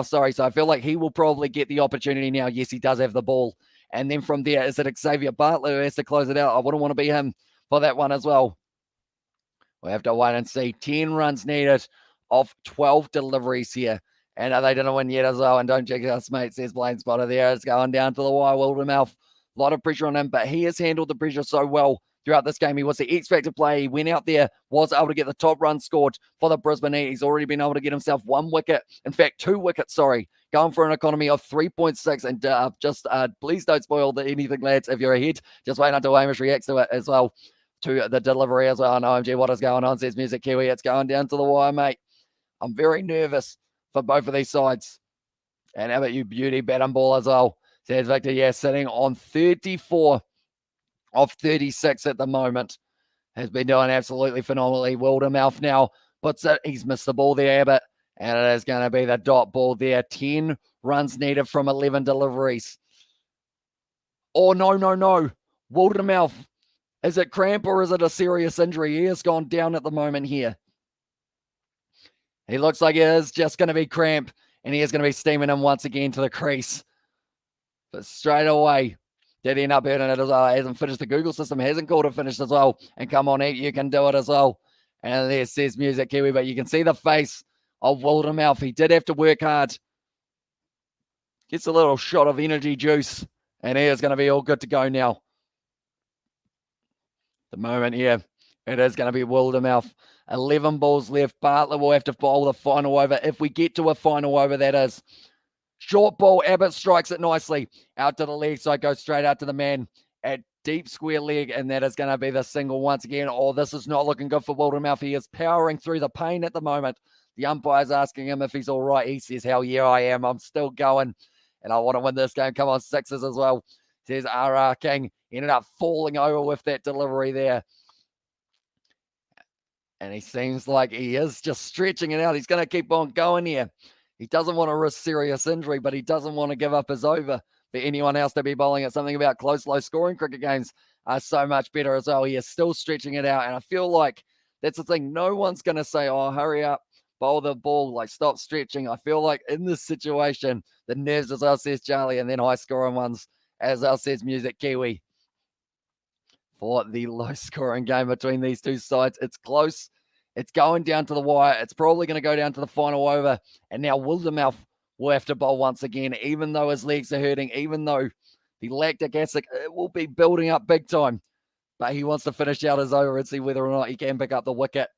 Sorry. So I feel like he will probably get the opportunity now. Yes, he does have the ball. And then from there, is it Xavier Bartlett who has to close it out? I wouldn't want to be him for that one as well. We have to wait and see. 10 runs needed off 12 deliveries here. And they didn't win yet as well. And don't check us, mate, says Blaine Spotter there. It's going down to the wire. Wildermouth. A lot of pressure on him, but he has handled the pressure so well throughout this game. He was the X-Factor player. He went out there, was able to get the top run scored for the Brisbane Heat. He's already been able to get himself 1 wicket. In fact, 2 wickets, going for an economy of 3.6. And please don't spoil anything, lads, if you're ahead. Just wait until Hamish reacts to it as well, to the delivery as well. And OMG, what is going on, says Music Kiwi. It's going down to the wire, mate. I'm very nervous for both of these sides. And how about you, beauty, bat and ball as well? Says Victor, yeah, sitting on 34 of 36 at the moment. Has been doing absolutely phenomenally. Wildermouth now puts it. He's missed the ball there, but and it is going to be the dot ball there. 10 runs needed from 11 deliveries. Oh, no. Wildermouth. Is it cramp or is it a serious injury? He has gone down at the moment here. He looks like it is just going to be cramp, and he is going to be steaming him once again to the crease. But straight away, did he end up hurting it as well? Hasn't finished the Google system, hasn't called it finished as well. And come on, Heat, you can do it as well. And there says Music Kiwi, but you can see the face of Wildermouth. He did have to work hard. Gets a little shot of energy juice, and he is going to be all good to go now. The moment here, it is going to be Wildermouth. 11 balls left. Bartlett will have to bowl the final over. If we get to a final over, that is. Short ball, Abbott strikes it nicely. Out to the leg side, goes straight out to the man at deep square leg, and that is going to be the single once again. Oh, this is not looking good for Wildermouth. He is powering through the pain at the moment. The umpire's asking him if he's all right. He says, hell yeah, I am. I'm still going, and I want to win this game. Come on, Sixers as well. Says R.R. King. Ended up falling over with that delivery there. And he seems like he is just stretching it out. He's going to keep on going here. He doesn't want to risk serious injury, but he doesn't want to give up his over for anyone else to be bowling it. Something about close, low-scoring cricket games are so much better as well. He is still stretching it out, and I feel like that's the thing. No one's going to say, oh, hurry up, bowl the ball, like stop stretching. I feel like in this situation, the nerves as well, says Charlie, and then high-scoring ones as well, says Music Kiwi. For the low-scoring game between these two sides, it's close. It's going down to the wire. It's probably going to go down to the final over. And now Wildermouth will have to bowl once again, even though his legs are hurting, even though the lactic acid will be building up big time. But he wants to finish out his over and see whether or not he can pick up the wicket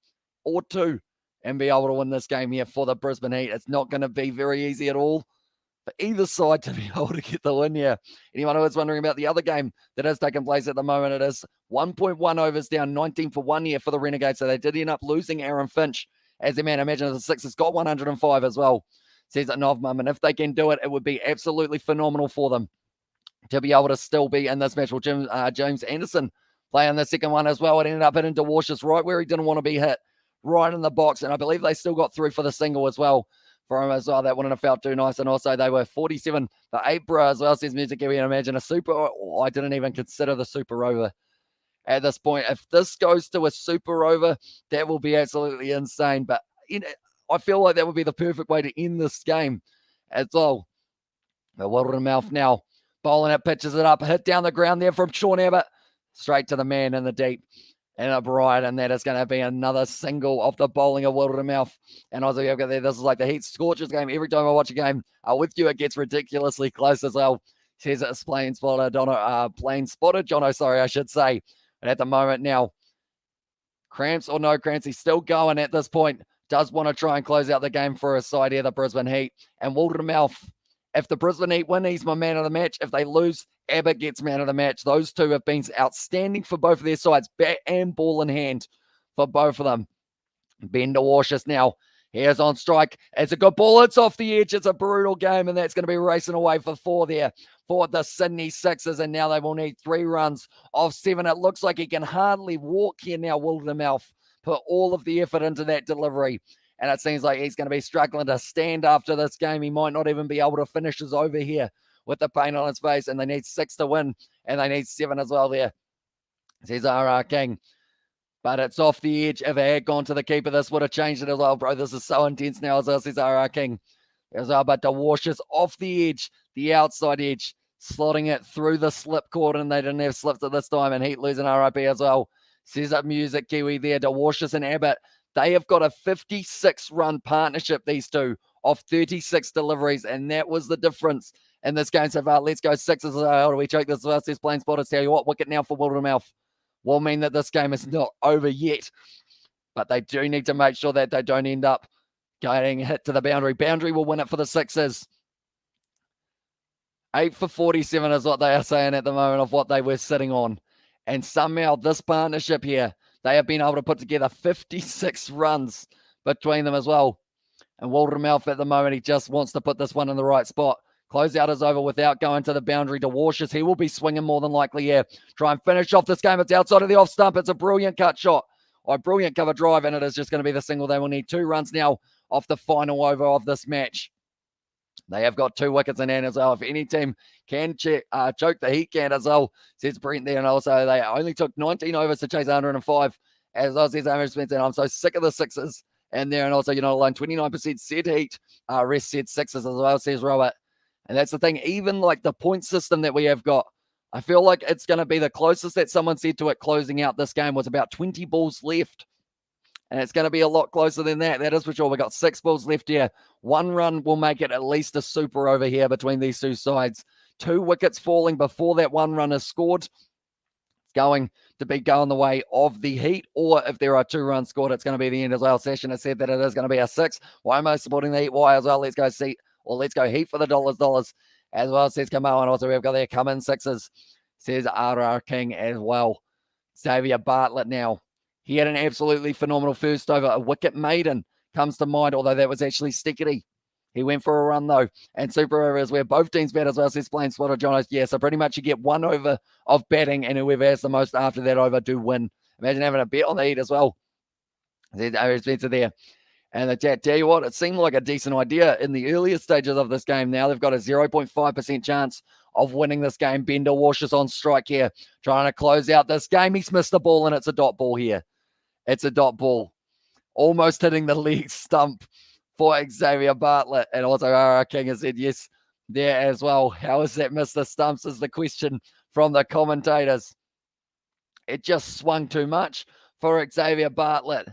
or two and be able to win this game here for the Brisbane Heat. It's not going to be very easy at all for either side to be able to get the win here. Anyone who is wondering about the other game that is taking place at the moment, it is 1.1 overs down, 19 for 1 here for the Renegades. So they did end up losing Aaron Finch as the man. Imagine the Sixers got 105 as well, says it Novmum. And if they can do it, it would be absolutely phenomenal for them to be able to still be in this match. Well, James Anderson playing the second one as well. It ended up hitting DeWash's right where he didn't want to be hit, right in the box. And I believe they still got through for the single as well. For him as well, that wouldn't have felt too nice. And also they were 47 for 8 bro as well, says Music Kiwi. And imagine a super, I didn't even consider the super over at this point. If this goes to a super over, that will be absolutely insane. But I feel like that would be the perfect way to end this game as well. The Wildermouth now bowling it, pitches it up, hit down the ground there from Sean Abbott, straight to the man in the deep. And a bright, and that is going to be another single of the bowling of Wildermouth. And also, this is like the Heat Scorchers game. Every time I watch a game with you, it gets ridiculously close as well. Says it's plain spotted, Jono, sorry, I should say. And at the moment now, cramps or no cramps, he's still going at this point. Does want to try and close out the game for his side here, the Brisbane Heat. And Wildermouth, if the Brisbane Heat win, he's my man of the match. If they lose, Abbott gets man of the match. Those two have been outstanding for both of their sides, bat and ball in hand for both of them. Ben DeWashis now. Here's on strike. It's a good ball. It's off the edge. It's a brutal game, and that's going to be racing away for 4 there for the Sydney Sixers, and now they will need 3 runs of 7. It looks like he can hardly walk here now, Wildermouth. Put all of the effort into that delivery, and it seems like he's going to be struggling to stand after this game. He might not even be able to finish his over here with the pain on his face, and they need 6 to win, and they need 7 as well there. Says R.R. King. But it's off the edge. If it had gone to the keeper, this would have changed it as well, bro. This is so intense now as well, says R.R. King. As well, but DeWashis off the edge, the outside edge, slotting it through the slip cord, and they didn't have slips at this time, and Heat losing RIP as well. Says up music, Kiwi there. DeWashis and Abbott, they have got a 56-run partnership, these two, of 36 deliveries, and that was the difference in this game so far. Let's go Sixers. How do we check this? Says Plain Spotters. Tell you what, wicket now for Wildermouth. Will mean that this game is not over yet, but they do need to make sure that they don't end up getting hit to the boundary. Boundary will win it for the Sixers. 8 for 47 is what they are saying at the moment of what they were sitting on. And somehow this partnership here, they have been able to put together 56 runs between them as well. And Wildermouth at the moment, he just wants to put this one in the right spot. Closeout is over without going to the boundary. DeWashis, he will be swinging more than likely here. Try and finish off this game. It's outside of the off stump. It's a brilliant cut shot. Or a brilliant cover drive, and it is just going to be the single. They will need 2 runs now off the final over of this match. They have got 2 wickets in hand as well. If any team can choke the Heat can as well, says Brent there. And also they only took 19 overs to chase 105. As well, says Amos Spencer. I'm so sick of the Sixers. And there, and also, you're not alone. 29% said Heat. Rest said Sixers as well, says Robert. And that's the thing. Even like the point system that we have got, I feel like it's going to be the closest that someone said to it closing out this game was about 20 balls left. And it's going to be a lot closer than that. That is for sure. We've got 6 balls left here. 1 run will make it at least a super over here between these two sides. 2 wickets falling before that 1 run is scored. It's going to be going the way of the Heat. Or if there are 2 runs scored, it's going to be the end as well. Session has said that it is going to be a 6. Why am I supporting the Heat? Why as well? Let's go see. Or let's go Heat for the dollars as well, says Kamal. And also we've got there come in Sixers, says R.R. King as well. Xavier Bartlett now. He had an absolutely phenomenal first over. A wicket maiden comes to mind, although that was actually Stickety. He went for a run though. And super over is where both teams bat as well, says Plain Spotter Jonas. Yeah, so pretty much you get 1 over of batting, and whoever has the most after that over do win. Imagine having a bet on the Heat as well. There's Spencer there. And the chat, tell you what, it seemed like a decent idea in the earlier stages of this game. Now they've got a 0.5% chance of winning this game. Ben DeWashis on strike here, trying to close out this game. He's missed the ball, and it's a dot ball here. It's a dot ball. Almost hitting the leg stump for Xavier Bartlett. And also R.R. King has said yes there as well. How has that missed the stumps is the question from the commentators. It just swung too much for Xavier Bartlett.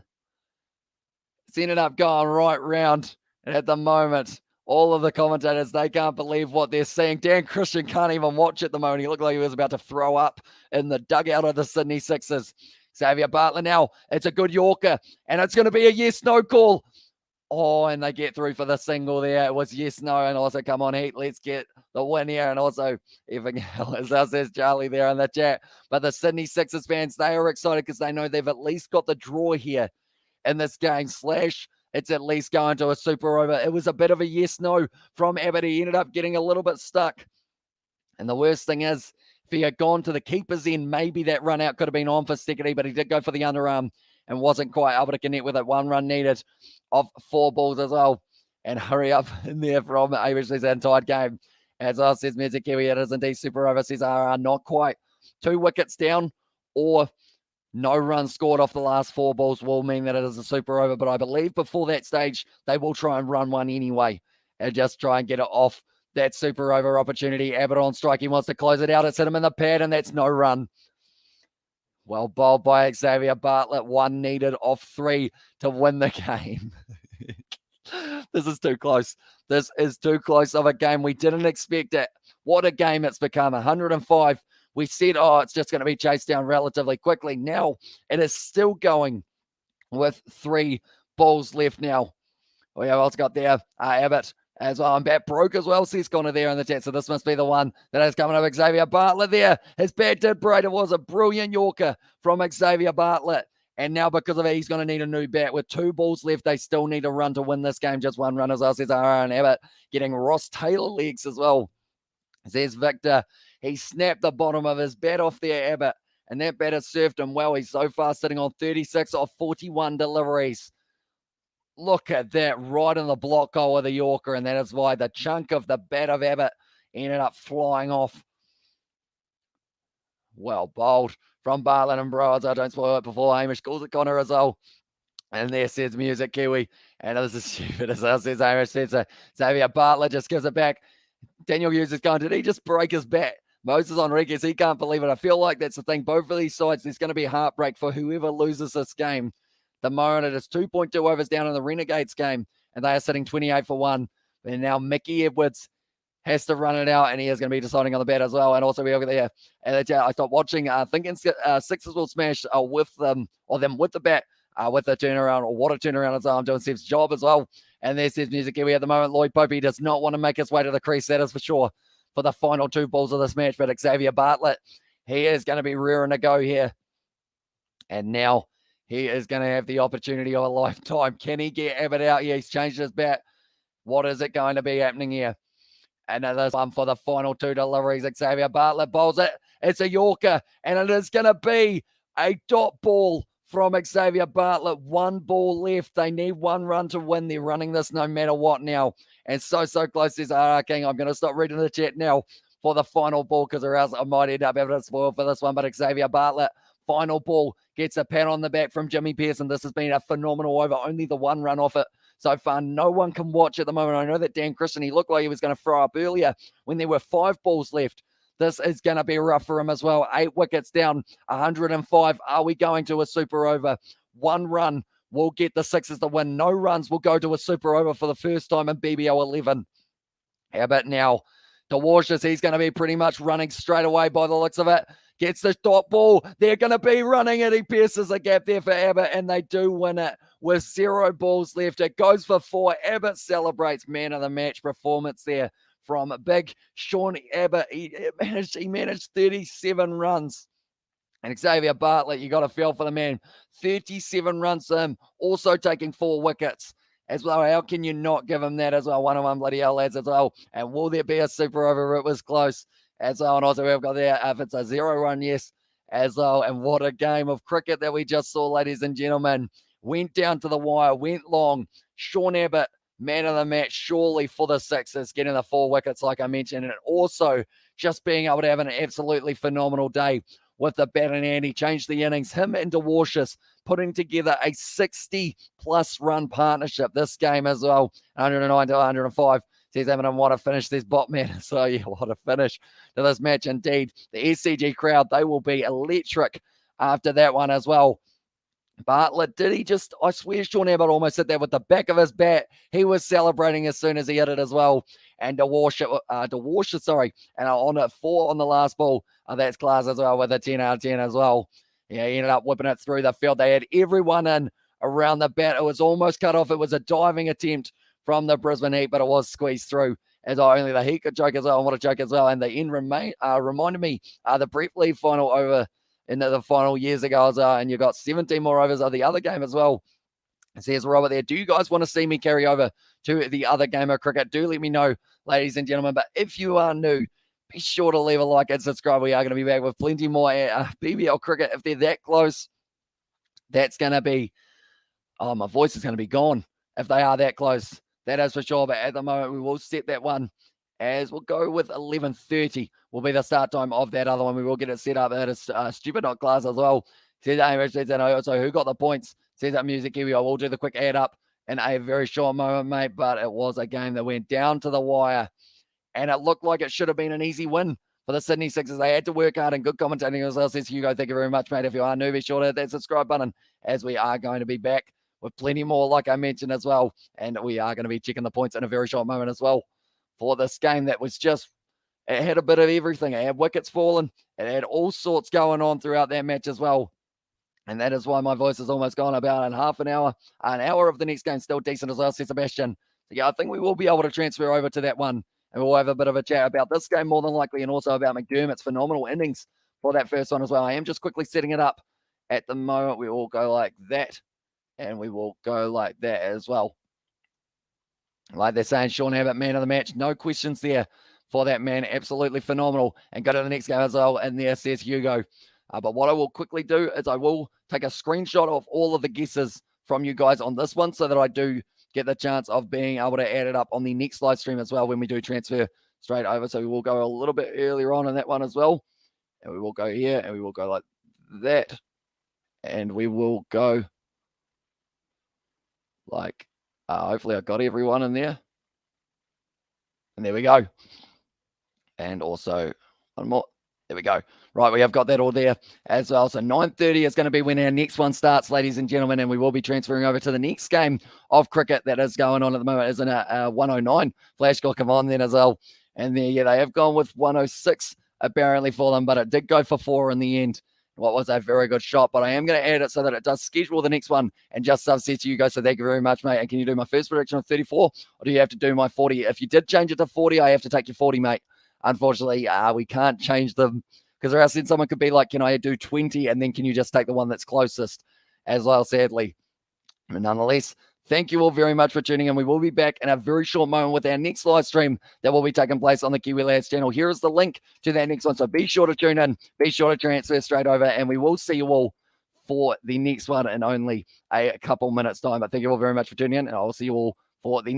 It's ended up going right round. And at the moment, all of the commentators, they can't believe what they're seeing. Dan Christian can't even watch at the moment. He looked like he was about to throw up in the dugout of the Sydney Sixers. Xavier Bartlett now, it's a good Yorker, and it's going to be a yes-no call. Oh, and they get through for the single there. It was yes-no, and also come on, Heat, let's get the win here. And also, everything else, says Charlie there in the chat. But the Sydney Sixers fans, they are excited because they know they've at least got the draw here in this game. Slash, it's at least going to a super over. It was a bit of a yes-no from Abbott. He ended up getting a little bit stuck. And the worst thing is, if he had gone to the keeper's end, maybe that run out could have been on for Stickety, but he did go for the underarm and wasn't quite able to connect with it. 1 run needed of 4 balls as well. And hurry up in there from Average entire game. As well, says Music Kiwi, it is indeed super over. Says RR, not quite. 2 wickets down or no runs scored off the last 4 balls will mean that it is a super over. But I believe before that stage, they will try and run one anyway and just try and get it off that super over opportunity. Abbott on strike. He wants to close it out. It's hit him in the pad, and that's no run. Well bowled by Xavier Bartlett. 1 needed off 3 to win the game. This is too close. This is too close of a game. We didn't expect it. What a game it's become. 105. We said, oh, it's just going to be chased down relatively quickly. Now it is still going with 3 balls left now. We have also got there Abbott as well. And bat broke as well. Says Connor there in the chat. So this must be the one that is coming up. Xavier Bartlett there. His bat did break. It was a brilliant Yorker from Xavier Bartlett. And now because of it, he's going to need a new bat. With 2 balls left, they still need a run to win this game. Just 1 run as well, says Aaron Abbott, getting Ross Taylor legs as well. Says Victor, he snapped the bottom of his bat off there, Abbott, and that bat has served him well. He's so far sitting on 36 off 41 deliveries. Look at that, right in the block hole of the Yorker, and that is why the chunk of the bat of Abbott ended up flying off. Well bowled from Bartlett and Browers. I don't spoil it before Hamish calls it Connor as well. And there says Music Kiwi. And this is stupid as well, says Hamish. Says Xavier Bartlett just gives it back. Daniel Hughes is going, did he just break his bat? Moses Enriquez, he can't believe it. I feel like that's the thing. Both of these sides, there's going to be a heartbreak for whoever loses this game. The moment it is 2.2 overs down in the Renegades game, and they are sitting 28 for 1. And now Mickey Edwards has to run it out, and he is going to be deciding on the bat as well. And also, we over there, and I stopped watching, thinking Sixers will smash with them, or them with the bat, with the turnaround, or what a turnaround as well. I'm doing Seb's job as well. And there says Music Kiwi at the moment. Lloyd Popey does not want to make his way to the crease, that is for sure, for the final 2 balls of this match. But Xavier Bartlett, he is going to be rearing to go here. And now he is going to have the opportunity of a lifetime. Can he get Abbott out here? He's changed his bat. What is it going to be happening here? Another one for the final 2 deliveries. Xavier Bartlett bowls it. It's a Yorker, and it is going to be a dot ball from Xavier Bartlett. 1 ball left. They need 1 run to win. They're running this no matter what now. And so close, says King. I'm going to stop reading the chat now for the final ball, because or else I might end up having to spoil for this one. But Xavier Bartlett, final ball, gets a pat on the back from Jimmy Pearson. This has been a phenomenal over. Only the 1 run off it so far. No one can watch at the moment. I know that Dan Christian, he looked like he was going to throw up earlier when there were 5 balls left. This is going to be rough for him as well. 8 wickets down, 105. Are we going to a super over? 1 run will get the Sixers the win. No runs will go to a super over for the first time in BBL 11. How about now? DeWashis, he's going to be pretty much running straight away by the looks of it. Gets the dot ball. They're going to be running it. He pierces a gap there for Abbott, and they do win it with 0 balls left. It goes for 4. Abbott celebrates man of the match performance there from big Sean Abbott. He managed 37 runs. And Xavier Bartlett, you got to feel for the man. 37 runs to him, also taking 4 wickets as well. How can you not give him that as well? 1-on-1 bloody hell, lads, as well. And will there be a super over? It was close as well. And also we've got there, if it's a 0 run, yes, as well. And what a game of cricket that we just saw, ladies and gentlemen. Went down to the wire, went long. Sean Abbott, man of the match, surely for the Sixers, getting the 4 wickets, like I mentioned. And also just being able to have an absolutely phenomenal day with the bat in hand. He changed the innings. Him and DeWashis putting together a 60-plus run partnership this game as well. 109 to 105. Says Eminem, what a finish. There's Botman. So, yeah, what a finish to this match indeed. The SCG crowd, they will be electric after that one as well. Bartlett, did he just, I swear Sean Abbott almost hit that with the back of his bat. He was celebrating as soon as he hit it as well. And DeWashis, sorry, and on it 4 on the last ball. That's class as well with a 10 out of 10 as well. Yeah, he ended up whipping it through the field. They had everyone in around the bat. It was almost cut off. It was a diving attempt from the Brisbane Heat, but it was squeezed through as only the Heat could choke as well. And what a choke as well. And the end reminded me the brief league final over in the final years ago as well. And you got 17 more overs of the other game as well. It says Robert there, do you guys want to see me carry over to the other game of cricket? Do let me know, ladies and gentlemen. But if you are new, be sure to leave a like and subscribe. We are going to be back with plenty more BBL cricket. If they're that close, that's going to be, my voice is going to be gone if they are that close. That is for sure. But at the moment, we will set that one as we'll go with 11:30 will be the start time of that other one. We will get it set up. That is stupid not class as well. Says Amish, says that also who got the points? Says that Music Kiwi. I will do the quick add up in a very short moment, mate. But it was a game that went down to the wire. And it looked like it should have been an easy win for the Sydney Sixers. They had to work hard and good commentating as well. Says Hugo, thank you very much, mate. If you are new, be sure to hit that subscribe button as we are going to be back with plenty more, like I mentioned as well. And we are going to be checking the points in a very short moment as well for this game that was just, it had a bit of everything. It had wickets falling. It had all sorts going on throughout that match as well. And that is why my voice has almost gone about in half an hour. An hour of the next game still decent as well, says Sebastian. So yeah, I think we will be able to transfer over to that one. And we'll have a bit of a chat about this game more than likely, and also about McDermott's phenomenal innings for that first one as well. I am just quickly setting it up at the moment. We will go like that, and we will go like that as well. Like they're saying, Sean Abbott, man of the match. No questions there for that man. Absolutely phenomenal. And go to the next game as well. And there says Hugo. But what I will quickly do is I will take a screenshot of all of the guesses from you guys on this one so that I do get the chance of being able to add it up on the next live stream as well when we do transfer straight over. So we will go a little bit earlier on in that one as well. And we will go here and we will go like that. And we will go like, hopefully I got everyone in there. And there we go. And also one more. There we go. Right, we have got that all there as well. So 9:30 is going to be when our next one starts, ladies and gentlemen, and we will be transferring over to the next game of cricket that is going on at the moment. Isn't a 109 flash clock come on then as well. And there, yeah, they have gone with 106 apparently for them, but it did go for 4 in the end. What was a very good shot, but I am going to add it so that it does schedule the next one and just subset to you guys. So thank you very much, mate. And can you do my first prediction of 34, or do you have to do my 40? If you did change it to 40, I have to take your 40, mate. Unfortunately, we can't change them because or else then someone could be like, can I do 20? And then can you just take the one that's closest as well, sadly. But nonetheless, thank you all very much for tuning in. We will be back in a very short moment with our next live stream that will be taking place on the Kiwi Lads channel. Here is the link to that next one. So be sure to tune in, be sure to transfer straight over, and we will see you all for the next one in only a couple minutes time. But thank you all very much for tuning in, and I will see you all for the next